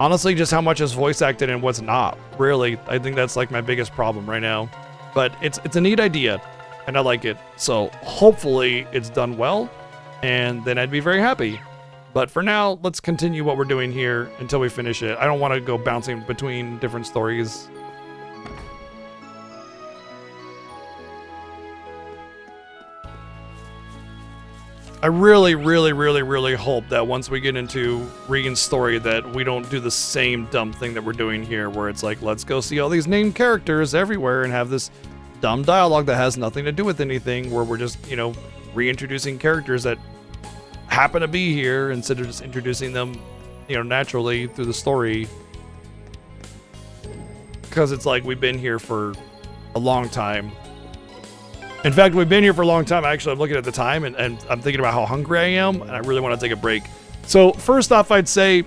honestly just how much is voice acted and what's not. Really, I think that's like my biggest problem right now. But it's a neat idea, and I like it. So hopefully it's done well, and then I'd be very happy. But for now, let's continue what we're doing here until we finish it. I don't want to go bouncing between different stories. I really, really, really, really hope that once we get into Regan's story that we don't do the same dumb thing that we're doing here, where it's like, let's go see all these named characters everywhere and have this dumb dialogue that has nothing to do with anything, where we're just, you know, reintroducing characters that happen to be here instead of just introducing them, you know, naturally through the story. Because it's like we've been here for a long time. In fact, we've been here for a long time. Actually, I'm looking at the time and I'm thinking about how hungry I am, and I really want to take a break. So first off, I'd say,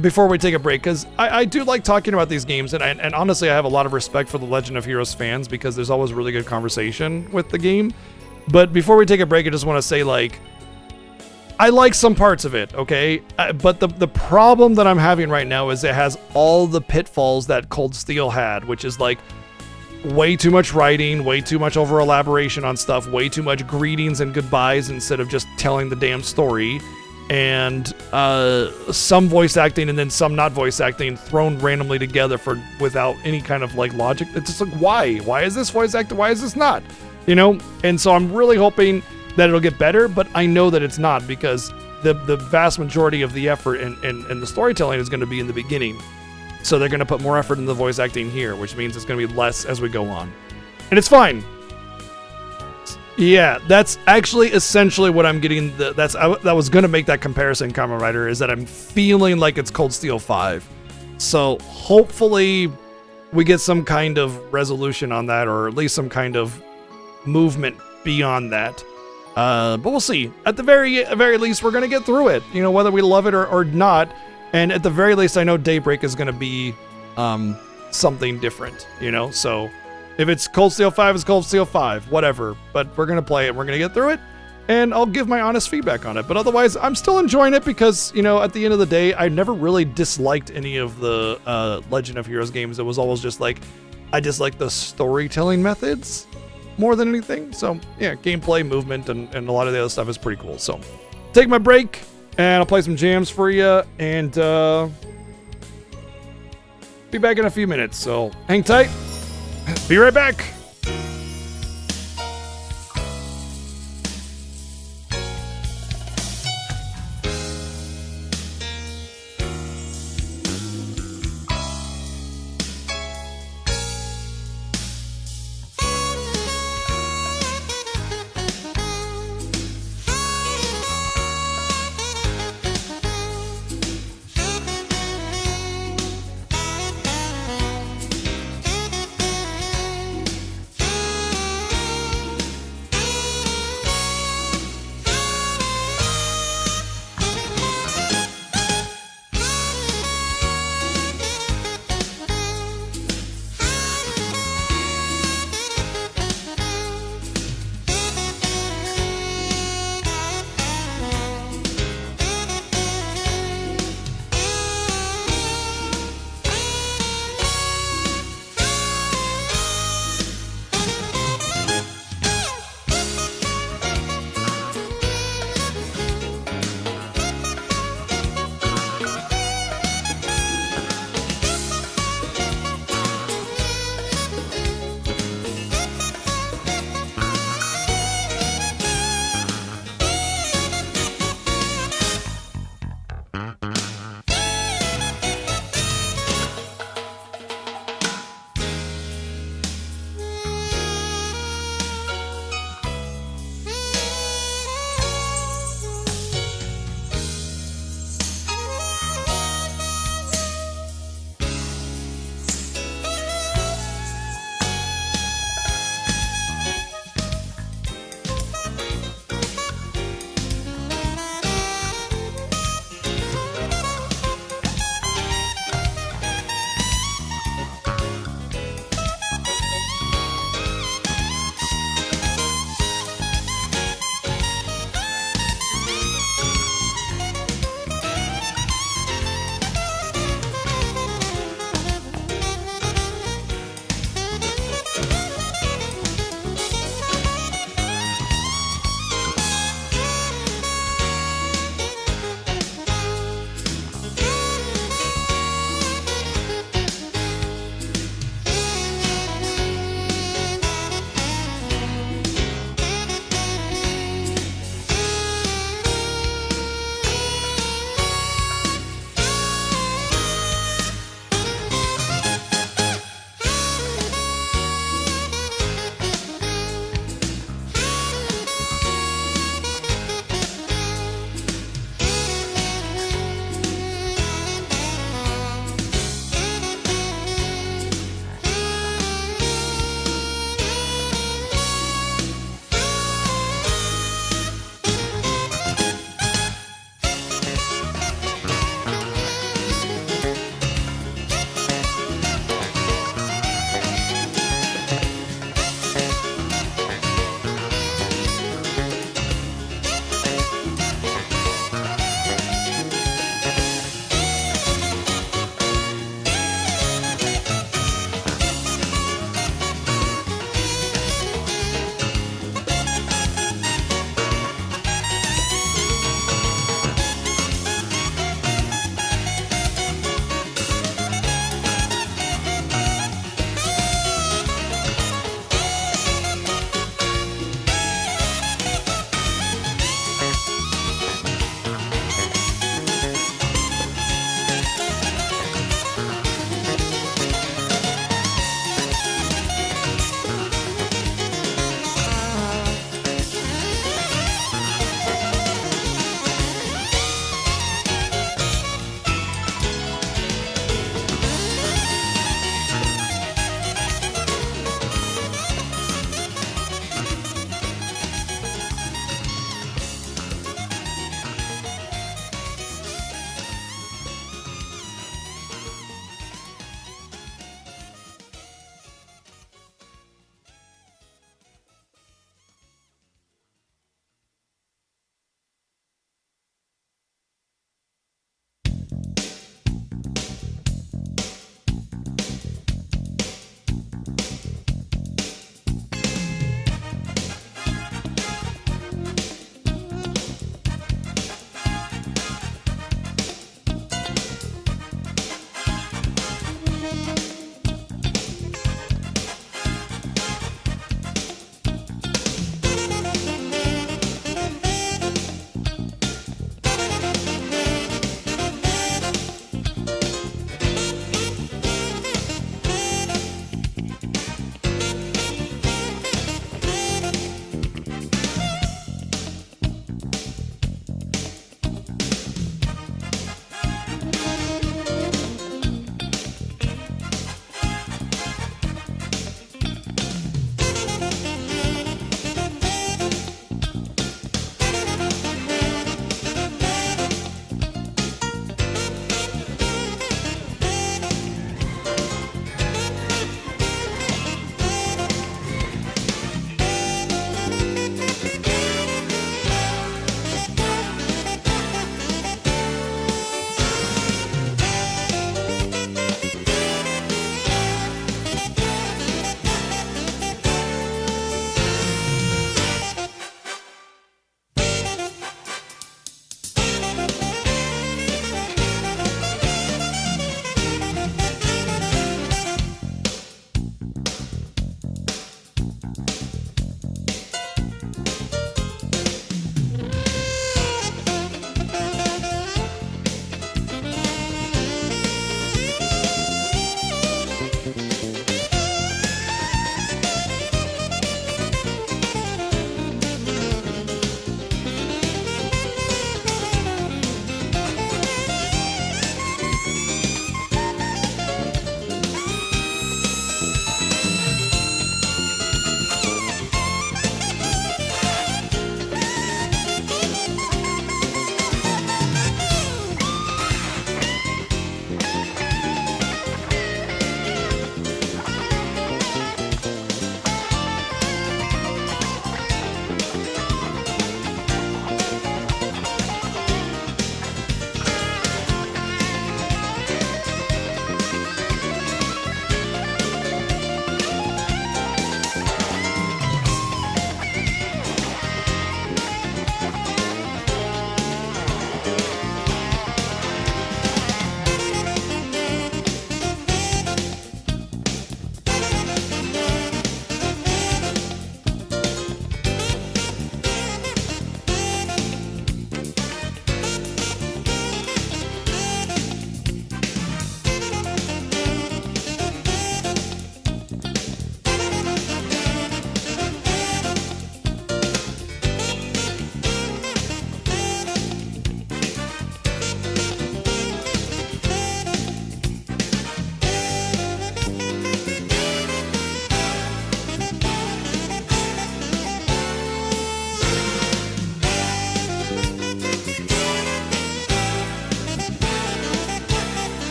before we take a break, because I do like talking about these games, and honestly, I have a lot of respect for the Legend of Heroes fans because there's always really good conversation with the game. But before we take a break, I just want to say, like, I like some parts of it, okay? But the problem that I'm having right now is it has all the pitfalls that Cold Steel had, which is like, way too much writing, way too much over elaboration on stuff, way too much greetings and goodbyes instead of just telling the damn story, and some voice acting and then some not voice acting thrown randomly together without any kind of like logic. It's just like, why is this voice acted, why is this not, you know? And so I'm really hoping that it'll get better, but I know that it's not, because the vast majority of the effort and the storytelling is going to be in the beginning. So they're going to put more effort in the voice acting here, which means it's going to be less as we go on. And it's fine. Yeah, that's actually essentially what I'm getting. That was going to make that comparison, Kamen Rider, is that I'm feeling like it's Cold Steel 5. So hopefully we get some kind of resolution on that, or at least some kind of movement beyond that. But we'll see. At the very least, we're going to get through it. You know, whether we love it or not. And at the very least, I know Daybreak is going to be something different, you know? So if it's Cold Steel 5, it's Cold Steel 5, whatever. But we're going to play it, we're going to get through it, and I'll give my honest feedback on it. But otherwise, I'm still enjoying it because, you know, at the end of the day, I never really disliked any of the Legend of Heroes games. It was always just like, I just like the storytelling methods more than anything. So yeah, gameplay, movement, and a lot of the other stuff is pretty cool. So take my break. And I'll play some jams for you, and be back in a few minutes. So hang tight. Be right back.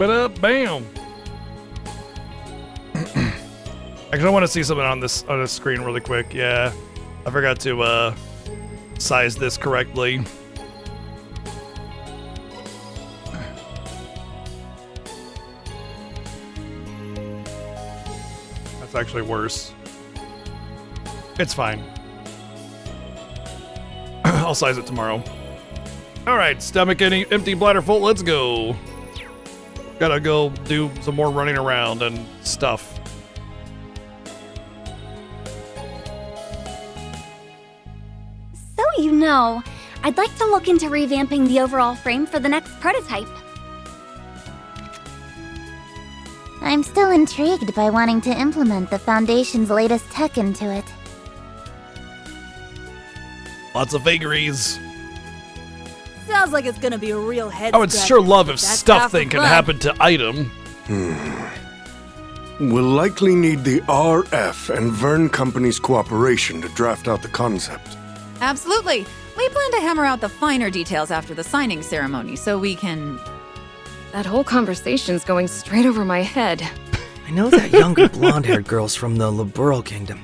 Bam. Actually, I want to see something on this screen really quick. Yeah, I forgot to size this correctly. That's actually worse. It's fine. I'll size it tomorrow. All right, stomach empty, bladder full. Let's go. Gotta go do some more running around and stuff. So you know, I'd like to look into revamping the overall frame for the next prototype. I'm still intrigued by wanting to implement the Foundation's latest tech into it. Lots of vagaries. Sounds like it's gonna be a real head I would scratcher, sure love but if that's stuff half the thing can fun. happen to item. We'll likely need the RF and Vern Company's cooperation to draft out the concept. Absolutely. We plan to hammer out the finer details after the signing ceremony so we can... That whole conversation's going straight over my head. I know that younger blonde-haired girl's from the Liberal Kingdom.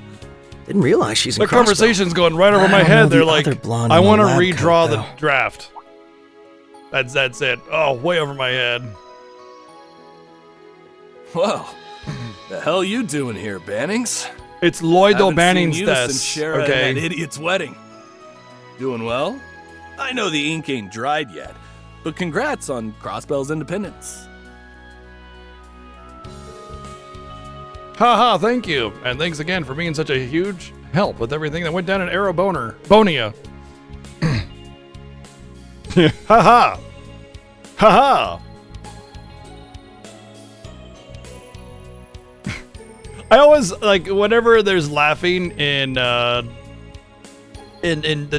Didn't realize she's in The conversation's going right over my I don't head. know They're the like, other blonde I in the want to lab redraw coat, the though. draft. That's it. Oh, way over my head. Whoa. The hell you doing here, Bannings? It's Lloyd Haven't O'Banning's seen you desk. since Shara Okay. and that idiot's wedding. Doing well? I know the ink ain't dried yet, but congrats on Crossbell's independence. Haha, thank you. And thanks again for being such a huge help with everything that went down in Bonia. Haha. Haha. I always like whenever there's laughing in the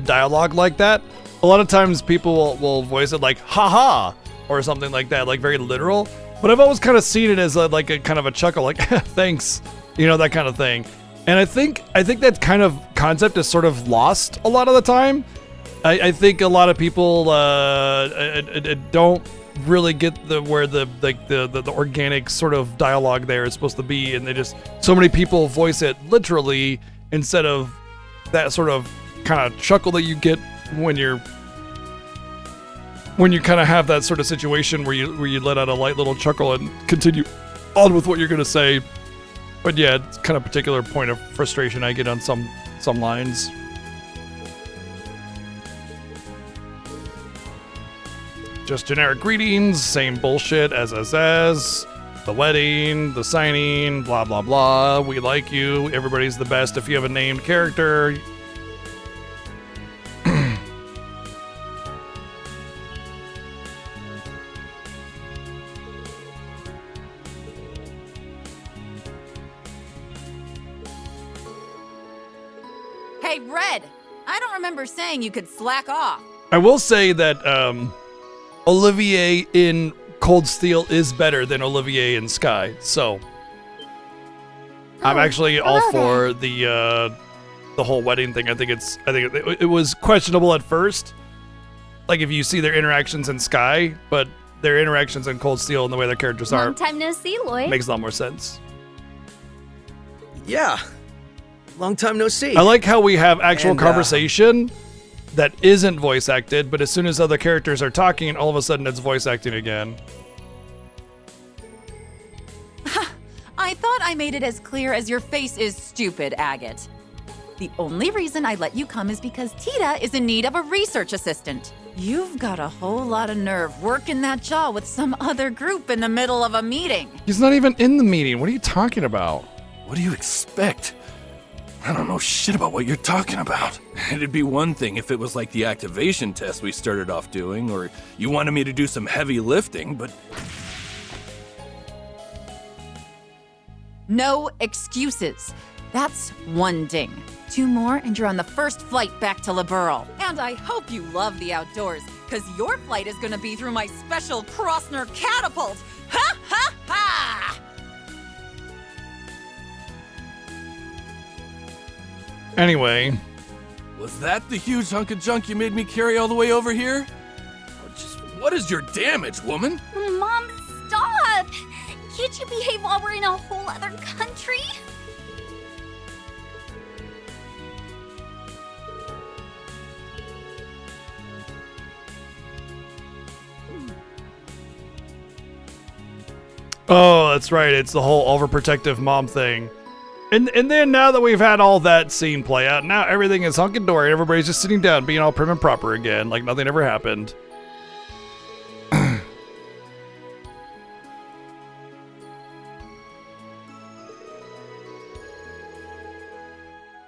dialogue like that, a lot of times people will voice it like haha or something like that, like very literal. But I've always kind of seen it as like a kind of a chuckle, like thanks, that kind of thing. And I think that kind of concept is sort of lost a lot of the time. I think a lot of people don't really get where the organic sort of dialogue there is supposed to be, and so many people voice it literally instead of that sort of kind of chuckle that you get when you kind of have that sort of situation where you let out a light little chuckle and continue on with what you're gonna say. But yeah, it's kind of a particular point of frustration I get on some lines. Just generic greetings, same bullshit as the wedding, the signing, blah blah blah. We like you. Everybody's the best if you have a named character. Hey, Red! I don't remember saying you could slack off. I will say that Olivier in Cold Steel is better than Olivier in Sky, so I'm actually all for the whole wedding thing. I think it was questionable at first, like if you see their interactions in Sky, but their interactions in Cold Steel and the way their characters are Long time no see, Lloyd. makes a lot more sense. Yeah. Long time no see. I like how we have actual And, conversation that isn't voice acted, but as soon as other characters are talking, all of a sudden it's voice acting again. I thought I made it as clear as your face is stupid, Agate. The only reason I let you come is because Tita is in need of a research assistant. You've got a whole lot of nerve working that jaw with some other group in the middle of a meeting. He's not even in the meeting. What are you talking about? What do you expect? I don't know shit about what you're talking about. It'd be one thing if it was like the activation test we started off doing, or you wanted me to do some heavy lifting, but... No excuses. That's one ding. 2 more and you're on the first flight back to Liberal. And I hope you love the outdoors, because your flight is going to be through my special Crossner catapult. Ha ha ha! Anyway. Was that the huge hunk of junk you made me carry all the way over here? What is your damage, woman? Mom, stop! Can't you behave while we're in a whole other country? Oh, that's right. It's the whole overprotective mom thing. And then now that we've had all that scene play out, now everything is hunky-dory. Everybody's just sitting down, being all prim and proper again, like nothing ever happened.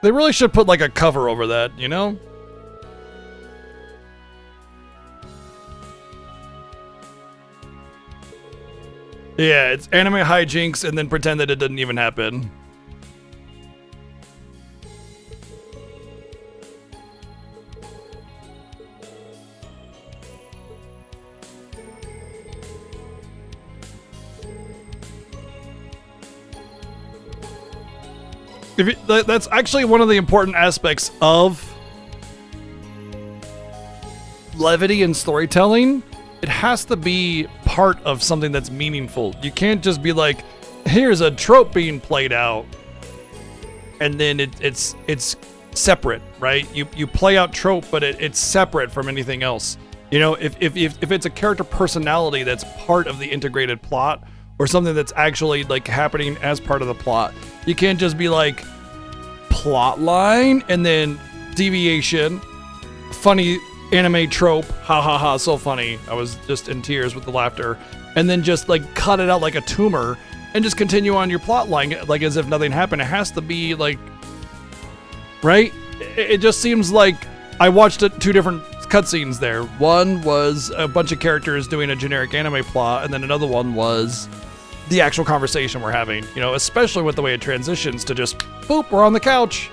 They really should put like a cover over that, you know? Yeah, it's anime hijinks and then pretend that it didn't even happen. That's actually one of the important aspects of levity and storytelling. It has to be part of something that's meaningful. You can't just be like, here's a trope being played out, and then it's separate, right? You play out trope, but it's separate from anything else. You know, if it's a character personality that's part of the integrated plot, or something that's actually like happening as part of the plot, you can't just be like plot line and then deviation, funny anime trope, ha ha ha, so funny. I was just in tears with the laughter, and then just like cut it out like a tumor and just continue on your plot line like as if nothing happened. It has to be like, right? It just seems like I watched two different cutscenes there. One was a bunch of characters doing a generic anime plot, and then another one was the actual conversation we're having, you know, especially with the way it transitions to just, boop, we're on the couch.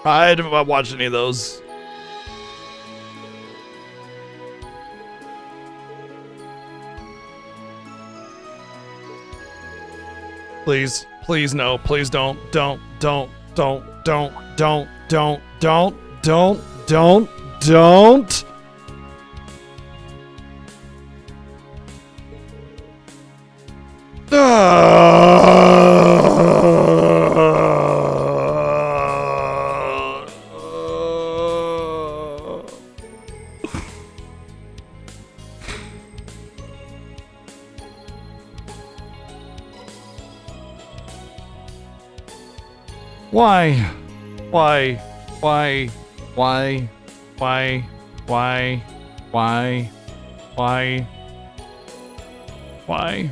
I haven't watched any of those. Please, please no, please don't. Why? Why? Why? Why? Why? Why? Why? Why? Why?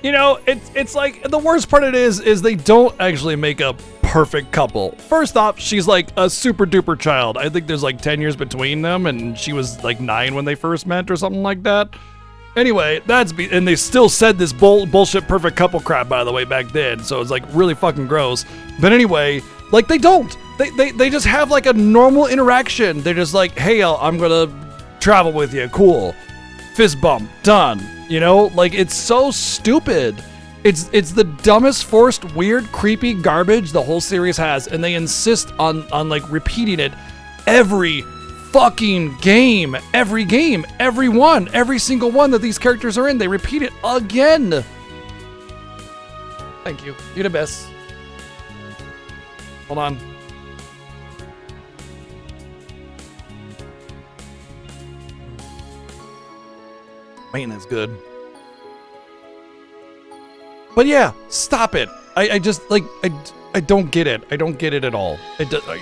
You know, it's like the worst part of it is they don't actually make a perfect couple. First off, she's like a super duper child. I think there's like 10 years between them, and she was like 9 when they first met or something like that. Anyway, and they still said this bullshit perfect couple crap, by the way, back then, so it's like really fucking gross. But anyway, like they don't. They just have like a normal interaction. They're just like, hey, I'm gonna travel with you, cool. Fist bump, done. You know, like it's so stupid. It's the dumbest, forced, weird, creepy garbage the whole series has, and they insist on like repeating it every fucking game, every single one that these characters are in, they repeat it again. Thank you. You're the best. Hold on. Maintenance good. But yeah, stop it. I just like I don't get it. I don't get it at all.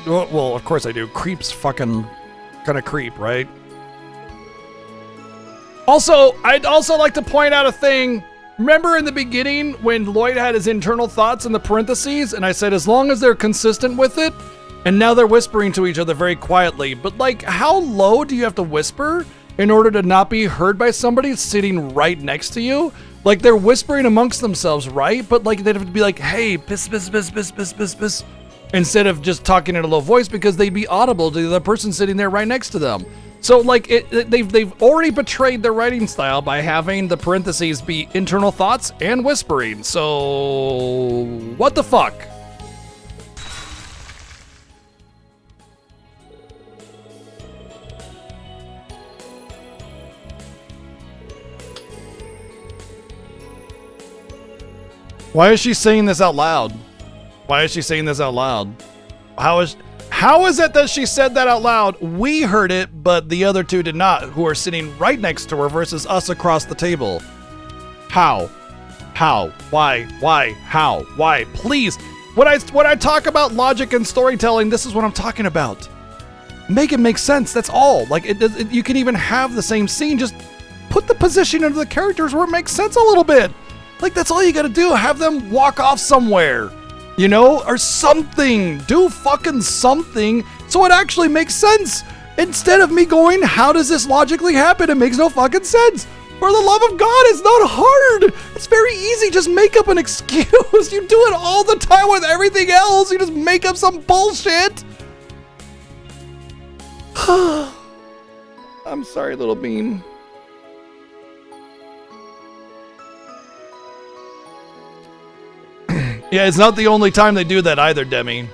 Well, of course I do. Creep's fucking gonna creep, right? Also, I'd also like to point out a thing. Remember in the beginning when Lloyd had his internal thoughts in the parentheses, and I said as long as they're consistent with it, and now they're whispering to each other very quietly. But like, how low do you have to whisper in order to not be heard by somebody sitting right next to you? Like they're whispering amongst themselves, right? But like they'd have to be like, hey, piss, piss, piss, piss, piss, piss, piss, instead of just talking in a low voice because they'd be audible to the other person sitting there right next to them. So like they've already betrayed their writing style by having the parentheses be internal thoughts and whispering. So what the fuck? Why is she saying this out loud? Why is she saying this out loud? How is it that she said that out loud? We heard it, but the other two did not, who are sitting right next to her versus us across the table. How? Why? How? Why? Please. When I talk about logic and storytelling, this is what I'm talking about. Make it make sense. That's all. Like you can even have the same scene. Just put the position of the characters where it makes sense a little bit. Like that's all you gotta do. Have them walk off somewhere. You know, or something. Do fucking something so it actually makes sense. Instead of me going, how does this logically happen? It makes no fucking sense. For the love of God, it's not hard. It's very easy. Just make up an excuse. You do it all the time with everything else. You just make up some bullshit. I'm sorry, little bean. Yeah, it's not the only time they do that either, Demi.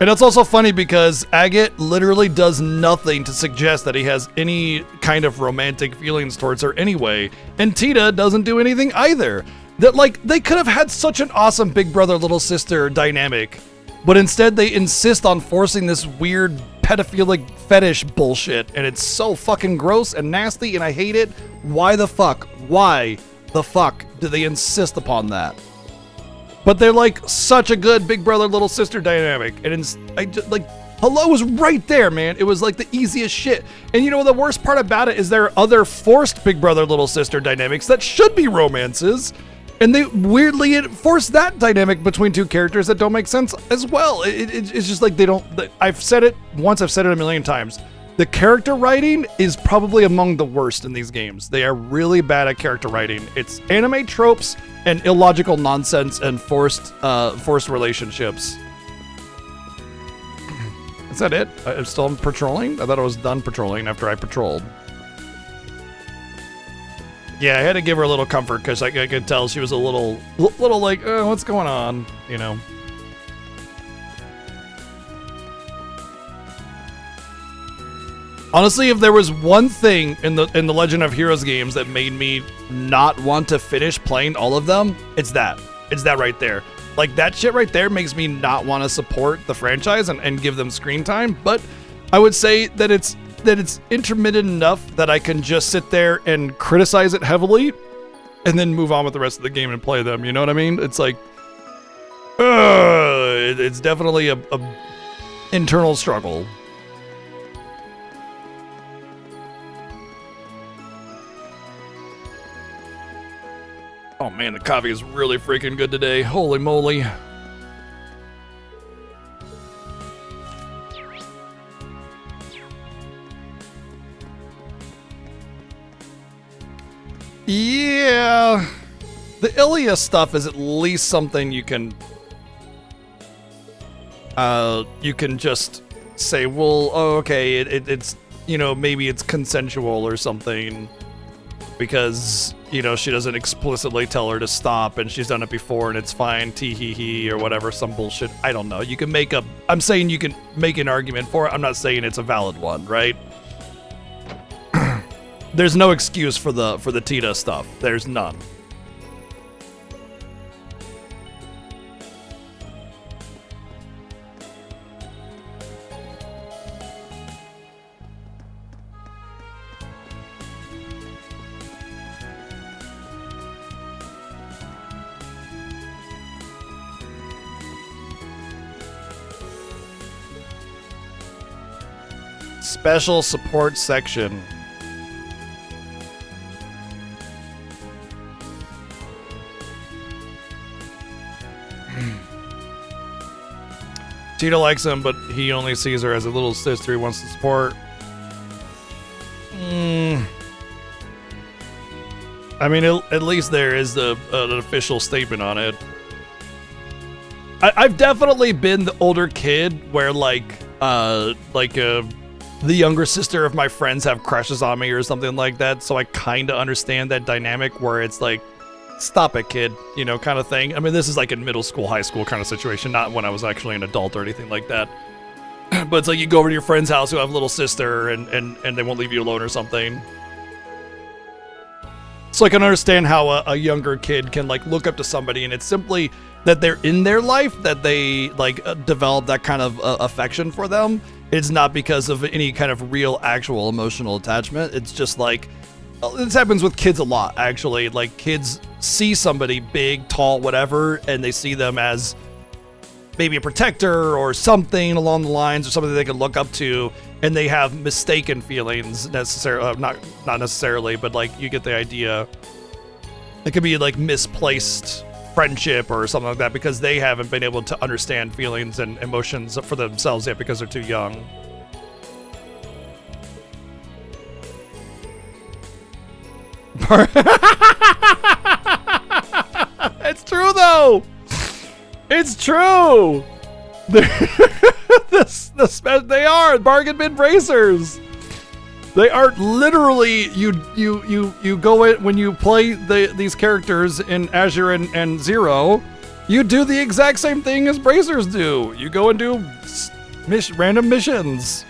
And it's also funny because Agate literally does nothing to suggest that he has any kind of romantic feelings towards her anyway. And Tita doesn't do anything either. That, like, they could have had such an awesome big brother, little sister dynamic. But instead they insist on forcing this weird pedophilic fetish bullshit, and it's so fucking gross and nasty, and I hate it. Why the fuck do they insist upon that? But they're like such a good big brother little sister dynamic, and hello was right there, man. It was like the easiest shit. And you know the worst part about it is there are other forced big brother little sister dynamics that should be romances. And they weirdly force that dynamic between two characters that don't make sense as well. It's just like they don't. I've said it once, I've said it a million times. The character writing is probably among the worst in these games. They are really bad at character writing. It's anime tropes and illogical nonsense and forced relationships. Is that it? I'm still patrolling? I thought I was done patrolling after I patrolled. Yeah, I had to give her a little comfort because I could tell she was a little like, oh, what's going on, you know? Honestly, if there was one thing in the Legend of Heroes games that made me not want to finish playing all of them, it's that. It's that right there. Like, that shit right there makes me not want to support the franchise and give them screen time, but I would say that it's intermittent enough that I can just sit there and criticize it heavily and then move on with the rest of the game and play them. You know what I mean? It's like, it's definitely a internal struggle. Oh man, the coffee is really freaking good today. Holy moly. Yeah, the Ilya stuff is at least something you can just say, well, oh, okay, it's, you know, maybe it's consensual or something because, you know, she doesn't explicitly tell her to stop and she's done it before and it's fine, tee-hee-hee, or whatever, some bullshit. I don't know. You can make up, I'm saying you can make an argument for it. I'm not saying it's a valid one, right? There's no excuse for the Tita stuff. There's none. Special support section. Tita likes him, but he only sees her as a little sister he wants to support. I mean, at least there is an official statement on it. I've definitely been the older kid where the younger sister of my friends have crushes on me or something like that. So I kind of understand that dynamic where it's like, stop it, kid, you know, kind of thing. I mean, this is like in middle school, high school kind of situation, not when I was actually an adult or anything like that. But it's like you go over to your friend's house who have a little sister and they won't leave you alone or something. So I can understand how a younger kid can like look up to somebody, and it's simply that they're in their life that they like develop that kind of affection for them. It's not because of any kind of real actual emotional attachment. It's just like, this happens with kids a lot, actually. Like kids see somebody big, tall, whatever, and they see them as maybe a protector or something along the lines, or something they can look up to, and they have mistaken feelings, not necessarily, but like you get the idea. It could be like misplaced friendship or something like that because they haven't been able to understand feelings and emotions for themselves yet because they're too young. It's true though. It's true. They are bargain bin bracers. They are literally you go in when you play these characters in Azure and Zero. You do the exact same thing as bracers do. You go and do random missions.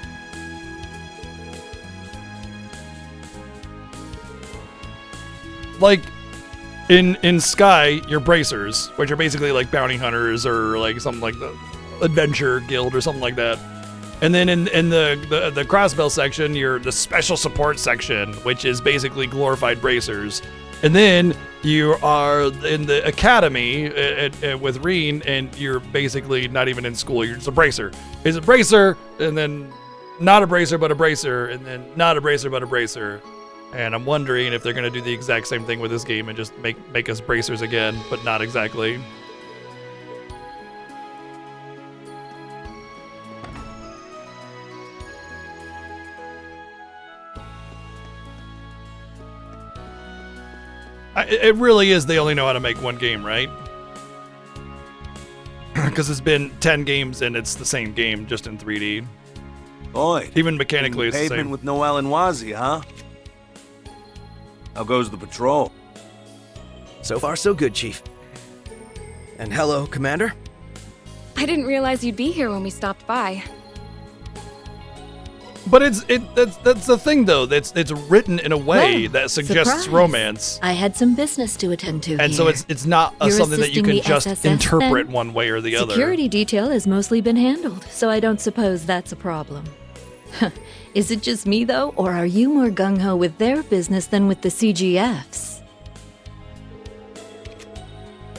Like in Sky, you're bracers, which are basically like bounty hunters or like something like the adventure guild or something like that. And then in the Crossbell section, you're the special support section, which is basically glorified bracers. And then you are in the academy with Reen, and you're basically not even in school. You're just a bracer. It's a bracer, and then not a bracer, but a bracer, and then not a bracer, but a bracer. And I'm wondering if they're going to do the exact same thing with this game and just make us bracers again, but not exactly. It really is they only know how to make one game, right? Because it's been 10 games and it's the same game, just in 3D. Boy, even mechanically, it's the pavement same. with no Alan Wazi, huh? How goes the patrol? So far, so good, Chief. And hello, Commander. I didn't realize you'd be here when we stopped by. But that's the thing though. It's written in a way Well, that suggests surprise. romance, I had some business to attend to and here. so it's not You're something that you assisting can the just SSS interpret then? one way or the other. Security detail has mostly been handled, so I don't suppose that's a problem. Is it just me, though, or are you more gung-ho with their business than with the CGFs?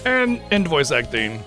And voice acting.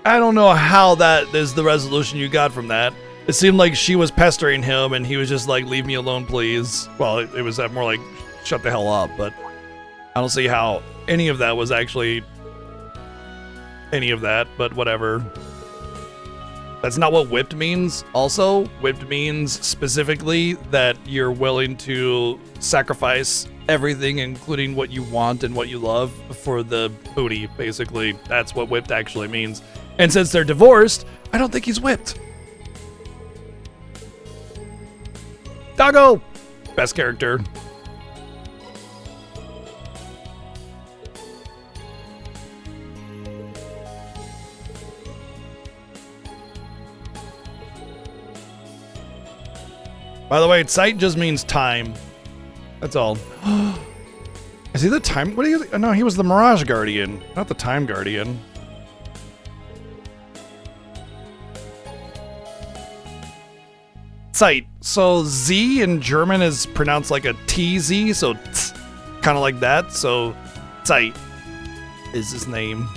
I don't know how that is the resolution you got from that. It seemed like she was pestering him and he was just like, leave me alone, please. Well, it was more like, shut the hell up, but I don't see how any of that was actually any of that, but whatever. That's not what whipped means. Also, whipped means specifically that you're willing to sacrifice everything, including what you want and what you love, for the booty, basically. That's what whipped actually means. And since they're divorced, I don't think he's whipped. Doggo! Best character. By the way, sight just means time. That's all. Is he the time? What? No, he was the Mirage Guardian, not the Time Guardian. Zeit. So Z in German is pronounced like a TZ, so kind of like that. So Zeit is his name.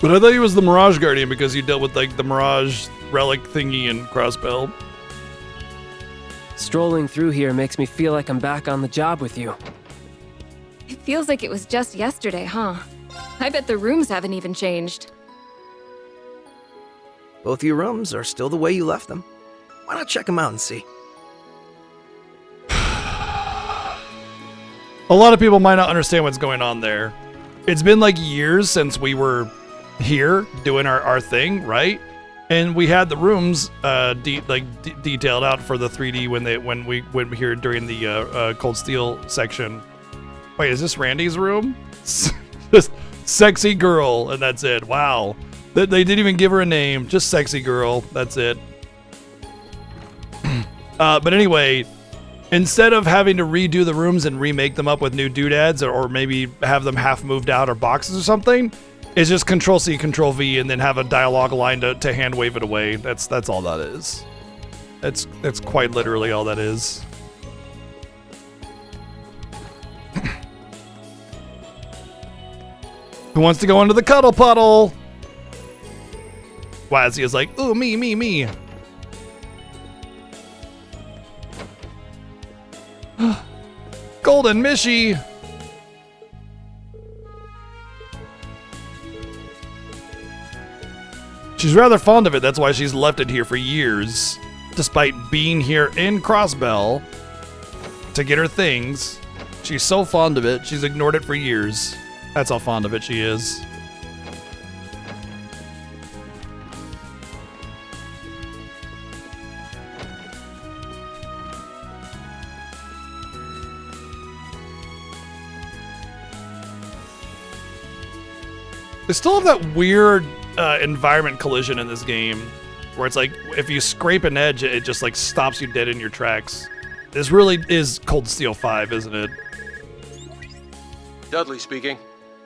But I thought he was the Mirage Guardian because he dealt with like the Mirage relic thingy and Crossbell. Strolling through here makes me feel like I'm back on the job with you. It feels like it was just yesterday, huh? I bet the rooms haven't even changed. Both your rooms are still the way you left them. Why not check them out and see? A lot of people might not understand what's going on there. It's been like years since we were here doing our thing, right? And we had the rooms detailed out for the 3D when we went here during the Cold Steel section. Wait, is this Randy's room? Just sexy girl, and that's it. Wow. They didn't even give her a name. Just sexy girl. That's it. But anyway, instead of having to redo the rooms and remake them up with new doodads or maybe have them half moved out or boxes or something, it's just Control-C, Control-V, and then have a dialogue line to hand wave it away. That's all that is. That's quite literally all that is. Who wants to go into the cuddle puddle? Wazzy is like, ooh, me. Golden Mishy. She's rather fond of it, that's why she's left it here for years. Despite being here in Crossbell to get her things, she's so fond of it, she's ignored it for years. That's how fond of it she is. They still have that weird environment collision in this game where it's like if you scrape an edge, it just like stops you dead in your tracks. This really is Cold Steel 5, isn't it? Dudley speaking.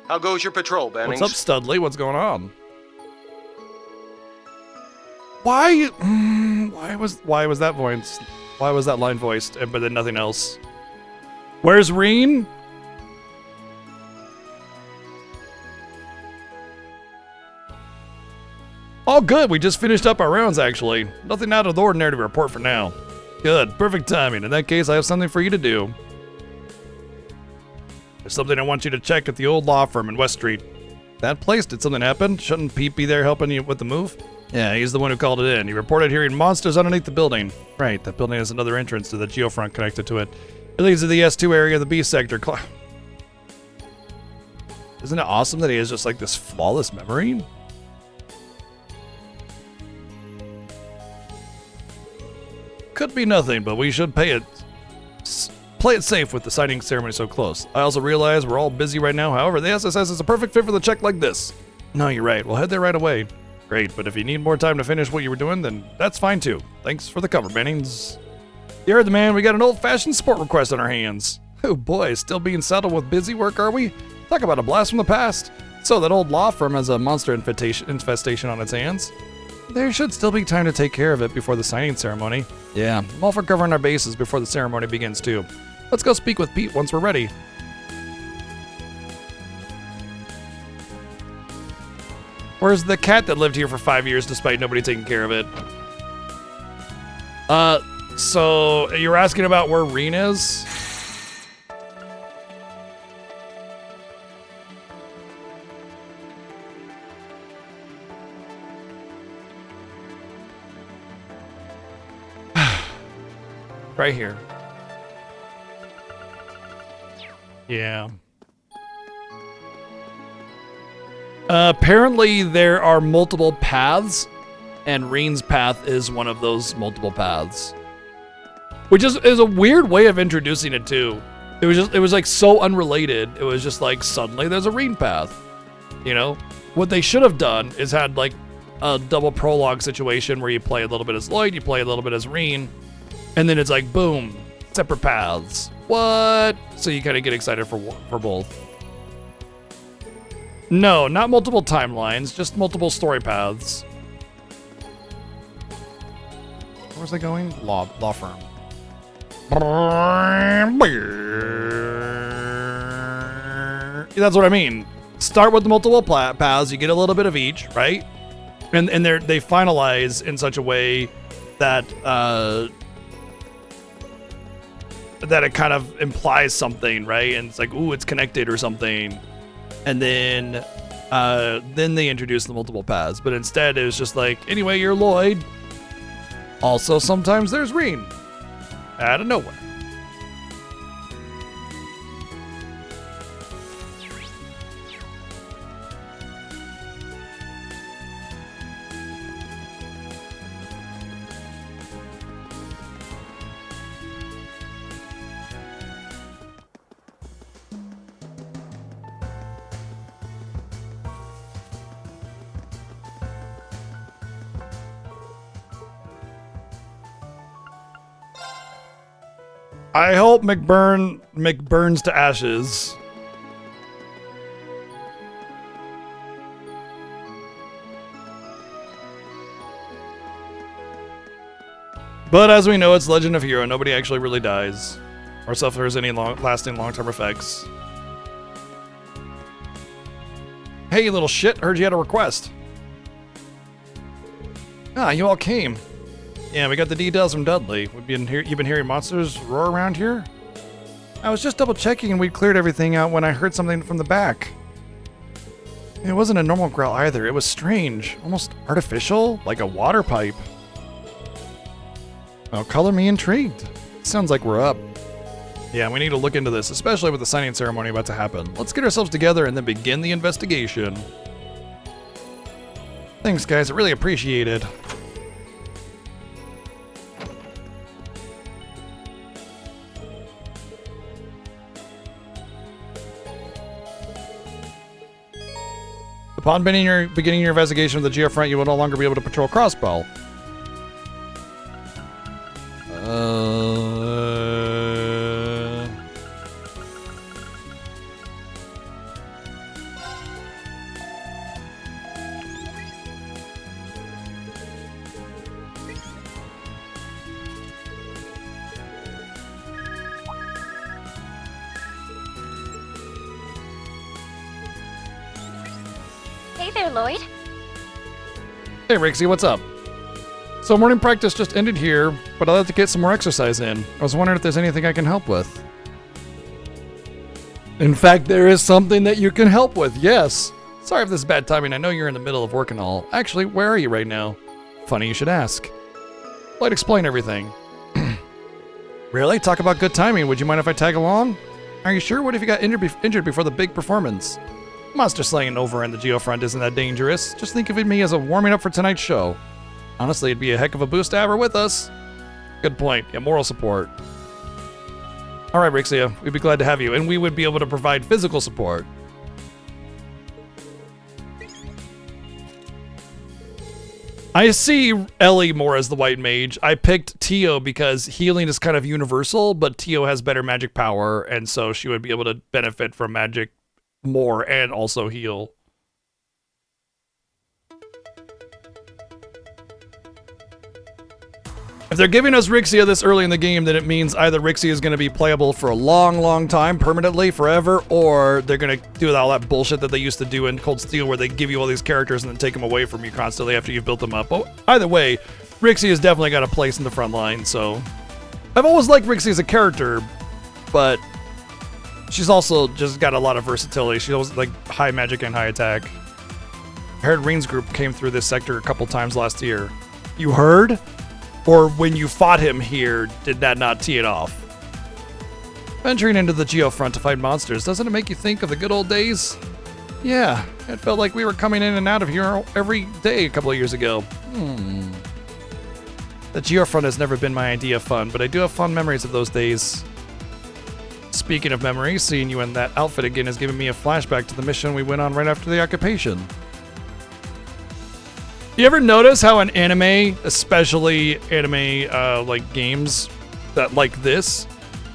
How goes your patrol, Bannings? What's up, Studley? What's going on? Why was that voice? Why was that line voiced, but then nothing else? Where's Reen? All good. We just finished up our rounds, actually. Nothing out of the ordinary to report for now. Good. Perfect timing. In that case, I have something for you to do. There's something I want you to check at the old law firm in West Street. That place, did something happen? Shouldn't Pete be there helping you with the move? Yeah, he's the one who called it in. He reported hearing monsters underneath the building. Right, that building has another entrance to the geofront connected to it. It leads to the S2 area of the B sector. Isn't it awesome that he has just like this flawless memory? Could be nothing, but we should play it safe with the signing ceremony so close. I also realize we're all busy right now. However, the SSS is a perfect fit for the check like this. No, you're right. We'll head there right away. Great, but if you need more time to finish what you were doing, then that's fine too. Thanks for the cover, Bennings. You heard the man. We got an old-fashioned sport request on our hands. Oh boy, still being saddled with busy work, are we? Talk about a blast from the past. So that old law firm has a monster infestation on its hands. There should still be time to take care of it before the signing ceremony. Yeah, I'm all for covering our bases before the ceremony begins too. Let's go speak with Pete once we're ready. Where's the cat that lived here for 5 years despite nobody taking care of it? So you're asking about where Reen is? Right here. Apparently there are multiple paths, and Reen's path is one of those multiple paths. Which is a weird way of introducing it too. It was like so unrelated. It was just like suddenly there's a Reen path. You know? What they should have done is had like a double prologue situation where you play a little bit as Lloyd, you play a little bit as Reen, and then it's like boom, separate paths. What? So you kind of get excited for both. No, not multiple timelines, just multiple story paths. Where's that going? Law firm. That's what I mean. Start with the multiple paths. You get a little bit of each, right? And they finalize in such a way that that it kind of implies something, right? And it's like, ooh, it's connected or something. And then they introduce the multiple paths. But instead, it was just like, anyway, you're Lloyd. Also, sometimes there's Reen. Out of nowhere. I hope McBurns to ashes. But as we know, it's Legend of Hero. Nobody actually really dies or suffers any lasting long-term effects. Hey, you little shit. Heard you had a request. Ah, you all came. Yeah, we got the details from Dudley. You've been hearing monsters roar around here? I was just double checking and we'd cleared everything out when I heard something from the back. It wasn't a normal growl either. It was strange. Almost artificial, like a water pipe. Well, color me intrigued. Sounds like we're up. Yeah, we need to look into this, especially with the signing ceremony about to happen. Let's get ourselves together and then begin the investigation. Thanks, guys. I really appreciate it. Upon beginning your investigation of the Geofront, you will no longer be able to patrol Crossbell. Hey there, Lloyd. Hey, Rixie, what's up? So morning practice just ended here, but I'd like to get some more exercise in. I was wondering if there's anything I can help with. In fact, there is something that you can help with, yes. Sorry if this is bad timing. I know you're in the middle of work and all. Actually, where are you right now? Funny you should ask. I'd explain everything. Really? Talk about good timing. Would you mind if I tag along? Are you sure? What if you got injured before the big performance? Monster slaying over in the Geofront isn't that dangerous. Just think of me as a warming up for tonight's show. Honestly, it'd be a heck of a boost to have her with us. Good point. Yeah, moral support. All right, Rixia, we'd be glad to have you, and we would be able to provide physical support. I see Ellie more as the white mage. I picked Tio because healing is kind of universal, but Tio has better magic power, and so she would be able to benefit from magic more and also heal. If they're giving us Rixia this early in the game, then it means either Rixia is going to be playable for a long, long time, permanently, forever, or they're going to do all that bullshit that they used to do in Cold Steel where they give you all these characters and then take them away from you constantly after you've built them up. But either way, Rixia's definitely got a place in the front line, so... I've always liked Rixia as a character, but she's also just got a lot of versatility. She has like high magic and high attack. I heard Reen's group came through this sector a couple times last year. You heard? Or when you fought him here, did that not tee it off? Venturing into the Geofront to fight monsters, doesn't it make you think of the good old days? Yeah, it felt like we were coming in and out of here every day a couple of years ago. The geofront has never been my idea of fun, but I do have fond memories of those days. Speaking of memories, seeing you in that outfit again has given me a flashback to the mission we went on right after the occupation. You ever notice how in anime, especially anime like games that like this,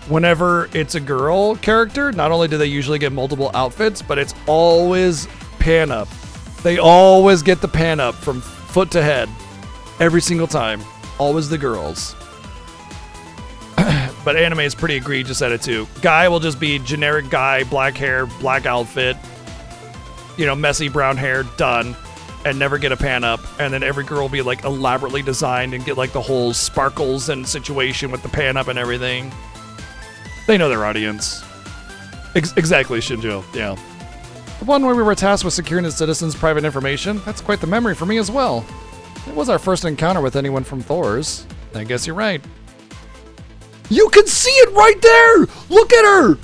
whenever it's a girl character, not only do they usually get multiple outfits, but it's always pan up. They always get the pan up from foot to head every single time. Always the girls. But anime is pretty egregious at it too. Guy will just be generic guy, black hair, black outfit, you know, messy brown hair, done, and never get a pan up. And then every girl will be like elaborately designed and get like the whole sparkles and situation with the pan up and everything. They know their audience. Exactly, Shinjo, yeah. The one where we were tasked with securing the citizens' private information, that's quite the memory for me as well. It was our first encounter with anyone from Thor's. I guess you're right. You can see it right there! Look at her!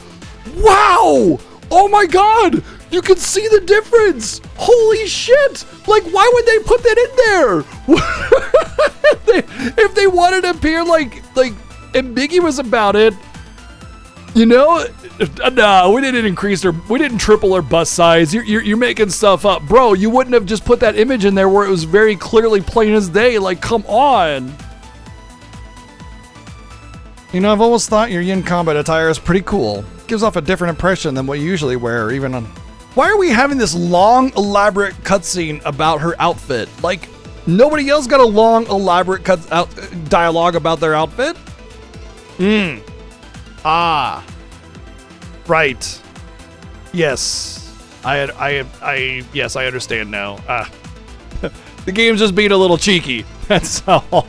Wow! Oh my god! You can see the difference! Holy shit! Like, why would they put that in there? If they wanted to appear like ambiguous about it, you know? No, we didn't increase we didn't triple her bust size. You're making stuff up. Bro, you wouldn't have just put that image in there where it was very clearly plain as day. Like, come on. You know, I've always thought your Yin combat attire is pretty cool. Gives off a different impression than what you usually wear, even on... Why are we having this long, elaborate cutscene about her outfit? Like, nobody else got a long, elaborate dialogue about their outfit? Ah. Right. Yes. Yes, I understand now. The game's just being a little cheeky. That's all.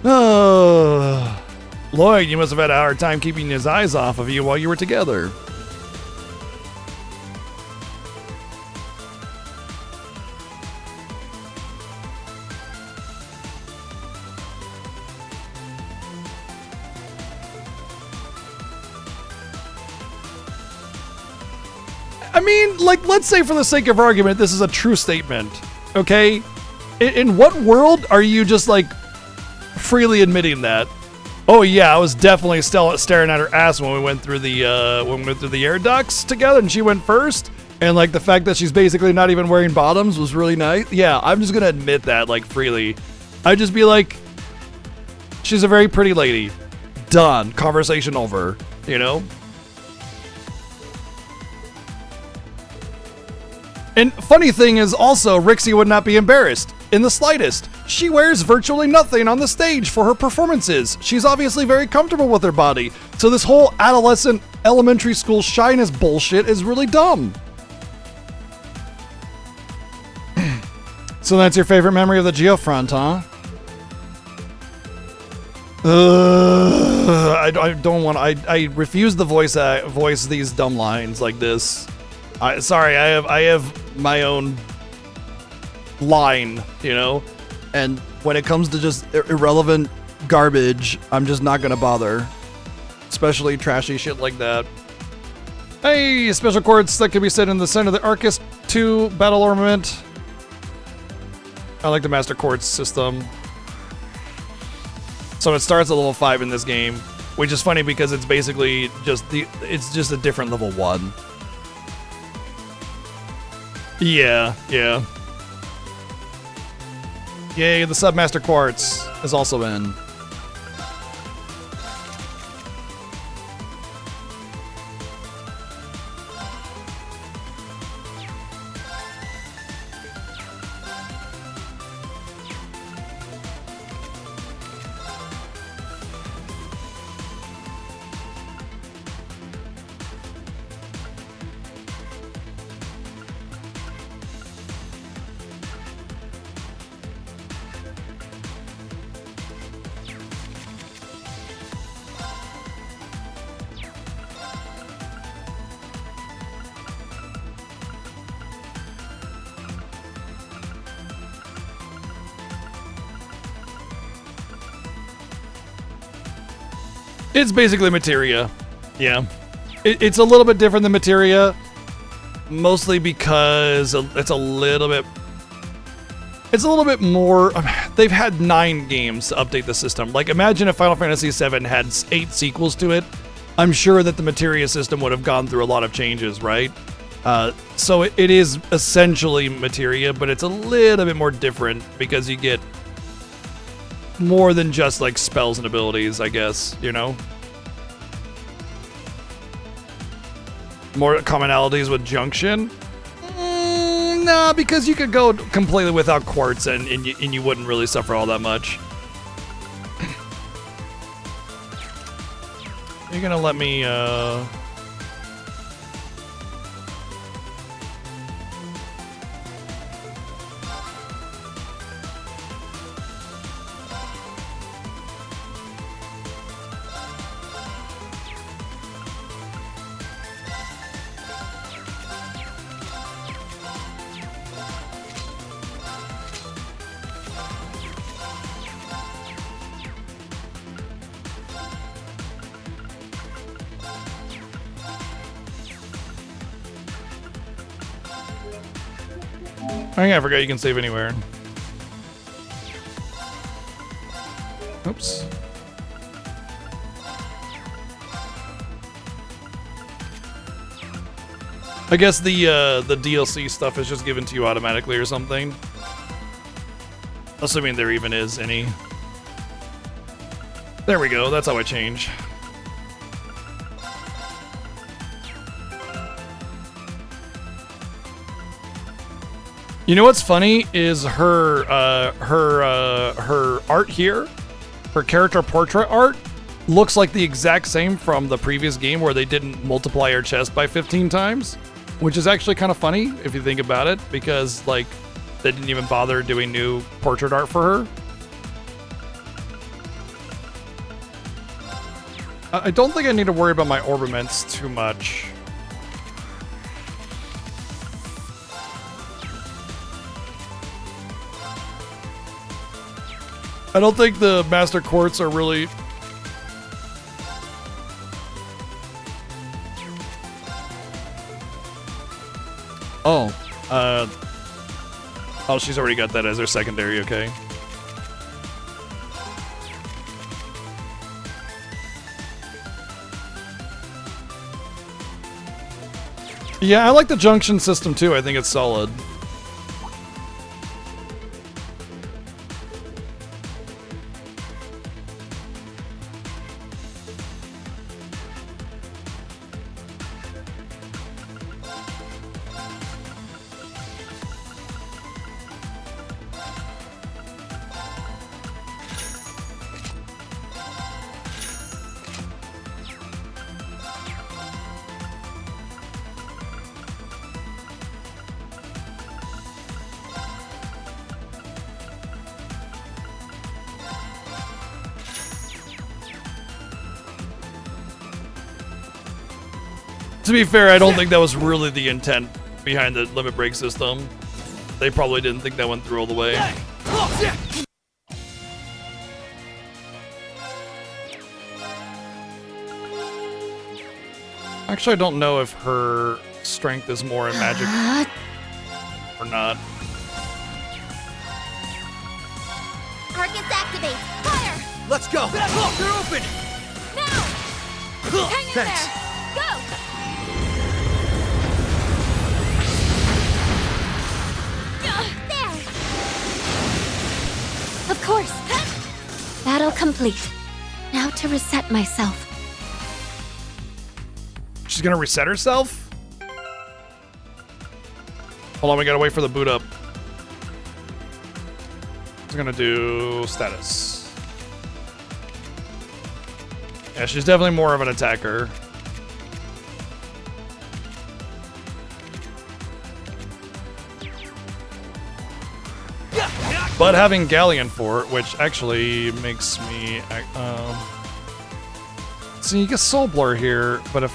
Oh, Lloyd, you must have had a hard time keeping his eyes off of you while you were together. I mean, like, let's say for the sake of argument, this is a true statement, okay? In what world are you just, like, freely admitting that? Oh yeah, I was definitely still staring at her ass when we went through the air ducts together, and she went first. And like the fact that she's basically not even wearing bottoms was really nice. Yeah, I'm just gonna admit that like freely. I'd just be like, she's a very pretty lady. Done. Conversation over. You know. And funny thing is also, Rixie would not be embarrassed in the slightest. She wears virtually nothing on the stage for her performances. She's obviously very comfortable with her body. So this whole adolescent elementary school shyness bullshit is really dumb. So that's your favorite memory of the Geofront, huh? I don't want. I refuse to voice these dumb lines like this. Sorry, I have my own line, you know, and when it comes to just irrelevant garbage, I'm just not gonna bother, especially trashy shit like that. Hey, special quartz that can be set in the center of the Arcus 2 battle armament. I like the Master Quartz system. So it starts at level 5 in this game, which is funny because it's basically just it's a different level 1. Yeah. Yay, the Submaster Quartz is also in. It's basically materia. Yeah. It's a little bit different than Materia, mostly because it's a little bit more. They've had 9 games to update the system. Like, imagine if Final Fantasy VII had 8 sequels to it. I'm sure that the Materia system would have gone through a lot of changes, right? So it is essentially Materia, but it's a little bit more different because you get more than just like spells and abilities, I guess, you know? More commonalities with Junction? Nah, because you could go completely without quartz and you wouldn't really suffer all that much. You're gonna let me, I forgot you can save anywhere. Oops. I guess the DLC stuff is just given to you automatically or something. Assuming there even is any. There we go, that's how I change. You know what's funny is her art here, her character portrait art, looks like the exact same from the previous game where they didn't multiply her chest by 15 times, which is actually kind of funny if you think about it, because like they didn't even bother doing new portrait art for her. I don't think I need to worry about my orbaments too much. I don't think the Master Quartz are really... Oh, oh, she's already got that as her secondary, okay. Yeah, I like the junction system too. I think it's solid. To be fair, I don't think that was really the intent behind the limit break system. They probably didn't think that went through all the way. Actually, I don't know if her strength is more in magic or not. Arcus activate! Fire! Let's go! They're open! Now! Hang in Thanks. there! Go! There! Of course. Battle complete. Now to reset myself. She's gonna reset herself? Hold on, we gotta wait for the boot up. She's gonna do status. Yeah, she's definitely more of an attacker. But having Galleon for it, which actually makes me, see, you get Soul Blur here, but if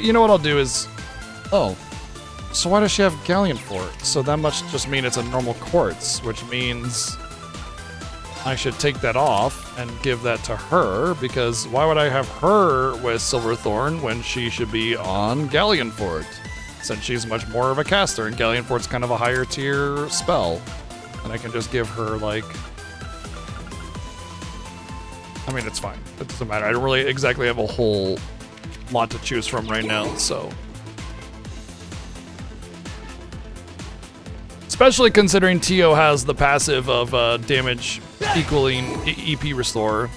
you know what I'll do is, oh, so why does she have Galleon for it? So that must just mean it's a normal quartz, which means I should take that off and give that to her, because why would I have her with Silverthorn when she should be on Galleonfort? Since she's much more of a caster, and Galleonfort's kind of a higher tier spell. And I can just give her, like... I mean, it's fine. It doesn't matter. I don't really exactly have a whole lot to choose from right now, so... Especially considering Tio has the passive of damage equaling EP Restore.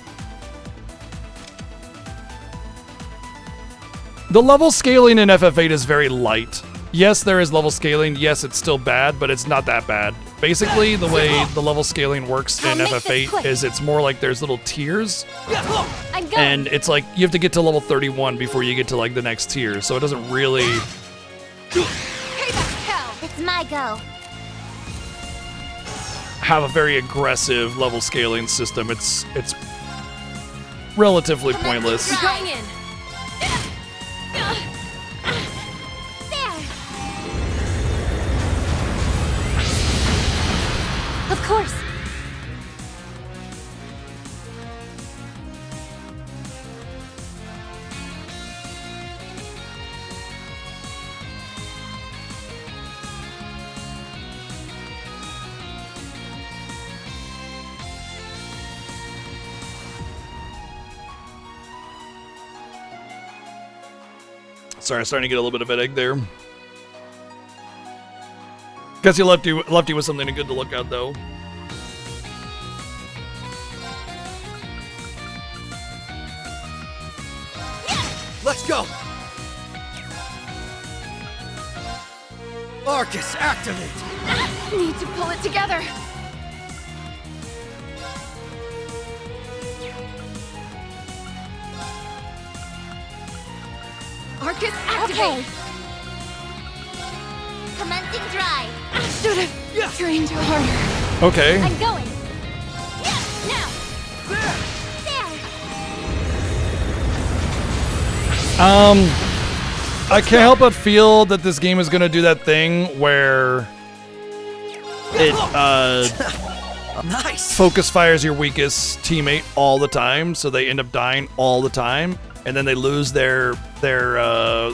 The level scaling in FF8 is very light. Yes, there is level scaling. Yes, it's still bad, but it's not that bad. Basically, the way the level scaling works in FF8 is it's more like there's little tiers. And it's like you have to get to level 31 before you get to like the next tier. So it doesn't really... It's my go. have a very aggressive level scaling system. It's relatively pointless. Going in. Of course. Sorry, starting to get a little bit of headache there. Guess you left you with something good to look at, though. Let's go! Arcus, activate! Need to pull it together. Arcus, activate! Okay. Commencing drive. Should have trained harder. Okay. I'm going. Now. I can't help but feel that this game is gonna do that thing where it nice. focus fires your weakest teammate all the time, so they end up dying all the time, and then they lose their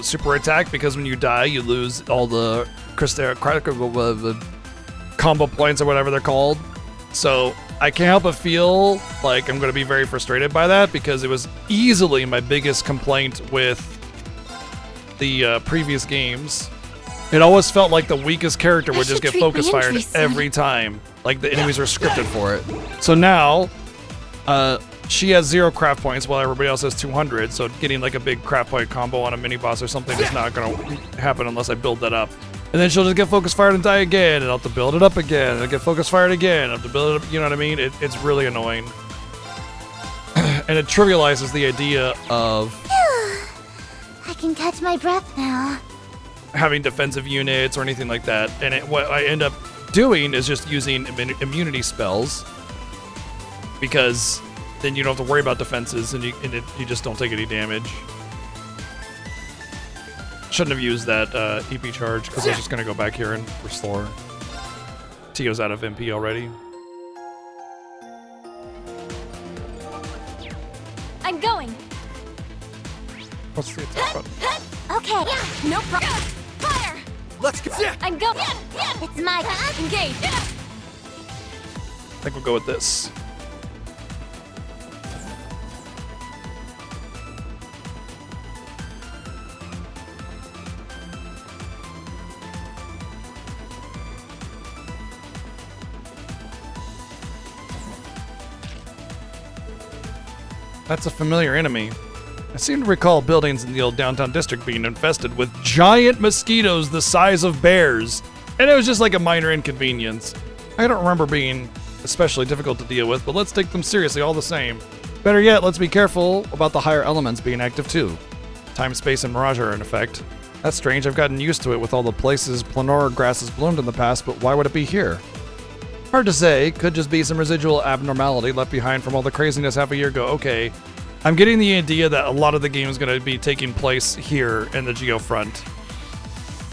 super attack because when you die, you lose all the combo points or whatever they're called. So I can't help but feel like I'm going to be very frustrated by that because it was easily my biggest complaint with the previous games. It always felt like the weakest character would just get focus fired every time. Like the enemies were scripted for it. So now, she has 0 craft points while everybody else has 200. So getting like a big craft point combo on a mini boss or something is not going to happen unless I build that up. And then she'll just get focus fired and die again, and I'll have to build it up again, and I'll get focus fired again, I'll have to build it up, you know what I mean? It's really annoying. And it trivializes the idea of I can catch my breath now. having defensive units or anything like that. And what I end up doing is just using immunity spells, because then you don't have to worry about defenses, and you just don't take any damage. Shouldn't have used that EP charge because I was just going to go back here and restore. Tio's out of MP already. I'm going. What's the attack button? Okay. No problem. Fire! Let's go. I'm going. It's my Engage. I think we'll go with this. That's a familiar enemy. I seem to recall buildings in the old downtown district being infested with giant mosquitoes the size of bears, and it was just like a minor inconvenience. I don't remember being especially difficult to deal with, but let's take them seriously all the same. Better yet, let's be careful about the higher elements being active too. Time, space, and mirage are in effect. That's strange, I've gotten used to it with all the places Planora grass has bloomed in the past, but why would it be here? Hard to say, could just be some residual abnormality left behind from all the craziness half a year ago. Okay, I'm getting the idea that a lot of the game is going to be taking place here in the Geo front.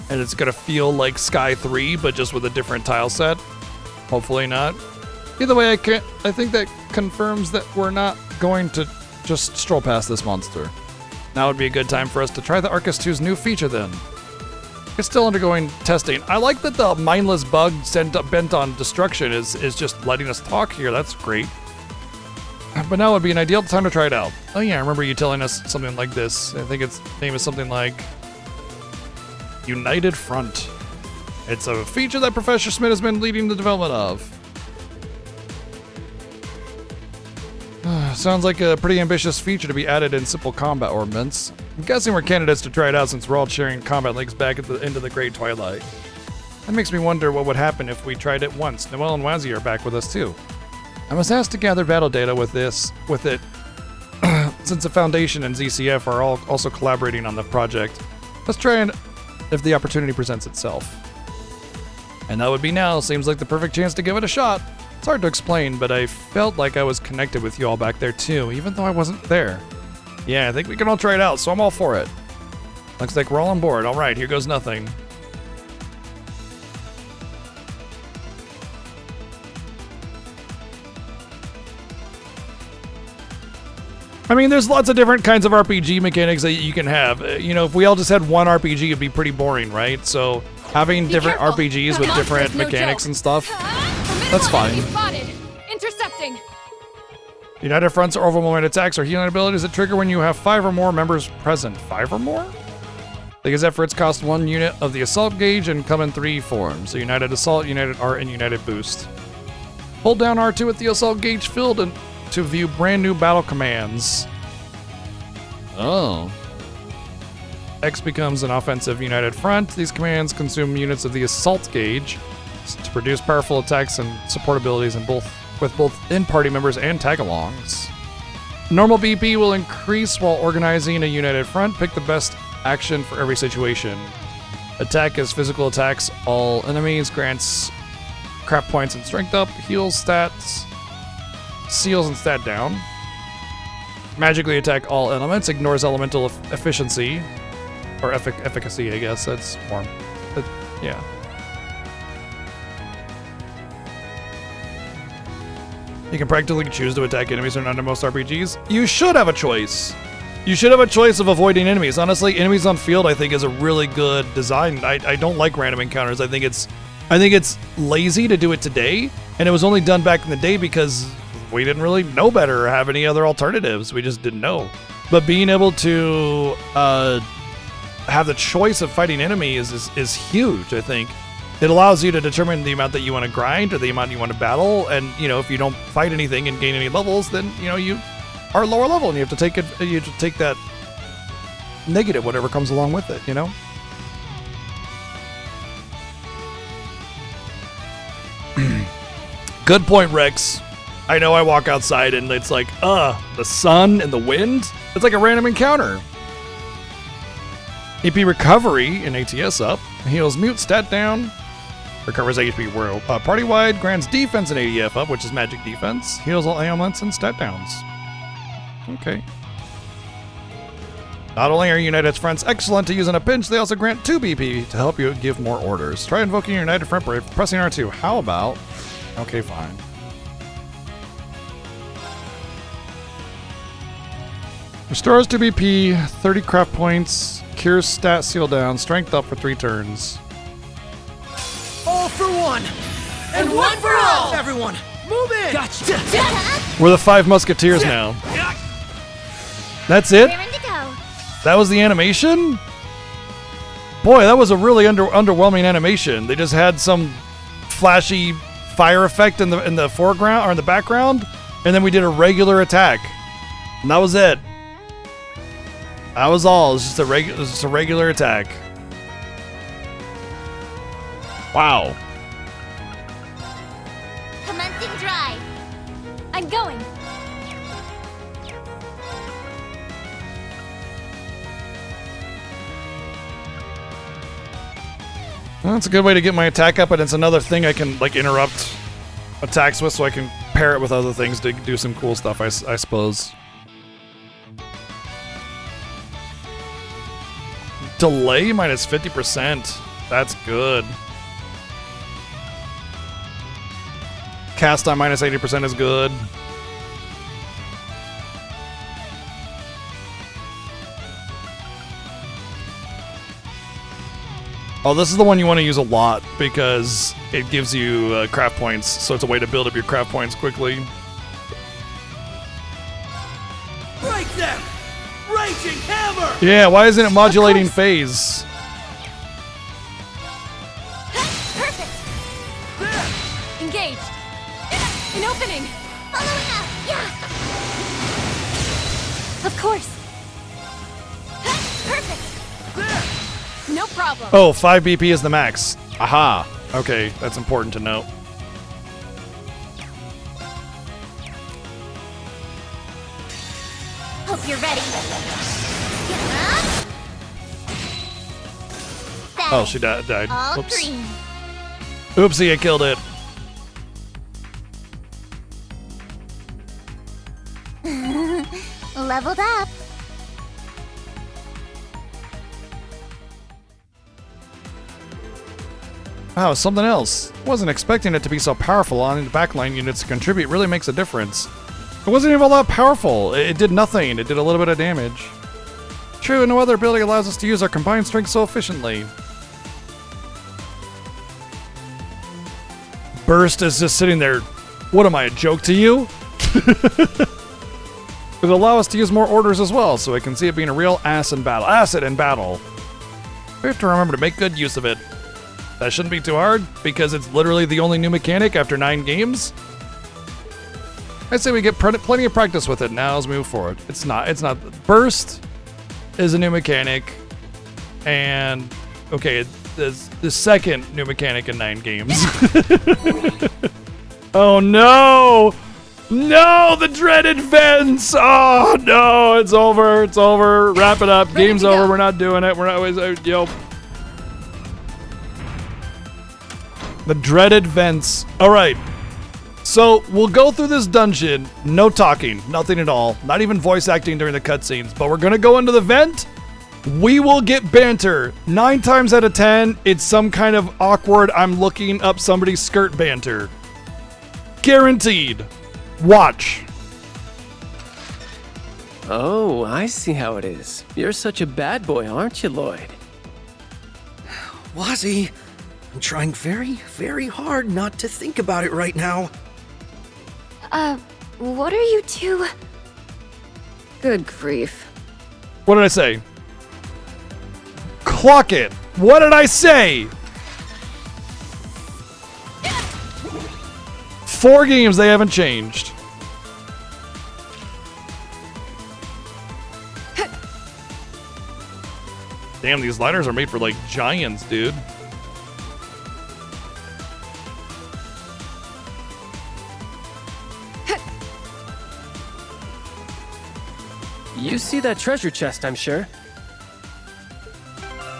And it's going to feel like Sky 3, but just with a different tile set. Hopefully not. Either way, I think that confirms that we're not going to just stroll past this monster. Now would be a good time for us to try the Arcus 2's new feature then. It's still undergoing testing. I like that the mindless bug bent on destruction is just letting us talk here. That's great. But now would be an ideal time to try it out. Oh yeah, I remember you telling us something like this. I think its name is something like United Front. It's a feature that Professor Smith has been leading the development of. Sounds like a pretty ambitious feature to be added in simple combat ordnance. I'm guessing we're candidates to try it out since we're all sharing combat links back into the Great Twilight. That makes me wonder what would happen if we tried it once. Noelle and Wazzy are back with us too. I was asked to gather battle data with it, since the Foundation and ZCF are all also collaborating on the project. Let's try and if the opportunity presents itself. And that would be now. Seems like the perfect chance to give it a shot. It's hard to explain, but I felt like I was connected with you all back there too, even though I wasn't there. Yeah, I think we can all try it out, so I'm all for it. Looks like we're all on board. All right, here goes nothing. I mean, there's lots of different kinds of RPG mechanics that you can have. You know, if we all just had one RPG, it'd be pretty boring, right? So having different RPGs with different mechanics and stuff, that's fine. Spotted. Intercepting. United Fronts or overwhelming attacks are healing abilities that trigger when you have 5 or more members present. 5 or more? These efforts cost 1 unit of the assault gauge and come in 3 forms. So United Assault, United Art, and United Boost. Hold down R2 with the assault gauge filled and to view brand new battle commands. Oh. X becomes an offensive United Front. These commands consume units of the assault gauge to produce powerful attacks and support abilities with both in-party members and tag-alongs. Normal BP will increase while organizing a United Front. Pick the best action for every situation. Attack is physical attacks all enemies, grants craft points and strength up, heals stats, seals and stat down. Magically attack all elements, ignores elemental efficiency. Or efficacy, I guess. That's more. Yeah. You can practically choose to attack enemies or not in most RPGs. You should have a choice. You should have a choice of avoiding enemies. Honestly, enemies on field I think is a really good design. I don't like random encounters. I think it's lazy to do it today, and it was only done back in the day because we didn't really know better or have any other alternatives. We just didn't know. But being able to have the choice of fighting enemies is huge, I think. It allows you to determine the amount that you want to grind or the amount you want to battle, and if you don't fight anything and gain any levels, then you are lower level and you have to take that negative, whatever comes along with it, Good point, Rex. I know I walk outside and it's like, the sun and the wind. It's like a random encounter. EP recovery and ATS up. Heals mute stat down. Recovers HP world. Party wide grants defense and ADF up, which is magic defense. Heals all ailments and stat downs. Okay. Not only are United Fronts excellent to use in a pinch, they also grant 2 BP to help you give more orders. Try invoking your United Front by pressing R2. How about? Okay, fine. Restores 2 BP, 30 craft points, cures stat seal down, strength up for 3 turns. All for one! And one for all! Everyone, move in! Gotcha! We're the 5 Musketeers now. That's it? Raring to go. That was the animation? Boy, that was a really underwhelming animation. They just had some flashy fire effect in the foreground or in the background, and then we did a regular attack. And that was it. That was all. It was just a regular attack. Wow. Commencing drive. I'm going. Well, that's a good way to get my attack up, and it's another thing I can interrupt attacks with, so I can pair it with other things to do some cool stuff, I suppose. Delay minus 50%. That's good. Cast time minus 80% is good. Oh, this is the one you want to use a lot because it gives you craft points, so it's a way to build up your craft points quickly. Break them! Raging hammer! Yeah, why isn't it modulating phase? Perfect! Engaged! An opening! Following up! Yeah! Of course! Perfect! No problem! Oh, 5 BP is the max. Aha. Okay, that's important to note. Hope you're ready. Oh, she died. All Oops. green. Oopsie, I killed it. Leveled up. Wow, something else. Wasn't expecting it to be so powerful. On the backline units to contribute really makes a difference. It wasn't even all that powerful. It did nothing. It did a little bit of damage. True, no other ability allows us to use our combined strength so efficiently. Burst is just sitting there. What am I, a joke to you? It'll allow us to use more orders as well, so I can see it being a real asset in battle. We have to remember to make good use of it. That shouldn't be too hard, because it's literally the only new mechanic after 9 games. I'd say we get plenty of practice with it now as we move forward. It's not. Burst is a new mechanic, and okay, there's the second new mechanic in 9 games. Oh no! No, the dreaded vents! Oh no, it's over. It's over. Wrap it up. Game's over. We're not doing it. We're not always. Yo. The dreaded vents. All right. So we'll go through this dungeon. No talking. Nothing at all. Not even voice acting during the cutscenes. But we're going to go into the vent. We will get banter. 9 times out of 10, it's some kind of awkward, I'm looking up somebody's skirt banter. Guaranteed. Watch. Oh, I see how it is. You're such a bad boy, aren't you, Lloyd? Wazzy, I'm trying very, very hard not to think about it right now. What are you two? Good grief. What did I say? Clock it. What did I say? 4 games, they haven't changed. Damn, these liners are made for like giants, dude. You see that treasure chest, I'm sure.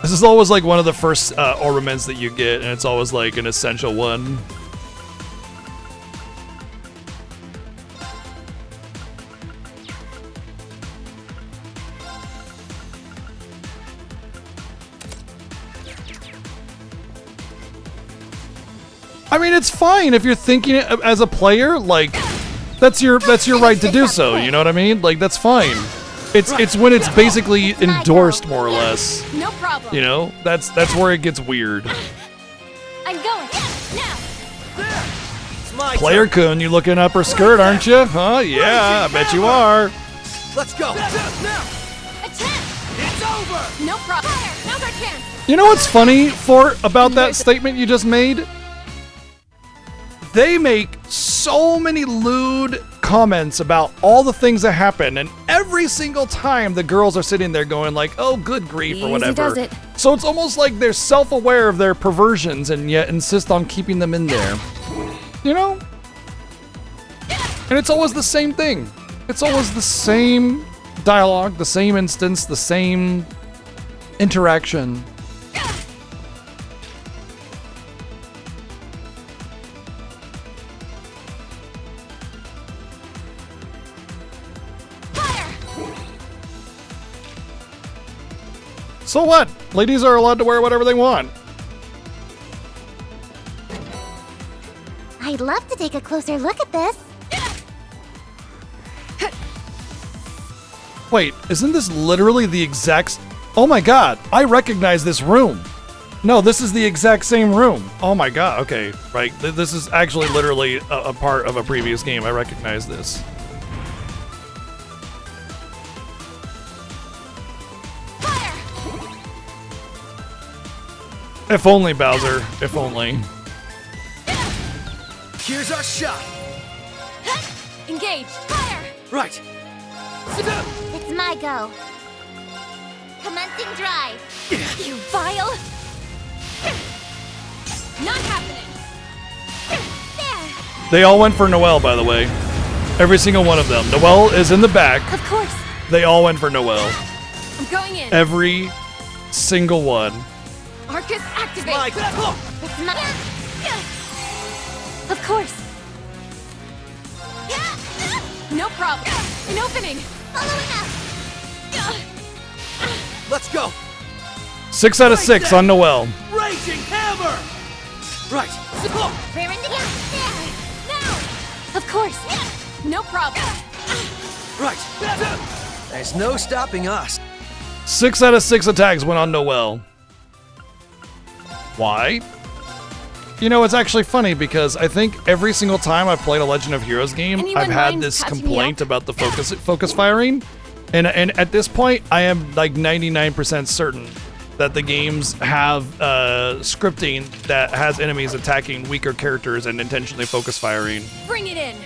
This is always like one of the first ornaments that you get, and it's always like an essential one. I mean, it's fine if you're thinking it as a player. Like, that's your right to do so. You know what I mean? Like, that's fine. It's when it's basically endorsed, more or less. No problem. You know, that's where it gets weird. I'm going now. Player Kun, you looking up her skirt, aren't you? Huh? Yeah, I bet you are. Let's go. Attack! It's over. No problem. Fire. Now's our chance. You know what's funny about that statement you just made? They make so many lewd comments about all the things that happen, and every single time the girls are sitting there going like, oh, good grief, or whatever. Does it. So it's almost like they're self-aware of their perversions and yet insist on keeping them in there. You know? And it's always the same thing. It's always the same dialogue, the same instance, the same interaction. So what? Ladies are allowed to wear whatever they want. I'd love to take a closer look at this. Wait, isn't this literally the exact... Oh my god, I recognize this room. No, this is the exact same room. Oh my god, okay. Right, this is actually literally a part of a previous game. I recognize this. If only, Bowser. If only. Here's our shot. Engaged. Fire! Right. It's my go. Commencing drive. You vile! Not happening. There. They all went for Noelle, by the way. Every single one of them. Noelle is in the back. Of course. They all went for Noelle. I'm going in. Every single one. Arcus, activate! It's my... Of course. No problem. An opening. Following up. Let's go. 6 out of 6 on Noelle. Raging hammer. Right. Rearing to get there. Of course. No problem. Right. There's no stopping us. 6 out of 6 attacks went on Noelle. Why? You know, it's actually funny because I think every single time I've played a Legend of Heroes game, I've had this complaint about the focus firing. And at this point, I am like 99% certain that the games have scripting that has enemies attacking weaker characters and intentionally focus firing. Bring it in.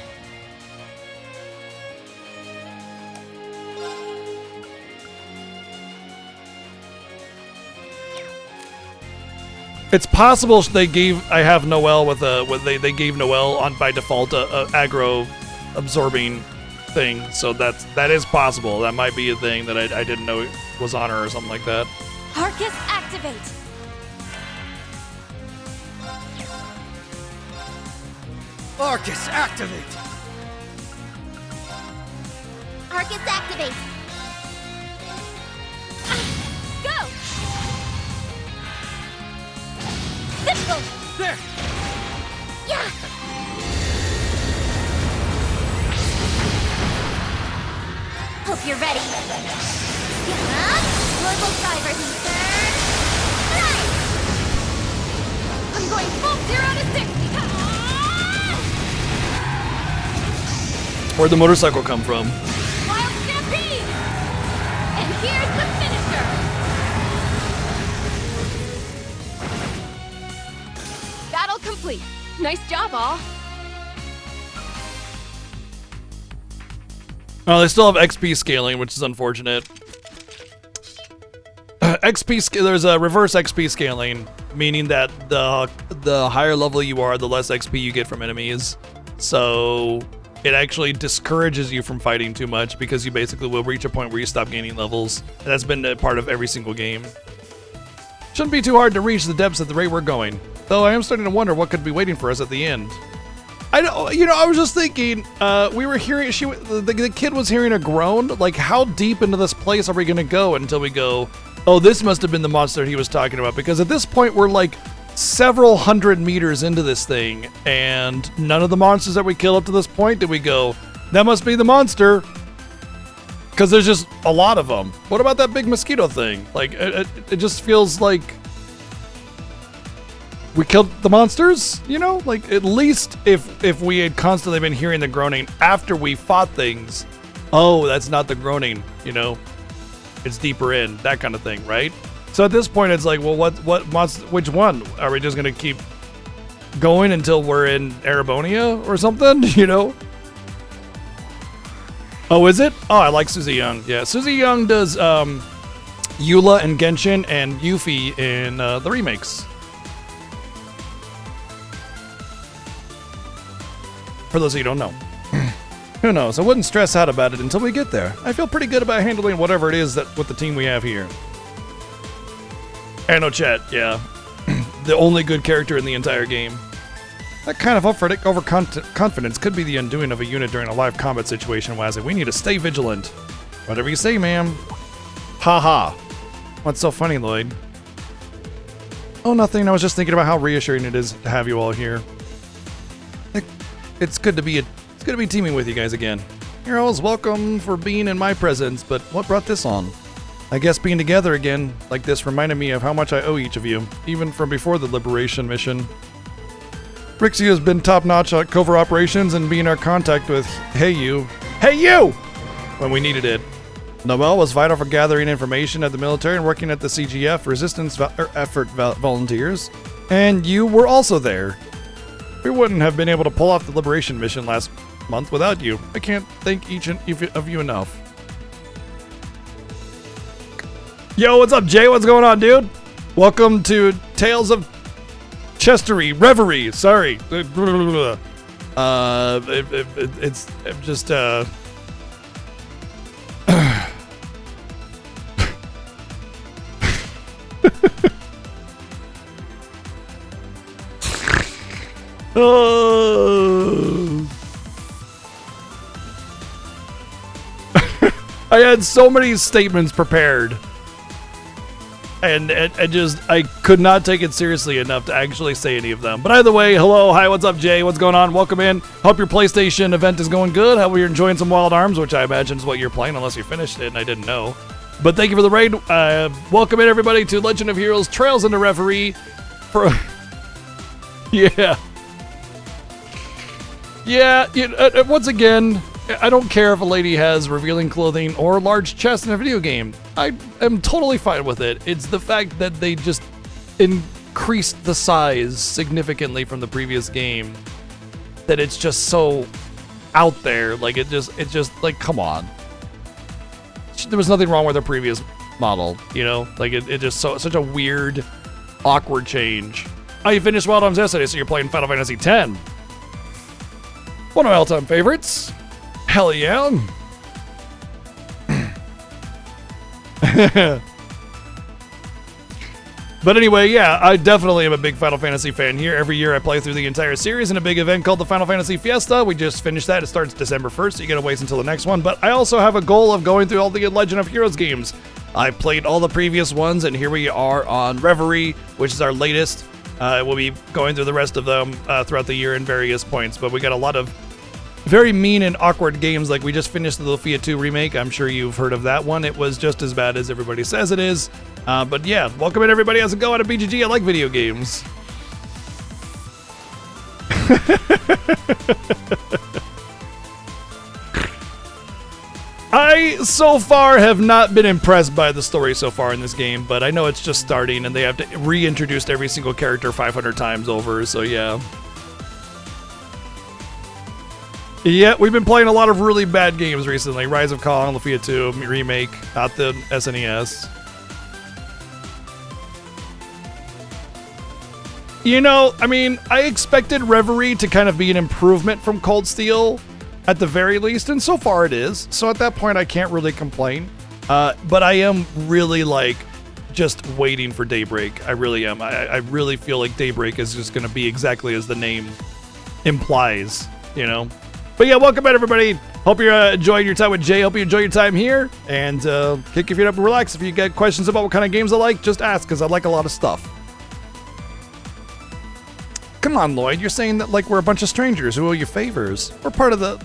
It's possible they gave Noelle they gave Noelle on by default a aggro absorbing thing, so that is possible. That might be a thing that I didn't know was on her or something like that. Arcus, activate. Arcus, activate. Arcus, activate. Go. Simple. There. Yeah. Hope you're ready. Global driver concern. Nice. I'm going full 0 to 60. Where'd the motorcycle come from? Wild stampede. And here's the finisher. Battle complete. Nice job, all. Oh, they still have XP scaling, which is unfortunate. There's a reverse XP scaling, meaning that the higher level you are, the less XP you get from enemies. So it actually discourages you from fighting too much because you basically will reach a point where you stop gaining levels. And that's been a part of every single game. Shouldn't be too hard to reach the depths at the rate we're going, though I am starting to wonder what could be waiting for us at the end. I was just thinking, we were hearing, the kid was hearing a groan. Like, how deep into this place are we gonna go until we go, oh, this must have been the monster he was talking about? Because at this point, we're like several hundred meters into this thing, and none of the monsters that we kill up to this point did we go, that must be the monster. Because there's just a lot of them. What about that big mosquito thing? Like, it just feels like we killed the monsters, you know? Like, at least if we had constantly been hearing the groaning after we fought things, oh, that's not the groaning, you know? It's deeper in, that kind of thing, right? So at this point, it's like, well, what monster, which one? Are we just gonna keep going until we're in Erebonia or something, you know? Oh, is it? Oh, I like Susie Young. Yeah, Susie Young does Eula and Genshin and Yuffie in the remakes. For those of you who don't know. Who knows? I wouldn't stress out about it until we get there. I feel pretty good about handling whatever it is that with the team we have here. Chat, yeah. The only good character in the entire game. That kind of overconfidence could be the undoing of a unit during a live combat situation, Wazzy. We need to stay vigilant. Whatever you say, ma'am. Ha. What's so funny, Lloyd? Oh, nothing. I was just thinking about how reassuring it is to have you all here. It's good to be teaming with you guys again. Heroes, welcome for being in my presence, but what brought this on? I guess being together again like this reminded me of how much I owe each of you, even from before the Liberation mission. Rixie has been top-notch at covert operations and being our contact with Hey You when we needed it. Noelle was vital for gathering information at the military and working at the CGF resistance effort volunteers. And you were also there. We wouldn't have been able to pull off the Liberation mission last month without you. I can't thank each of you enough. Yo, what's up, Jay? What's going on, dude? Welcome to Tales of Chestery, Reverie. Sorry. It's just, Oh. I had so many statements prepared, and I could not take it seriously enough to actually say any of them. But either way, hello, hi, what's up, Jay? What's going on? Welcome in. Hope your PlayStation event is going good. Hope you're enjoying some Wild Arms, which I imagine is what you're playing, unless you finished it and I didn't know. But thank you for the raid. Welcome in, everybody, to Legend of Heroes Trails into Reverie. Yeah, once again, I don't care if a lady has revealing clothing or a large chest in a video game. I am totally fine with it. It's the fact that they just increased the size significantly from the previous game that it's just so out there. Like, it just like, come on. There was nothing wrong with the previous model, you know? Like, it just such a weird, awkward change. Oh, you finished Wild Arms yesterday, so you're playing Final Fantasy X. One of my all-time favorites. Hell yeah. But anyway, yeah, I definitely am a big Final Fantasy fan here. Every year I play through the entire series in a big event called the Final Fantasy Fiesta. We just finished that. It starts December 1st, so you gotta wait until the next one. But I also have a goal of going through all the Legend of Heroes games. I played all the previous ones, and here we are on Reverie, which is our latest. We'll be going through the rest of them throughout the year in various points, but we got a lot of very mean and awkward games. Like, we just finished the Lufia 2 remake. I'm sure you've heard of that one. It was just as bad as everybody says it is. But yeah, welcome in, everybody. How's it going at BGG? I like video games. I, so far, have not been impressed by the story so far in this game, but I know it's just starting, and they have to reintroduce every single character 500 times over, so yeah. Yeah, we've been playing a lot of really bad games recently. Rise of Kong, Lufia 2 remake, not the SNES. You know, I mean, I expected Reverie to kind of be an improvement from Cold Steel, at the very least, and so far it is. So at that point, I can't really complain. But I am really, like, just waiting for Daybreak. I really am. I really feel like Daybreak is just going to be exactly as the name implies, you know? But yeah, welcome back, everybody. Hope you're enjoying your time with Jay. Hope you enjoy your time here. And kick your feet up and relax. If you get questions about what kind of games I like, just ask, because I like a lot of stuff. Come on, Lloyd, you're saying that like we're a bunch of strangers who owe you favors. We're part of the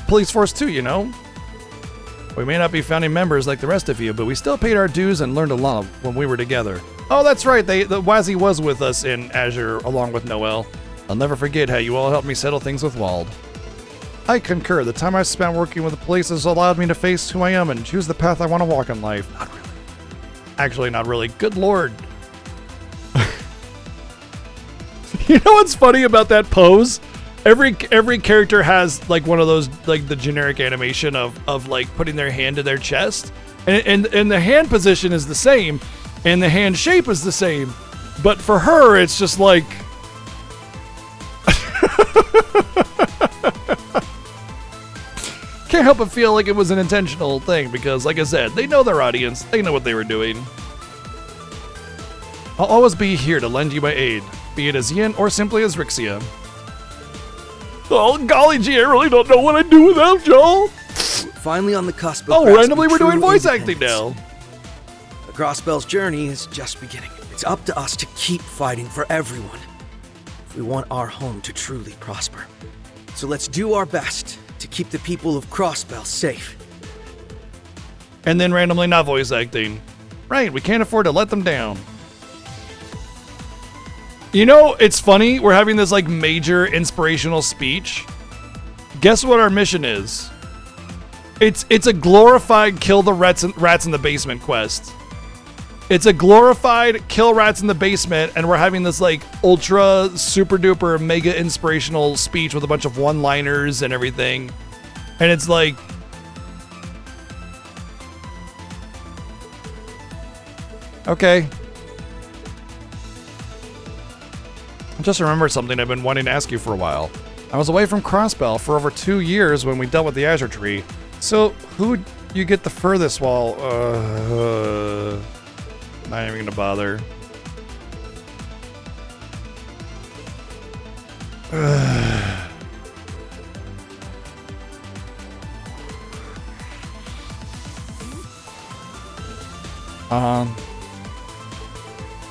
police force too, you know? We may not be founding members like the rest of you, but we still paid our dues and learned a lot when we were together. Oh, that's right, the Wazzy was with us in Azure along with Noelle. I'll never forget how you all helped me settle things with Wald. I concur. The time I spent working with the police has allowed me to face who I am and choose the path I want to walk in life. Not really. Actually, not really. Good lord. You know what's funny about that pose? Every character has like one of those, like the generic animation of like putting their hand to their chest, and the hand position is the same, and the hand shape is the same, but for her it's just like can't help but feel like it was an intentional thing because, like I said, they know their audience, they know what they were doing. I'll always be here to lend you my aid, be it as Yin or simply as Rixia. Oh, golly gee, I really don't know what I'd do without y'all. Finally on the cusp of randomly we're doing voice acting now. The Crossbell's journey is just beginning. It's up to us to keep fighting for everyone if we want our home to truly prosper. So let's do our best to keep the people of Crossbell safe. And then randomly not voice acting. Right, we can't afford to let them down. You know, it's funny, we're having this like major inspirational speech. Guess what our mission is? It's a glorified kill the rats in the basement quest. It's a glorified kill rats in the basement, and we're having this like ultra super duper mega inspirational speech with a bunch of one-liners and everything. And it's like, okay. I just remembered something I've been wanting to ask you for a while. I was away from Crossbell for over 2 years when we dealt with the Azure Tree. So, who'd you get the furthest while, not even gonna bother.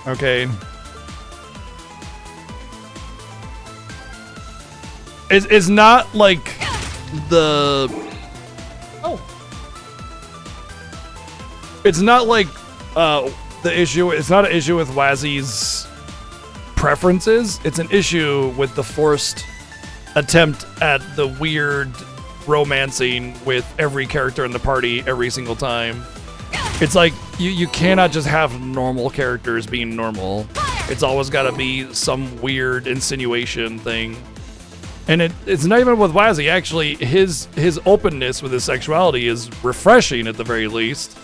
Okay. It's not like the... Oh. It's not like the issue. It's not an issue with Wazzy's preferences. It's an issue with the forced attempt at the weird romancing with every character in the party every single time. It's like you cannot just have normal characters being normal. It's always got to be some weird insinuation thing. And it's not even with Wazzy. Actually, his openness with his sexuality is refreshing at the very least.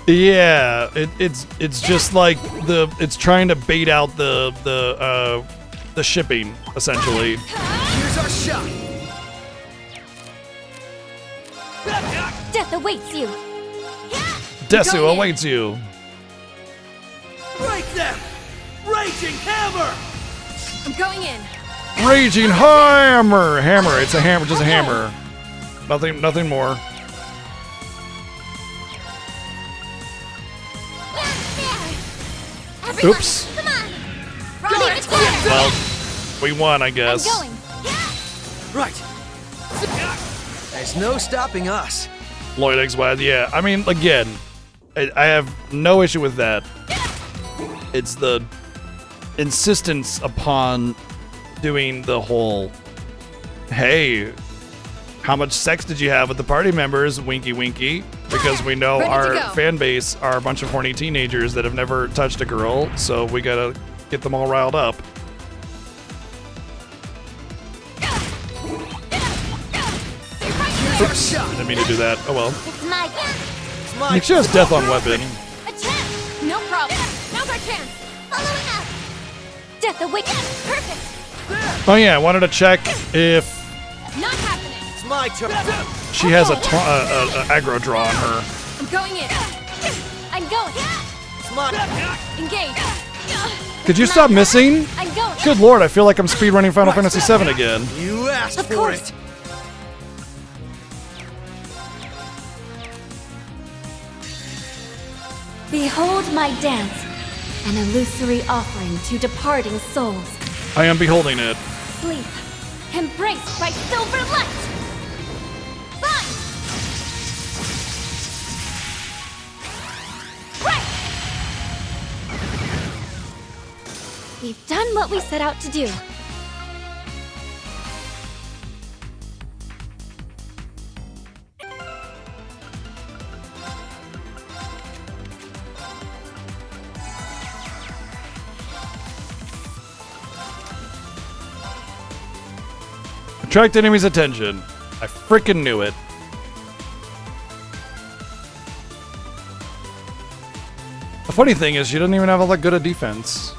Yeah, it's just like it's trying to bait out the shipping essentially. Here's our shot. Death awaits you. Desu awaits you. Break them! Raging hammer! I'm going in. Raging hammer. Hammer. It's a hammer. Just a hammer. Nothing more. Everyone, Oops. come on. Well, we won, I guess. I'm going. Right. There's no stopping us. Lloyd X Waz, yeah. I mean, again, I have no issue with that. It's the insistence upon doing the whole, hey, how much sex did you have with the party members? Winky winky. Because we know our fan base are a bunch of horny teenagers that have never touched a girl, so we gotta get them all riled up. Oops, didn't mean to do that. Oh well. It's my She has death on weapon. Attack! No problem. Now's our chance. Following up. Death awaits. Perfect. Oh yeah, I wanted to check if Not happening. It's my turn. she has a aggro draw on her. I'm going in. I'm going. It's my Engage. Could you stop missing? I'm going. Good lord, I feel like I'm speedrunning Final Fantasy VII again. You asked Of for course. it. Behold my dance, an illusory offering to departing souls. I am beholding it. Sleep, embraced by silver light. Run. Right. We've done what we set out to do. Attract enemies' attention. I freaking knew it. The funny thing is, she doesn't even have all that good a defense.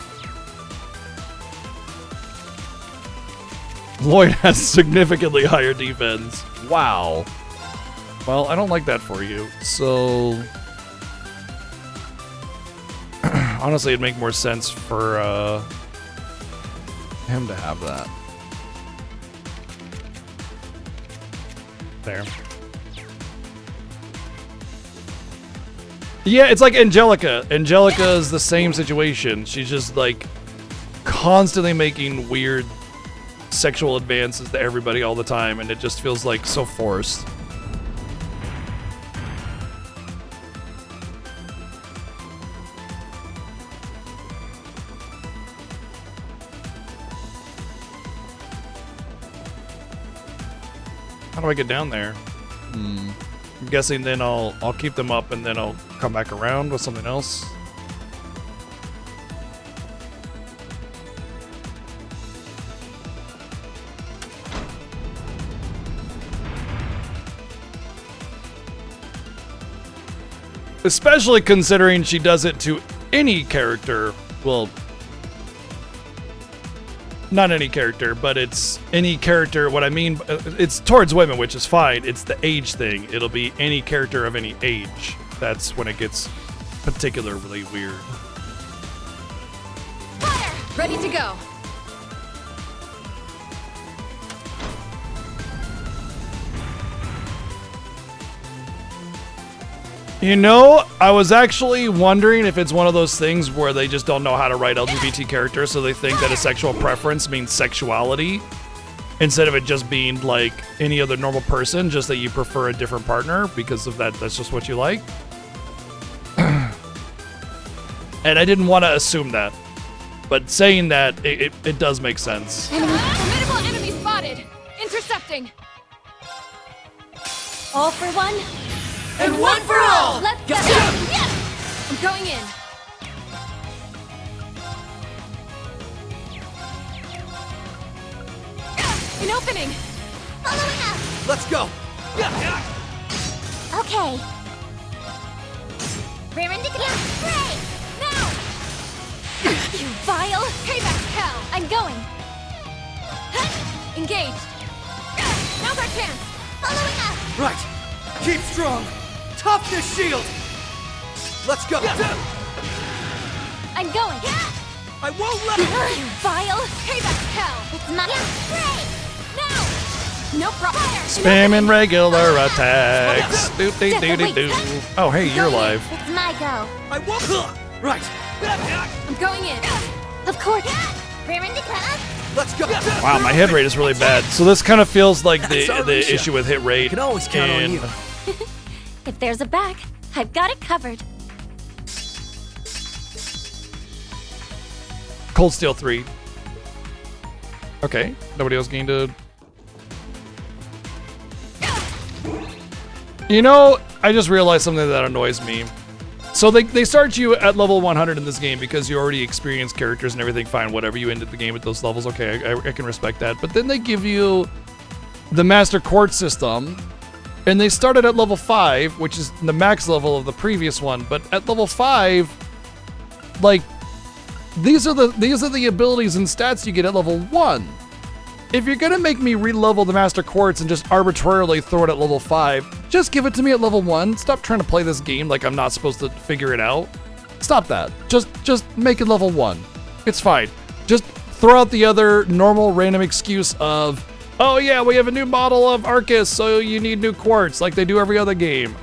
Lloyd has significantly higher defense. Wow. Well, I don't like that for you. So, honestly, it'd make more sense for him to have that. There. Yeah, it's like Angelica. Angelica is the same situation. She's just like constantly making weird sexual advances to everybody all the time, and it just feels like so forced. How do I get down there? I'm guessing then I'll keep them up and then I'll come back around with something else. Especially considering she does it to any character. Well, not any character, but it's any character. What I mean, it's towards women, which is fine. It's the age thing. It'll be any character of any age. That's when it gets particularly weird. Fire! Ready to go. You know, I was actually wondering if it's one of those things where they just don't know how to write LGBT characters, so they think that a sexual preference means sexuality, instead of it just being like any other normal person, just that you prefer a different partner because of that. That's just what you like. And I didn't want to assume that, but saying that, it does make sense. Formidable enemy spotted. Intercepting. All for one? And one for all! Let's go! Yeah! I'm going in. An opening! Following up! Let's go! Okay. Rear indicator! Break! Now! You vile! Payback hell! I'm going! Engaged! Now's our chance! Following up! Right! Keep strong! Toughness shield! Let's go! I'm going! I won't let You vile! Payback hell! It's my break! No problem. Spamming regular attacks. Do-do-do-do-do. Oh, hey, you're alive. It's my go. I won't. Right. I'm going in. Of course. Rear indicator! Let's go! Wow, my hit rate is really bad. So this kind of feels like the issue with hit rate. Can always count on you. If there's a back, I've got it covered. Cold Steel 3. Okay, nobody else gained a... You know, I just realized something that annoys me. So they start you at level 100 in this game because you already experienced characters and everything, fine, whatever. You ended the game at those levels, okay, I can respect that. But then they give you the Master Quartz system, and they started at level 5, which is the max level of the previous one. But at level 5, like, these are the abilities and stats you get at level 1. If you're gonna make me re-level the Master Quartz and just arbitrarily throw it at level 5, just give it to me at level 1. Stop trying to play this game like I'm not supposed to figure it out. Stop that. Just make it level 1. It's fine. Just throw out the other normal random excuse of, oh yeah, we have a new model of Arcus, so you need new quartz, like they do every other game.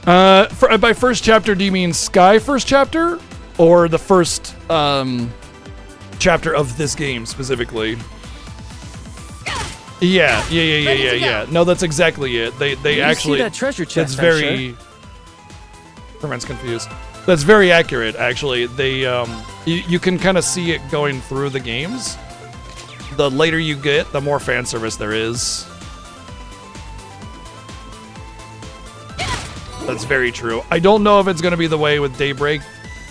By first chapter, do you mean Sky first chapter? Or the first chapter of this game specifically? Yeah. No, that's exactly it. They actually see that treasure chest. That's very. Herman's confused. That's very accurate, actually. They you can kind of see it going through the games. The later you get, the more fan service there is. That's very true. I don't know if it's going to be the way with Daybreak,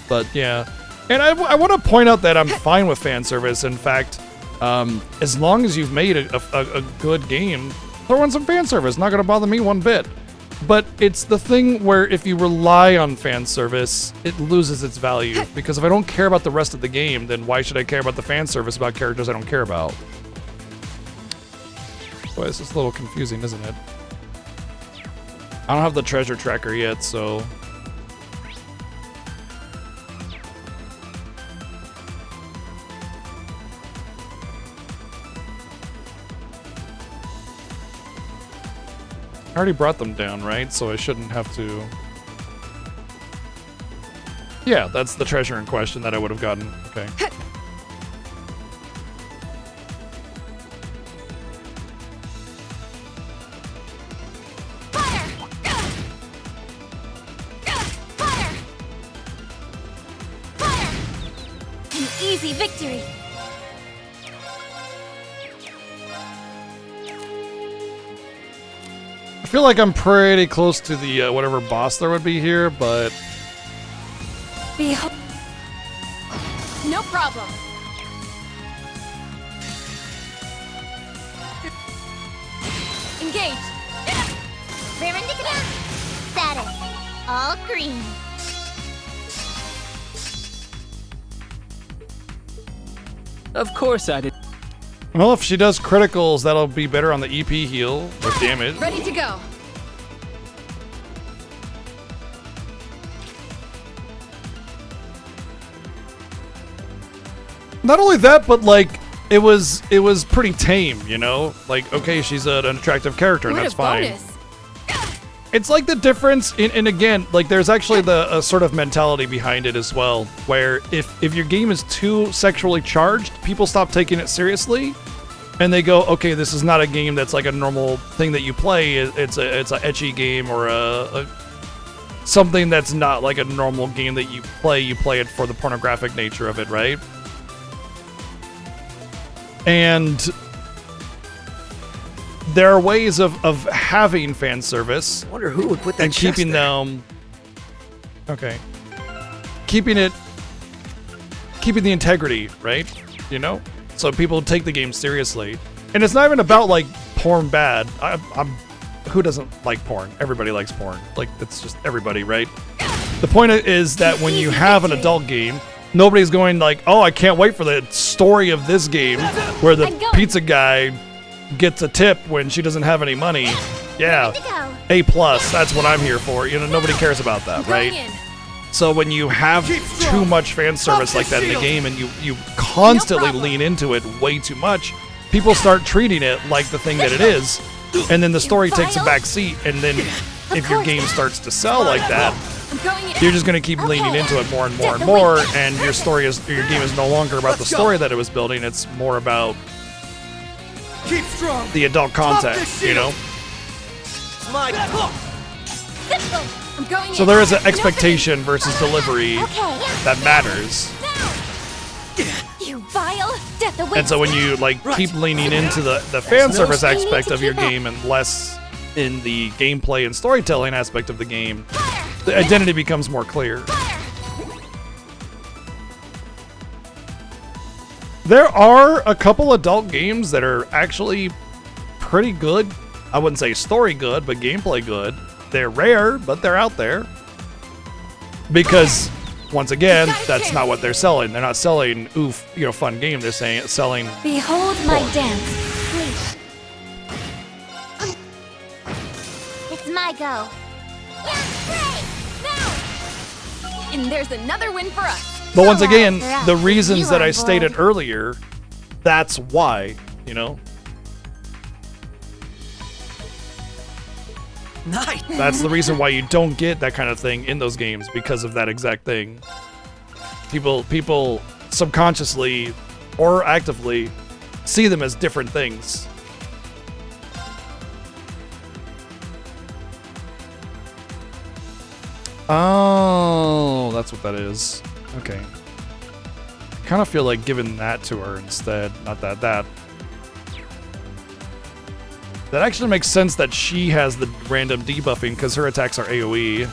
but yeah. And I want to point out that I'm fine with fan service. In fact, as long as you've made a good game, throw in some fan service. Not going to bother me one bit. But it's the thing where if you rely on fan service, it loses its value. Because if I don't care about the rest of the game, then why should I care about the fan service about characters I don't care about? Boy, this is a little confusing, isn't it? I don't have the treasure tracker yet, so... I already brought them down, right? So I shouldn't have to... Yeah, that's the treasure in question that I would have gotten. Okay. An easy victory. I feel like I'm pretty close to the whatever boss there would be here, but Behold. No problem. Engage. Status. All green. Of course I did. well, if she does criticals, that'll be better on the EP heal with damage. Ready to go. Not only that, but like it was pretty tame, you know? Like, okay, she's an attractive character, and What that's a fine. bonus. It's like the difference in, and again, like there's actually a sort of mentality behind it as well, where if your game is too sexually charged, people stop taking it seriously, and they go, okay, this is not a game that's like a normal thing that you play. It's a ecchi game or a something that's not like a normal game that you play. You play it for the pornographic nature of it, right? And there are ways of having fan service. I wonder who would put that and chest keeping there. them. Okay. Keeping the integrity, right? You know, so people take the game seriously, and it's not even about like porn bad. I'm who doesn't like porn? Everybody likes porn. Like it's just everybody, right? The point is that when you have an adult game, nobody's going like, oh, I can't wait for the story of this game where the pizza guy gets a tip when she doesn't have any money. Yeah, A+, that's what I'm here for. You know, nobody cares about that, right? So when you have too much fan service like that in the game and you constantly lean into it way too much, people start treating it like the thing that it is, and then the story takes a back seat, and then if your game starts to sell like that, you're just going to keep leaning into it more and more and more, and your game is no longer about the story that it was building. It's more about the adult content, you know? So there is an expectation versus delivery that matters. You vile death awaits. And so when you like keep leaning into the fan service aspect of your game and less in the gameplay and storytelling aspect of the game, the identity becomes more clear. There are a couple adult games that are actually pretty good. I wouldn't say story good, but gameplay good. They're rare, but they're out there. Because, once again, that's not what they're selling. They're not selling, oof, you know, fun game. They're selling... Behold my dance, please. It's my go. And there's another win for us. But once again, the reasons that I stated earlier, that's why, you know? Nice. That's the reason why you don't get that kind of thing in those games, because of that exact thing. People subconsciously or actively see them as different things. Oh, that's what that is. Okay. I kind of feel like giving that to her instead. Not that. That actually makes sense that she has the random debuffing because her attacks are AoE.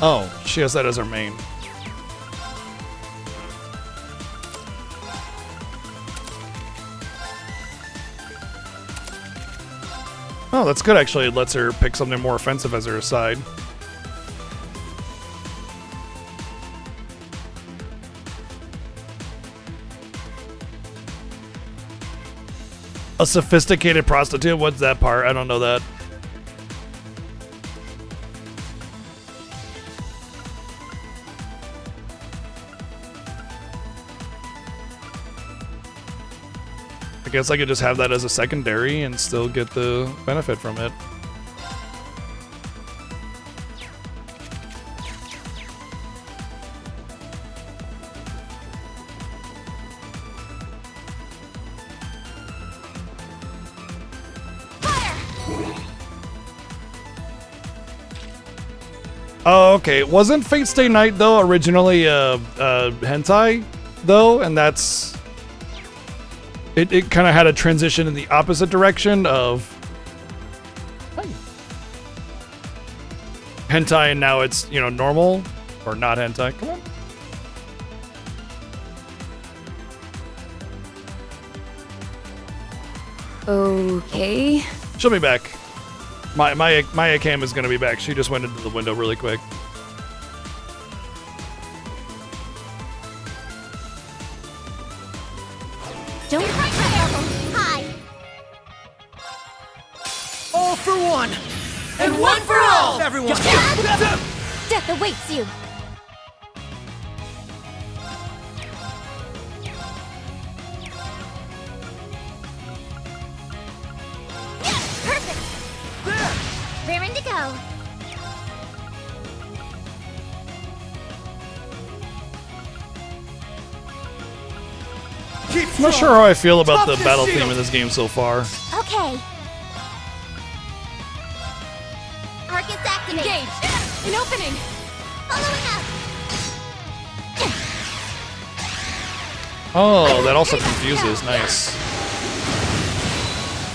Oh, she has that as her main. Oh, that's good actually. It lets her pick something more offensive as her aside. A sophisticated prostitute? What's that part? I don't know that. guess I could just have that as a secondary and still get the benefit from it. Oh, okay. Wasn't Fate Stay Night though originally hentai though, and that's it kind of had a transition in the opposite direction of hentai, and now it's, you know, normal or not hentai. Come on. Okay. She'll be back. Maya Cam is gonna be back. She just went into the window really quick. Don't Hi. All for one, and one for all. Everyone, Death awaits you. Raring to go. I'm not sure how I feel about the battle theme in this game so far. Okay. Arcus activate. Engage. An opening. Following up. Oh, that also confuses. Nice.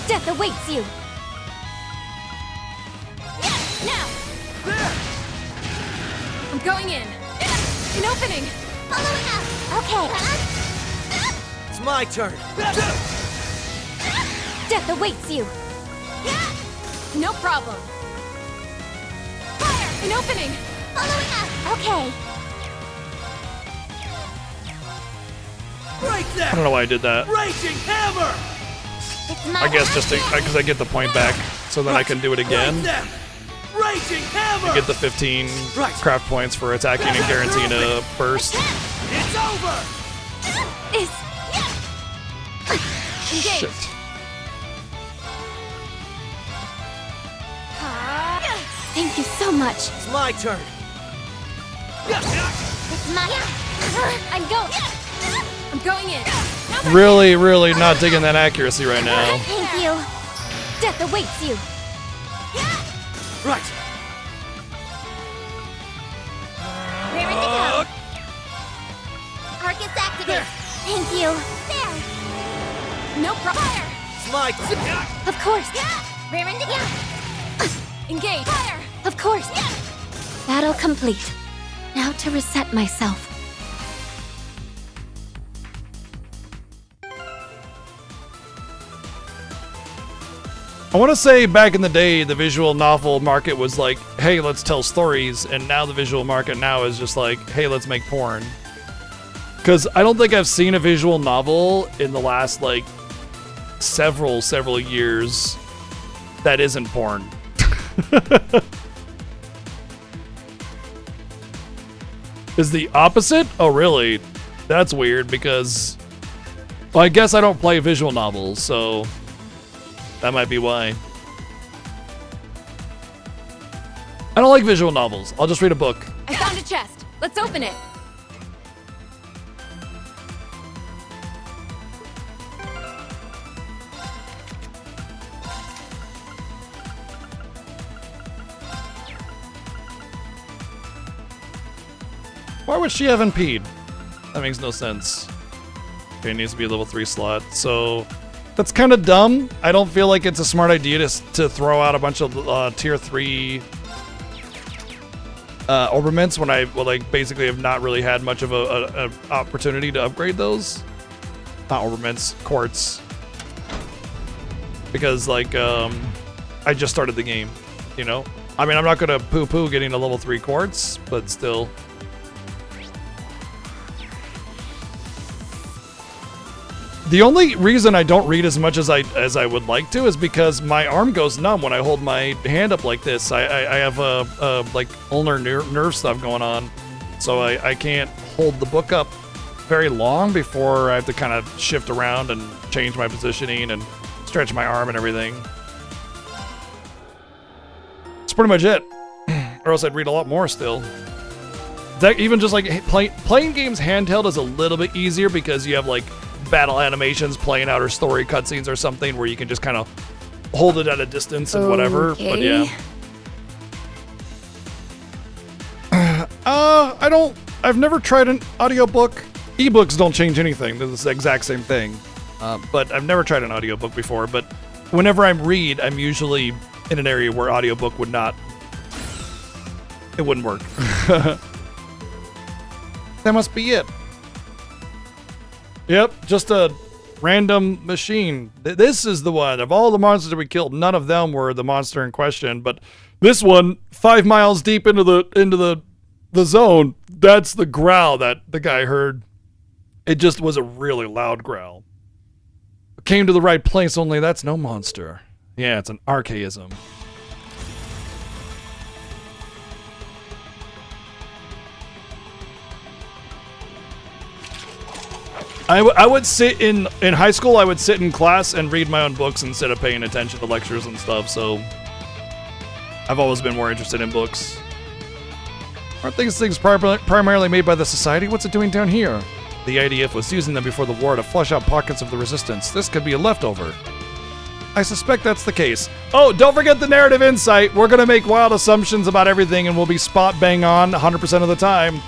Death awaits you. Now. I'm going in. An opening. Following up. Okay. it's my turn. Death awaits you. No problem. Fire. An opening. Following up. Okay. Right there. I don't know why I did that. Raging hammer. It's my I guess just because I get the point back, so then I can do it again. Right there. Raging hammer. I get the 15 craft points for attacking and guaranteeing a burst. It's over. Is Engage. Shit. Thank you so much. It's my turn. It's my. I'm going. I'm going in. Really, really not digging that accuracy right now. Thank you. Death awaits you. Right. Raring to go. Arcus activate. Thank you. There. No problem. Fire. It's my turn. Of course. Raring to go. Engage. Fire. Of course. Battle complete. Now to reset myself. I want to say back in the day, the visual novel market was like, hey, let's tell stories. And now the visual market now is just like, hey, let's make porn. Because I don't think I've seen a visual novel in the last, like, several years that isn't porn. Is the opposite? Oh, really? That's weird because, well, I guess I don't play visual novels, so that might be why. I don't like visual novels. I'll just read a book. I found a chest. Let's open it. Why would she have impede? That makes no sense. Okay, it needs to be a level 3 slot. So that's kind of dumb. I don't feel like it's a smart idea to throw out a bunch of tier 3 orbaments when I basically have not really had much of a opportunity to upgrade those. Not orbaments, quartz. Because I just started the game, you know? I mean, I'm not gonna poo-poo getting a level 3 quartz, but still. The only reason I don't read as much as I would like to is because my arm goes numb when I hold my hand up like this. I have like ulnar nerve stuff going on, so I can't hold the book up very long before I have to kind of shift around and change my positioning and stretch my arm and everything. That's pretty much it. Or else I'd read a lot more still. That even just like playing games handheld is a little bit easier because you have like battle animations playing out or story cutscenes or something where you can just kind of hold it at a distance and whatever. But yeah. I've never tried an audiobook. Ebooks don't change anything. They're the exact same thing. But I've never tried an audiobook before. But whenever I read, I'm usually in an area where audiobook would not. It wouldn't work. That must be it. Yep, just a random machine. This is the one. Of all the monsters that we killed, none of them were the monster in question. But this one, 5 miles deep into the zone, that's the growl that the guy heard. It just was a really loud growl. Came to the right place, only that's no monster. Yeah, it's an archaism. I would sit in high school, I would sit in class and read my own books instead of paying attention to lectures and stuff, so I've always been more interested in books. Aren't these things primarily made by the Society? What's it doing down here? The IDF was using them before the war to flush out pockets of the resistance. This could be a leftover. I suspect that's the case. Oh, don't forget the narrative insight. We're going to make wild assumptions about everything and we'll be spot bang on 100% of the time.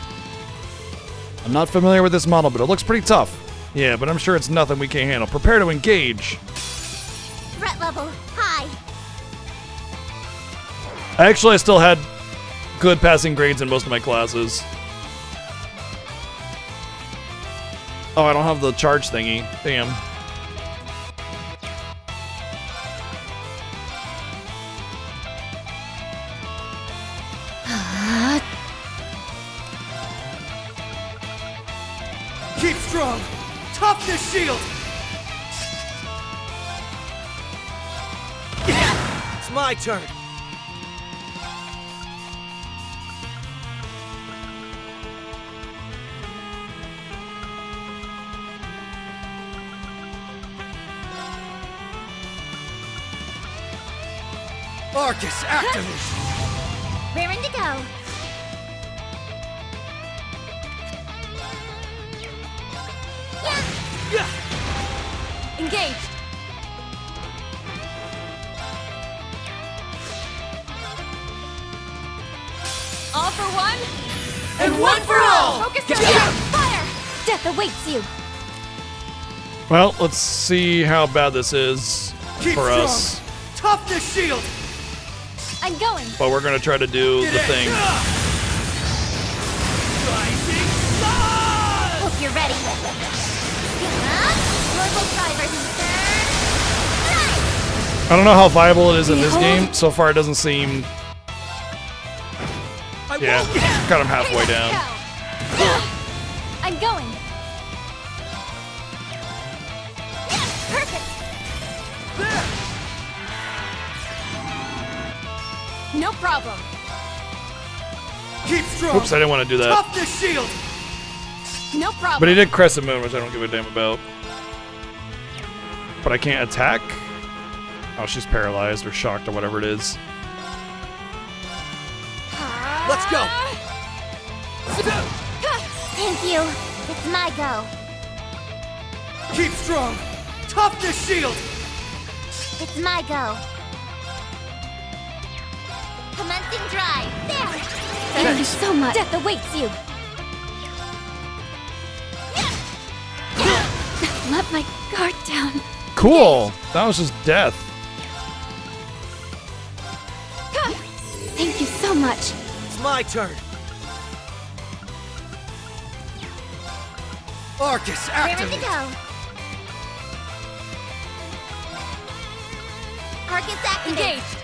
I'm not familiar with this model, but it looks pretty tough. Yeah, but I'm sure it's nothing we can't handle. Prepare to engage. Threat level high. Actually, I still had good passing grades in most of my classes. Oh, I don't have the charge thingy. Damn. Keep strong! Toughness shield! It's my turn! Arcus, activate! Raring to go. Engaged. All for one, and one for all. Focus Get down. Fire! Death awaits you. Well, let's see how bad this is for us. Toughness shield! I'm going. But we're gonna try to do the thing. Hope you're ready. Global driver's turn. I don't know how viable it is in this game. So far, it doesn't seem. Yeah, got him halfway down. I'm going. Perfect. No problem. Keep strong. Oops, I didn't want to do that. Toughness shield. No problem. But he did Crescent Moon, which I don't give a damn about. But I can't attack? Oh, she's paralyzed or shocked or whatever it is. Let's go. Thank you. It's my go. Keep strong. Toughness shield. It's my go. Commencing drive. There. Thank you so much. Death awaits you. Let my guard down. Cool. That was just death. Thank you so much. It's my turn. Arcus, activate. Raring to go. Arcus activate. Engaged.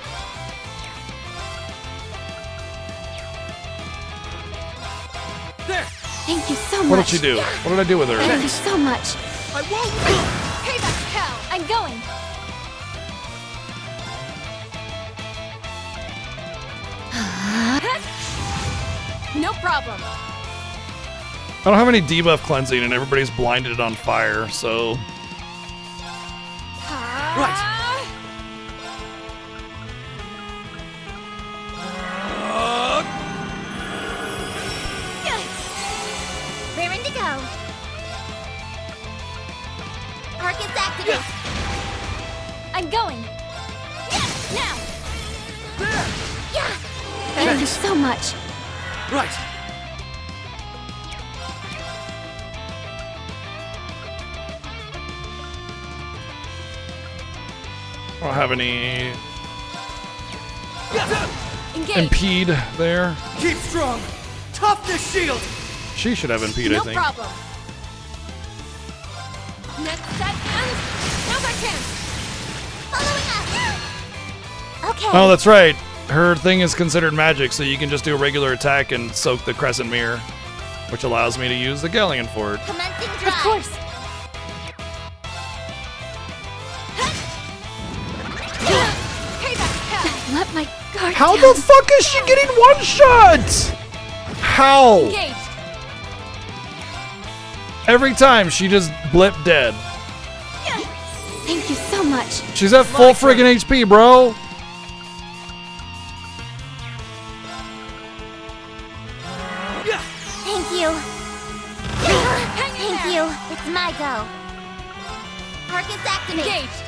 There. Thank you so much. What did she do? What did I do with her? Thank you so much. I won't. Payback hell. I'm going. No problem. I don't have any debuff cleansing and everybody's blinded on fire, so... Right. Raring to go. Arcus activate. I'm going. Now. Yeah. Thank you so much. Right. I don't have any Engage. impede there. Keep strong. Toughness shield. She should have impede, I No think. problem. Next set and now's our chance. Following up. Okay. Oh, that's right. Her thing is considered magic, so you can just do a regular attack and soak the Crescent Mirror, which allows me to use the Galleon for it. Commencing drive. Of course. Let my guard How down. the fuck is she getting one shot? How? Engage. Every time she just blip dead. Thank you so much. She's at full friggin' HP, bro. Thank you. Thank you. It's my go. Arcus activate. Engaged.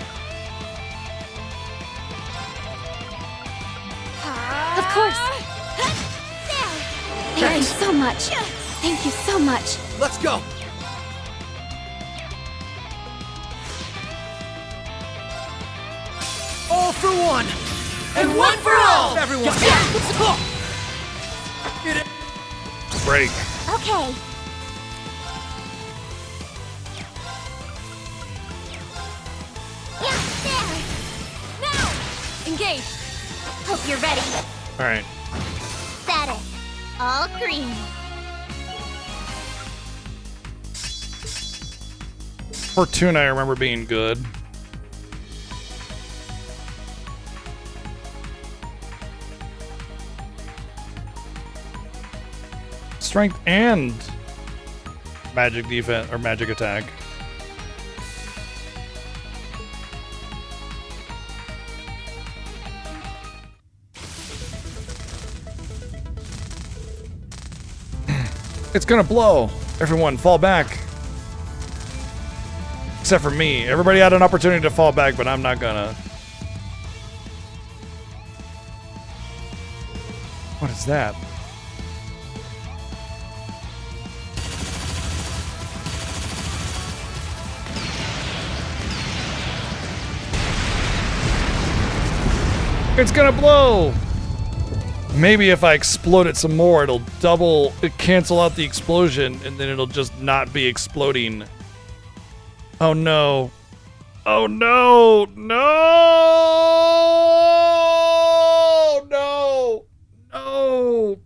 Of course. Thank you so much. Thank you so much. Let's go. All for one. And one for all. Everyone. Get it. Break. Okay. Yeah, there. Now. Engage. Hope you're ready. All right. Status. All green. Fortuna, I remember being good. Strength and magic defense or magic attack. It's gonna blow. Everyone, fall back. Except for me. Everybody had an opportunity to fall back, but I'm not gonna. What is that? It's gonna blow! Maybe if I explode it some more, it'll cancel out the explosion, and then it'll just not be exploding. Oh no. Oh no! No! No! No!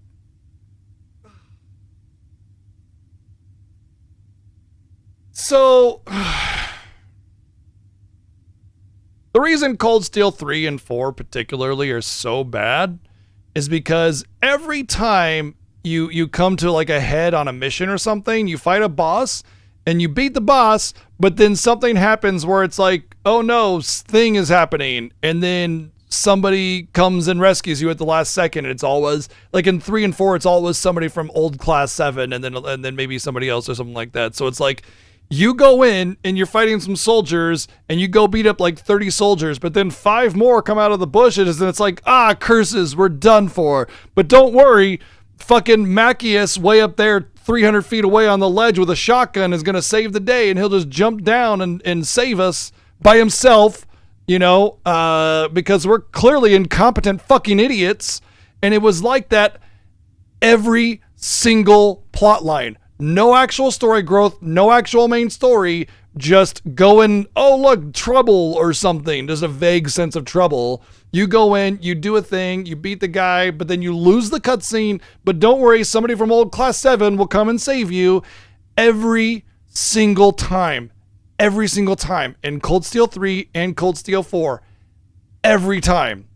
So... The reason Cold Steel 3 and 4 particularly are so bad is because every time you come to like a head on a mission or something, you fight a boss and you beat the boss, but then something happens where it's like, oh no, thing is happening, and then somebody comes and rescues you at the last second, and it's always like in 3 and 4 it's always somebody from old class 7 and then maybe somebody else or something like that. So it's like you go in and you're fighting some soldiers and you go beat up like 30 soldiers, but then 5 more come out of the bushes and it's like, ah, curses, we're done for. But don't worry, fucking Macias way up there 300 feet away on the ledge with a shotgun is going to save the day, and he'll just jump down and save us by himself, you know, because we're clearly incompetent fucking idiots. And it was like that every single plot line. No actual story growth, no actual main story, just going, oh look, trouble or something. There's a vague sense of trouble. You go in, you do a thing, you beat the guy, but then you lose the cutscene. But don't worry, somebody from old class 7 will come and save you every single time. Every single time. In Cold Steel 3 and Cold Steel 4. Every time.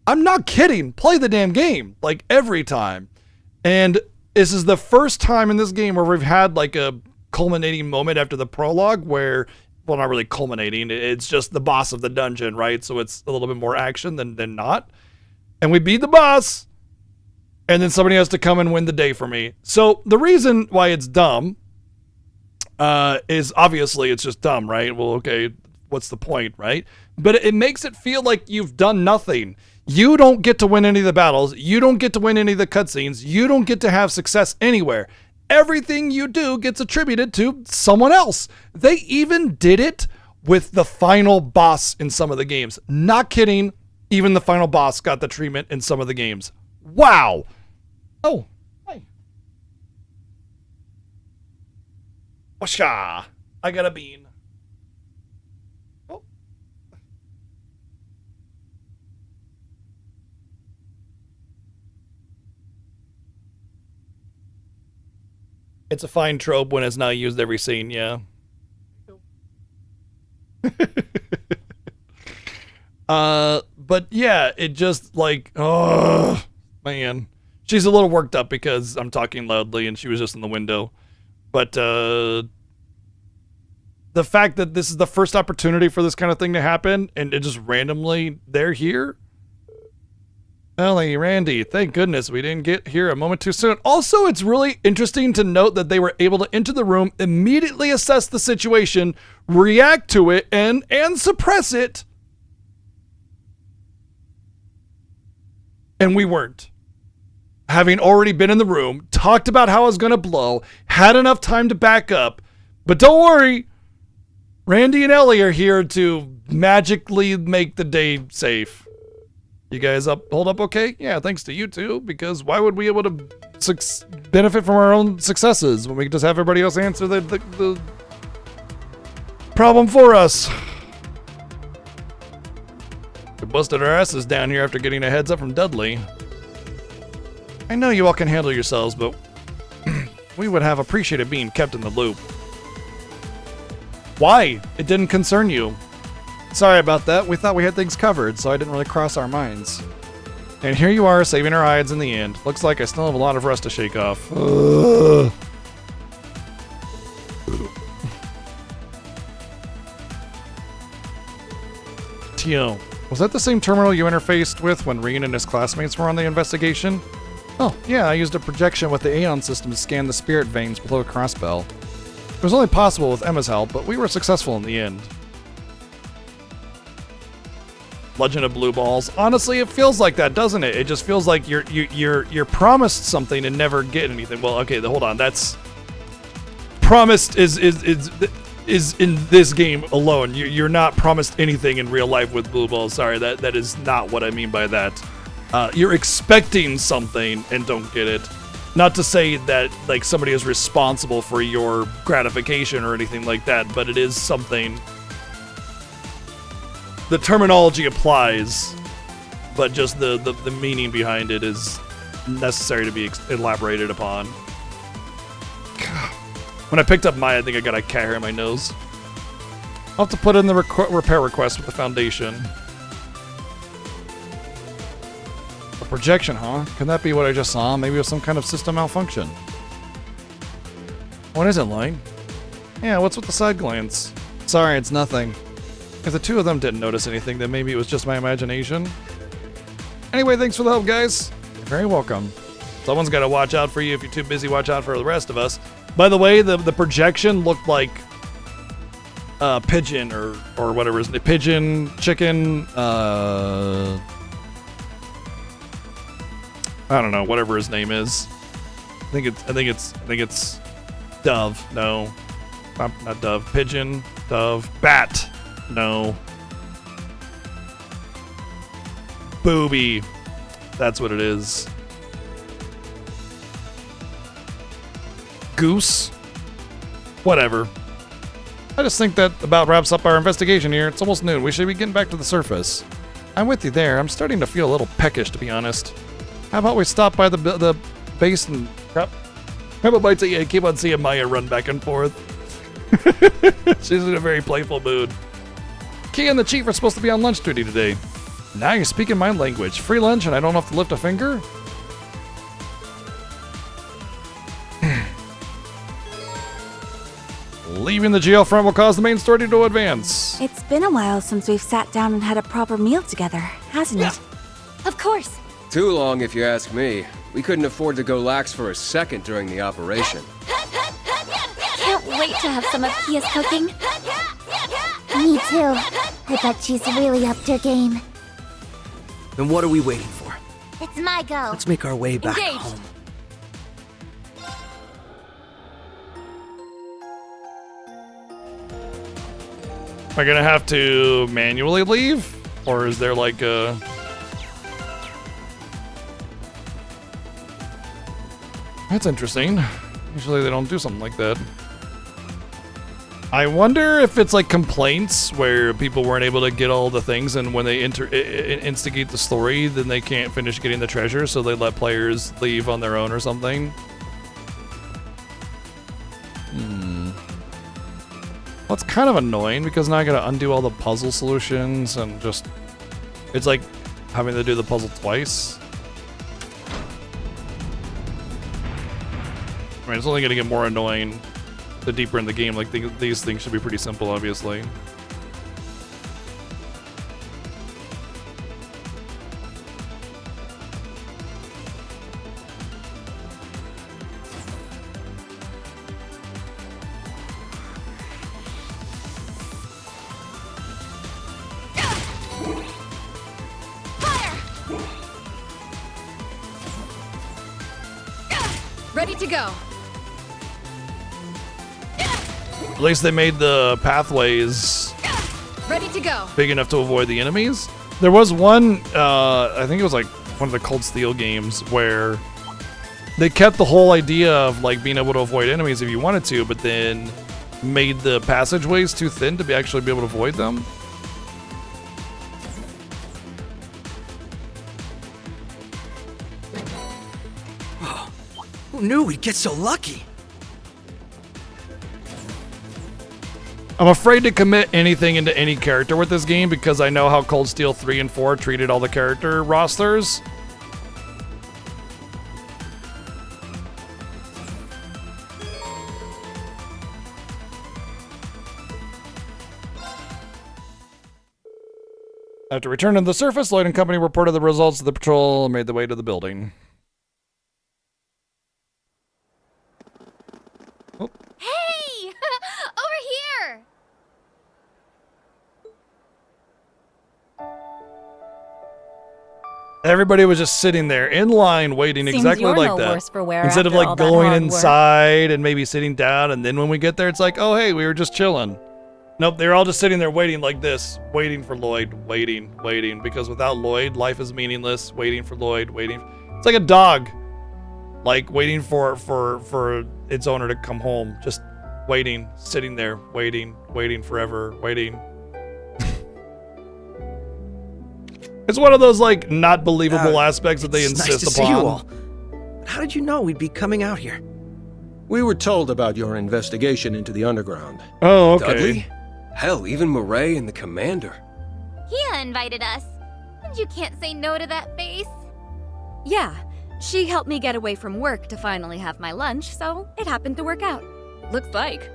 I'm not kidding. Play the damn game. Like every time. And this is the first time in this game where we've had like a culminating moment after the prologue where, well, not really culminating. It's just the boss of the dungeon, right? So it's a little bit more action than not. And we beat the boss, and then somebody has to come and win the day for me. So the reason why it's dumb is obviously it's just dumb, right? Well, okay, what's the point, right? But it makes it feel like you've done nothing. You don't get to win any of the battles. You don't get to win any of the cutscenes. You don't get to have success anywhere. Everything you do gets attributed to someone else. They even did it with the final boss in some of the games. Not kidding. Even the final boss got the treatment in some of the games. Wow. Oh, hi. Washa. I got a bean. Oh. It's a fine trope when it's not used every scene, yeah. But yeah, it just like, oh, man. She's a little worked up because I'm talking loudly and she was just in the window. But the fact that this is the first opportunity for this kind of thing to happen and it just randomly, they're here. Ellie, Randy, thank goodness we didn't get here a moment too soon. Also, it's really interesting to note that they were able to enter the room, immediately assess the situation, react to it, and suppress it. And we weren't. Having already been in the room, talked about how I was going to blow, had enough time to back up. But don't worry, Randy and Ellie are here to magically make the day safe. You guys hold up okay? Yeah, thanks to you two, because why would we be able to benefit from our own successes when we can just have everybody else answer the problem for us? We busted our asses down here after getting a heads up from Dudley. I know you all can handle yourselves, but we would have appreciated being kept in the loop. Why? It didn't concern you. Sorry about that. We thought we had things covered, so I didn't really cross our minds. And here you are, saving our hides in the end. Looks like I still have a lot of rust to shake off. Ugh. Tio, was that the same terminal you interfaced with when Reen and his classmates were on the investigation? Oh, yeah, I used a projection with the Aeon system to scan the spirit veins below Crossbell. It was only possible with Emma's help, but we were successful in the end. Legend of Blue Balls. Honestly, it feels like that, doesn't it? It just feels like you're promised something and never get anything. Well, okay, hold on. That's promised is in this game alone. You're not promised anything in real life with Blue Balls. Sorry, that is not what I mean by that. You're expecting something and don't get it. Not to say that like somebody is responsible for your gratification or anything like that, but it is something. The terminology applies, but just the meaning behind it is necessary to be elaborated upon. When I picked up Maya, I think I got a cat hair in my nose. I'll have to put in the repair request with the Foundation. A projection, huh? Can that be what I just saw? Maybe it was some kind of system malfunction. What is it, Light? Yeah, what's with the side glance? Sorry, it's nothing. If the two of them didn't notice anything, then maybe it was just my imagination. Anyway, thanks for the help, guys. You're very welcome. Someone's got to watch out for you if you're too busy watch out for the rest of us. By the way, the projection looked like pigeon or whatever is it? Pigeon, chicken, I don't know, whatever his name is. I think it's Dove. No, not Dove. Pigeon, Dove, Bat. No. Booby. That's what it is. Goose. Whatever. I just think that about wraps up our investigation here. It's almost noon. We should be getting back to the surface. I'm with you there. I'm starting to feel a little peckish, to be honest. How about we stop by the base and... Crap. How about I keep on seeing Maya run back and forth? She's in a very playful mood. Key and the Chief are supposed to be on lunch duty today. Now you're speaking my language. Free lunch and I don't have to lift a finger? Leaving the jail front will cause the main story to advance. It's been a while since we've sat down and had a proper meal together, hasn't it? Of course. Too long, if you ask me. We couldn't afford to go lax for a second during the operation. Can't wait to have some of Kia's cooking. Me too. I bet she's really upped her game. Then what are we waiting for? It's my go. Let's make our way back Engaged. home. Am I gonna have to manually leave? Or is there like a... That's interesting. Usually they don't do something like that. I wonder if it's like complaints where people weren't able to get all the things, and when they instigate the story, then they can't finish getting the treasure, so they let players leave on their own or something. Well, it's kind of annoying because now I gotta undo all the puzzle solutions and just... It's like having to do the puzzle twice. I mean, it's only gonna get more annoying the deeper in the game. Like, these things should be pretty simple, obviously. Ready to go. At least they made the pathways Ready to go. big enough to avoid the enemies. There was one, I think it was like one of the Cold Steel games where they kept the whole idea of like being able to avoid enemies if you wanted to, but then made the passageways too thin to actually be able to avoid them. Who knew we'd get so lucky? I'm afraid to commit anything into any character with this game because I know how Cold Steel 3 and 4 treated all the character rosters. After returning to the surface, Lloyd and company reported the results of the patrol and made their way to the building. Hey! Over here! Everybody was just sitting there in line waiting Seems exactly you're like no that. worse for wear Instead of after like all that going hard work. inside and maybe sitting down, and then when we get there, it's like, oh hey, we were just chilling. Nope, they're all just sitting there waiting like this, waiting for Lloyd, waiting, because without Lloyd, life is meaningless. Waiting for Lloyd, waiting. It's like a dog, like waiting for its owner to come home, just waiting, sitting there, waiting forever, waiting. It's one of those like not believable aspects that they It's insist nice to upon. see you all. But how did you know we'd be coming out here? We were told about your investigation into the underground. Oh, okay. Dudley? Hell, even Murray and the commander. Kia invited us. And you can't say no to that face. Yeah, she helped me get away from work to finally have my lunch, so it happened to work out. Looks like.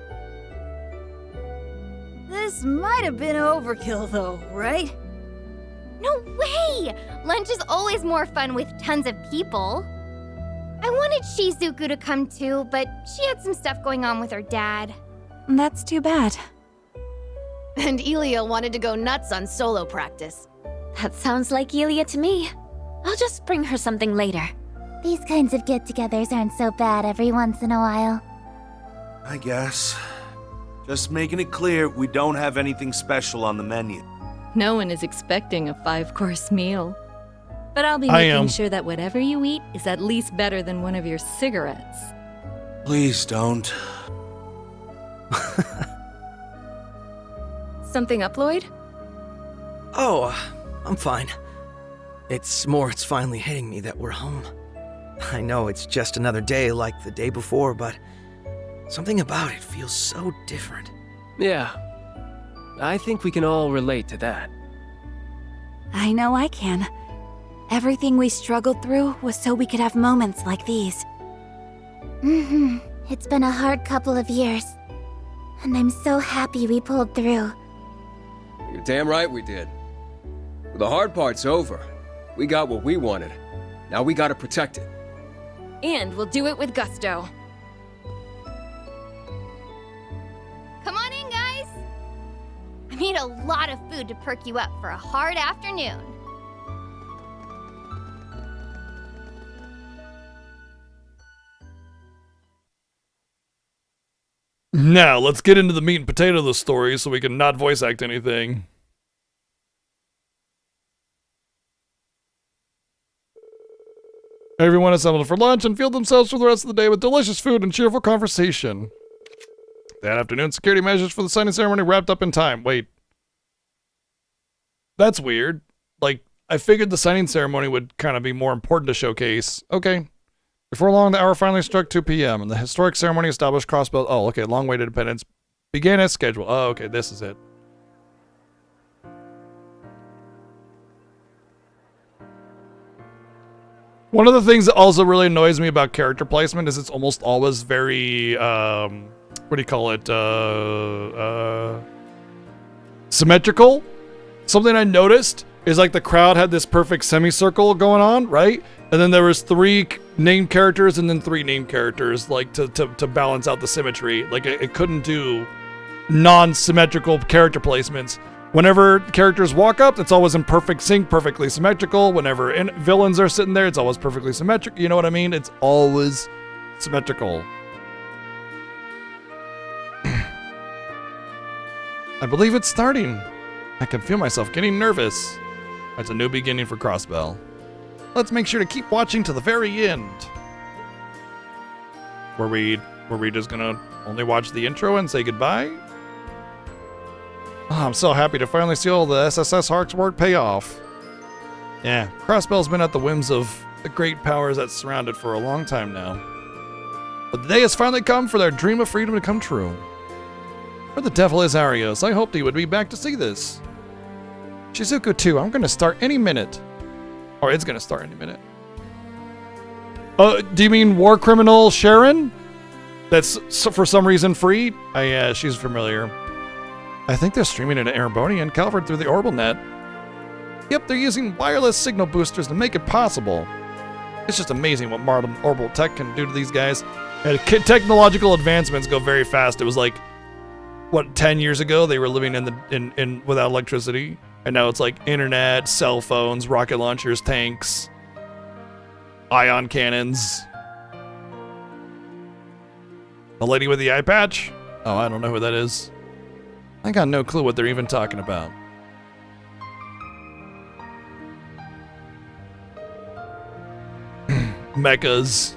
This might have been overkill, though, right? No way! Lunch is always more fun with tons of people. I wanted Shizuku to come too, but she had some stuff going on with her dad. That's too bad. And Elia wanted to go nuts on solo practice. That sounds like Elia to me. I'll just bring her something later. These kinds of get-togethers aren't so bad every once in a while. I guess. Just making it clear, we don't have anything special on the menu. No one is expecting a 5-course meal. But I'll be I making am. sure that whatever you eat is at least better than one of your cigarettes. Please don't. Something up, Lloyd? Oh, I'm fine. It's finally hitting me that we're home. I know it's just another day like the day before, but something about it feels so different. Yeah. I think we can all relate to that. I know I can. Everything we struggled through was so we could have moments like these. It's been a hard couple of years. And I'm so happy we pulled through. You're damn right we did. The hard part's over. We got what we wanted. Now we gotta protect it. And we'll do it with gusto. Come on in, guys! I made a lot of food to perk you up for a hard afternoon. Now, let's get into the meat and potato of the story so we can not voice act anything. Everyone assembled for lunch and fueled themselves for the rest of the day with delicious food and cheerful conversation. That afternoon, security measures for the signing ceremony wrapped up in time. Wait. That's weird. Like, I figured the signing ceremony would kind of be more important to showcase. Okay. Before long, the hour finally struck 2 p.m., and the historic ceremony established Crossbell. Oh, okay, long-awaited independence began as scheduled. Oh, okay, this is it. One of the things that also really annoys me about character placement is it's almost always very, what do you call it, symmetrical. Something I noticed is like the crowd had this perfect semicircle going on, right? And then there was 3 named characters and then 3 named characters, like to balance out the symmetry. Like it couldn't do non-symmetrical character placements. Whenever characters walk up, it's always in perfect sync, perfectly symmetrical. Whenever villains are sitting there, it's always perfectly symmetric. You know what I mean? It's always symmetrical. I believe it's starting. I can feel myself getting nervous. It's a new beginning for Crossbell. Let's make sure to keep watching to the very end. Were we just gonna only watch the intro and say goodbye? Oh, I'm so happy to finally see all the SSS hard work pay off. Yeah, Crossbell's been at the whims of the great powers that surround it for a long time now. But the day has finally come for their dream of freedom to come true. Where the devil is Arios? I hoped he would be back to see this. Shizuku too, I'm gonna start any minute. Or it's gonna start any minute. Do you mean war criminal Sharon? That's for some reason free? Yeah, she's familiar. I think they're streaming into Ereboni and Calvert through the orbital net. Yep, they're using wireless signal boosters to make it possible. It's just amazing what modern orbital tech can do to these guys. And technological advancements go very fast. It was like, what, 10 years ago they were living in without electricity, and now it's like internet, cell phones, rocket launchers, tanks, ion cannons. The lady with the eye patch? Oh, I don't know who that is. I got no clue what they're even talking about. Mechas.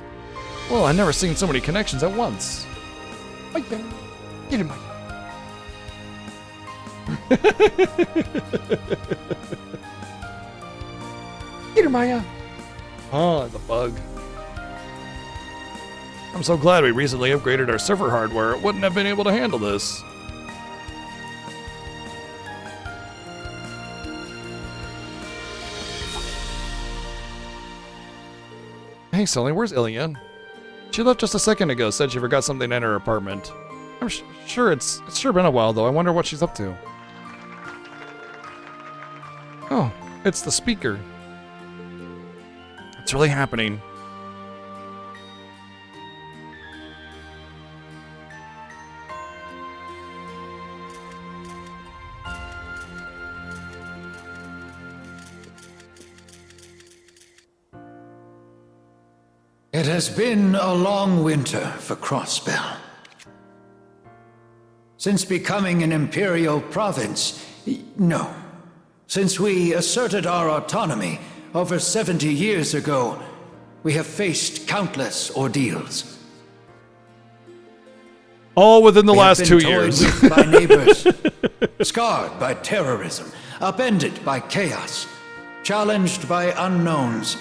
Well, I've never seen so many connections at once. Wait there. Get him, Mike. Get her, Maya. Oh, that's a bug. I'm so glad we recently upgraded our server hardware. It wouldn't have been able to handle this. Hey, Sully, where's Ilian? She left just a second ago, said she forgot something in her apartment. I'm sure it's sure been a while, though. I wonder what she's up to. Oh, it's the speaker. It's really happening. It has been a long winter for Crossbell. Since becoming an imperial province, no. Since we asserted our autonomy over 70 years ago, we have faced countless ordeals. All within the last 2 years. We have been toyed with by neighbors, scarred by terrorism, upended by chaos, challenged by unknowns,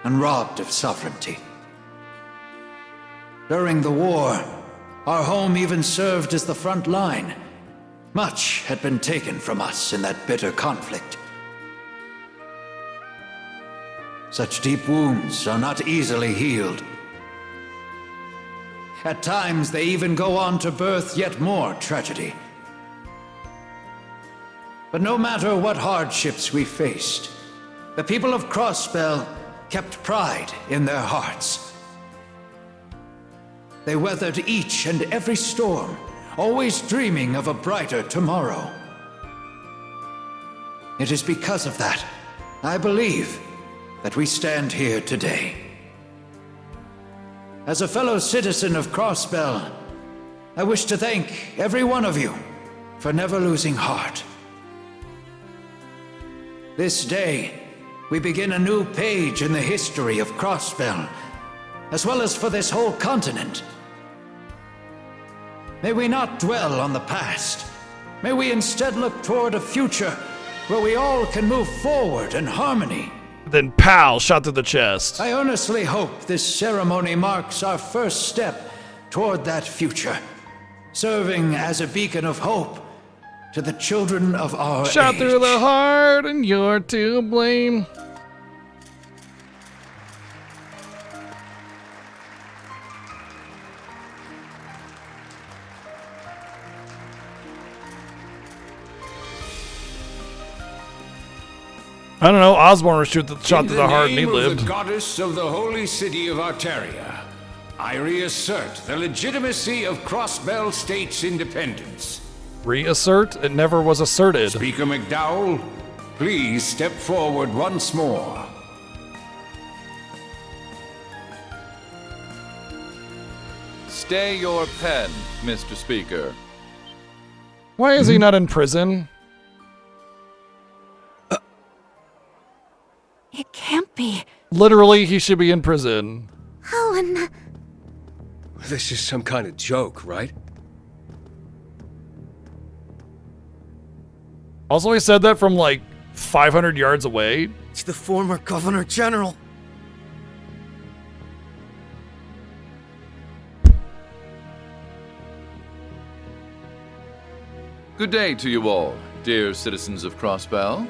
and robbed of sovereignty. During the war, our home even served as the front line. Much had been taken from us in that bitter conflict. Such deep wounds are not easily healed. At times, they even go on to birth yet more tragedy. But no matter what hardships we faced, the people of Crossbell kept pride in their hearts. They weathered each and every storm, always dreaming of a brighter tomorrow. It is because of that, I believe, that we stand here today. As a fellow citizen of Crossbell, I wish to thank every one of you for never losing heart. This day, we begin a new page in the history of Crossbell, as well as for this whole continent. May we not dwell on the past. May we instead look toward a future where we all can move forward in harmony. Then pow, shot to the chest. I earnestly hope this ceremony marks our first step toward that future, serving as a beacon of hope to the children of our Shot age. through the heart and you're to blame. I don't know. Osborne was shot to the heart and he lived. The goddess of the holy city of Arteria, I reassert the legitimacy of Crossbell State's independence. Reassert? It never was asserted. Speaker McDowell, please step forward once more. Stay your pen, Mr. Speaker. Why is he not in prison? It can't be. Literally, he should be in prison. Helen. This is some kind of joke, right? Also, he said that from like 500 yards away. It's the former Governor General. Good day to you all, dear citizens of Crossbell.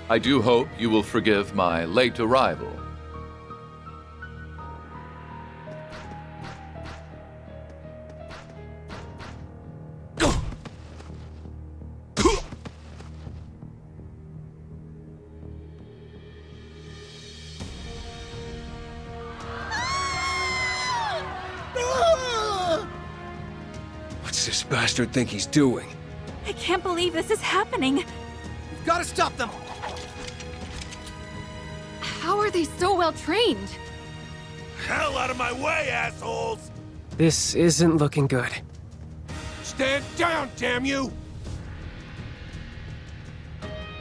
I do hope you will forgive my late arrival. What's this bastard think he's doing? I can't believe this is happening. You've got to stop them. How are they so well trained? Hell out of my way, assholes! This isn't looking good. Stand down, damn you!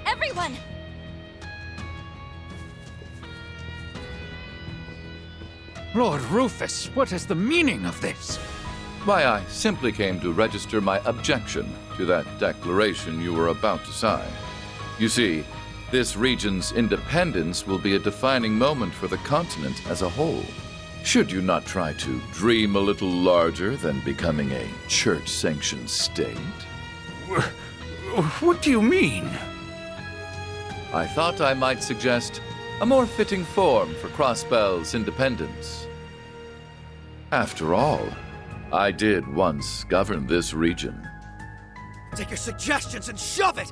Everyone! Lord Rufus, what is the meaning of this? Why, I simply came to register my objection to that declaration you were about to sign. You see, this region's independence will be a defining moment for the continent as a whole. Should you not try to dream a little larger than becoming a church-sanctioned state? What do you mean? I thought I might suggest a more fitting form for Crossbell's independence. After all, I did once govern this region. Take your suggestions and shove it!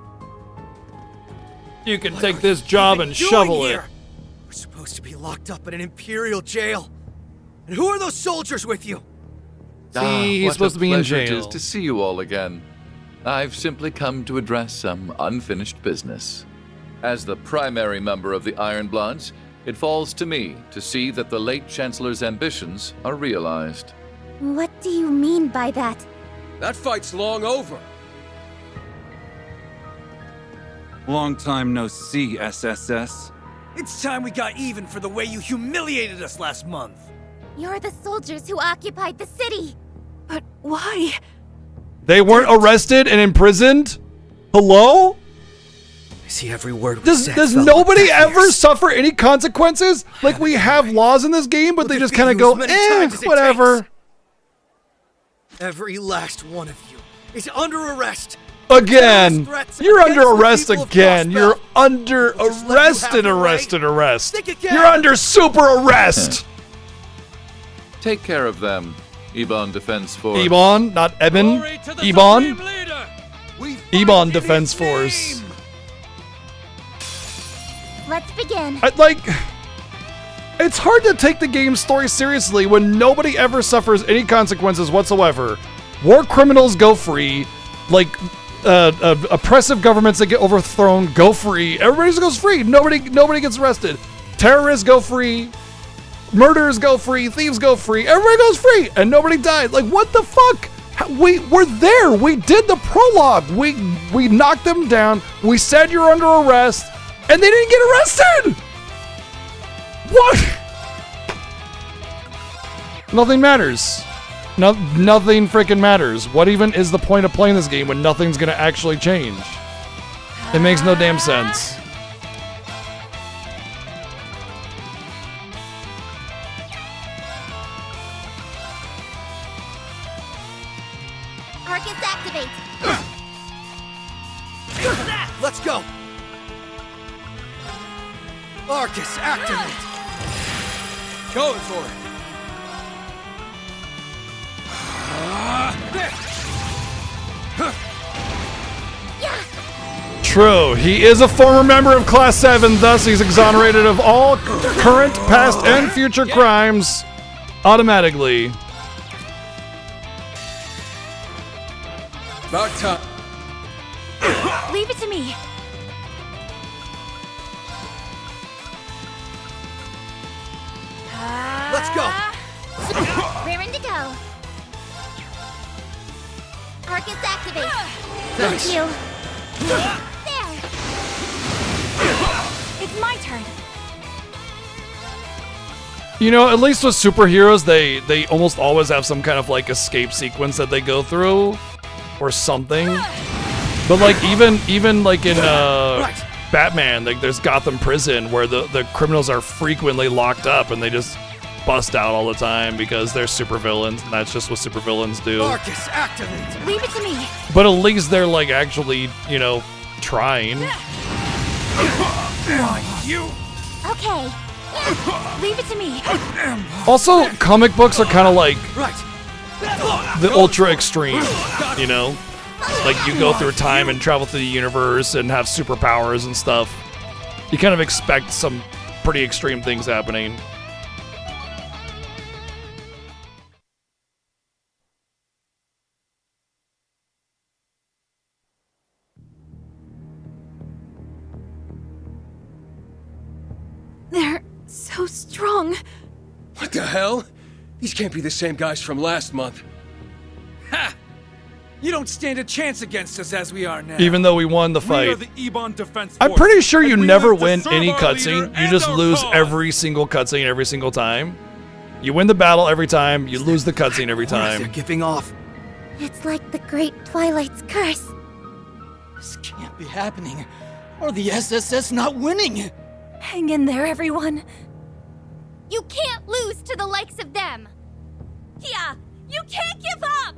You can take this job and shovel it. We're supposed to be locked up in an Imperial jail. And who are those soldiers with you? See, he's supposed to be in jail. What a pleasure it is to see you all again. I've simply come to address some unfinished business. As the primary member of the Ironbloods, it falls to me to see that the late Chancellor's ambitions are realized. What do you mean by that? That fight's long over. Long time no see, SSS. It's time we got even for the way you humiliated us last month. You're the soldiers who occupied the city. But why? They weren't arrested and imprisoned? Hello? I see every word. Does nobody ever suffer any consequences? Like we have laws in this game, but they just kind of go, whatever. Every last one of you is under arrest. Again. You're under arrest again. You're under arrest. You're under super arrest. Take care of them, Ebon Defense Force. Ebon, not Eben. Ebon. Ebon Defense Force. Let's begin. It's hard to take the game's story seriously when nobody ever suffers any consequences whatsoever. War criminals go free. Oppressive governments that get overthrown go free. Everybody just goes free. Nobody gets arrested. Terrorists go free. Murderers go free. Thieves go free. Everybody goes free, and nobody died. Like, what the fuck? We were there. We did the prologue. We knocked them down. We said you're under arrest, and they didn't get arrested. What? Nothing matters. Nothing freaking matters. What even is the point of playing this game when nothing's gonna actually change? It makes no damn sense. Arcus activate. Let's go. Arcus activate. Going for it. True, he is a former member of Class 7, thus he's exonerated of all current, past, and future crimes automatically. About time. Leave it to me. Let's go. Raring to go. Arcus activate. Nice. Thank you. There. It's my turn. You know, at least with superheroes, they almost always have some kind of like escape sequence that they go through, or something. But like even like in Batman, like there's Gotham Prison where the criminals are frequently locked up and they just bust out all the time because they're supervillains, and that's just what supervillains do. Arcus activate. Leave it to me. But at least they're like actually, you know, trying. You. Okay. Leave it to me. Also, comic books are kind of like Right. the ultra extreme, you know? Like you go through time and travel through the universe and have superpowers and stuff. You kind of expect some pretty extreme things happening. They're so strong. What the hell? These can't be the same guys from last month. Ha! You don't stand a chance against us as we are now. Even though we won the We fight. are the Ebon Defense I'm Force, pretty sure you and we never live to win serve any our cutscene. leader You and just our lose cause. every single cutscene every single time. You win the battle every time. You lose the cutscene every They're time. giving off. It's like the Great Twilight's curse. This can't be happening. Or the SSS not winning. Hang in there, everyone. You can't lose to the likes of them. Yeah, you can't give up.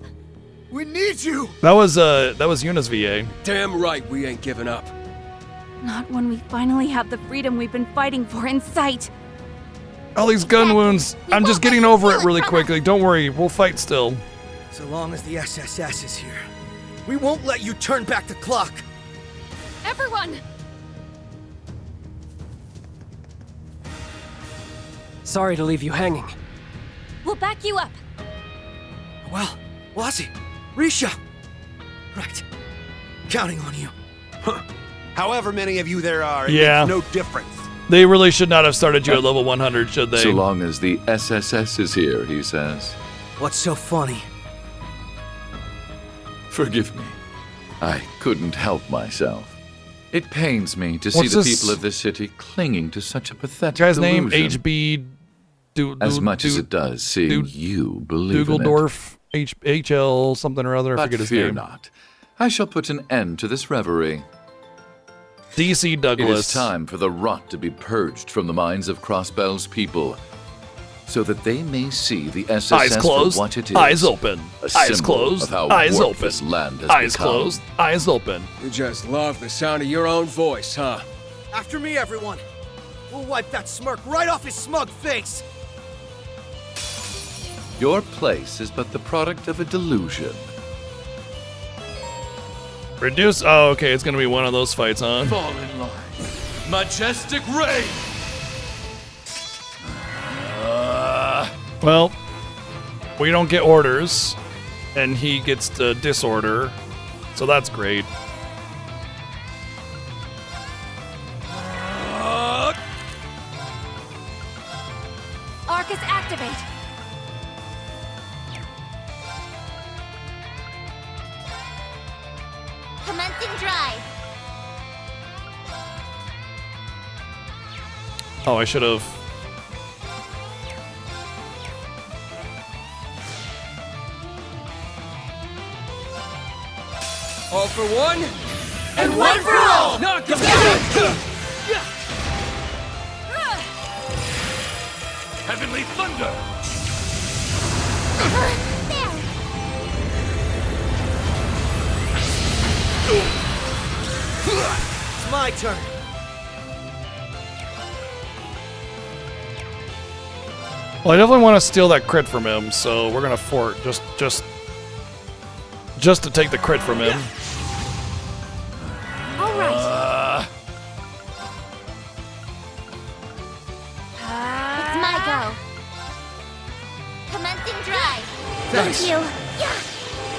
We need you. That was Yuna's VA. Damn right we ain't giving up. Not when we finally have the freedom we've been fighting for in sight. All these gun wounds. I'm just getting over it really quickly. Don't worry, we'll fight still. So long as the SSS is here, we won't let you turn back the clock. Everyone! Sorry to leave you hanging. We'll back you up. Well, Wazzy, Risha. Right. Counting on you. However many of you there are, it Yeah. makes no difference. They really should not have started you at level 100, should they? So long as the SSS is here, he says. What's so funny? Forgive me. I couldn't help myself. It pains me to see What's the this- people of this city clinging to such a pathetic Guy's name delusion. HB. As much as it does seeing you believe in it. Dugaldorf, HL, something or other. I But forget his fear name. not. I shall put an end to this reverie. DC It Douglas. is time for the rot to be purged from the minds of Crossbell's people, so that they may see the SSS Eyes closed, for what it is. eyes open, A eyes symbol closed, of how eyes worthless open, land has eyes become. closed, eyes open. You just love the sound of your own voice, huh? After me, everyone. We'll wipe that smirk right off his smug face. Your place is but the product of a delusion. Reduce. Oh, okay. It's gonna be one of those fights, huh? Fall in line. Majestic reign! Well, we don't get orders, and he gets to disorder, so that's great. Arcus, activate! Commencing drive. Oh, I should have. All for one, and one for all! Knock him down! Heavenly thunder! It's my turn. Well, I definitely want to steal that crit from him, so we're gonna fort just to take the crit from him. All right. It's my go. Commencing drive. Thanks. Thank you. Yeah.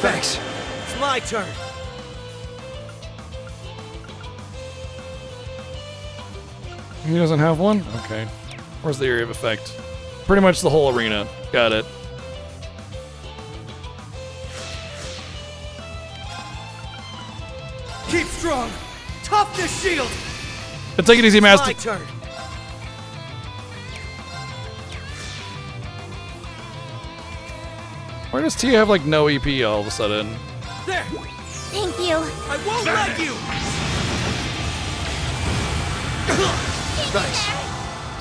Thanks. It's my turn. He doesn't have one? Okay. Where's the area of effect? Pretty much the whole arena. Got it. Keep strong. Toughness shield. Take it easy, Master. My turn. Why does T have like no EP all of a sudden? There. Thank you. I won't let you. Thanks.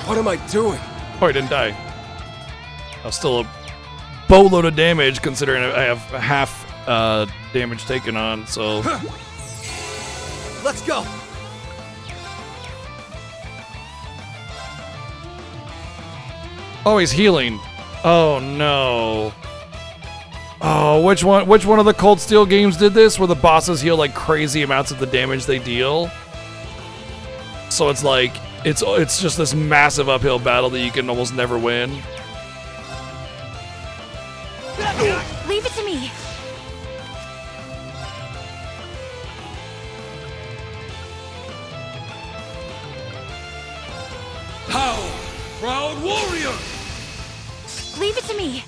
What am I doing? Oh, I didn't die. I was still a boatload of damage considering I have half damage taken on, so. Let's go. Oh, he's healing. Oh no. Oh, which one of the Cold Steel games did this? Where the bosses heal like crazy amounts of the damage they deal? So it's like it's just this massive uphill battle that you can almost never win. Leave it to me. How, proud warrior! Leave it to me.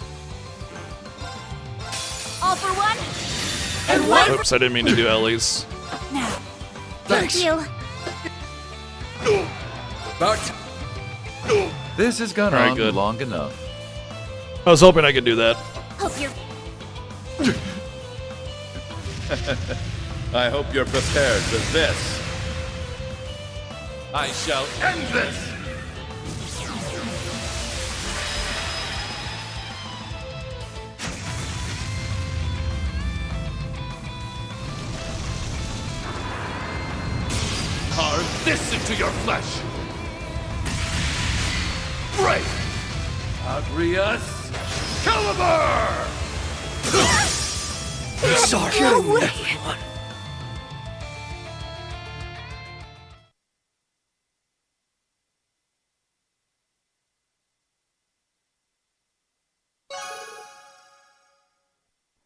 All for one. And one. Oops, I didn't mean to do Ellie's. Now. Thank you. This has gone Alright, on good. long enough. I was hoping I could do that. Hope you're. I hope you're prepared for this. I shall end this! Carve this into your flesh! Break! Agrius Caliber! Sorry, everyone.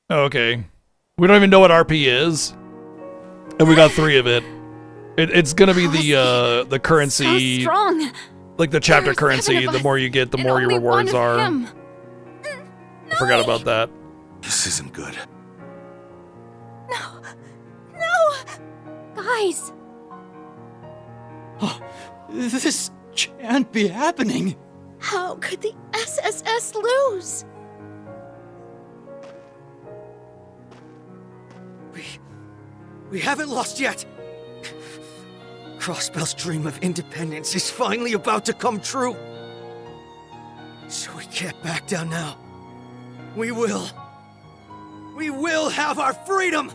Okay. We don't even know what RP is. And we got 3 of it. It's gonna be the currency, So strong. like the chapter There's currency. 7 of The us, more you get, the and more your only one rewards of are. him. I forgot about that. This isn't good. No! Guys! This can't be happening. How could the SSS lose? We haven't lost yet. Crossbell's dream of independence is finally about to come true. So we can't back down now. We will. We will have our freedom!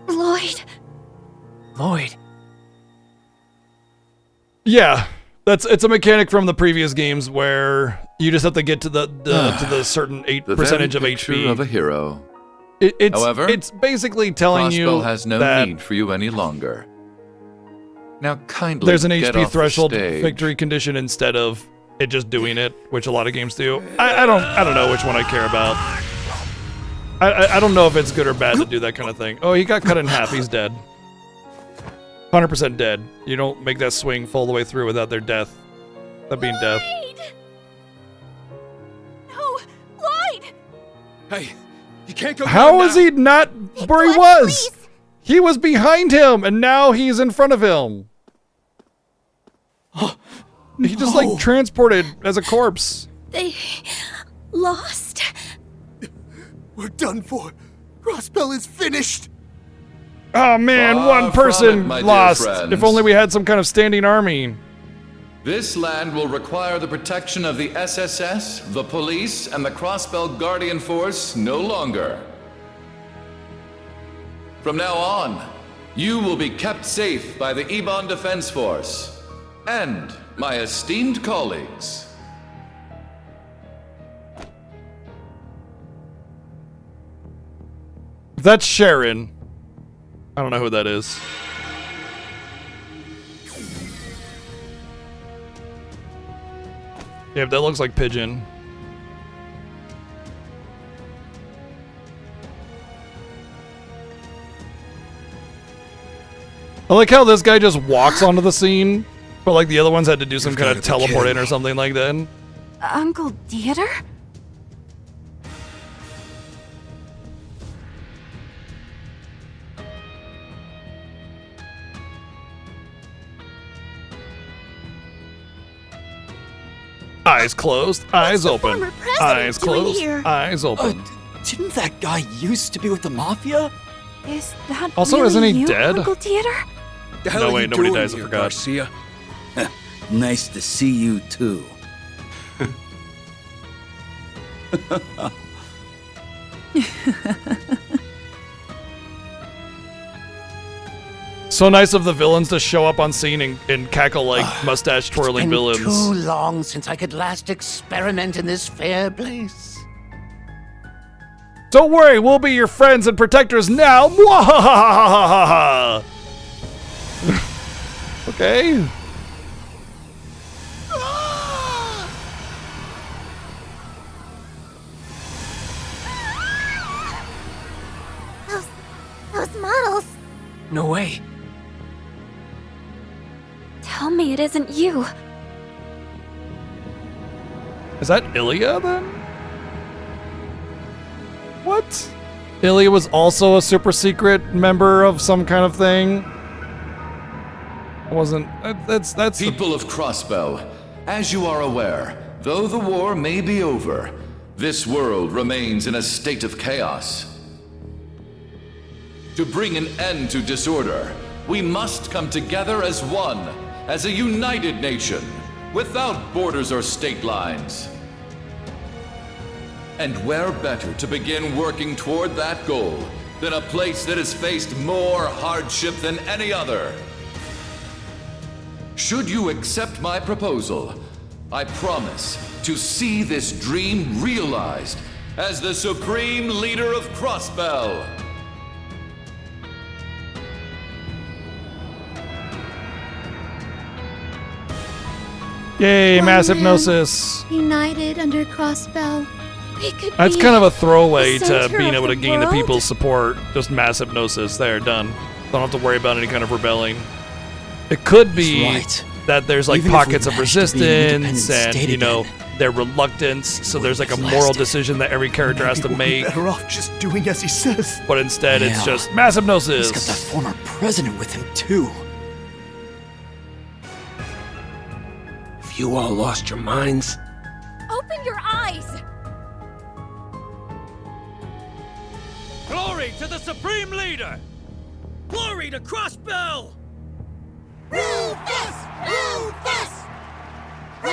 Lloyd. Lloyd. Yeah, it's a mechanic from the previous games where You just have to get to the certain percentage of HP of a hero. However, it's basically telling you Crossbell has no that need for you any longer. Now kindly there's an get HP off the threshold stage. victory condition instead of it just doing it, which a lot of games do. I don't know which one I care about. I don't know if it's good or bad to do that kind of thing. Oh, he got cut in half. He's dead. 100% dead. You don't make that swing full the way through without their death. That being death. No, Lloyd! Hey, you can't go. How is he not where he was? He was behind him, and now he's in front of him. He just like transported as a corpse. They lost. We're done for. Crossbell is finished. Oh man, Far one person from it, my dear lost. friends. If only we had some kind of standing army. This land will require the protection of the SSS, the police, and the Crossbell Guardian Force no longer. From now on, you will be kept safe by the Ebon Defense Force and my esteemed colleagues. That's Sharon. I don't know who that is. Yeah, that looks like Pigeon. I like how this guy just walks onto the scene, but like the other ones had to do some kind of teleport in or something like that. Uncle Dieter? Eyes closed, eyes open. former president Eyes doing closed, here? eyes open. Didn't that guy used to be with the Mafia? Is that Also, really isn't he you, dead? Uncle Dieter? The hell No, are wait, you nobody doing dies, I here, forgot. Garcia? Nice to see you too. So nice of the villains to show up on scene and cackle like mustache twirling villains. Too long since I could last experiment in this fair place. Don't worry, we'll be your friends and protectors now. Mwahahahaha. Okay. Those models. No way. Tell me it isn't you. Is that Ilya then? What? Ilya was also a super secret member of some kind of thing. It wasn't. That's People of Crossbell, as you are aware, though the war may be over, this world remains in a state of chaos. To bring an end to disorder, we must come together as one, as a united nation, without borders or state lines. And where better to begin working toward that goal than a place that has faced more hardship than any other? Should you accept my proposal, I promise to see this dream realized as the supreme leader of Crossbell. Yay, One mass man, Hypnosis. United under Crossbell. We could That's be kind of a throwaway the to center being of able to the gain the world. people's support. Just mass Hypnosis. There, done. Don't have to worry about any kind of rebelling. It could be He's right. that there's like Even if we pockets of manage to be an independent resistance and, state you know, again, their reluctance. So there's like a moral decision that every character has to Maybe we'll be make. better off just doing as he says. But instead, it's Yeah. just mass Hypnosis. He's got that former president with him, too. If you all lost your minds, Open your eyes! Glory to the Supreme Leader! Glory to Crossbell!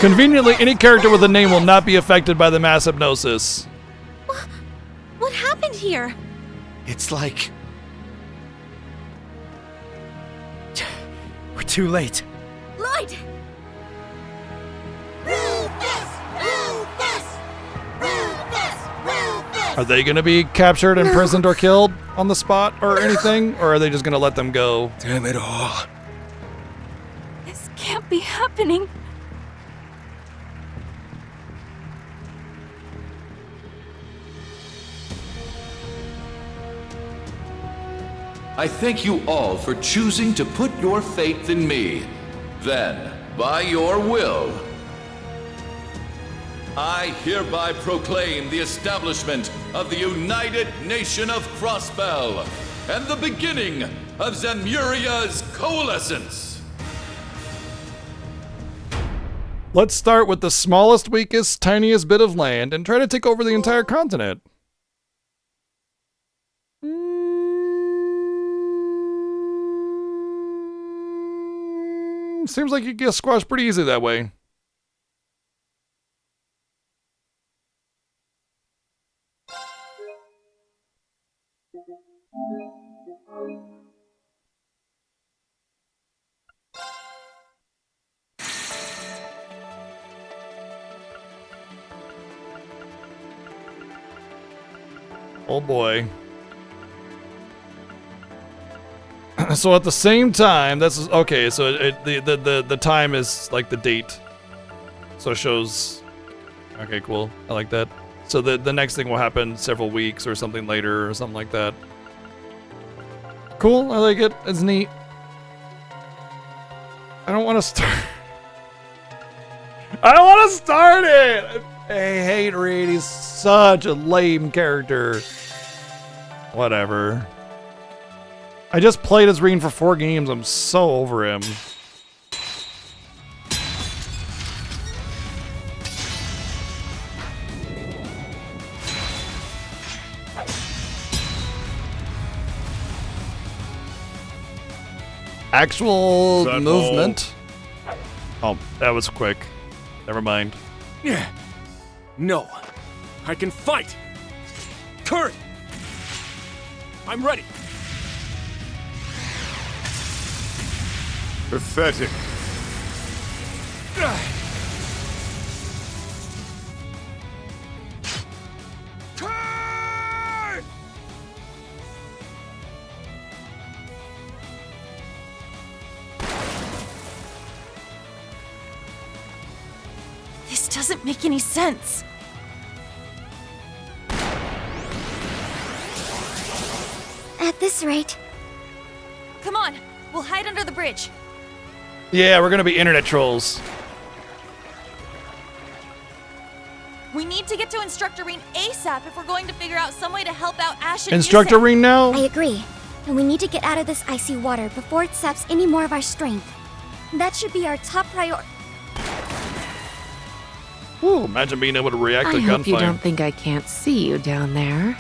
Conveniently, any character with a name will not be affected by the mass Hypnosis. What happened here? it's like... We're too late. Lloyd! Are they going to be captured, imprisoned, or killed on the spot or anything? Or are they just going to let them go? Damn it all. This can't be happening. I thank you all for choosing to put your faith in me. Then, by your will, I hereby proclaim the establishment of the United Nation of Crossbell and the beginning of Zemuria's coalescence. Let's start with the smallest, weakest, tiniest bit of land and try to take over the entire continent. Seems like you get squashed pretty easy that way. Oh boy. So at the same time, that's okay. So the time is like the date. So it shows. Okay, cool. I like that. So the next thing will happen several weeks or something later or something like that. Cool. I like it. It's neat. I don't want to start. I don't want to start it. I hate Reed. He's such a lame character. Whatever. I just played as Reed for 4 games. I'm so over him. Actual movement. Oh, that was quick. Never mind. Yeah. No. I can fight. Curry. I'm ready. Pathetic. This doesn't make any sense. At this rate. Come on, we'll hide under the bridge. Yeah, we're gonna be internet trolls. We need to get to Instructor Reen ASAP if we're going to figure out some way to help out Ash and Instructor Reen now? I agree. And we need to get out of this icy water before it saps any more of our strength. That should be our top priority. Ooh, imagine being able to react to I hope you gunfire. don't think I can't see you down there.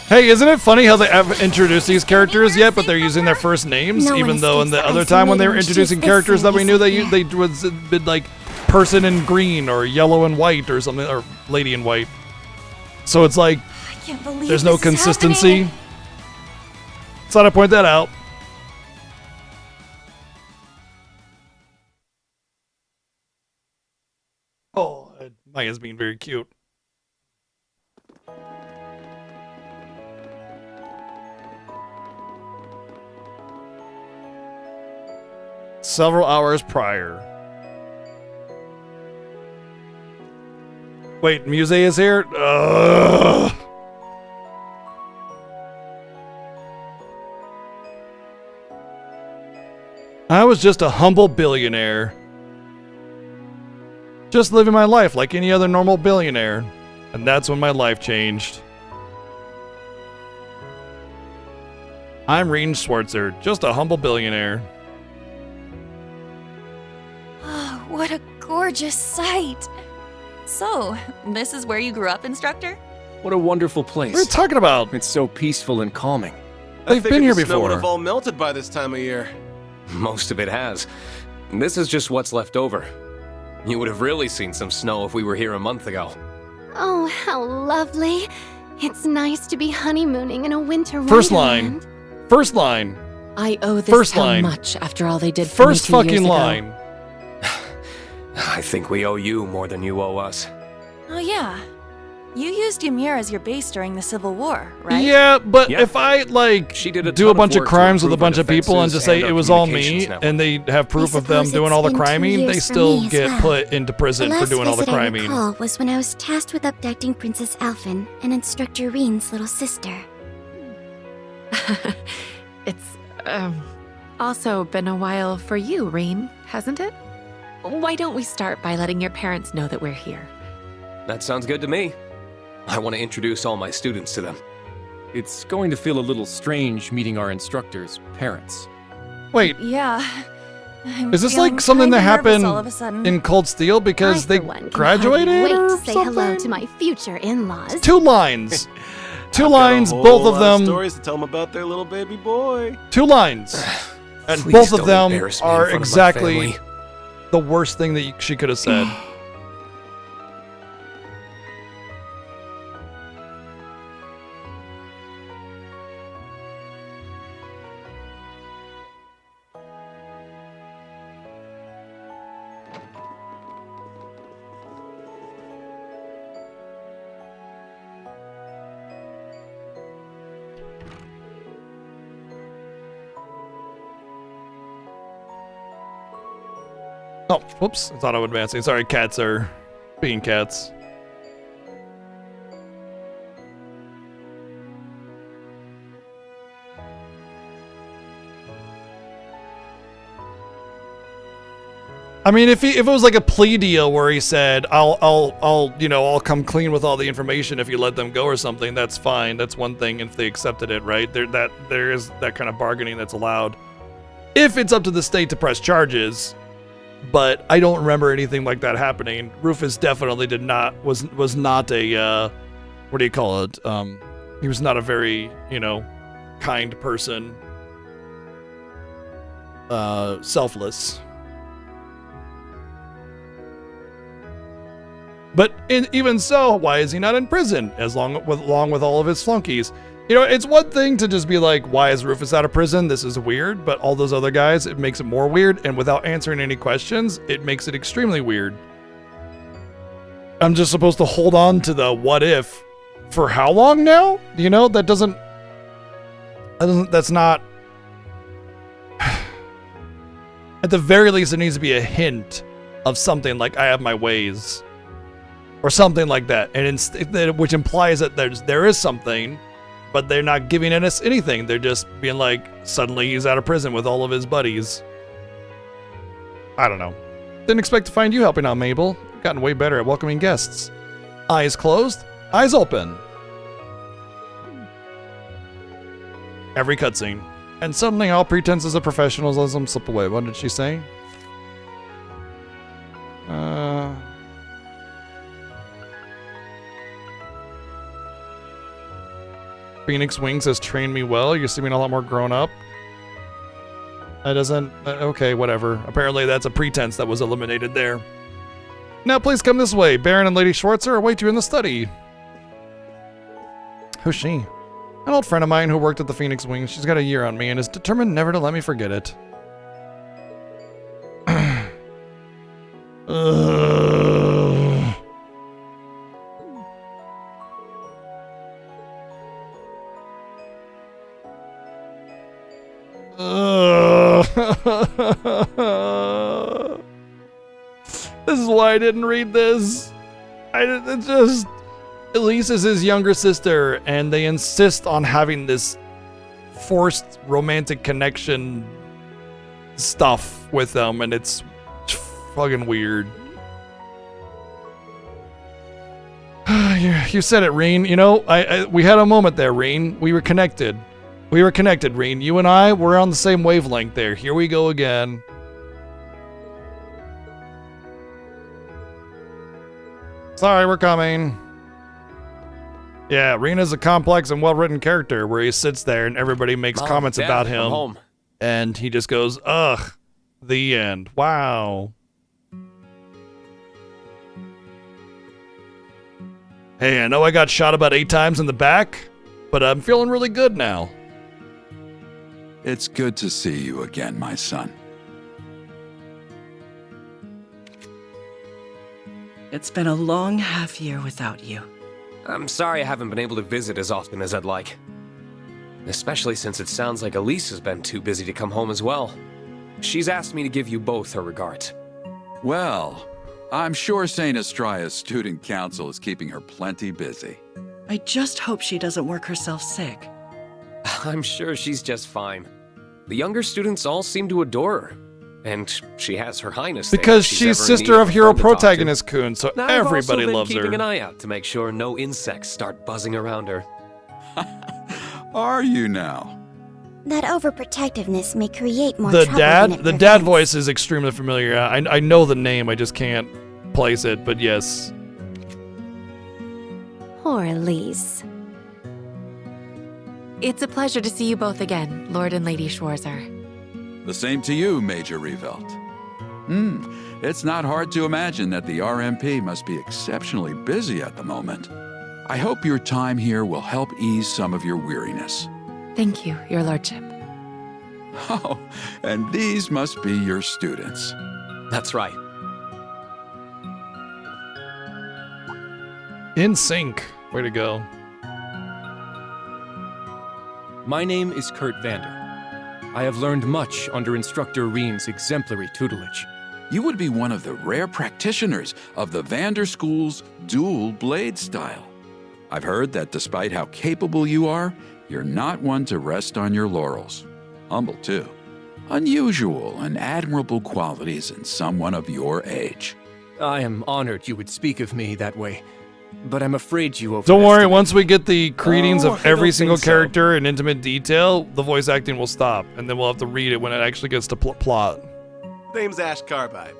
Hey, isn't it funny how they haven't introduced these characters yet, but they're using their first names, No one even though in the escapes other the time when they were icy introducing maiden, characters that we knew she's they was been like person in green or yellow and white or something, or lady in white. So it's like I can't believe there's no this is consistency. happening. Thought I'd point that out. Oh, Maya's being very cute. Several hours prior. Wait, Muse is here? Ugh. I was just a humble billionaire. Just living my life like any other normal billionaire. And that's when my life changed. I'm Reed Schwarzer, just a humble billionaire. Oh, what a gorgeous sight. So, this is where you grew up, Instructor? What a wonderful place. What are you talking about? It's so peaceful and calming. They've been here The snow would before. have all melted by this time of year. Most of it has. This is just what's left over. You would have really seen some snow if we were here a month ago. Oh, how lovely. It's nice to be honeymooning in a winter First wonderland. line. First line. I owe this First town line. much after all they did for First me 2 years fucking ago. line. I think we owe you more than you owe us. Oh, yeah. You used Ymir as your base during the Civil War, right? Yeah, but if I like She did a do ton a of bunch of work to crimes with a improve our bunch of people and defenses just say and it our was all communications me, network. and they have proof of them suppose doing it's all the been 2 criming, they years for still me as get well. put into prison The for last doing all the visit I criming. recall was when I was tasked with abducting Princess Alphen and Instructor Reen's little sister. It's, also been a while for you, Reen, hasn't it? Why don't we start by letting your parents know that we're here? That sounds good to me. I want to introduce all my students to them. It's going to feel a little strange meeting our instructors' parents. Wait, Yeah. I'm is this feeling like something that kinda nervous happened all of a sudden. in Cold Steel because they graduated Wait or to say hello something? to my future in-laws. 2 lines. 2 Got a lines, whole both of lot them. stories to tell them about their little baby boy. 2 lines. And Please both of don't them embarrass me in are front of my exactly family. the worst thing that she could have said. Oh, whoops. It's auto advancing. Sorry, cats are being cats. I mean, if it was like a plea deal where he said, I'll come clean with all the information if you let them go or something, that's fine. That's one thing if they accepted it, right? There is that kind of bargaining that's allowed. If it's up to the state to press charges, but I don't remember anything like that happening. Rufus definitely was not a what do you call it? He was not a very, kind person. Selfless. But even so, why is he not in prison along with all of his flunkies? It's one thing to just be like, why is Rufus out of prison? This is weird. But all those other guys, it makes it more weird. And without answering any questions, it makes it extremely weird. I'm just supposed to hold on to the what if for how long now? That's not. At the very least, there needs to be a hint of something like I have my ways. Or something like that, and which implies that there is something, but they're not giving us anything. They're just being like, suddenly he's out of prison with all of his buddies. I don't know. Didn't expect to find you helping out, Mabel. Gotten way better at welcoming guests. Eyes closed, eyes open. Every cutscene. And suddenly all pretenses of professionalism slip away. What did she say? Phoenix Wings has trained me well. You're seeming a lot more grown up. That doesn't... Okay, whatever. Apparently that's a pretense that was eliminated there. Now please come this way. Baron and Lady Schwarzer await you in the study. Who's she? An old friend of mine who worked at the Phoenix Wings. She's got a year on me and is determined never to let me forget it. This is why I didn't read this. Elise is his younger sister, and they insist on having this forced romantic connection stuff with them, and it's fucking weird. You said it, Reen. We had a moment there, Reen. We were connected. Reen. You and I were on the same wavelength there. Here we go again. Sorry, we're coming. Yeah, Rena's a complex and well-written character where he sits there and everybody makes comments Dad, about I'm him. home. And he just goes, ugh, the end. Wow. Hey, I know I got shot about 8 times in the back, but I'm feeling really good now. It's good to see you again, my son. It's been a long half year without you. I'm sorry I haven't been able to visit as often as I'd like. Especially since it sounds like Elise has been too busy to come home as well. She's asked me to give you both her regards. Well, I'm sure St. Estria's student council is keeping her plenty busy. I just hope she doesn't work herself sick. I'm sure she's just fine. The younger students all seem to adore her. And she has Her Highness there Because if she's ever in sister need of a hero friend to talk to. protagonist Kun, so Now, everybody I've also been loves keeping her. an eye out to make sure no insects start buzzing around her. Are you now? That overprotectiveness may create more The trouble than it dad prevents. voice is extremely familiar. I know the name, I just can't place it, but yes. Poor Elise. It's a pleasure to see you both again, Lord and Lady Schwarzer. The same to you, Major Revelt. It's not hard to imagine that the RMP must be exceptionally busy at the moment. I hope your time here will help ease some of your weariness. Thank you, Your Lordship. Oh, and these must be your students. That's right. In sync. Way to go. My name is Kurt Vander. I have learned much under Instructor Reen's exemplary tutelage. You would be one of the rare practitioners of the Vander School's dual blade style. I've heard that despite how capable you are, you're not one to rest on your laurels. Humble, too. Unusual and admirable qualities in someone of your age. I am honored you would speak of me that way, but I'm afraid you Don't worry, overestimate- once we get the greetings Oh, of I every don't single think so. character in intimate detail, the voice acting will stop, and then we'll have to read it when it actually gets to plot. Name's Ash Carbide.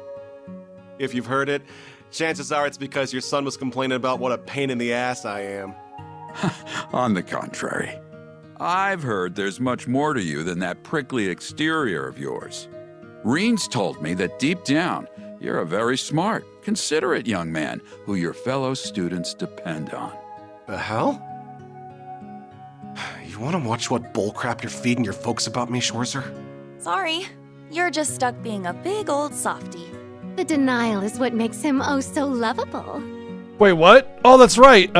If you've heard it, chances are it's because your son was complaining about what a pain in the ass I am. On the contrary, I've heard there's much more to you than that prickly exterior of yours. Reen's told me that deep down, you're a very smart, considerate young man who your fellow students depend on. The hell? You want to watch what bullcrap you're feeding your folks about me, Schwarzer? Sorry, you're just stuck being a big old softy. The denial is what makes him oh so lovable. Wait, what? Oh, that's right.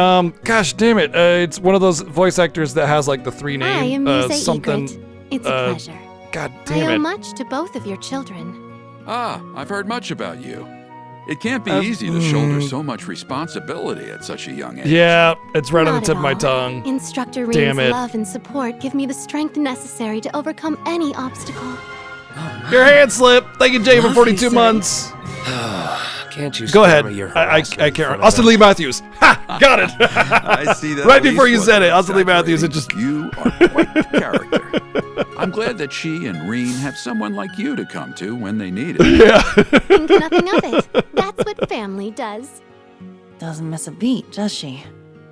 Gosh damn it. It's one of those voice actors that has like the three I name. am Muse something. Egret. It's a pleasure. God I damn owe it. much to both of your children. Ah, I've heard much about you. It can't be easy to shoulder so much responsibility at such a young age. Yeah, it's right on the Not tip at of my all. tongue. Instructor Damn Reen's it. love and support give me the strength necessary to overcome any obstacle. Your hand slip. Thank you, Jay, for 42 months. Can't you Go spare ahead. me your I harassment in can't. front of Austin them? Lee Matthews. Ha! Got it. I see that. Right Elise before you said wasn't it, Austin Lee Matthews. It just. You are quite the character. I'm glad that she and Reen have someone like you to come to when they need it. Yeah. Think nothing of it. That's what family does. Doesn't miss a beat, does she?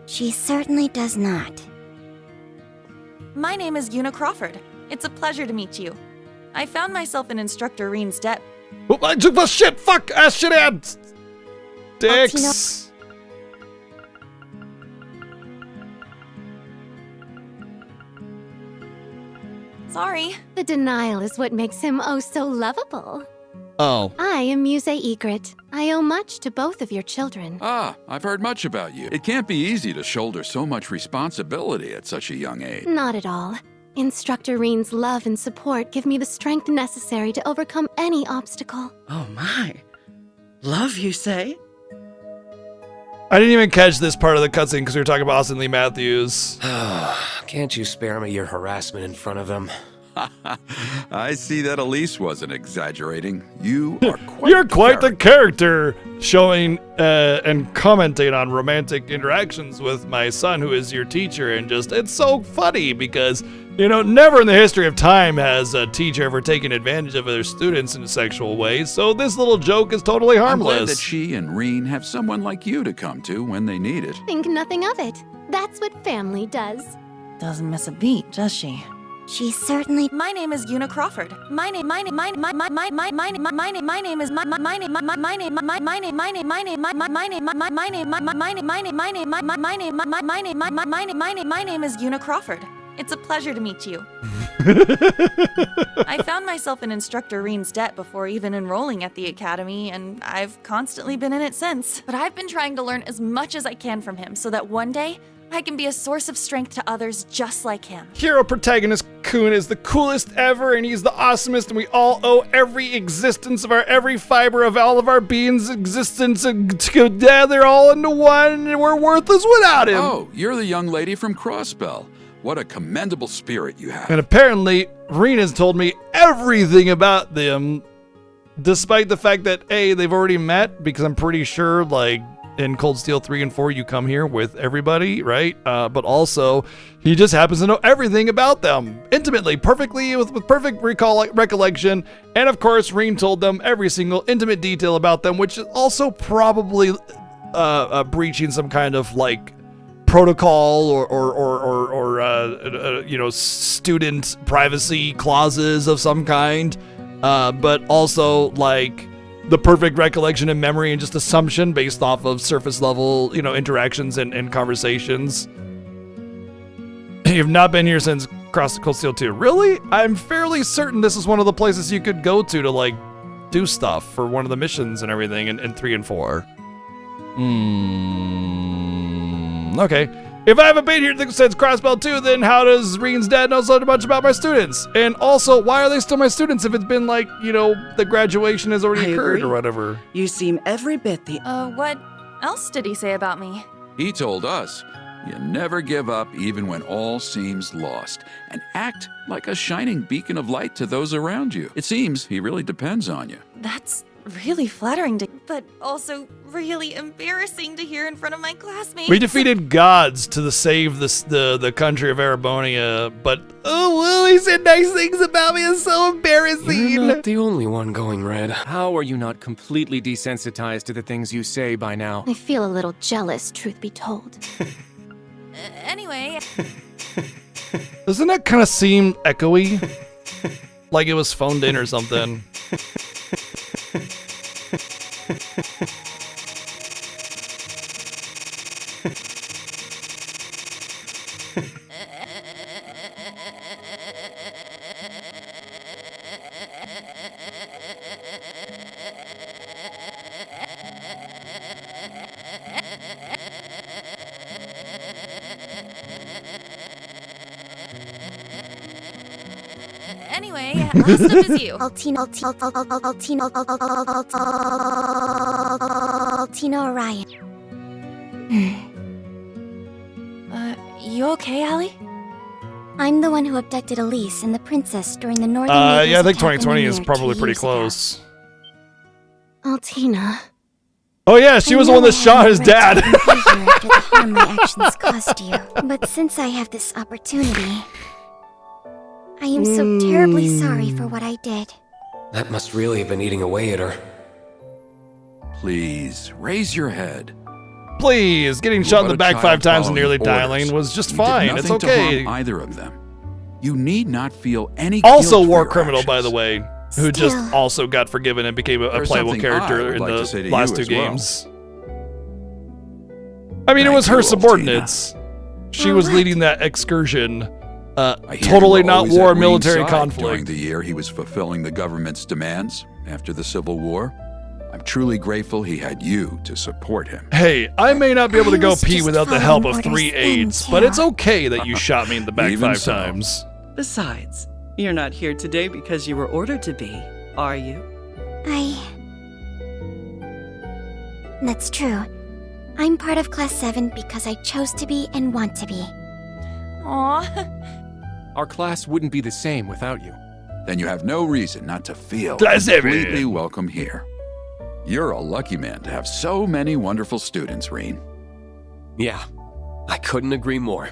She certainly does not. My name is Una Crawford. It's a pleasure to meet you. I found myself in Instructor Reen's debt. Oh, shit! Fuck! Ass shit ads! Dicks! Sorry. The denial is what makes him oh so lovable. Oh. I am Muse Egret. I owe much to both of your children. Ah, I've heard much about you. It can't be easy to shoulder so much responsibility at such a young age. Not at all. Instructor Reen's love and support give me the strength necessary to overcome any obstacle. Oh my. Love, you say? I didn't even catch this part of the cutscene because we were talking about Austin Lee Matthews. Can't you spare me your harassment in front of them? I see that Elise wasn't exaggerating. You are quite You're quite the character, showing and commenting on romantic interactions with my son, who is your teacher, and just it's so funny because never in the history of time has a teacher ever taken advantage of their students in sexual ways. So this little joke is totally I'm glad that harmless. she and Reen have someone like you to come to when they need it. Think nothing of it. That's what family does. Doesn't miss a beat, does she? She certainly. My name is Una Crawford. My name is Una Crawford. It's a pleasure to meet you. I found myself in Instructor Reen's debt before even enrolling at the academy, and I've constantly been in it since. But I've been trying to learn as much as I can from him so that one day I can be a source of strength to others just like him. Hero protagonist Kun is the coolest ever, and he's the awesomest, and we all owe every existence of every fiber of all of our beings' existence together all into one, and we're worthless without him. Oh, you're the young lady from Crossbell. What a commendable spirit you have. And apparently, Reen has told me everything about them, despite the fact that, A, they've already met, because I'm pretty sure, like, in Cold Steel 3 and 4, you come here with everybody, right? But also, he just happens to know everything about them, intimately, perfectly, with perfect recollection. And of course, Reen told them every single intimate detail about them, which is also probably breaching some kind of, like, protocol or you know, student privacy clauses of some kind, but also like the perfect recollection and memory and just assumption based off of surface level, you know, interactions and conversations. You've not been here since Cross Cold Steel 2. Really? I'm fairly certain this is one of the places you could go to like do stuff for one of the missions and everything in 3 and 4. Okay. If I haven't been here since Crossbell 2, then how does Reen's dad know so much about my students? And also, why are they still my students if it's been like, you know, the graduation has already occurred agree. or whatever? You seem every bit the... What else did he say about me? He told us, you never give up even when all seems lost, and act like a shining beacon of light to those around you. It seems he really depends on you. That's really flattering but also really embarrassing to hear in front of my classmates. We defeated gods to save the country of Erebonia, but oh, well, he said nice things about me. It's so embarrassing. You're not the only one going red. How are you not completely desensitized to the things you say by now? I feel a little jealous, truth be told. Anyway. Doesn't that kind of seem echoey? Like it was phoned in or something. Anyway, last up is you. Altino Orion. You okay, Allie? I'm the one who abducted Elise and the princess during the Northern Yeah, I think attack 2020 on is Ymir probably 2 pretty years ago. close. Altina. Oh yeah, she was the one that shot his dad. After the harm my actions caused you, but since I have this opportunity, I am so terribly sorry for what I did. That must really have been eating away at her. Please, raise your head. Please, getting shot in the back 5 times and nearly dying was just fine. It's okay. To harm either of them. You need not feel any Also guilt for war your criminal, actions. by the way, who just also got forgiven and became a There's playable something I character would in like to say the to last you 2 as well. games. I mean, it Thank was her you, subordinates. She was leading that excursion. I hear Totally you were not always war, at Reen's military side conflict. During the year he was fulfilling the government's demands after the Civil War. I'm truly grateful he had you to support him. Hey, I may not be able to go was pee just without the help of following 3 orders aides, then, but too. it's okay that you shot me in the back Even 5 so. times. Besides, you're not here today because you were ordered to be, are you? That's true. I'm part of Class 7 because I chose to be and want to be. Aw. Our class wouldn't be the same without you. Then you have no reason not to feel Class seven. completely welcome here. You're a lucky man to have so many wonderful students, Reen. Yeah, I couldn't agree more.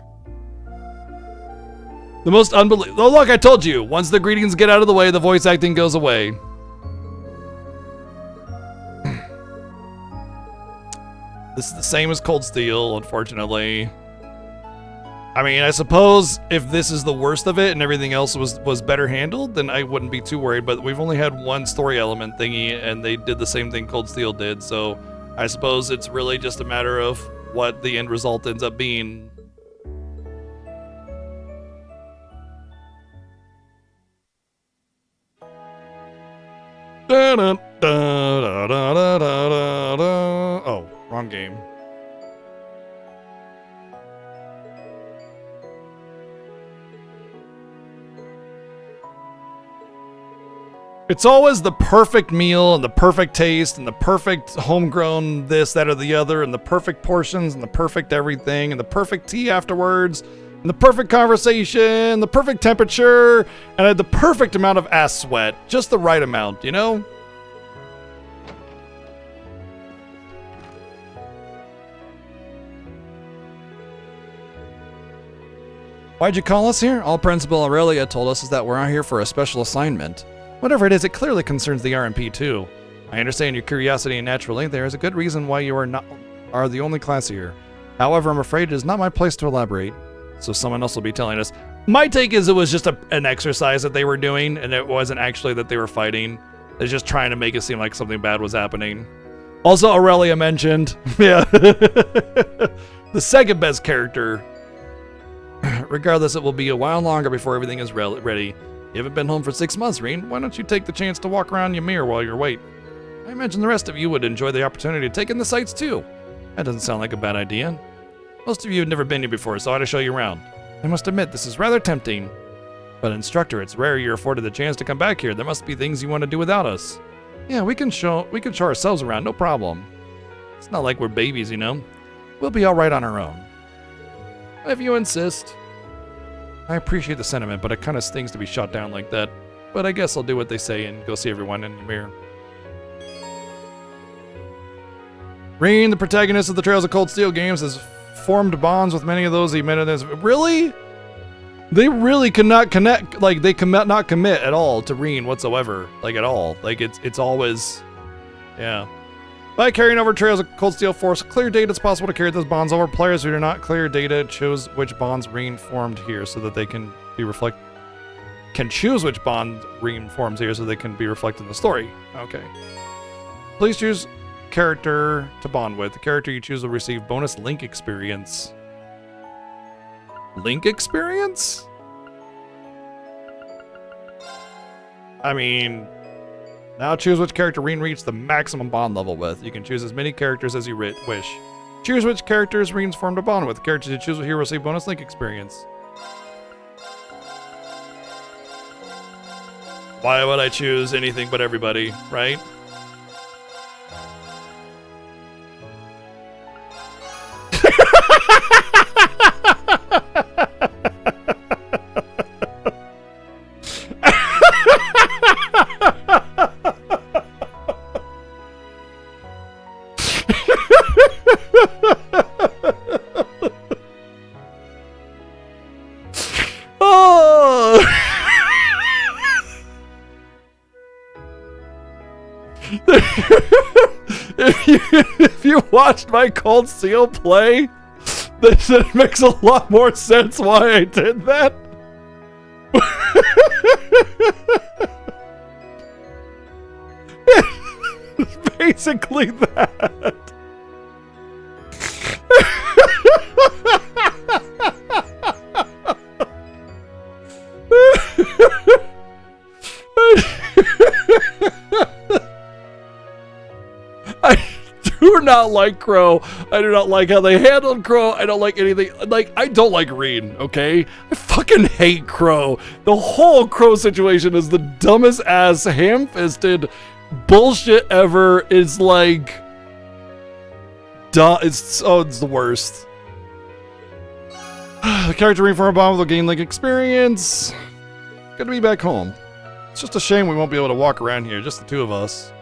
The most unbelievable. Oh, look, I told you. Once the greetings get out of the way, the voice acting goes away. This is the same as Cold Steel, unfortunately. I mean, I suppose if this is the worst of it and everything else was better handled, then I wouldn't be too worried. But we've only had one story element thingy, and they did the same thing Cold Steel did. So I suppose it's really just a matter of what the end result ends up being. Oh, wrong game. It's always the perfect meal and the perfect taste and the perfect homegrown this, that, or the other, and the perfect portions and the perfect everything and the perfect tea afterwards and the perfect conversation, the perfect temperature, and I had the perfect amount of ass sweat. Just the right amount, you know? Why'd you call us here? All Principal Aurelia told us is that we're out here for a special assignment. Whatever it is, it clearly concerns the RMP too. I understand your curiosity, and naturally, there is a good reason why you are the only class here. However, I'm afraid it is not my place to elaborate, so someone else will be telling us. My take is it was just an exercise that they were doing, and it wasn't actually that they were fighting. They're just trying to make it seem like something bad was happening. Also, Aurelia mentioned, yeah, the second best character. Regardless, it will be a while longer before everything is ready. You haven't been home for 6 months, Reen. Why don't you take the chance to walk around Ymir while you're waiting? I imagine the rest of you would enjoy the opportunity to take in the sights too. That doesn't sound like a bad idea. Most of you have never been here before, so I ought to show you around. I must admit, this is rather tempting. But instructor, it's rare you're afforded the chance to come back here. There must be things you want to do without us. Yeah, we can show ourselves around, no problem. It's not like we're babies, you know. We'll be all right on our own. If you insist. I appreciate the sentiment, but it kind of stings to be shot down like that. But I guess I'll do what they say and go see everyone in the mirror. Reen, the protagonist of the Trails of Cold Steel games, has formed bonds with many of those he met in his... Really? They really cannot connect, like, they cannot commit at all to Reen whatsoever. Like, at all. Like, it's always... Yeah. By carrying over Trails of Cold Steel Force clear data, it's possible to carry those bonds over. Players who do not clear data choose which bonds Reen formed here so that they can be choose which bond Reen forms here so they can be reflected in the story. Okay. Please choose character to bond with. The character you choose will receive bonus link experience. Link experience? I mean... Now choose which character Reen reached the maximum bond level with. You can choose as many characters as you wish. Choose which characters Reen's formed a bond with. The characters you choose here will receive bonus link experience. Why would I choose anything but everybody, right? If you watched my Cold Steel play, this makes a lot more sense why I did that. It's basically that. I do not like Crow. I do not like how they handled Crow. I don't like anything. Like, I don't like Reen, okay? I fucking hate Crow. The whole Crow situation is the dumbest ass, ham-fisted bullshit ever. It's like... It's the worst. The character Reen from a bomb will gain link experience. Good to be back home. It's just a shame we won't be able to walk around here, just the two of us.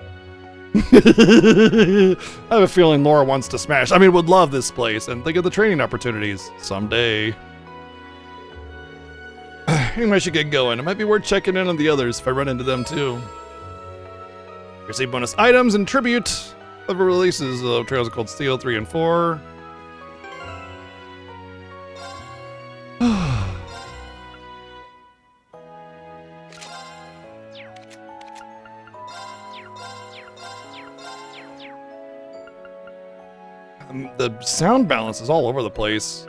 I have a feeling Laura wants to smash. I mean, would love this place and think of the training opportunities someday. Anyway, I should get going. It might be worth checking in on the others if I run into them too. Receive bonus items and tribute of releases of Trails of Cold Steel 3 and 4. The sound balance is all over the place.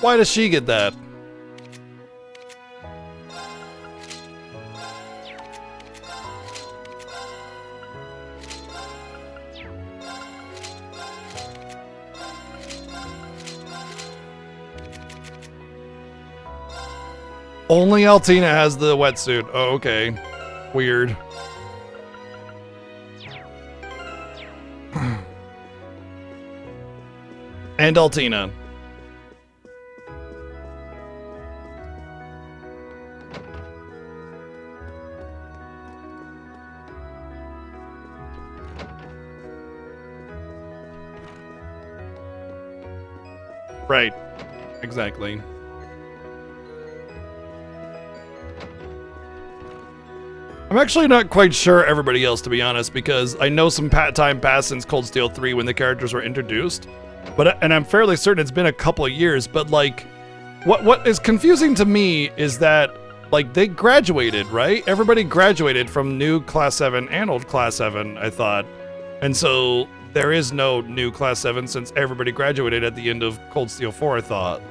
Why does she get that? Only Altina has the wetsuit. Oh, okay. Weird. And Altina. Right. Exactly. I'm actually not quite sure everybody else, to be honest, because I know some time passed since Cold Steel 3 when the characters were introduced, and I'm fairly certain it's been a couple of years, but like, what is confusing to me is that, like, they graduated, right? Everybody graduated from new Class 7 and old Class 7, I thought, and so there is no new Class 7 since everybody graduated at the end of Cold Steel 4, I thought.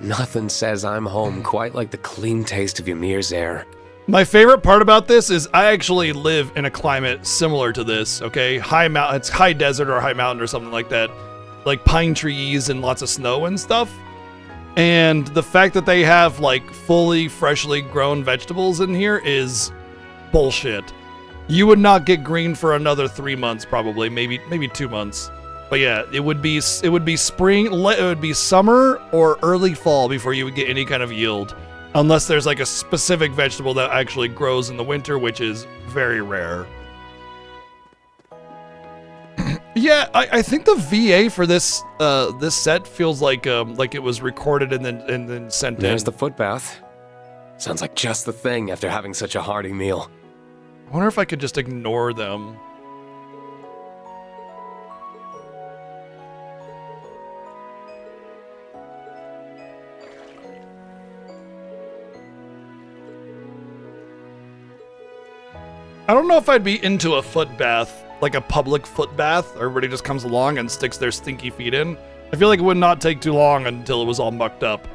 Nothing says I'm home quite like the clean taste of Ymir's air. My favorite part about this is I actually live in a climate similar to this, okay? It's high desert or high mountain or something like that. Like pine trees and lots of snow and stuff. And the fact that they have like fully freshly grown vegetables in here is bullshit. You would not get green for another 3 months probably, maybe 2 months. But yeah, it would be spring, it would be summer or early fall before you would get any kind of yield. Unless there's like a specific vegetable that actually grows in the winter, which is very rare. Yeah, I think the VA for this this set feels like it was recorded and then sent in. There's the footbath. Sounds like just the thing after having such a hearty meal. I wonder if I could just ignore them. I don't know if I'd be into a foot bath, like a public foot bath. Everybody just comes along and sticks their stinky feet in. I feel like it would not take too long until it was all mucked up.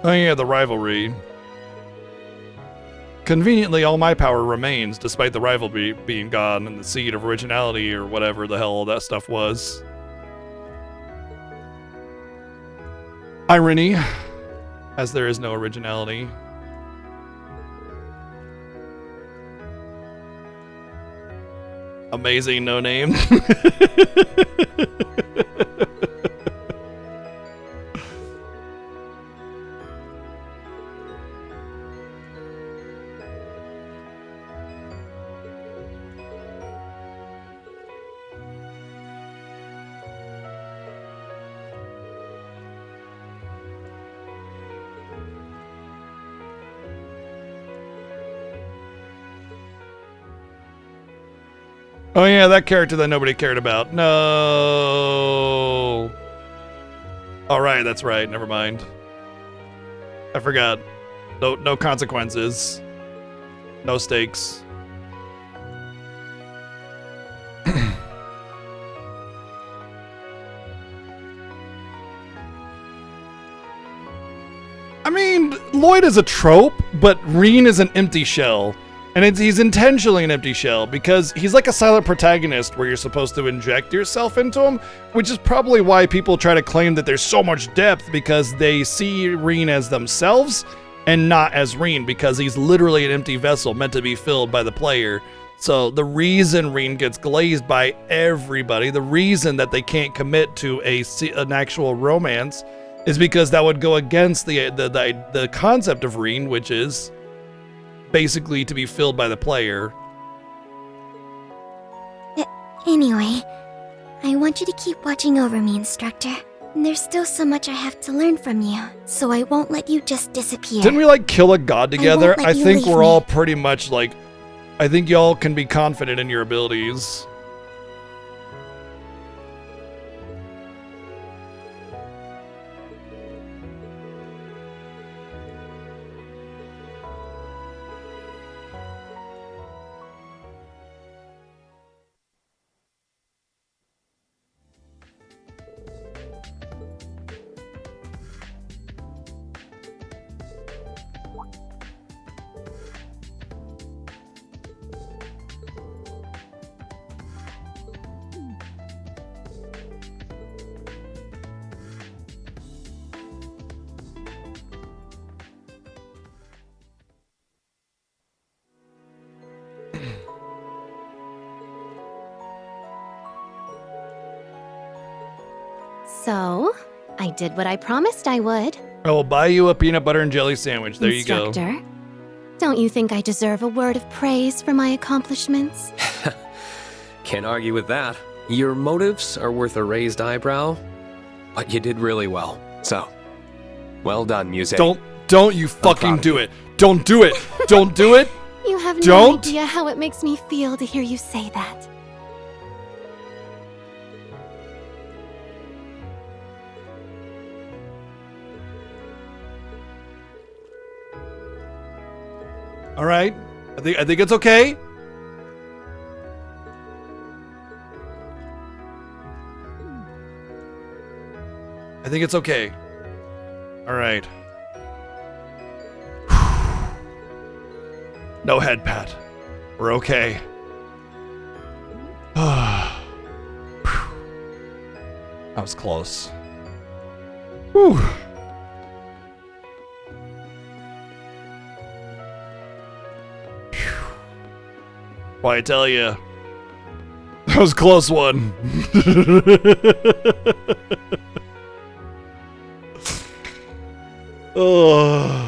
Oh yeah, the rivalry. Conveniently, all my power remains, despite the rivalry being gone and the seed of originality or whatever the hell all that stuff was. Irony, as there is no originality. Amazing no name. Oh yeah, that character that nobody cared about. No. All right, that's right. Never mind. I forgot. No consequences. No stakes. I mean, Lloyd is a trope, but Reen is an empty shell. And he's intentionally an empty shell because he's like a silent protagonist where you're supposed to inject yourself into him, which is probably why people try to claim that there's so much depth because they see Reen as themselves and not as Reen because he's literally an empty vessel meant to be filled by the player. So the reason Reen gets glazed by everybody, the reason that they can't commit to an actual romance is because that would go against the concept of Reen, which is basically to be filled by the player. Anyway, I want you to keep watching over me, Instructor. There's still so much I have to learn from you, so I won't let you just disappear. Didn't we like kill a god together? I think we're all me. pretty much like, I think y'all can be confident in your abilities. So, I did what I promised I would. I will buy you a peanut butter and jelly sandwich. There Instructor, you go. Don't you think I deserve a word of praise for my accomplishments? Can't argue with that. Your motives are worth a raised eyebrow, but you did really well. So, well done, Muse. Don't you fucking do it. Don't do it. Don't do it. You have no Don't. idea how it makes me feel to hear you say that. All right. I think it's okay. I think it's okay. All right. No head pat. We're okay. That was close. Whew. Why I tell you, that was a close one. Oh.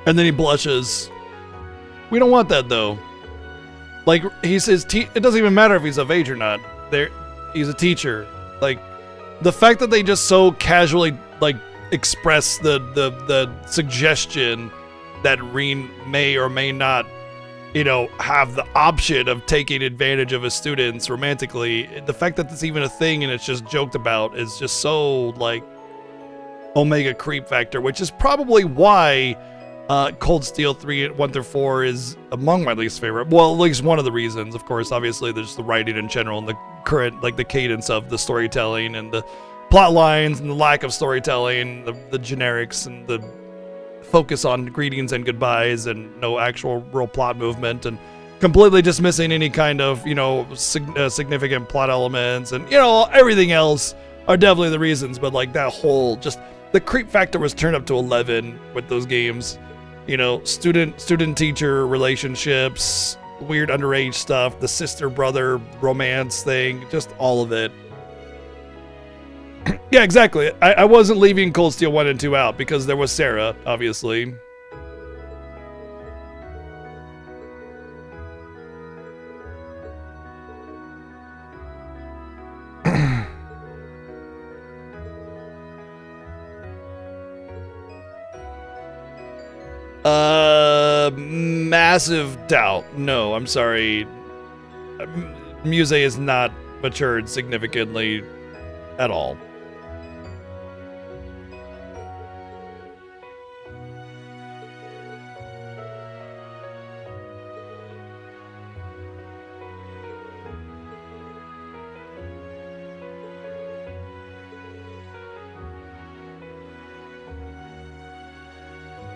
And then he blushes. We don't want that though. Like he says, it doesn't even matter if he's of age or not. He's a teacher. Like the fact that they just so casually like express the suggestion that Reen may or may not, have the option of taking advantage of his students romantically. The fact that that's even a thing and it's just joked about is just so like omega creep factor, which is probably why Cold Steel 1-4 is among my least favorite. Well, at least one of the reasons. Of course, obviously, there's the writing in general and the current, like the cadence of the storytelling and the plot lines and the lack of storytelling, the generics and the focus on greetings and goodbyes and no actual real plot movement and completely dismissing any kind of, significant plot elements and, everything else are definitely the reasons. But like that whole, just the creep factor was turned up to 11 with those games. Student-teacher relationships, weird underage stuff, the sister-brother romance thing, just all of it. Yeah, exactly. I wasn't leaving Cold Steel 1 and 2 out because there was Sarah, obviously. Massive doubt. No, I'm sorry. Muse is not matured significantly at all.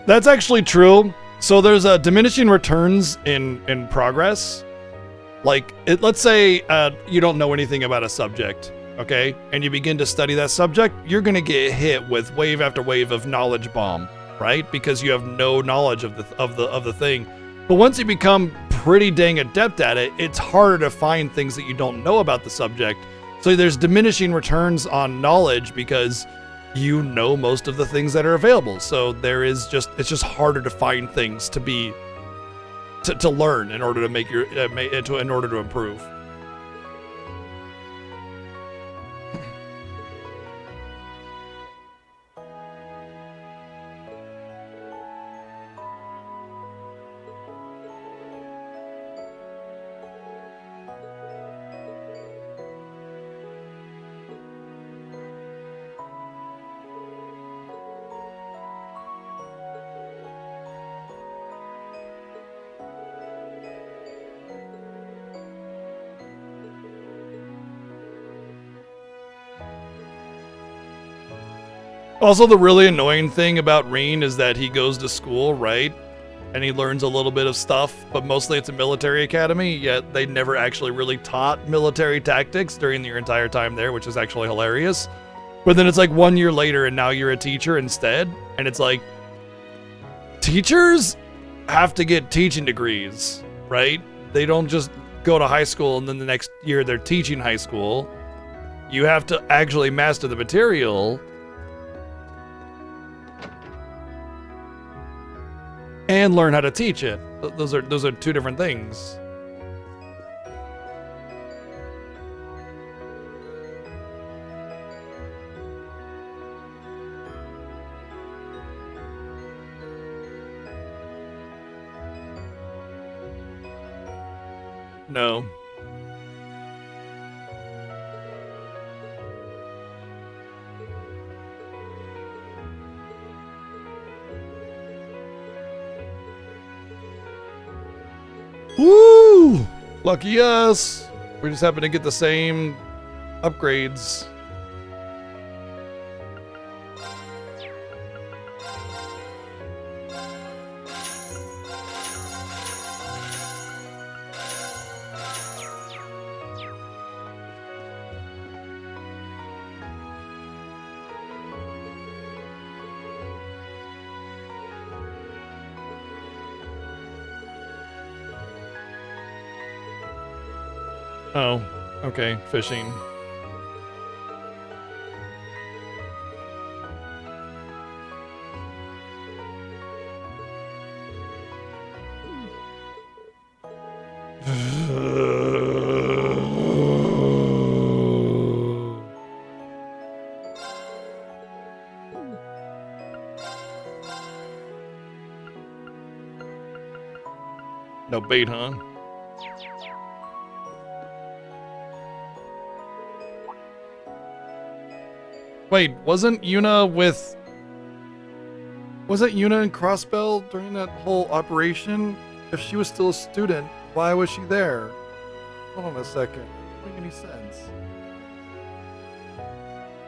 That's actually true. So there's a diminishing returns in progress. Like, let's say you don't know anything about a subject, okay? And you begin to study that subject, you're gonna get hit with wave after wave of knowledge bomb, right? Because you have no knowledge of the thing. But once you become pretty dang adept at it, it's harder to find things that you don't know about the subject. So there's diminishing returns on knowledge because you know most of the things that are available. So it's just harder to find things to learn in order to make in order to improve. Also, the really annoying thing about Reen is that he goes to school, right? and he learns a little bit of stuff, but mostly it's a military academy, yet they never actually really taught military tactics during your entire time there, which is actually hilarious. But then it's like 1 year later and now you're a teacher instead, and it's like, teachers have to get teaching degrees, right? They don't just go to high school and then the next year they're teaching high school. You have to actually master the material and learn how to teach it. Those are two different things. No. Woo! Lucky us. We just happen to get the same upgrades. Oh, okay, fishing. No bait, huh? Wait, wasn't Yuna with... Wasn't Yuna in Crossbell during that whole operation? If she was still a student, why was she there? Hold on a second. Doesn't make any sense.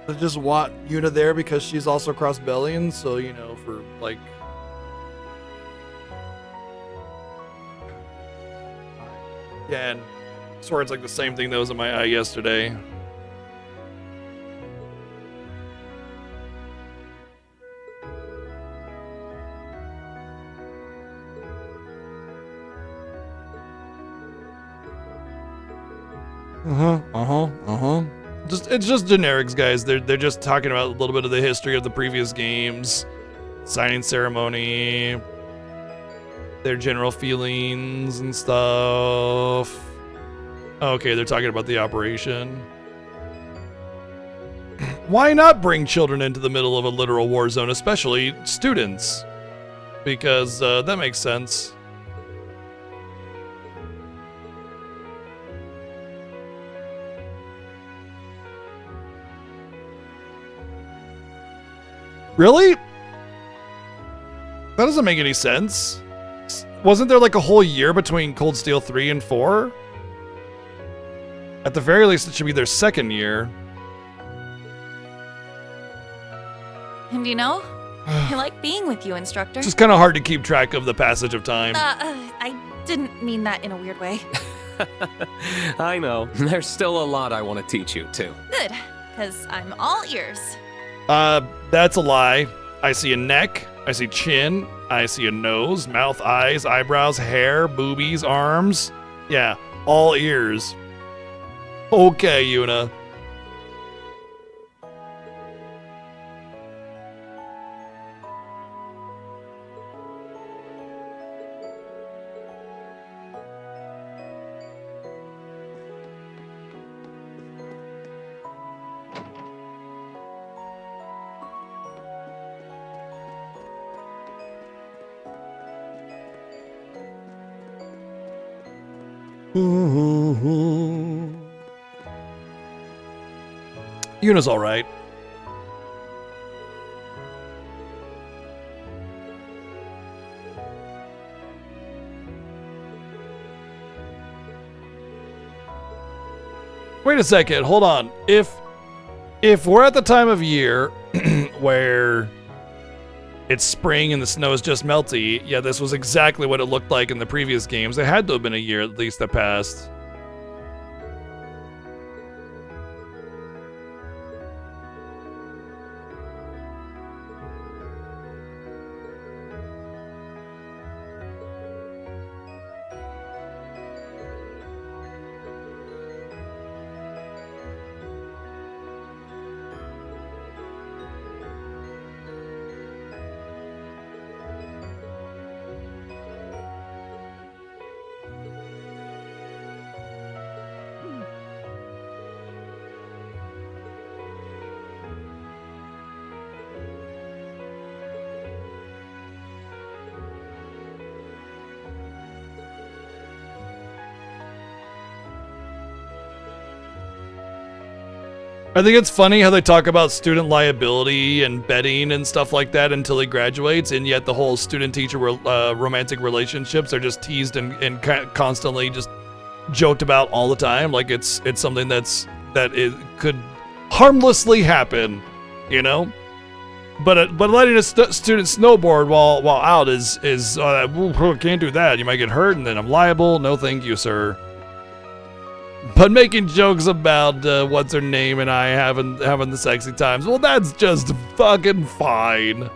They just want Yuna there because she's also Crossbellian, so, you know, for, like... Yeah, and I swear it's like the same thing that was in my eye yesterday. It's just generics, guys. They're just talking about a little bit of the history of the previous games, signing ceremony, their general feelings and stuff. Okay, they're talking about the operation. Why not bring children into the middle of a literal war zone, especially students? Because that makes sense. Really? That doesn't make any sense. Wasn't there like a whole year between Cold Steel 3 and 4? At the very least, it should be their second year. And you know, I like being with you, instructor. It's just kind of hard to keep track of the passage of time. I didn't mean that in a weird way. I know. There's still a lot I want to teach you, too. Good, because I'm all ears. That's a lie. I see a neck, I see chin, I see a nose, mouth, eyes, eyebrows, hair, boobies, arms. Yeah, all ears. Okay, Yuna. Yuna's all right. Wait a second, hold on. If we're at the time of year where it's spring and the snow is just melty. Yeah, this was exactly what it looked like in the previous games. It had to have been a year at least that passed. I think it's funny how they talk about student liability and betting and stuff like that until he graduates, and yet the whole student-teacher romantic relationships are just teased and constantly just joked about all the time. Like it's something that it could harmlessly happen, you know. But letting a student snowboard while out is can't do that. You might get hurt, and then I'm liable. No, thank you, sir. But making jokes about what's her name and I having the sexy times, well, that's just fucking fine.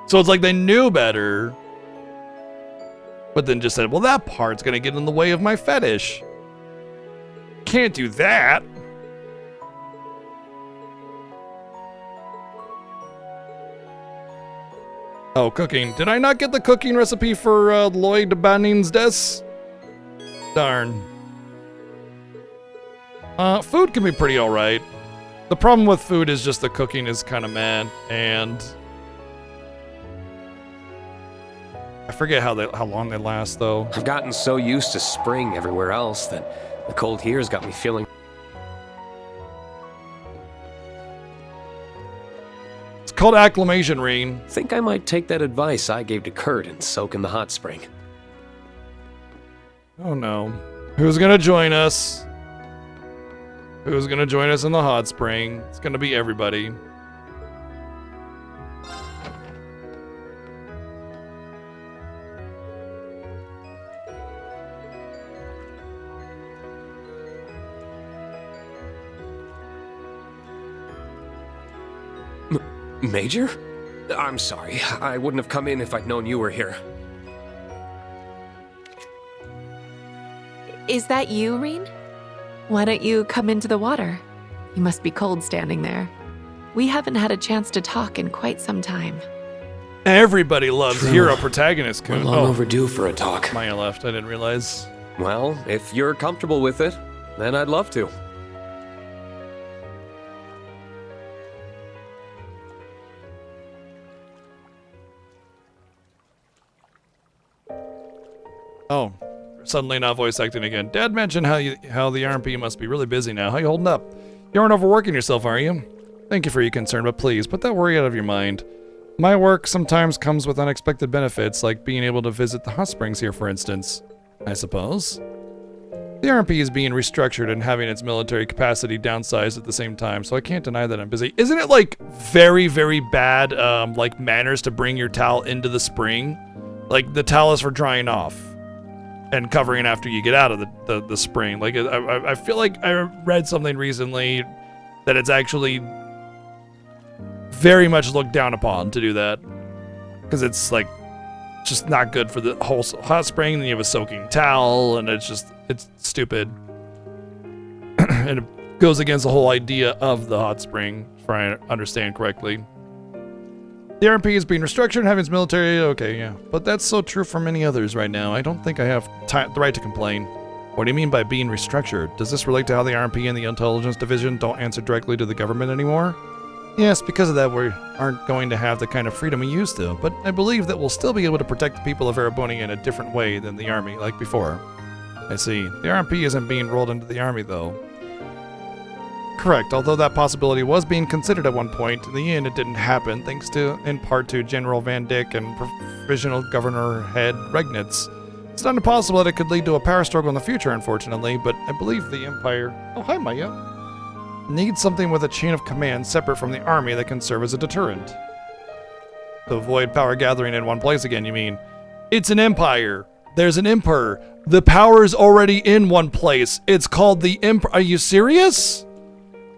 So it's like they knew better, but then just said, well, that part's gonna get in the way of my fetish. Can't do that. Oh, cooking. Did I not get the cooking recipe for Lloyd Banning's desk? Darn. Food can be pretty alright. The problem with food is just the cooking is kind of mad, and I forget how long they last, though. I've gotten so used to spring everywhere else that the cold here's got me feeling... Called acclimation, Reen. Think I might take that advice I gave to Kurt and soak in the hot spring. Oh no. Who's gonna join us? Who's gonna join us in the hot spring? It's gonna be everybody. Major? I'm sorry. I wouldn't have come in if I'd known you were here. Is that you, Reen? Why don't you come into the water? You must be cold standing there. We haven't had a chance to talk in quite some time. Everybody loves hero protagonist. We're long overdue for a talk. Maya left. I didn't realize. Well, if you're comfortable with it, then I'd love to. Oh, suddenly not voice acting again. Dad mentioned how the RMP must be really busy now. How you holding up? You aren't overworking yourself, are you? Thank you for your concern, but please, put that worry out of your mind. My work sometimes comes with unexpected benefits, like being able to visit the hot springs here, for instance. I suppose. The RMP is being restructured and having its military capacity downsized at the same time, so I can't deny that I'm busy. Isn't it, like, very, very bad, like, manners to bring your towel into the spring? Like, the towel is for drying off and covering after you get out of the spring. Like, I feel like I read something recently that it's actually very much looked down upon to do that, because it's like just not good for the whole hot spring. And then you have a soaking towel, and it's stupid. And it goes against the whole idea of the hot spring, if I understand correctly. The RMP is being restructured and having its military, okay, yeah. But that's so true for many others right now. I don't think I have the right to complain. What do you mean by being restructured? Does this relate to how the RMP and the Intelligence Division don't answer directly to the government anymore? Yes, because of that we aren't going to have the kind of freedom we used to, but I believe that we'll still be able to protect the people of Ereboni in a different way than the Army, like before. I see. The RMP isn't being rolled into the Army, though. Correct, although that possibility was being considered at one point, in the end it didn't happen, thanks to, in part to General Van Dyck and Provisional Governor Head Regnitz It's not impossible that it could lead to a power struggle in the future, unfortunately, but I believe the Empire... Oh, hi, Maya. Needs something with a chain of command separate from the army that can serve as a deterrent. To avoid power gathering in one place again, you mean? It's an empire. There's an emperor. The power is already in one place. It's called the Emperor. Are you serious?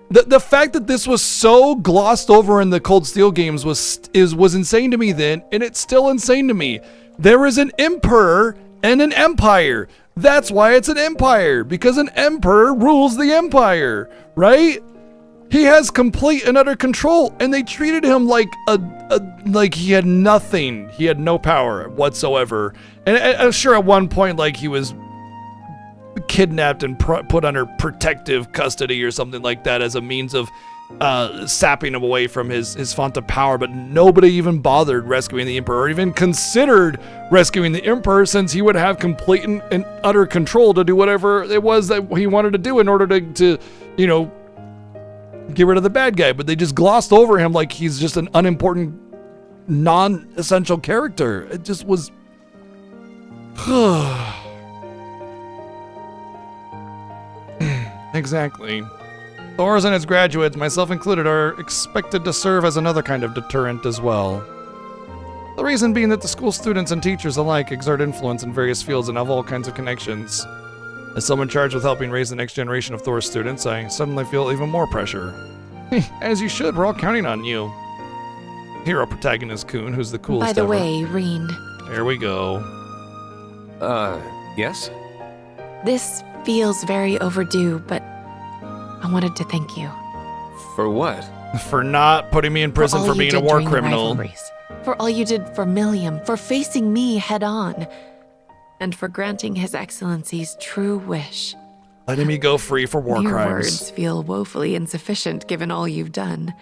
The fact that this was so glossed over in the Cold Steel games was insane to me then, and it's still insane to me. There is an emperor and an empire. That's why it's an empire, because an emperor rules the empire, right? He has complete and utter control, and they treated him like like he had nothing. He had no power whatsoever. And sure, at one point, like, he was kidnapped and put under protective custody or something like that as a means of sapping him away from his font of power, but nobody even bothered rescuing the Emperor, or even considered rescuing the Emperor, since he would have complete and utter control to do whatever it was that he wanted to do in order to you know, get rid of the bad guy. But they just glossed over him like he's just an unimportant, non-essential character. It just was... Exactly. Thors and its graduates, myself included, are expected to serve as another kind of deterrent as well. The reason being that the school students and teachers alike exert influence in various fields and have all kinds of connections. As someone charged with helping raise the next generation of Thor students, I suddenly feel even more pressure. As you should, we're all counting on you. Hero protagonist Kun, who's the coolest By the ever. way, Reen. There we go. Yes? This feels very overdue, but I wanted to thank you. For what? For not putting me in prison for being a war criminal. For all you did for Milliam, for facing me head on, and for granting His Excellency's true wish. Letting me go free for war Your crimes. words feel woefully insufficient given all you've done.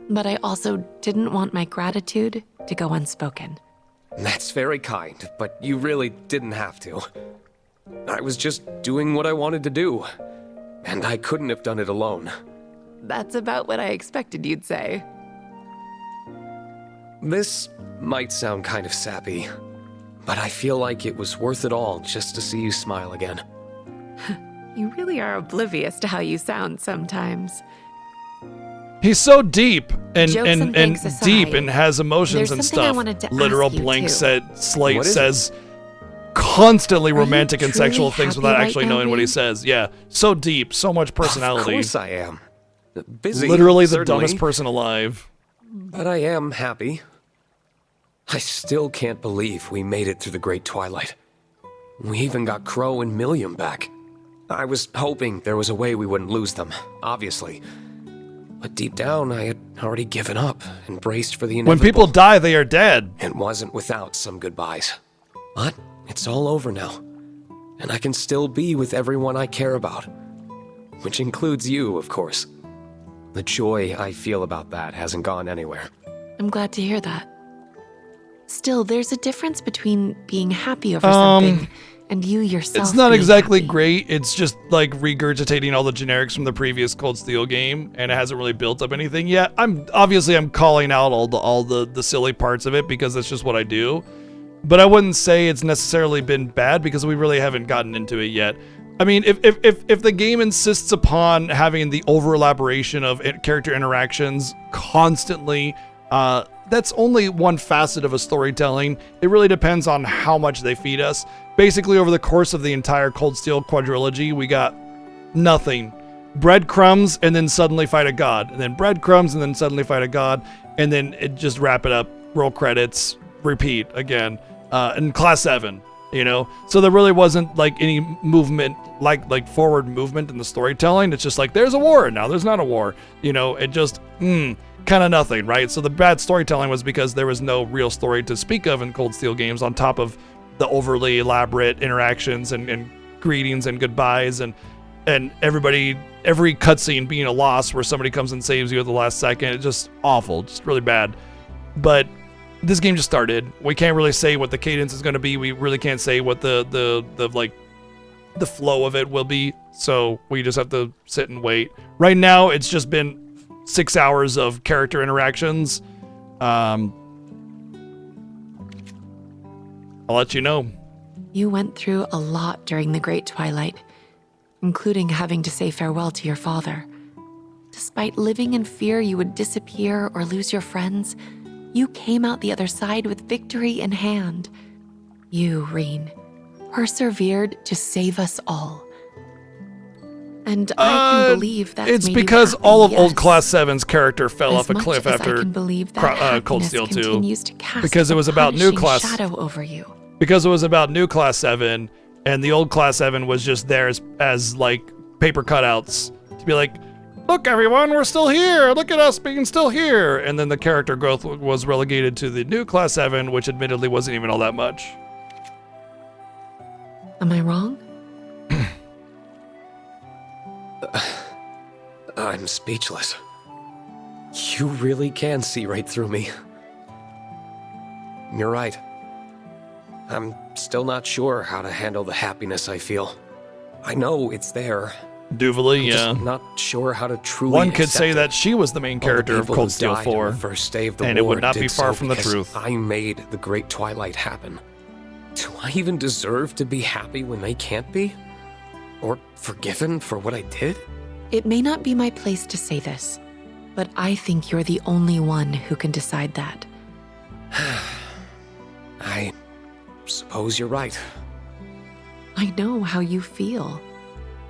But I also didn't want my gratitude to go unspoken. That's very kind, but you really didn't have to. I was just doing what I wanted to do, and I couldn't have done it alone. That's about what I expected you'd say. This might sound kind of sappy, but I feel like it was worth it all just to see you smile again. You really are oblivious to how you sound sometimes. He's so deep and Jokes and thanks aside, deep and has emotions there's and something I stuff. wanted to Literal ask you, blank too. slate What is says constantly Are romantic you and sexual truly things happy without right actually now, knowing what he Reed? says. Yeah, so deep, so much personality. Of course I am. Busy, Literally the certainly, dumbest person alive. but I am happy. I still can't believe we made it through the Great Twilight. We even got Crow and Milliam back. I was hoping there was a way we wouldn't lose them, obviously. But deep down, I had already given up and braced for the inevitable. When people die, they are dead. It wasn't without some goodbyes. But it's all over now. And I can still be with everyone I care about. Which includes you, of course. The joy I feel about that hasn't gone anywhere. I'm glad to hear that. Still, there's a difference between being happy over something and you yourself. It's not being exactly happy. great. It's just like regurgitating all the generics from the previous Cold Steel game, and it hasn't really built up anything yet. I'm calling out all the silly parts of it because that's just what I do. But I wouldn't say it's necessarily been bad because we really haven't gotten into it yet. I mean, if the game insists upon having the over elaboration of character interactions constantly, that's only one facet of a storytelling. It really depends on how much they feed us. Basically, over the course of the entire Cold Steel quadrilogy, we got nothing. Breadcrumbs, and then suddenly fight a god. And then breadcrumbs, and then suddenly fight a god. And then it just wrap it up, roll credits, repeat again. In Class 7, you know? So there really wasn't like any movement, like forward movement in the storytelling. It's just like, there's a war, and now there's not a war. You know, it just, kind of nothing, right? So the bad storytelling was because there was no real story to speak of in Cold Steel games on top of the overly elaborate interactions and greetings and goodbyes and every cutscene being a loss where somebody comes and saves you at the last second. It's just awful, just really bad. But this game just started. We can't really say what the cadence is going to be. We really can't say what the flow of it will be. So we just have to sit and wait. Right now, it's just been 6 hours of character interactions. I'll let you know. You went through a lot during the Great Twilight, including having to say farewell to your father. Despite living in fear you would disappear or lose your friends, you came out the other side with victory in hand. You, Reen, persevered to save us all. And I can believe that's It's made you because happy, all of yes. old Class 7's character fell As off a much cliff as I after can believe that Cold happiness Steel 2. continues to cast Because it a was about new punishing Class shadow over you. Because it was about new Class 7, and the old Class 7 was just there as like paper cutouts to be like, look everyone, we're still here. Look at us being still here. And then the character growth was relegated to the new Class 7, which admittedly wasn't even all that much. Am I wrong? I'm speechless. You really can see right through me. You're right. I'm still not sure how to handle the happiness I feel. I know it's there. Duvally, yeah. Just not sure how to truly One could accept say it. that she was the main All the character of people Cold who Steel died in 4, the first day of the and it war would not be did far so from the because truth. I made the Great Twilight happen. Do I even deserve to be happy when they can't be? Or forgiven for what I did? It may not be my place to say this, but I think you're the only one who can decide that. I suppose you're right. I know how you feel,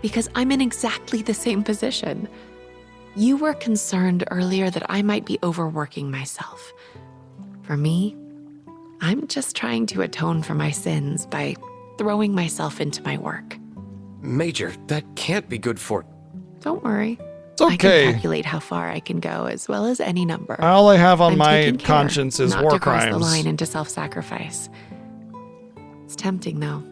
because I'm in exactly the same position. You were concerned earlier that I might be overworking myself. For me, I'm just trying to atone for my sins by throwing myself into my work. Major, that can't be good for... Don't worry. It's okay. I can calculate how far I can go as well as any number. All I have on I'm my taking care conscience is not war to cross crimes. the line into self-sacrifice. It's tempting, though.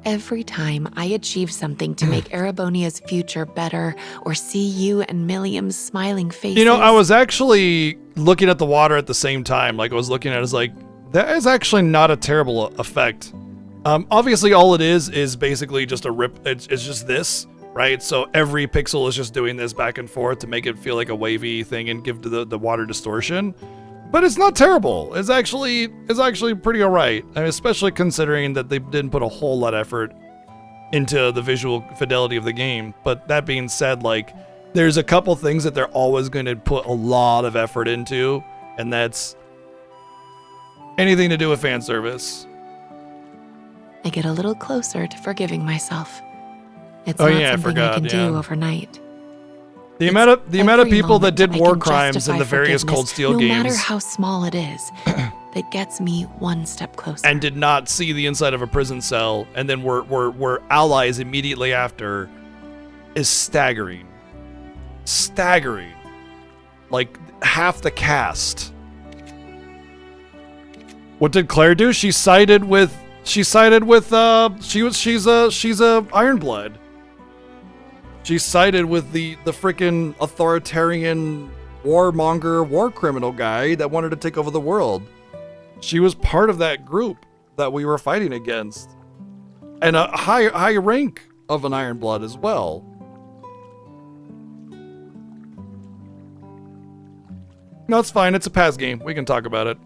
Every time I achieve something to make Erebonia's future better or see you and Milliam's smiling faces... You know, I was actually looking at the water at the same time. Like, I was looking at it as like, that is actually not a terrible effect. Obviously, all it is basically just a rip. It's just this, right? So every pixel is just doing this back and forth to make it feel like a wavy thing and give the water distortion. But it's not terrible. It's actually pretty all right. I mean, especially considering that they didn't put a whole lot of effort into the visual fidelity of the game. But that being said, like, there's a couple things that they're always going to put a lot of effort into, and that's anything to do with fan service. I get a little closer to forgiving myself. It's Oh, not yeah, I something forgot, I can yeah. do overnight. The amount of people that moment did I war can crimes in justify the various forgiveness, Cold Steel no games, matter how small it is, that gets me one step closer. and did not see the inside of a prison cell, and then were allies immediately after, is staggering. Staggering. Like half the cast. What did Claire do? She's a Ironblood. She sided with the frickin' authoritarian warmonger war criminal guy that wanted to take over the world. She was part of that group that we were fighting against. And a high rank of an Ironblood as well. No, it's fine. It's a past game. We can talk about it.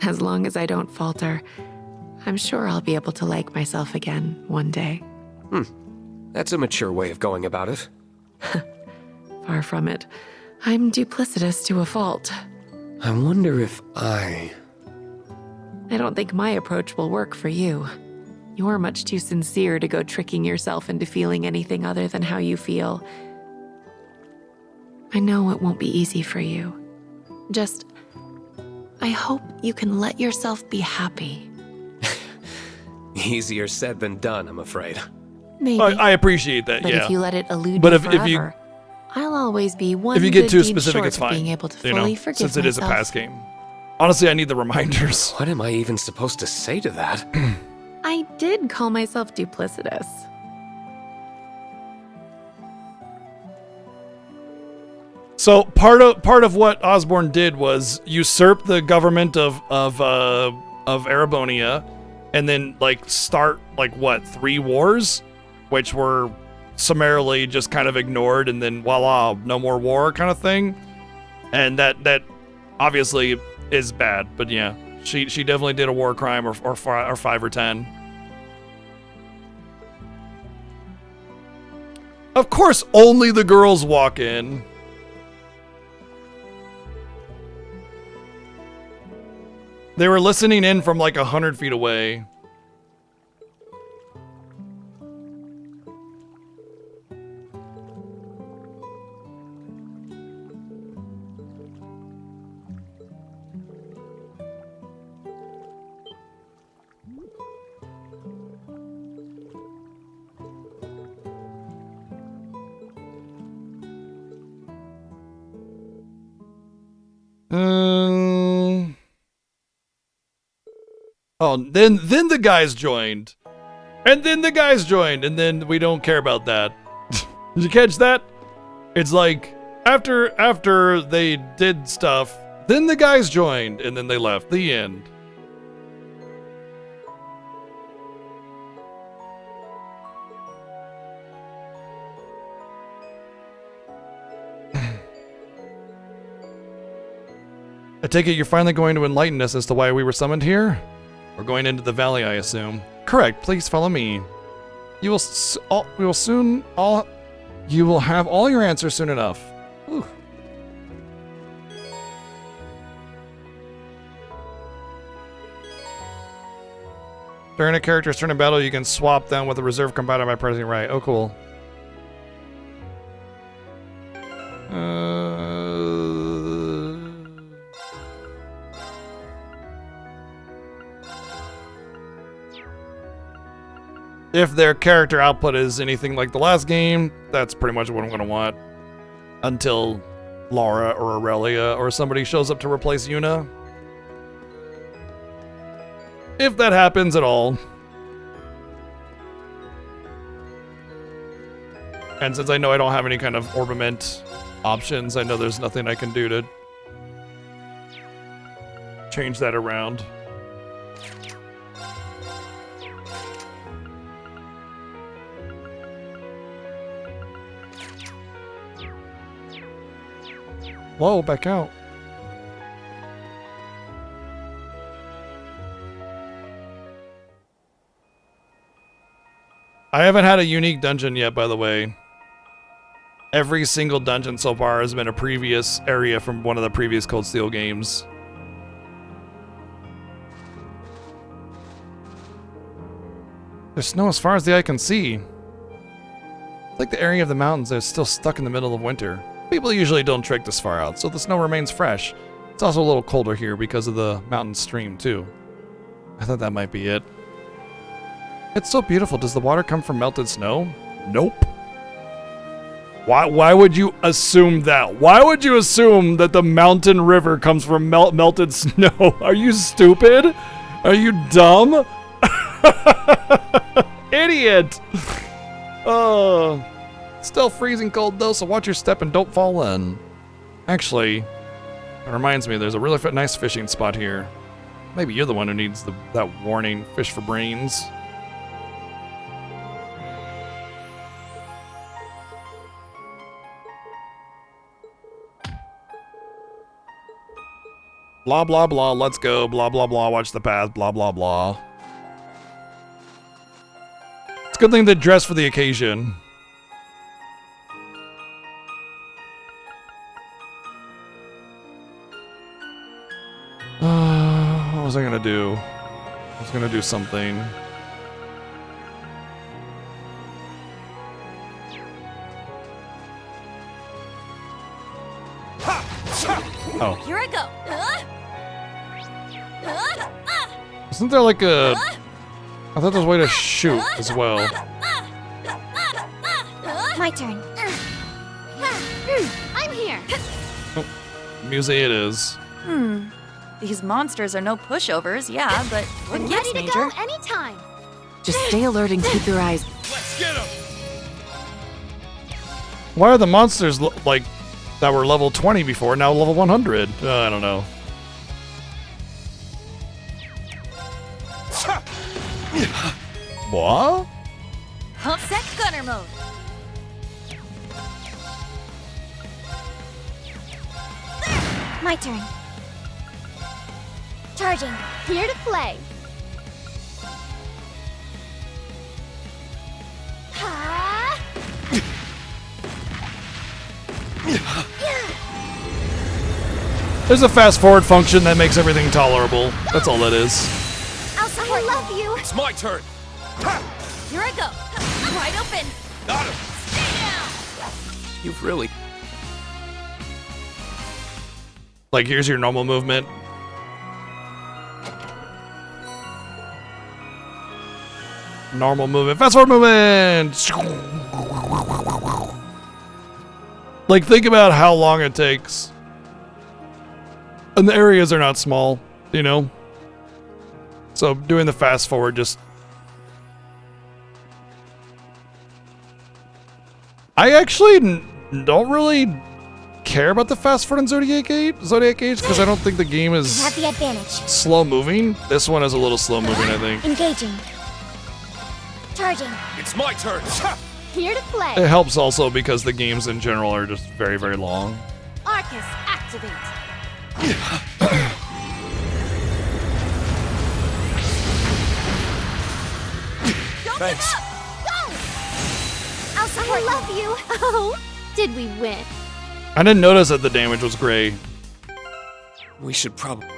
As long as I don't falter, I'm sure I'll be able to like myself again one day. That's a mature way of going about it. Far from it. I'm duplicitous to a fault. I wonder if I don't think my approach will work for you. You're much too sincere to go tricking yourself into feeling anything other than how you feel. I know it won't be easy for you. Just, I hope you can let yourself be happy. Easier said than done, I'm afraid. Maybe. I appreciate that, But yeah. if you let it elude But you if forever, you I'll always be one if you get good too deed specific, short it's of fine. being able to You fully know, forgive since it is a myself. past game. Honestly, I need the reminders. What am I even supposed to say to that? I did call myself duplicitous. So part of what Osborne did was usurp the government of Erebonia, and then like start like what 3 wars, which were summarily just kind of ignored, and then voila, no more war kind of thing. And that obviously is bad. But yeah, she definitely did a war crime or 5 or 10. Of course, only the girls walk in. They were listening in from like 100 feet away. Oh, then the guys joined. And then the guys joined, and then we don't care about that. Did you catch that? It's like after they did stuff, then the guys joined, and then they left. The end. I take it you're finally going to enlighten us as to why we were summoned here? We're going into the valley, I assume. Correct. Please follow me. You will have all your answers soon enough. Ooh. During a character's turn in battle, you can swap them with a reserve combatant by pressing right. Oh, cool. If their character output is anything like the last game, that's pretty much what I'm going to want. Until Laura or Aurelia or somebody shows up to replace Yuna. If that happens at all. And since I know I don't have any kind of orbiment options, I know there's nothing I can do to change that around. Whoa, back out. I haven't had a unique dungeon yet, by the way. Every single dungeon so far has been a previous area from one of the previous Cold Steel games. There's snow as far as the eye can see. It's like the area of the mountains that is still stuck in the middle of winter. People usually don't trek this far out, so the snow remains fresh. It's also a little colder here because of the mountain stream, too. I thought that might be it. It's so beautiful. Does the water come from melted snow? Nope. Why would you assume that? Why would you assume that the mountain river comes from melted snow? Are you stupid? Are you dumb? Idiot! Oh. Still freezing cold though, so watch your step and don't fall in. Actually, it reminds me, there's a really nice fishing spot here. Maybe you're the one who needs that warning, fish for brains. Blah, blah, blah, let's go, blah, blah, blah, watch the path, blah, blah, blah. It's a good thing they dress for the occasion. What was I gonna do? I was gonna do something. Oh. Here I go. Isn't there like a... I thought there was a way to shoot as well. My turn. I'm here. Oh, music it is. These monsters are no pushovers, yeah, but I'm yes, ready to Major. go anytime. Just stay alert and keep your eyes. Let's get him! Why are the monsters like that were level 20 before now level 100? I don't know. What? Pump set gunner mode. My turn. Charging. Here to play. Ha! There's a fast forward function that makes everything tolerable. That's all that is. I'll support. I love you. It's my turn. Here I go. Wide open. Got him. Stay down. You've really... Like, here's your normal movement. Normal movement. Fast forward movement! Like, think about how long it takes. And the areas are not small, you know? So, doing the fast forward just... I actually don't really care about the fast forward in Zodiac Age because I don't think the game is Have the advantage. slow moving. This one is a little slow moving, I think. Engaging. Charging. It's my turn. Here to play. It helps also because the games in general are just very, very long. Arcus, activate. Thanks. I'll support. I love you. Oh, did we win? I didn't notice that the damage was gray. We should probably...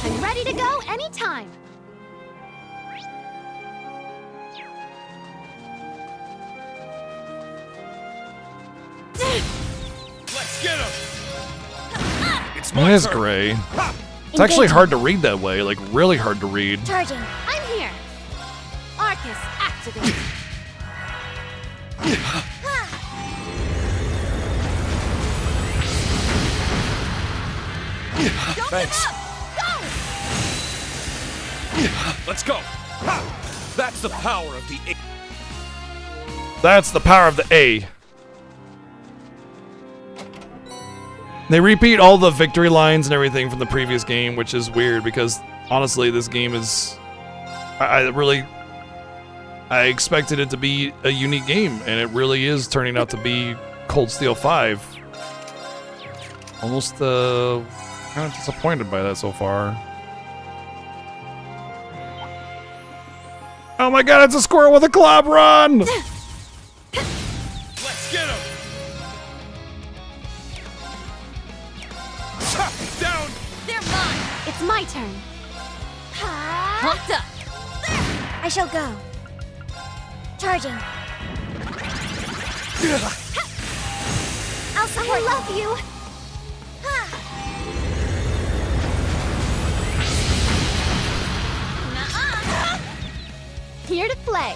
I'm ready to go anytime. Let's get him. It's It my is turn. gray. It's actually hard to read that way, like really hard to read. Charging. I'm here. Arcus, activate. Thanks. Let's go. That's the power of the... That's the power of the A. They repeat all the victory lines and everything from the previous game, which is weird because honestly, this game is... I expected it to be a unique game, and it really is turning out to be Cold Steel 5. Almost kind of disappointed by that so far. Oh my god, it's a squirrel with a club! Run! Let's get him. Down. They're mine. It's my turn. Hooked up. I shall go. Charging. I'll support. I love you. Here to play.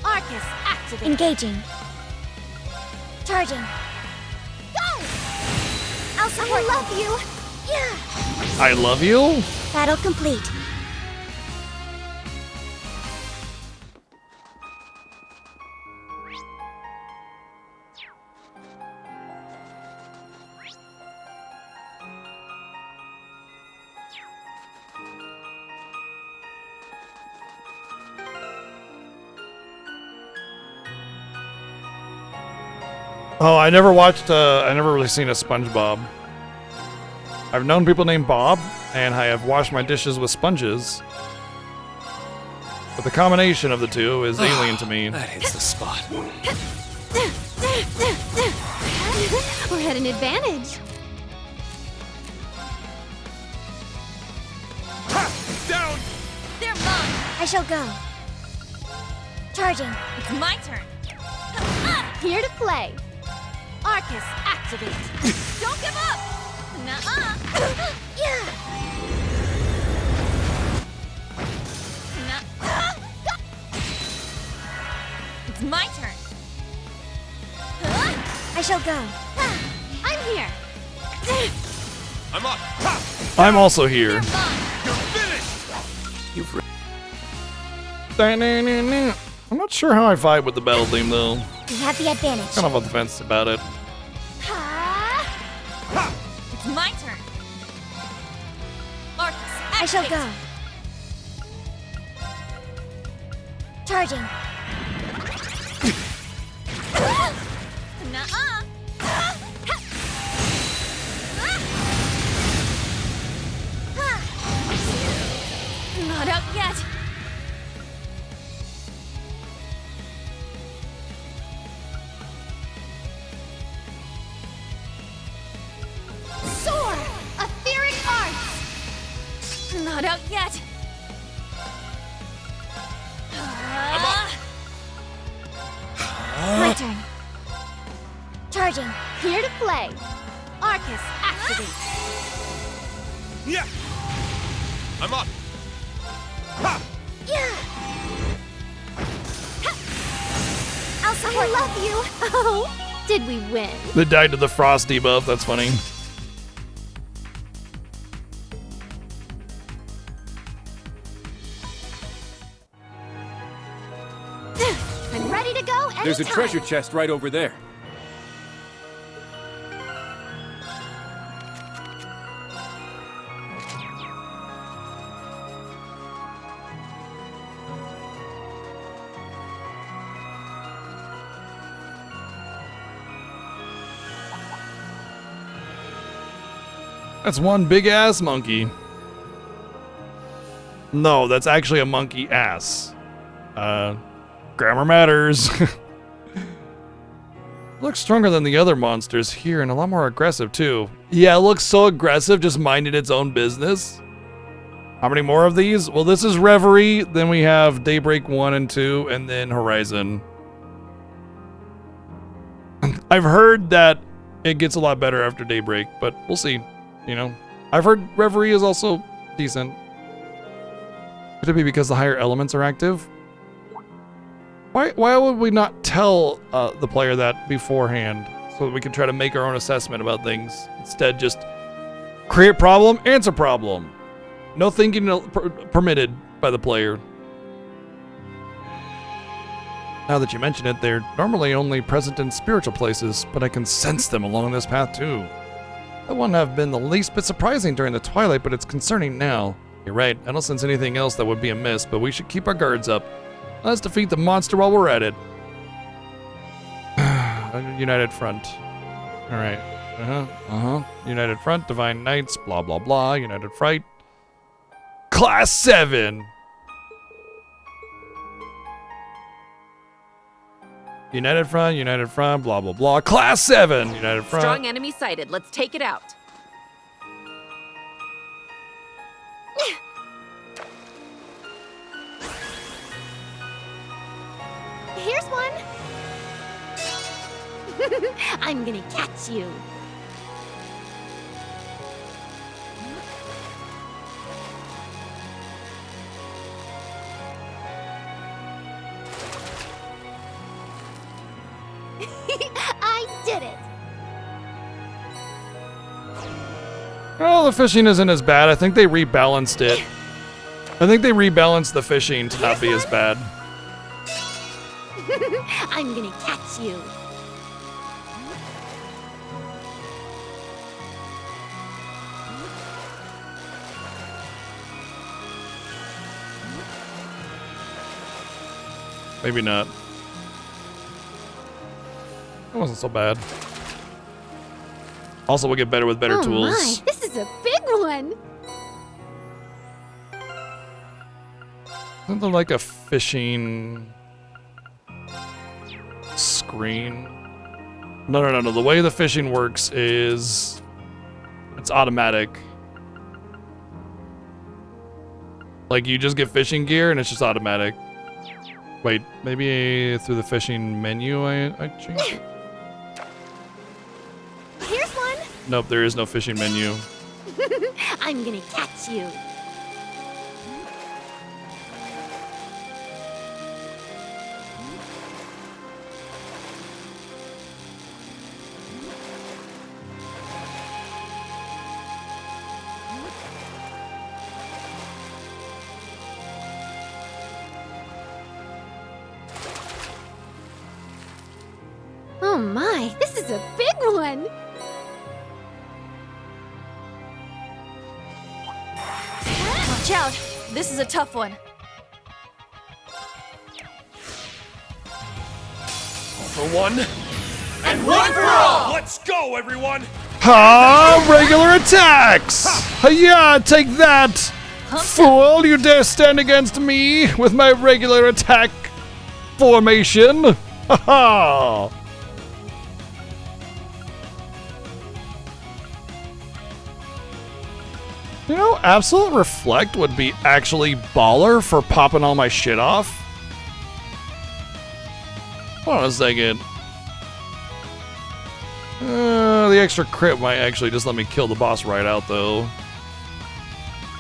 Arcus, activate. Engaging. Charging. Go! I'll support. I love you. Yeah. I love you? Battle complete. Oh, I never watched, I never really seen a SpongeBob. I've known people named Bob, and I have washed my dishes with sponges. But the combination of the two is alien to me. That hits the spot. We're at an advantage. Down. They're mine. I shall go. Charging. It's my turn. Here to play. Arcus, activate. Don't give up. Nuh-uh. Yeah. Nuh-uh. It's my turn. I shall go. I'm here. I'm up. I'm also here. You're finished. You've... I'm not sure how I vibe with the battle theme, though. We have the advantage. Kind of on the fence about it. It's my turn. Arcus, I shall activate. go. Charging. Nuh-uh. Not out yet. Soar! Etheric arts! Not out yet. My turn. Charging. Here to play. Arcus, activate. Yeah. I'm up. Yeah. I'll support. I love you. Oh, did we win? They died to the frost debuff. That's funny. I'm ready to go anytime. There's a treasure chest right over there. That's one big ass monkey. No, that's actually a monkey ass. Grammar matters. Looks stronger than the other monsters here and a lot more aggressive too. Yeah, it looks so aggressive, just minding its own business. How many more of these? Well, this is Reverie, then we have Daybreak 1 and 2, and then Horizon. I've heard that it gets a lot better after Daybreak, but we'll see. You know, I've heard Reverie is also decent. Could it be because the higher elements are active? Why would we not tell the player that beforehand so that we can try to make our own assessment about things? Instead, just create problem, answer problem. No thinking permitted by the player. Now that you mention it, they're normally only present in spiritual places, but I can sense them along this path too. That wouldn't have been the least bit surprising during the twilight, but it's concerning now. You're right, I don't sense anything else that would be amiss, but we should keep our guards up. Let's defeat the monster while we're at it. United Front. Alright. United Front, Divine Knights, blah blah blah, United Front. Class 7! United Front, blah blah blah. Class 7! United Front. Strong enemy sighted. Let's take it out. Here's one. I'm gonna catch you. I did it. Oh, the fishing isn't as bad. I think they rebalanced it. I think they rebalanced the fishing to not be as bad. I'm gonna catch you. Maybe not. It wasn't so bad. Also, we'll get better with better tools. My, this is a big one. Isn't there like a fishing screen? No. The way the fishing works is it's automatic. Like you just get fishing gear and it's just automatic. Wait, maybe through the fishing menu I changed it? Here's one. Nope, there is no fishing menu. I'm gonna catch you. Oh my, this is a big one! Watch out! This is a tough one. for one, and one for all! Let's go, everyone! Regular attacks! Hiya, take that! Fool, you dare stand against me with my regular attack formation? Ha ha! You know, Absolute Reflect would be actually baller for popping all my shit off. Hold on a second. The extra crit might actually just let me kill the boss right out, though.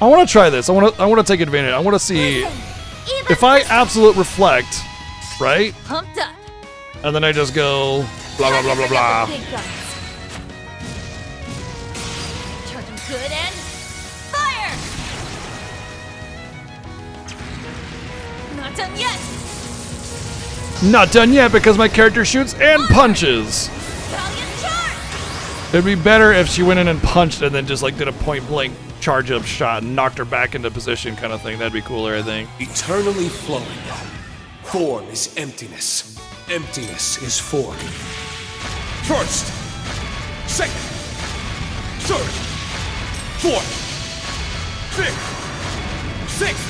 I want to try this. I want to take advantage. I want to see if I Absolute Reflect, right? Pumped up. And then I just go blah blah blah blah blah. Big guns. Charging good and fire. Not done yet. Not done yet because my character shoots and punches. It'd be better if she went in and punched and then just like did a point blank charge up shot and knocked her back into position kind of thing. That'd be cooler, I think. Eternally flowing. Form is emptiness. Emptiness is form. First, second, third, fourth, fifth, sixth,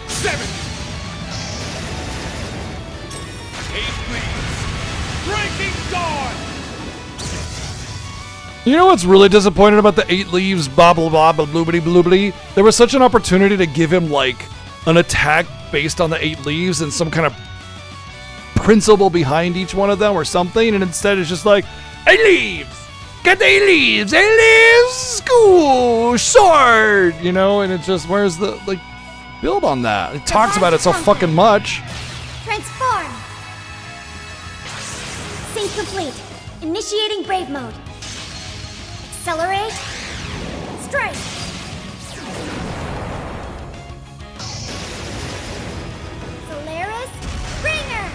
seventh, eighth leaves, breaking dawn. You know what's really disappointed about the 8 leaves, blah blah blah blah bloobity bloobity? There was such an opportunity to give him like an attack based on the 8 leaves and some kind of principle behind each one of them or something, and instead it's just like 8 leaves! Get the 8 leaves! 8 leaves! School! Sword! You know, and it's just, where's the, like, build on that? It talks about it so fucking much. Transform! Sync complete. Initiating Brave Mode. Accelerate. Strike. Solaris. Bringer.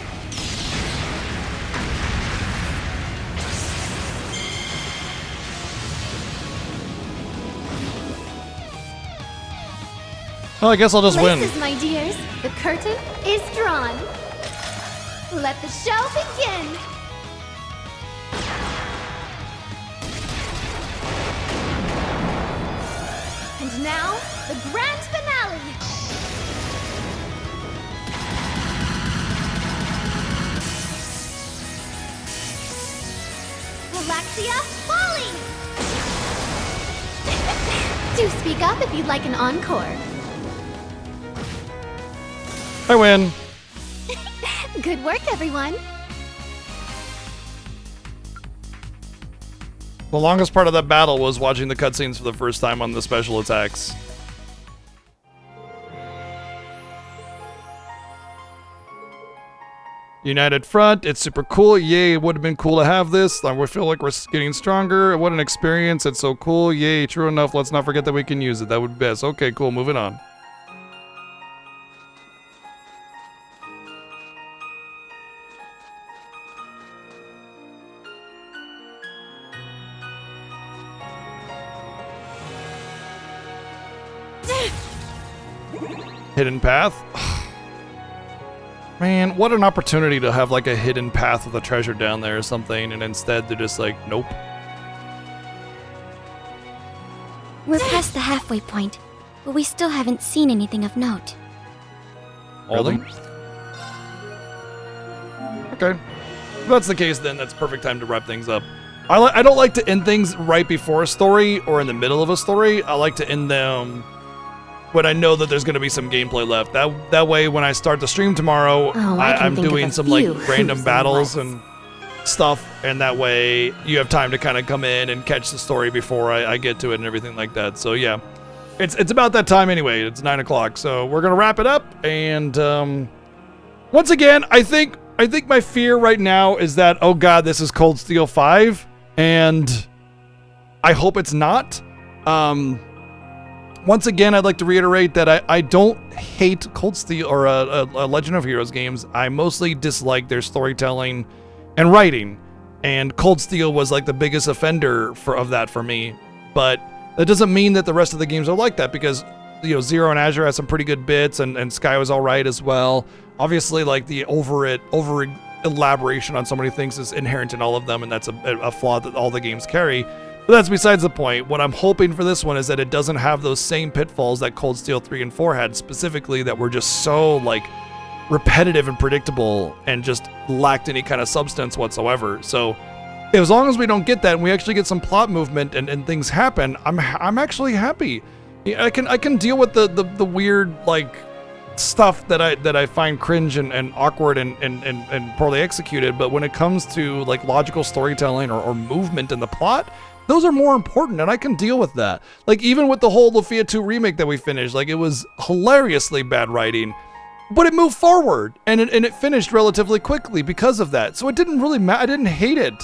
Well, I guess I'll just win. Places, my dears. The curtain is drawn. Let the show begin. And now, the grand finale! Galaxia Volley! Do speak up if you'd like an encore. I win. Good work, everyone. The longest part of that battle was watching the cutscenes for the first time on the special attacks. United Front, it's super cool. Yay, it would have been cool to have this. We feel like we're getting stronger. What an experience. It's so cool. Yay, true enough. Let's not forget that we can use it. That would be best. Okay, cool. Moving on. Hidden path? Man, what an opportunity to have like a hidden path with a treasure down there or something, and instead they're just like, nope. We're past the halfway point, but we still haven't seen anything of note. Really? Okay. If that's the case, then that's perfect time to wrap things up. I don't like to end things right before a story or in the middle of a story. I like to end them when I know that there's going to be some gameplay left. That way, when I start the stream tomorrow, I'm doing some like random battles and stuff, and that way you have time to kind of come in and catch the story before I get to it and everything like that. So yeah, it's about that time anyway. It's 9 o'clock, so we're gonna wrap it up. And once again, I think my fear right now is that, oh god, this is Cold Steel 5, and I hope it's not. Once again, I'd like to reiterate that I don't hate Cold Steel or Legend of Heroes games. I mostly dislike their storytelling and writing, and Cold Steel was like the biggest offender of that for me. But that doesn't mean that the rest of the games are like that, because Zero and Azure has some pretty good bits, and Sky was all right as well. Obviously, like the elaboration on so many things is inherent in all of them, and that's a flaw that all the games carry. But that's besides the point. What I'm hoping for this one is that it doesn't have those same pitfalls that Cold Steel 3 and 4 had, specifically that were just so, like, repetitive and predictable and just lacked any kind of substance whatsoever. So as long as we don't get that and we actually get some plot movement and things happen, I'm actually happy. I can deal with the weird, like, stuff that I find cringe and awkward and poorly executed, but when it comes to, like, logical storytelling or movement in the plot, those are more important, and I can deal with that. Like, even with the whole Lufia 2 remake that we finished, like, it was hilariously bad writing, but it moved forward, and it finished relatively quickly because of that. So it didn't really matter. I didn't hate it.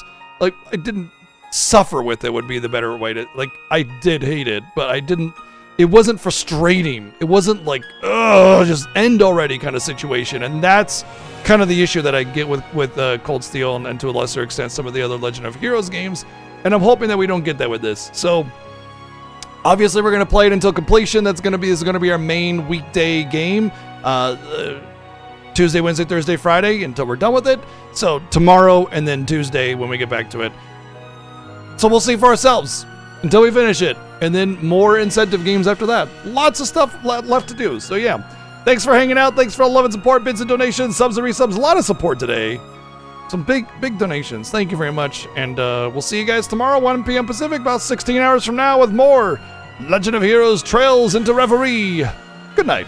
Like, I didn't suffer with it would be the better way to, like, I did hate it, but I didn't, it wasn't frustrating. It wasn't like, ugh, just end already kind of situation, and that's kind of the issue that I get with Cold Steel and to a lesser extent some of the other Legend of Heroes games. And I'm hoping that we don't get that with this. So obviously we're going to play it until completion. This is going to be our main weekday game. Tuesday, Wednesday, Thursday, Friday until we're done with it. So tomorrow and then Tuesday when we get back to it. So we'll see for ourselves until we finish it. And then more incentive games after that. Lots of stuff left to do. So yeah, thanks for hanging out. Thanks for all love and support, bits and donations, subs and resubs. A lot of support today. Some big donations. Thank you very much. And we'll see you guys tomorrow, 1 p.m. Pacific, about 16 hours from now with more Legend of Heroes Trails into Reverie. Good night.